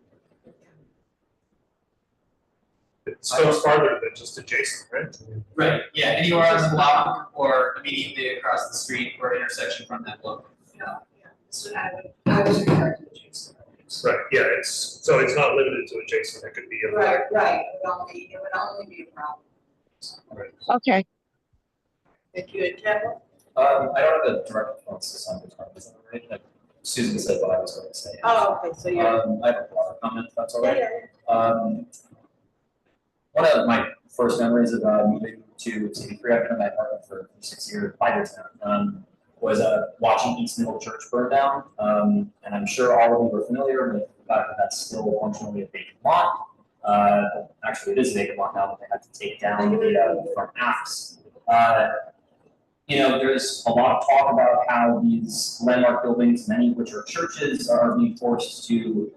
It goes farther than just adjacent, right? Right, yeah, anywhere on the block or immediately across the street or intersection from that block. So I was referring to adjacent. Right, yeah, it's not limited to adjacent, it could be a. Right, it would only be a problem. Right. Okay. Thank you, and Kevin? I don't have a direct response to some of the is that right? Like, Susan said what I was going to say. Oh, okay, so you're. I have a broader comment, if that's all right. Yeah. One of my first memories of moving to TV3, I've been in my apartment for 6 years, 5 years now, was watching East Middle Church burn down. And I'm sure all of you are familiar with the fact that that's still functionally a vacant lot. Actually, it is a vacant lot now, but they had to take down the front apse. There's a lot of talk about how these landmark buildings, many of which are churches, are being forced to,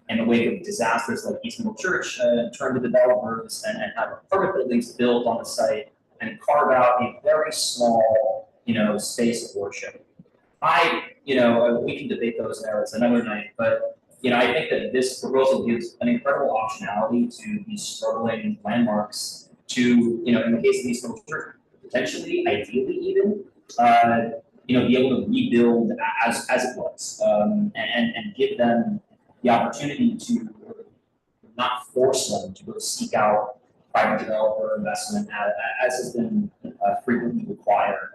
in the wake of disasters like East Middle Church, turn to developers and have apartment buildings built on the site and carve out a very small, space of worship. We can debate those merits another night, but I think that this proposal gives an incredible optionality to these struggling landmarks to, in the case of East Middle Church, potentially, ideally even, be able to rebuild as it was, and give them the opportunity to not force them to go seek out private developer investment as has been frequently required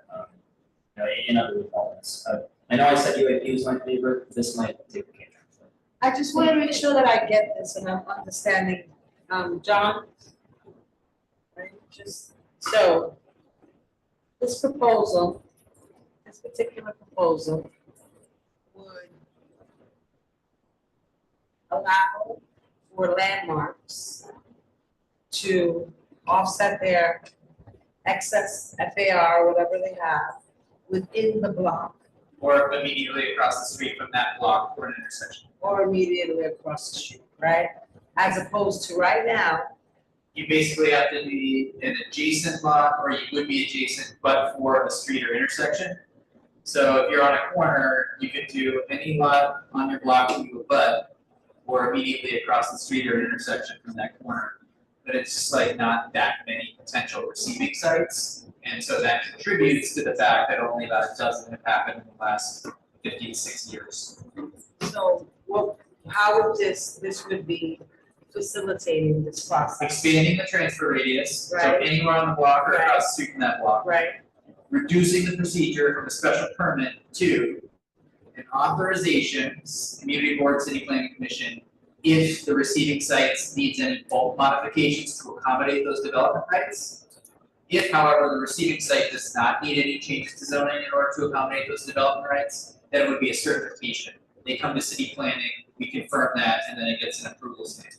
in other developments. I know I said UAP was my favorite. This might take the cake. I just want to make sure that I get this and I'm understanding, John. Right, so, this particular proposal would allow for landmarks to offset their excess FAR, whatever they have, within the block. Or immediately across the street from that block or an intersection. Or immediately across the street, right? As opposed to right now. You basically have to be an adjacent lot, or you would be adjacent but for a street or intersection. So if you're on a corner, you could do any lot on your block you abut, or immediately across the street or an intersection from that corner. But it's just like not that many potential receiving sites. And so that contributes to the fact that only about a dozen have happened in the last 50 to 60 years. So how would this would be facilitating this process? Expanding the transfer radius, so Right. anywhere on the block or across the street from that block. Right. Reducing the procedure from a special permit to an authorization, community board, city planning commission, if the receiving sites needs any bulk modifications to accommodate those development rights. If, however, the receiving site does not need any changes to zoning in order to accommodate those development rights, then it would be a certification. They come to city planning, we confirm that, and then it gets an approval stamp.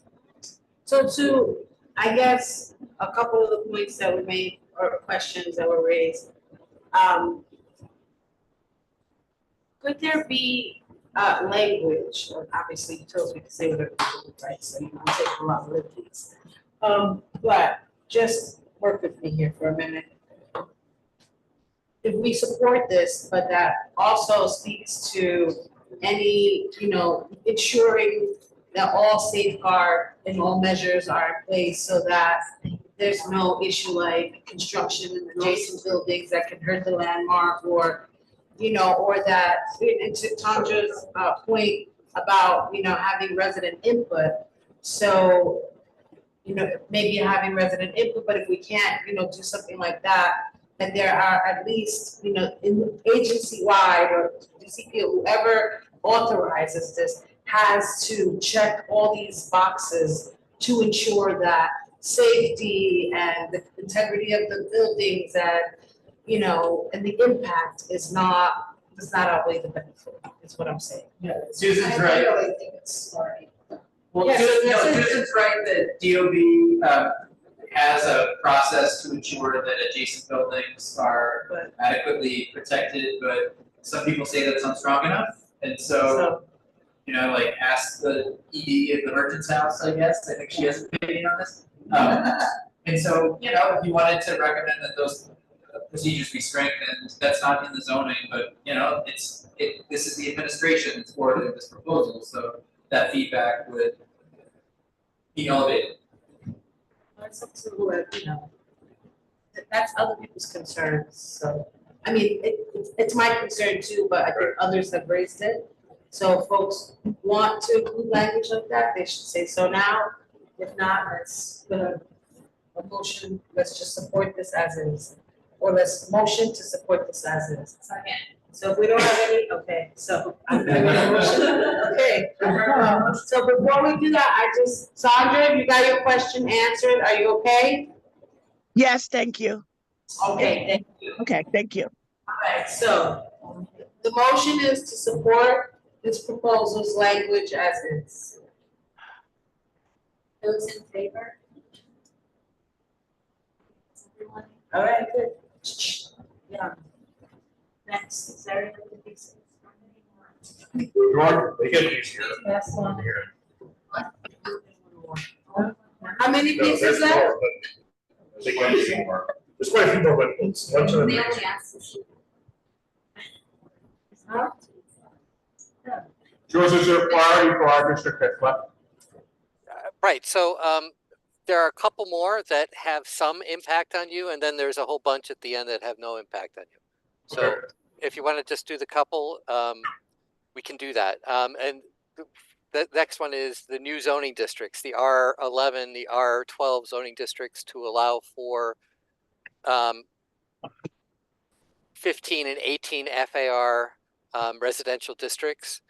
So to, I guess, a couple of the points that were made or questions that were raised. Could there be language, or obviously you told me to say whatever you want, right, so you don't take a lot of liberties. But just work with me here for a minute. If we support this, but that also speaks to any, ensuring that all safeguard and all measures are in place so that there's no issue like construction in adjacent buildings that can hurt the landmark or, or that, and to Tandra's point about, having resident input. So, maybe having resident input, but if we can't, do something like that, that there are at least, in agency-wide or DCP, whoever authorizes this has to check all these boxes to ensure that safety and the integrity of the buildings and, and the impact does not outweigh the benefit, is what I'm saying. Yeah, Susan's right. I really think it's smart. Well, Yeah, so Susan's right that DOB has a process to ensure that adjacent buildings are adequately protected, but some people say that's not strong enough. And so ask the ED at the merchant's house, I guess. I think she has an opinion on this. And so, you know, if you wanted to recommend that those procedures be strengthened, that's not in the zoning, but, you know, this is the administration that's forwarded this proposal, so that feedback would be elevated. That's up to whoever, you know. That's other people's concerns, so, I mean, it's my concern too, but I think others have raised it. So if folks want to include language like that, they should say so now. If not, let's put a motion, let's just support this as is. Or let's motion to support this as is. Second. So if we don't have any, okay, so I'm gonna make a motion, okay. So before we do that, Sandra, you got your question answered, are you okay? Yes, thank you. Okay, thank you. Okay, thank you. All right, so the motion is to support this proposal's language as is. Those in favor? Everyone? All right, good. Yeah. Next, is there anything to be said? George, they get easier. Last one. How many No, pieces there's left? more, but they get easier more. There's quite a few more, but it's one to the They next. only asked. Huh? George, is there a priority for our district that's left? Right, so there are a couple more that have some impact on you, and then there's a whole bunch at the end that have no impact on you. So Okay. if you want to just do the couple, we can do that. And the next one is the new zoning districts, the R11, the R12 zoning districts to allow for 15 and 18 FAR residential districts.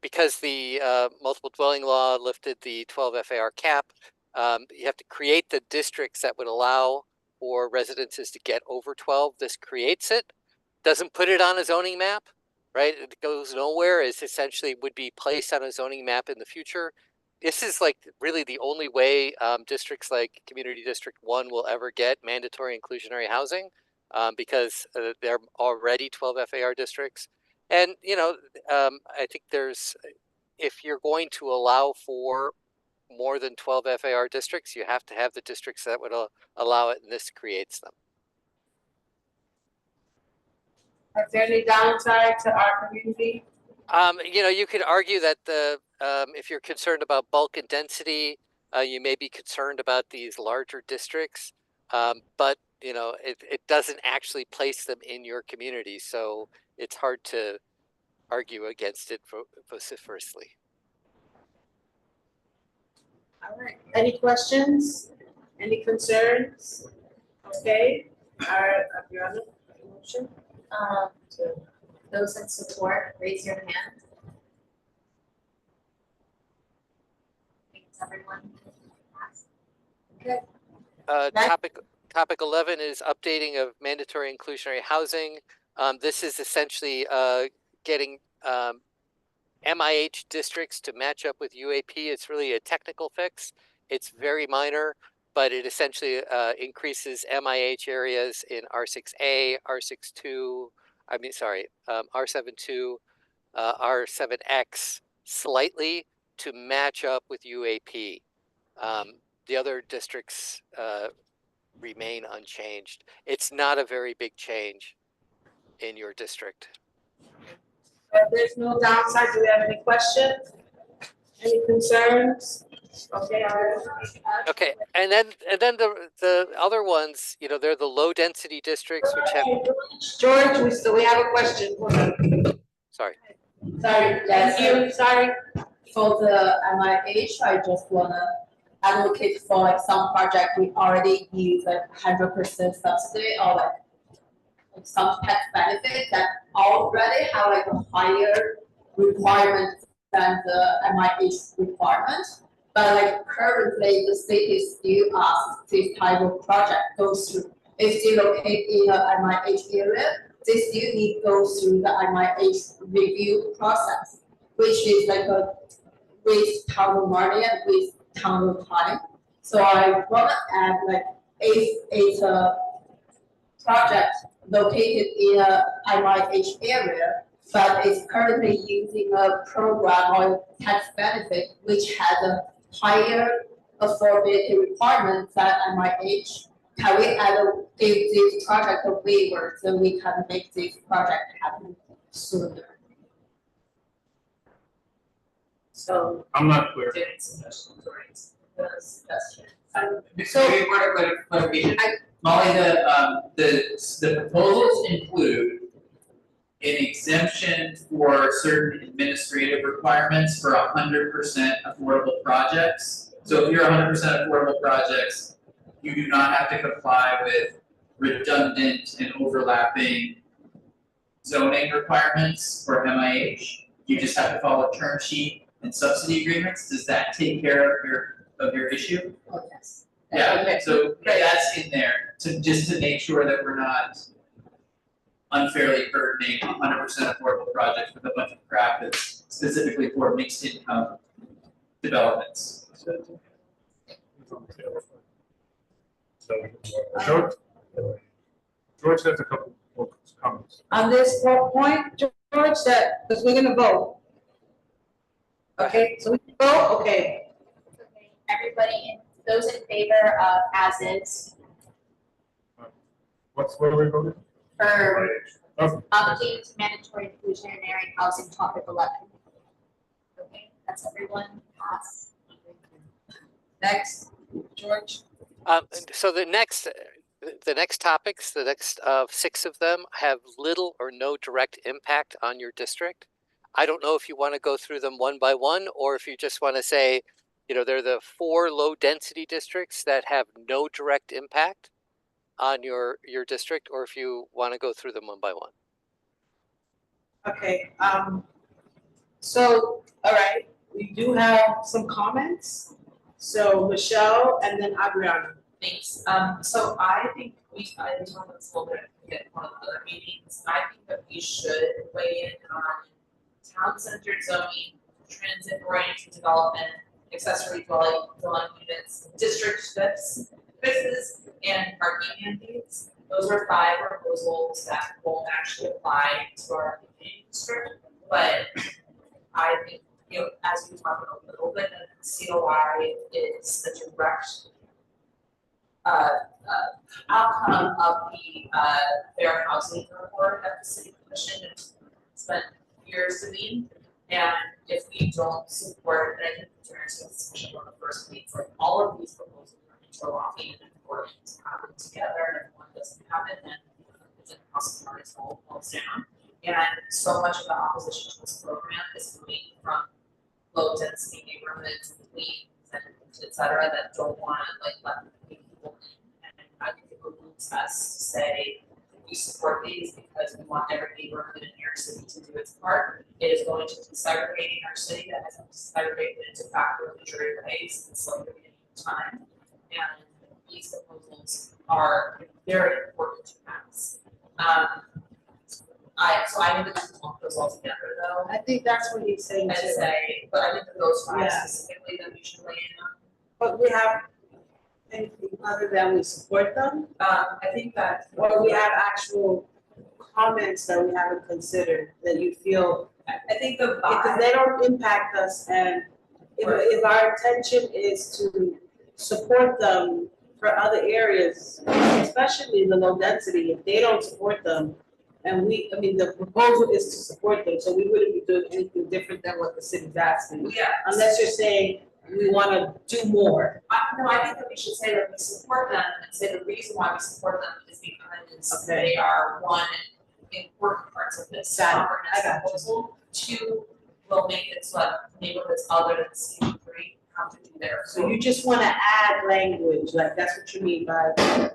Because the multiple dwelling law lifted the 12 FAR cap, you have to create the districts that would allow for residences to get over 12. This creates it, doesn't put it on a zoning map, right? It goes nowhere. It's essentially would be placed on a zoning map in the future. This is like really the only way districts like Community District 1 will ever get mandatory inclusionary housing because they're already 12 FAR districts. And, you know, I think if you're going to allow for more than 12 FAR districts, you have to have the districts that would allow it, and this creates them. Is there any downside to our community? You know, you could argue that if you're concerned about bulk and density, you may be concerned about these larger districts, but, you know, it doesn't actually place them in your community. So it's hard to argue against it vociferously. All right, any questions? Any concerns? Okay, all right, you're on the motion. Those in support, raise your hand. Thanks, everyone. Okay. Topic 11 is updating of mandatory inclusionary housing. This is essentially getting MIH districts to match up with UAP. It's really a technical fix. It's very minor, but it essentially increases MIH areas in R6A, R6-2, R7-2, R7X slightly to match up with UAP. The other districts remain unchanged. It's not a very big change in your district. There's no downside. Do we have any questions? Any concerns? Okay, all right. Okay, and then the other ones, you know, they're the low density districts which have. George, we have a question. Sorry. Sorry, Thank you. Sorry. For the MIH, I just wanna advocate for like some project we already use like 100% subsidy or like some tax benefit that already have like a higher requirement than the MIH requirement. But like currently the state is still asks this type of project goes through, if they locate in the MIH area, they still need to go through the MIH review process, which is like a waste ton of money and waste ton of time. So I wanna add like if it's a project located in a MIH area, but is currently using a program or tax benefit which has a higher affordability requirements that MIH, can we give this project a waiver so we can make this project happen sooner? So. I'm not clear. Suggestions, right? Suggestions. So maybe word of clarification. Molly, the proposals include an exemption for certain administrative requirements for 100% affordable projects. So if you're 100% affordable projects, you do not have to comply with redundant and overlapping zoning requirements for MIH. You just have to follow term sheet and subsidy agreements. Does that take care of your issue? Oh, yes. Yeah, Okay. so that's in there, just to make sure that we're not unfairly burdening 100% affordable projects with a bunch of crap that's specifically for mixed income developments. George has a couple more comments. On this point, George, that, because we're gonna vote. Okay, so we can vote, okay. Okay, everybody, those in favor of as is What are we voting? for Okay. update to mandatory inclusionary housing topic 11. Okay, that's everyone. Pass. Next, George. So the next topics, the next 6 of them have little or no direct impact on your district. I don't know if you want to go through them one by one, or if you just want to say, they're the 4 low density districts that have no direct impact on your district, or if you want to go through them one by one. Okay, so, all right, we do have some comments. So Michelle and then Adriana. Thanks. So I think I talked about this a little bit at one of the other meetings. I think that we should weigh in on town-centered zoning, transit-oriented development, accessory dwelling units, district fixes, and parking mandates. Those are 5 proposals that won't actually apply to our district, but I think, as we talked about a little bit, the COI is the direct outcome of the fair housing report that the city commission has spent years doing. And if we don't support, and I think the discussion on the first page, like all of these proposals are interlocking and important to happen together, and if one doesn't happen, then the housing market falls down. And so much of the opposition to this program is coming from low density neighborhoods, Queens, and et cetera, that don't want to let people in. And I think it behooves us to say we support these because we want every neighborhood in New York City to do its part. It is going to be segregating our city that has been segregated into factor of majority ways and slavery at time. And these proposals are very important to pass. I think that we lump those all together though. I think that's what he's saying And too. say, but I think that those 5 Yeah. specifically that we should weigh in on. But we have anything other than we support them? I think that. Or we have actual comments that we haven't considered that you feel, I think the because they don't impact us, and if our intention is to support them for other areas, especially the low density, if they don't support them, and the proposal is to support them, so we wouldn't be doing anything different than what the city's asking. Yeah. Unless you're saying we wanna do more. No, I think that we should say that we support them and say the reason why we support them is because Okay. they are, 1, important parts of this comprehensive proposal. 2, will make it so that neighborhoods other than C3 have to do their. So you just wanna add language, like that's what you mean by,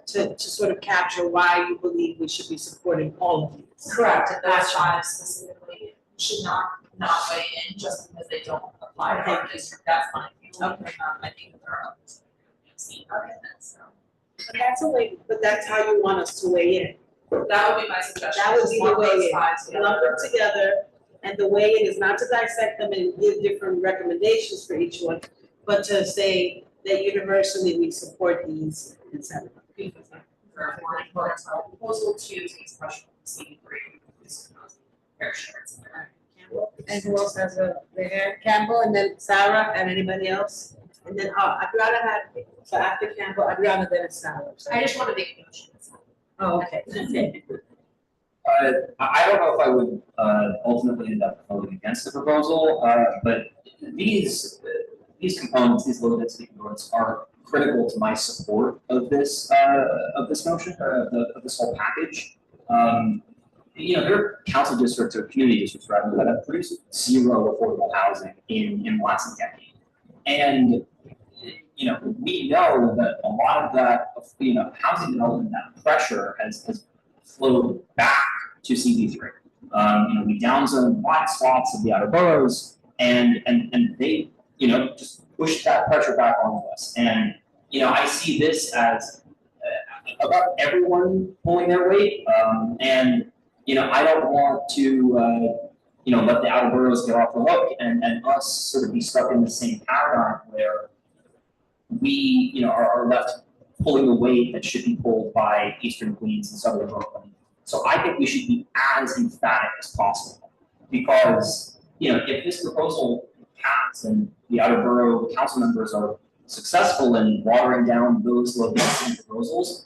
to sort of capture why you believe we should be supporting all of these. Correct, and that's why specifically should not weigh in just because they don't apply to our district, that's my view. Okay. I think that there are others. Okay, so. But that's a way, but that's how you want us to weigh in. That would be my suggestion. That would be the Lump those way 5 in, lump them together, and the way in is not to dissect them and give different recommendations for each one, but to say that universally we support these, et cetera. Proposal 2 takes pressure from C3, fair shares. And who else has a, there, Campbell, and then Sarah, and anybody else? And then, I'd rather have, so after Campbell, I'd rather than a salary. I just want to make a motion. Oh, okay. I don't know if I would ultimately end up voting against the proposal, but these components, these low density components, are critical to my support of this motion, of this whole package. You know, there are council districts or community districts rather that have produced zero affordable housing in the last decade, and you know, we know that a lot of that, you know, housing development, that pressure has flowed back to CB3. You know, we downzone wide swaths of the outer boroughs, and they, you know, just push that pressure back on us. And you know, I see this as about everyone pulling their weight, and you know, I don't want to, you know, let the outer boroughs get off the hook and us sort of be stuck in the same paradigm where we, you know, are left pulling the weight that should be pulled by Eastern Queens and Southern Brooklyn. So I think we should be as emphatic as possible, because, you know, if this proposal passes and the outer borough council members are successful in watering down those low density proposals,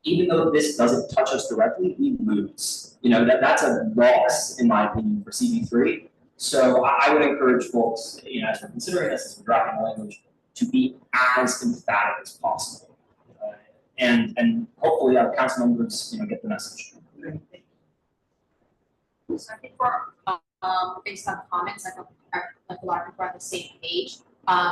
even though this doesn't touch us directly, we lose. You know, that's a loss, in my opinion, for CB3. So I would encourage folks, you know, as we're considering this, as we're drafting the language, to be as emphatic as possible. And hopefully our council members, you know, get the message. So I think we're, based on comments, like a lot of people are on the same page.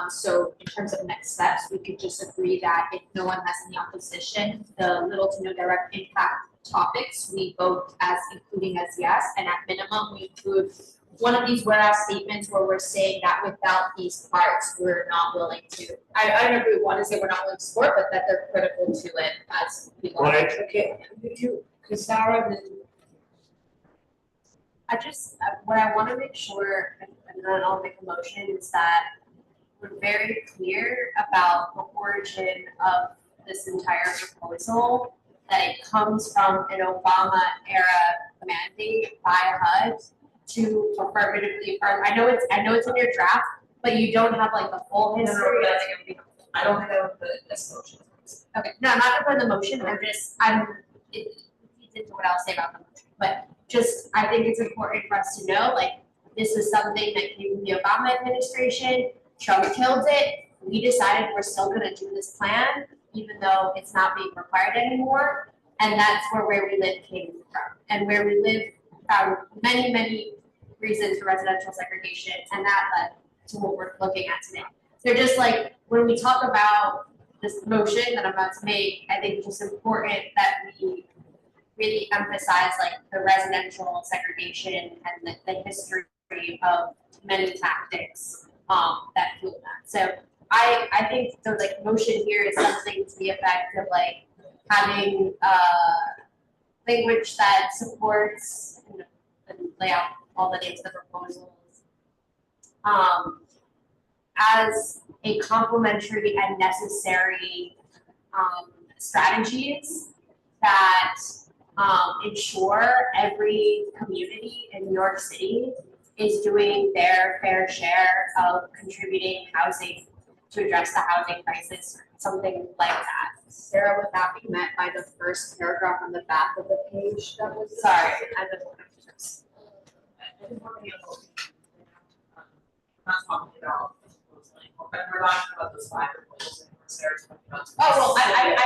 So in terms of next steps, we could just agree that if no one has any opposition, the little to no direct impact topics, we vote as including as yes, and at minimum, we include one of these whereas statements where we're saying that without these parts, we're not willing to. I don't agree with one to say we're not willing to support, but that they're critical to it as we go. Right. Okay, Sarah, then what I want to make sure, and then I'll make a motion, is that we're very clear about the origin of this entire proposal, that it comes from an Obama era mandate by HUD to affirmatively, or I know it's in your draft, but you don't have like the full history. I don't think I would put this motion. Okay, no, I'm not gonna put in the motion, it feeds into what I'll say about the motion, but just, I think it's important for us to know, like, this is something that came from the Obama administration, Trump killed it, we decided we're still gonna do this plan, even though it's not being required anymore, and that's where we live came from. And where we live found many, many reasons for residential segregation, and that led to what we're looking at today. So just like, when we talk about this motion that I'm about to make, I think it's just important that we really emphasize like the residential segregation and the history of many tactics that fuel that. So I think the like motion here is something to the effect of like having language that supports, you know, and lay out all the names of the proposals as a complementary and necessary strategies that ensure every community in New York City is doing their fair share of contributing housing to address the housing crisis, something like that. Sarah, would that be meant by the first paragraph on the back of the page? That was sorry, I didn't want We're not talking about those 5 proposals and Sarah's talking about. Oh, well, I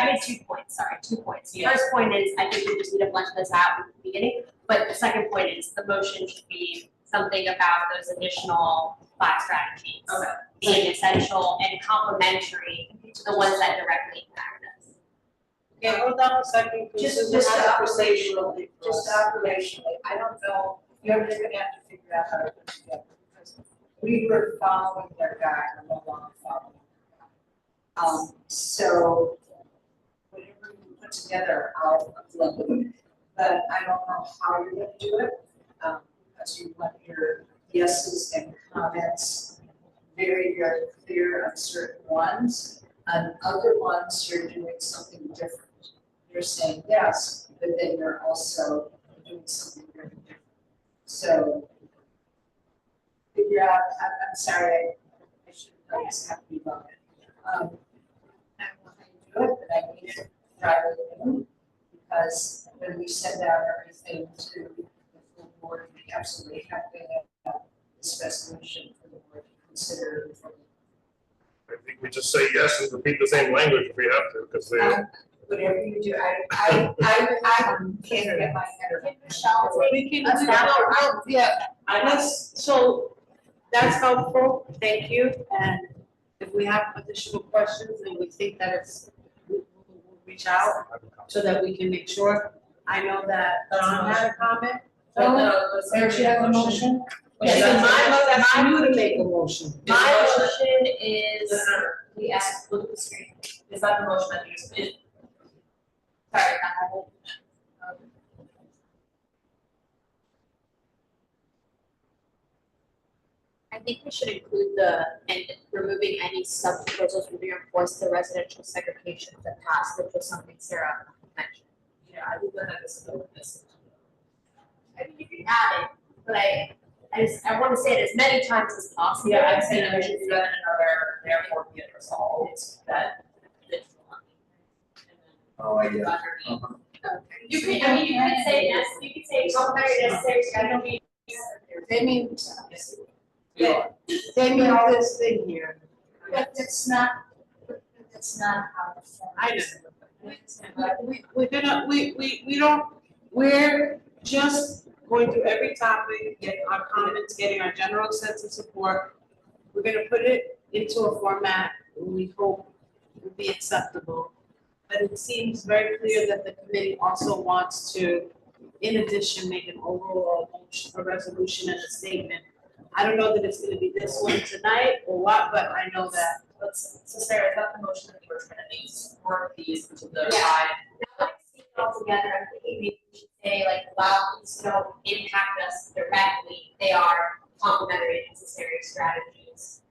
made 2 points, sorry, 2 points. The first point is, I think we just need to flesh this out at the beginning, but the second point is the motion should be something about those additional 5 strategies. Okay. Being essential and complementary to the ones that directly impact us. okay, hold on a second. Just operationally, I don't know, you're gonna have to figure out how to put it together, because we were following their guide, we're no longer following their guide. So whatever you put together, I'll upload it, but I don't know how you're gonna do it. Because you want your yeses and comments very, very clear on certain ones. On other ones, you're doing something different. You're saying yes, but then you're also doing something very different. So figure out, I'm sorry, I should have It's have to be voted. I don't know how you do it, but I need to try to do, because when we send out everything to the full board, we absolutely have to have this resolution for the board to consider. I think we just say yes and repeat the same language if we have to, because they. Whatever you do, I can't get my head around. Michelle, We can, let's, so that's helpful, thank you, and if we have additional questions and we think that it's, we'll reach out so that we can make sure. I know that Don had a comment. Eric, you have a motion? Yes, Yes, that's you to make a motion. My motion is, we asked, look at the screen, is that the motion that you just did? Sorry, I think we should include and removing any sub-proposals would reinforce the residential segregation that passed, which was something Sarah mentioned. Yeah, I think that is a good this. I mean, you can add it, but I want to say it as many times as possible. Yeah, I'm saying that we should do that in another, therefore be it resolved, that. Oh, yeah. You could, I mean, you could say yes, you could say complementary necessary, I don't mean. They mean, they mean all this thing here. But that's not how it's. I know. We're gonna, we don't, we're just going through every topic, getting our comments, getting our general sense of support. We're gonna put it into a format we hope will be acceptable. But it seems very clear that the committee also wants to, in addition, make an overall motion, a resolution and a statement. I don't know that it's gonna be this one tonight or what, but I know that. So Sarah, is that the motion that you were trying to support these to the Yeah. side? Now that I see it all together, I'm thinking maybe we should say like, while these don't impact us directly, they are complementary and necessary strategies.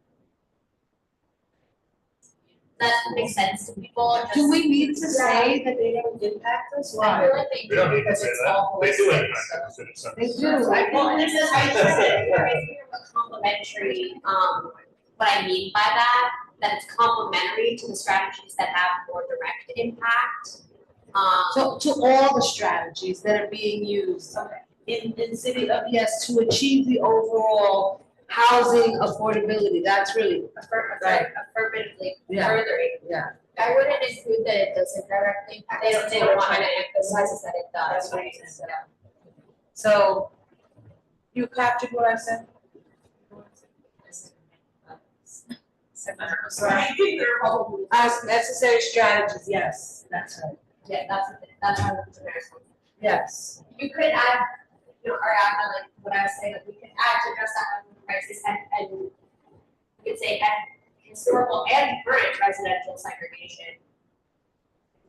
That makes sense to people. Do we need to say that they don't impact us? I feel like they We don't do need to because say it's that. all They do holistic, impact so. us in a sense. They do. Well, and this is, I just said, complementary, what I mean by that, it's complementary to the strategies that have more direct impact. To all the strategies that are being used in city of, yes, to achieve the overall housing affordability, that's really. Affirmatively Yeah. furthering. Yeah. I wouldn't include that it doesn't directly impact, they don't want to emphasize that it does, right? So, you captured what I said? As necessary strategies, yes, that's right. Yeah, that's how it's comparison. Yes. You could add, or add like what I was saying, that we could add to address that housing crisis and you could say add historical and current residential segregation.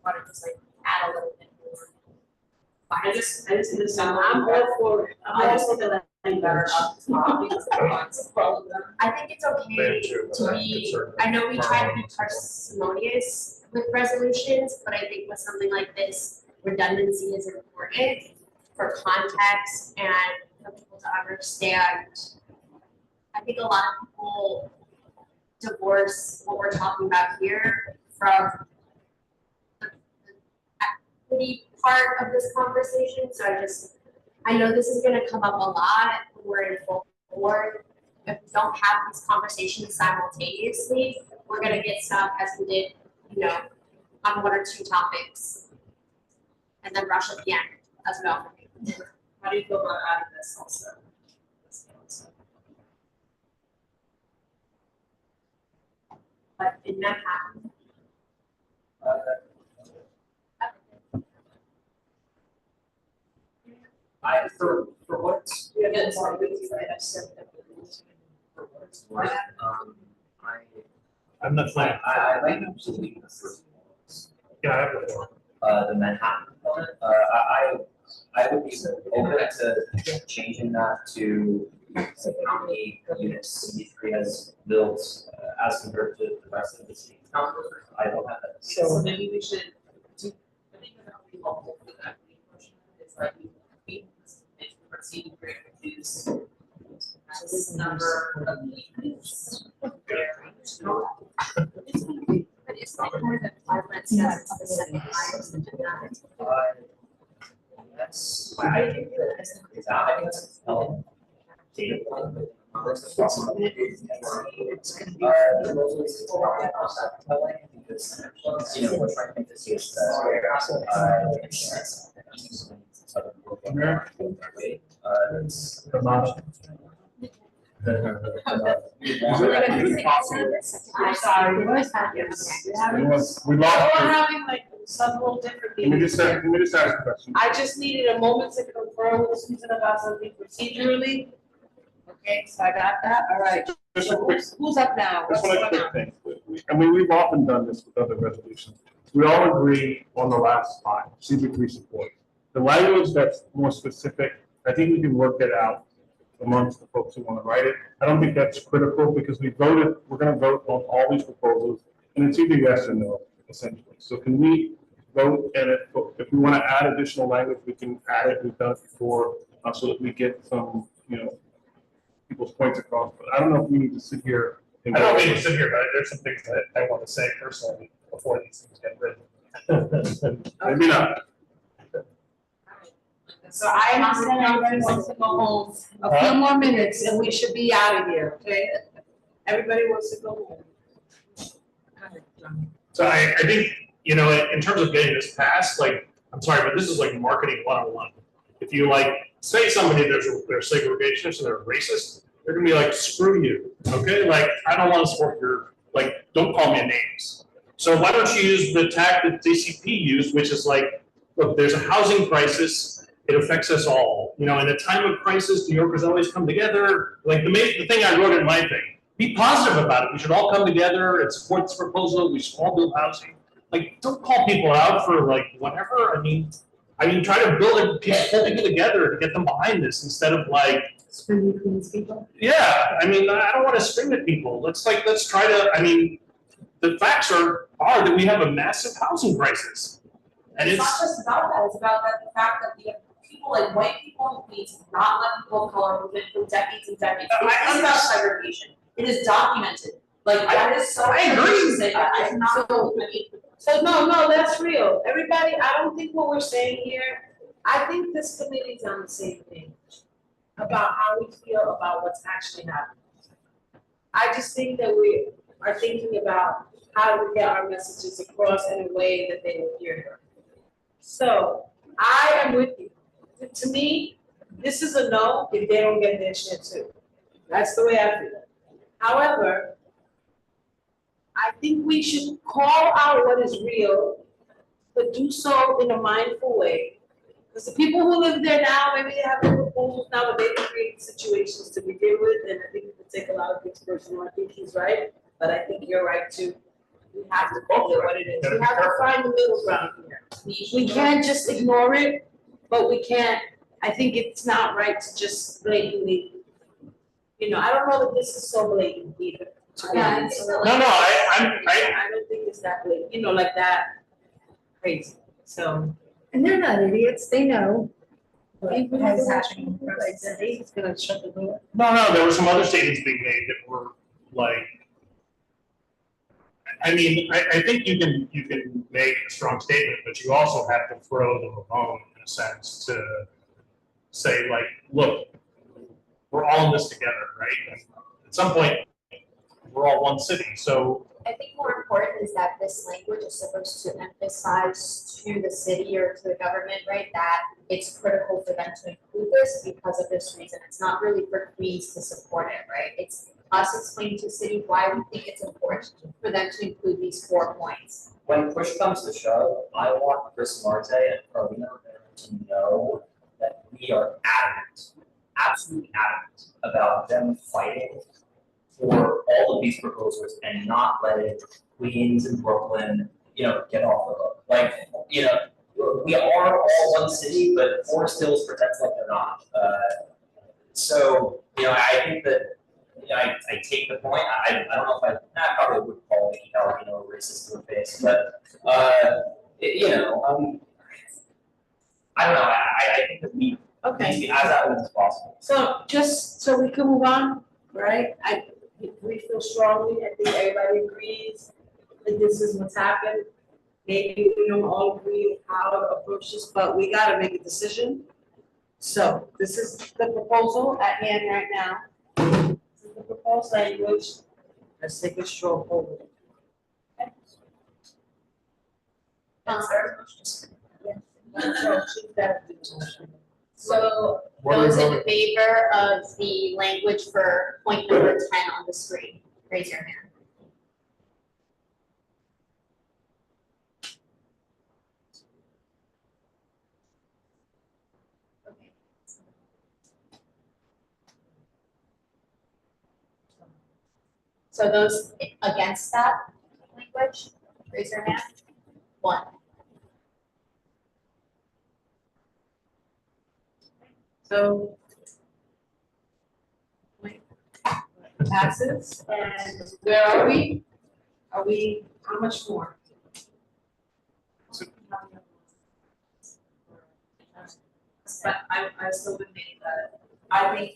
Want to just like add a little bit more. I just need to sound. I'm all for it. I just think that better up top because it's a problem. I think it's okay to be, I know we try to be parsimonious with resolutions, but I think with something like this, redundancy is important for context and for people to understand. I think a lot of people divorce what we're talking about here from the equity part of this conversation, so I know this is gonna come up a lot when we're in full board. If we don't have these conversations simultaneously, we're gonna get stuck as we did, on one or two topics. And then rush at the end, as we often do. How do you feel about adding this also? But in Manhattan, For what? I'm not playing. I like absolutely the first one. Yeah, I have the floor. The Manhattan component, I would be open to changing that to say how many units CD3 has built as compared to the rest of the city council. I don't have that. So maybe we should do, I think that would be helpful for that portion, is like we for CD grade is this number of units. discuss the second items and do that. That's, I think that's a valid data point. Because you know, we're trying to see is I'm sorry, what is happening? We lost We're you. having like several different Let me meetings. just ask a question. I just needed a moment to confirm with Susan about something procedurally. Okay, so I got that, all right. Just a So quick, who's up now? just What's one going quick on? thing. I mean, we've often done this with other resolutions. We all agree on the last five, CB3 support. The language that's more specific, I think we can work it out amongst the folks who want to write it. I don't think that's critical because we're going to vote on all these proposals and it's either yes or no, essentially. So can we vote, and if we want to add additional language, we can add it. We've done it before, so that we get some, people's points across. But I don't know if we need to sit here. I don't mean to sit here, but there's some things that I want to say personally before these things get written. Maybe not. So I understand everybody wants to go home, a few more minutes and we should be out of here, okay? Everybody wants to go home. So I think, in terms of getting this passed, I'm sorry, but this is like marketing 101. If you say somebody they're segregationists and they're racist, they're gonna be like, screw you, okay? I don't want to support your, don't call me names. So why don't you use the tack that DCP used, which is look, there's a housing crisis, it affects us all. In a time of crisis, New Yorkers always come together. The thing I wrote in my thing, be positive about it. We should all come together and support this proposal. We should all build housing. Don't call people out for whatever. I mean, try to pull people together to get them behind this instead of Screw you, please, people. yeah. I mean, I don't want to scream at people. Let's try to. The facts are that we have a massive housing crisis, and It's not just about that, it's about the fact that we have people like white people in Queens not let people of color move in for decades and decades. It is about segregation. It is documented. That is so. I agree. To say that. It's not. So no, that's real. Everybody, I don't think what we're saying here, I think this committee's on the same page about how we feel about what's actually happening. I just think that we are thinking about how do we get our messages across in a way that they will hear them. So I am with you. To me, this is a no if they don't get their shit too. That's the way I feel. However, I think we should call out what is real, but do so in a mindful way. Because the people who live there now, maybe they have their proposals now, but they create situations to begin with, and I think it would take a lot of things personal. I think he's right, but I think you're right too. We have to call it what it is. We have to find the middle ground here. We can't just ignore it, but we can't, I think it's not right to just blatantly, I don't know that this is so blatant either. Yeah, it's No, I don't think it's that blatant, like that crazy, so. And they're not idiots, they know. What is happening? He's gonna shut the door. No, there were some other statements being made that were I think you can make a strong statement, but you also have to throw them a bone in a sense to say look, we're all in this together, right? And at some point, we're all one city, so. I think more important is that this language is supposed to emphasize to the city or to the government, right, that it's critical for them to include this because of this reason. It's not really for Queens to support it, right? It's us explaining to the city why we think it's important for them to include these 4 points. When push comes to shove, I want Chris Marte and Carlina to know that we are adamant, absolutely adamant about them fighting for all of these proposals and not letting Queens and Brooklyn, get off the hook. We are all one city, but Forest Hills pretends like they're not. I think that, I take the point. I don't know if I probably would call Nikki Haley, racist to her face, but, I don't know. I think that we need to be as adamant as possible. So just so we can move on, right? We feel strongly, I think everybody agrees that this is what's happened. maybe we don't all agree how to approach this, but we gotta make a decision. So this is the proposal at hand right now. This is the proposed language. Let's take a stroll over it. So What are we those in voting? favor of the language for point number 10 on the screen, raise your hand. Okay. So those against that language, raise your hand. 1. So. Passes, and where are we? Are we, how much more? But I still would make that, I think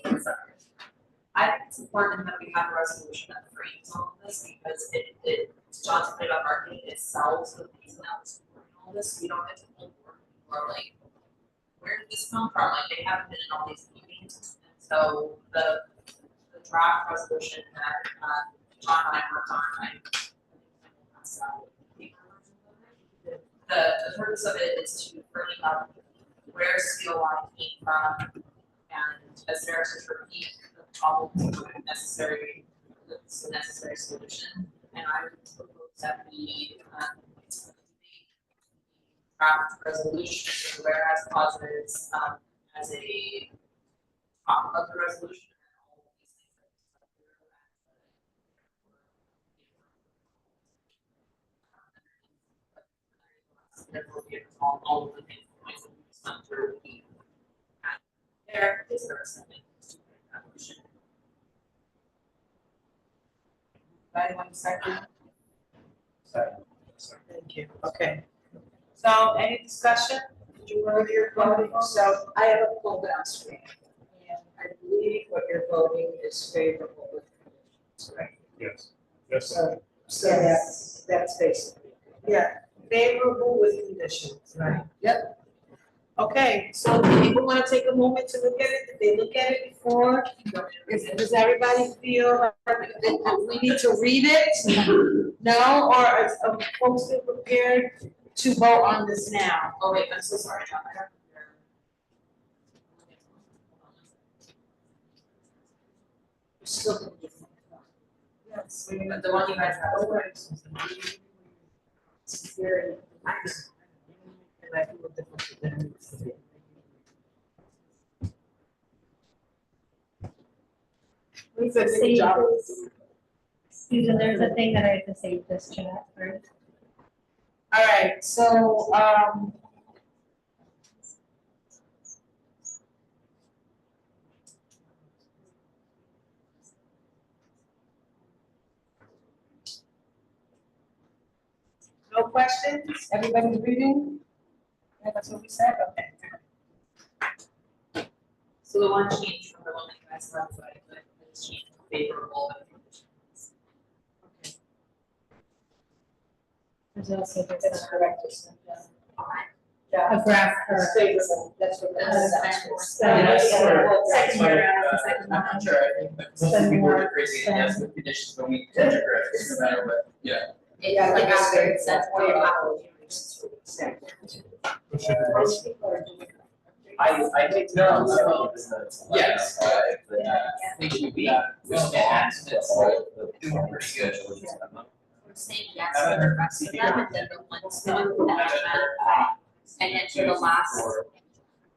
it's important that we have a resolution that frames all of this, because it, John's point about marketing, it sells the reason that was all this, we don't get to pull more people are like, where did this come from? Like, they haven't been in all these meetings, and so the draft resolution that, John and I worked on, the purpose of it is to bring up where COI came from, and as Sarah says, repeat the problems with necessary solution. And I would propose that we draft resolution, whereas clauses as a top of the resolution. Therefore, we have all of the things points that we just went through. There is a second to that motion. Anyone second? Second. Thank you, okay. So any discussion? Did you heard your voting? So I have a pull down screen. And I believe what you're voting is favorable with conditions, right? Yes. Yes. So that's basically, yeah, favorable with conditions, right? Yep. Okay, so do people wanna take a moment to look at it? Did they look at it before? Does everybody feel like we need to read it? No, or are folks still prepared to vote on this now? Oh wait, I'm so sorry, John, I have. Still. Yes, the one you guys have. It's very, and I feel different than. Susan, there's a thing that I have to say to this chat first. All right, so, no questions? Everybody reading? Yeah, that's what we said, okay. So the one change from the one that you guys left, so I just changed favorable with conditions. Okay. There's also That's correct. a graph for. It's favorable, that's what that is. Second paragraph, the second I'm one. not sure, I think that most people are crazy, and yes, with conditions, but we tend to agree, no matter what, yeah. It's like after it says what about. I think no, yes, they should be, which adds to doing pretty good. We're saying yes for the rest of them, and then the ones that and then for the last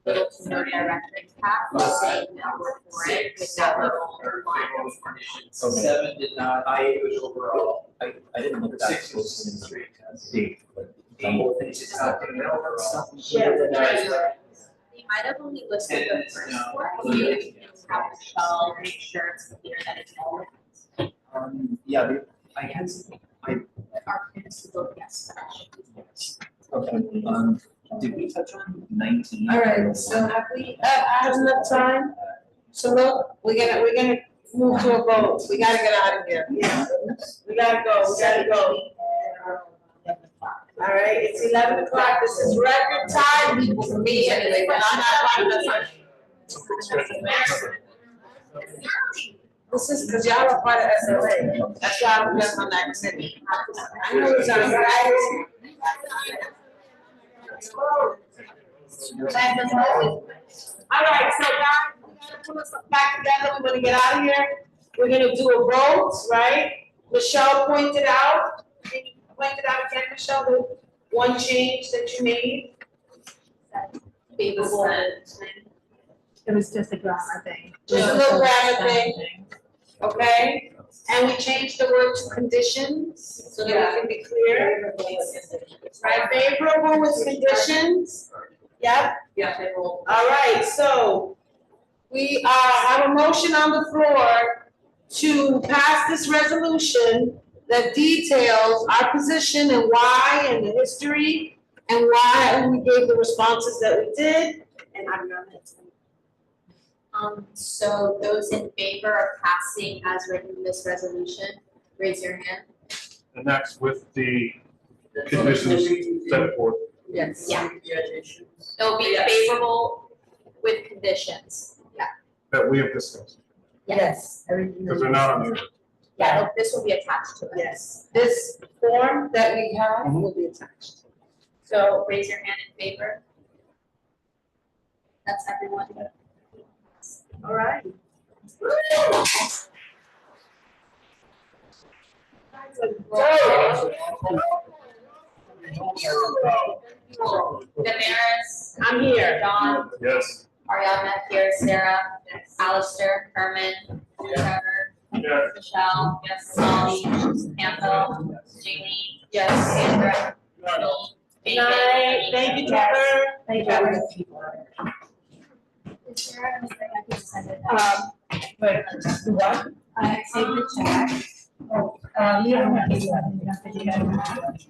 little to no direct impact, we're saying no, we're for it with that little line. So 7 did not, it was overall, I didn't look at that. 6 was in 3, 8, but double things is not taking over. They might have only listed the first one, you can have a shell, make sure it's clear that it's all. Yeah, I guess, Our parents to vote yes. okay, did we touch on 19? All right, so have we, had enough time? So look, we're gonna move to a vote, we gotta get out of here. Yeah. We gotta go, we gotta go. All right, it's 11 o'clock, this is record time for me anyway, but I'm not part of the. This is because y'all are part of SLA, that's why I'm just on that committee. I know it's on All right, so guys, we gotta put us back together, we're gonna get out of here. We're gonna do a vote, right? Michelle pointed out again, Michelle, the one change that you made. Favorable. It was just a grammar thing. Just a little grammar thing, okay? And we changed the word to conditions, so that we can be clear. Right, favorable with conditions? Yep. Yeah, they will. All right, so we have a motion on the floor to pass this resolution that details our position and why and the history and why we gave the responses that we did. And I'm not. So those in favor of passing as written this resolution, raise your hand. And that's with the conditions set forth. Yes. Yeah. It'll be favorable with conditions. Yeah. That we have discussed, Yes. because they're not on here. Yeah, this will be attached to it. Yes, this form that we have will be attached. So raise your hand in favor. That's everyone. All right. Damaris. I'm here. John. Yes. Ariana here, Sarah. Alistair, Herman. Trevor. Yes. Michelle. Yes. Molly. Campbell. Jamie. Yes. Sandra. Me. Good night. Thank you, Trevor. Thank you. Is there anything I can send it? But what? I saved the chat. You don't have to do that. You have to do that.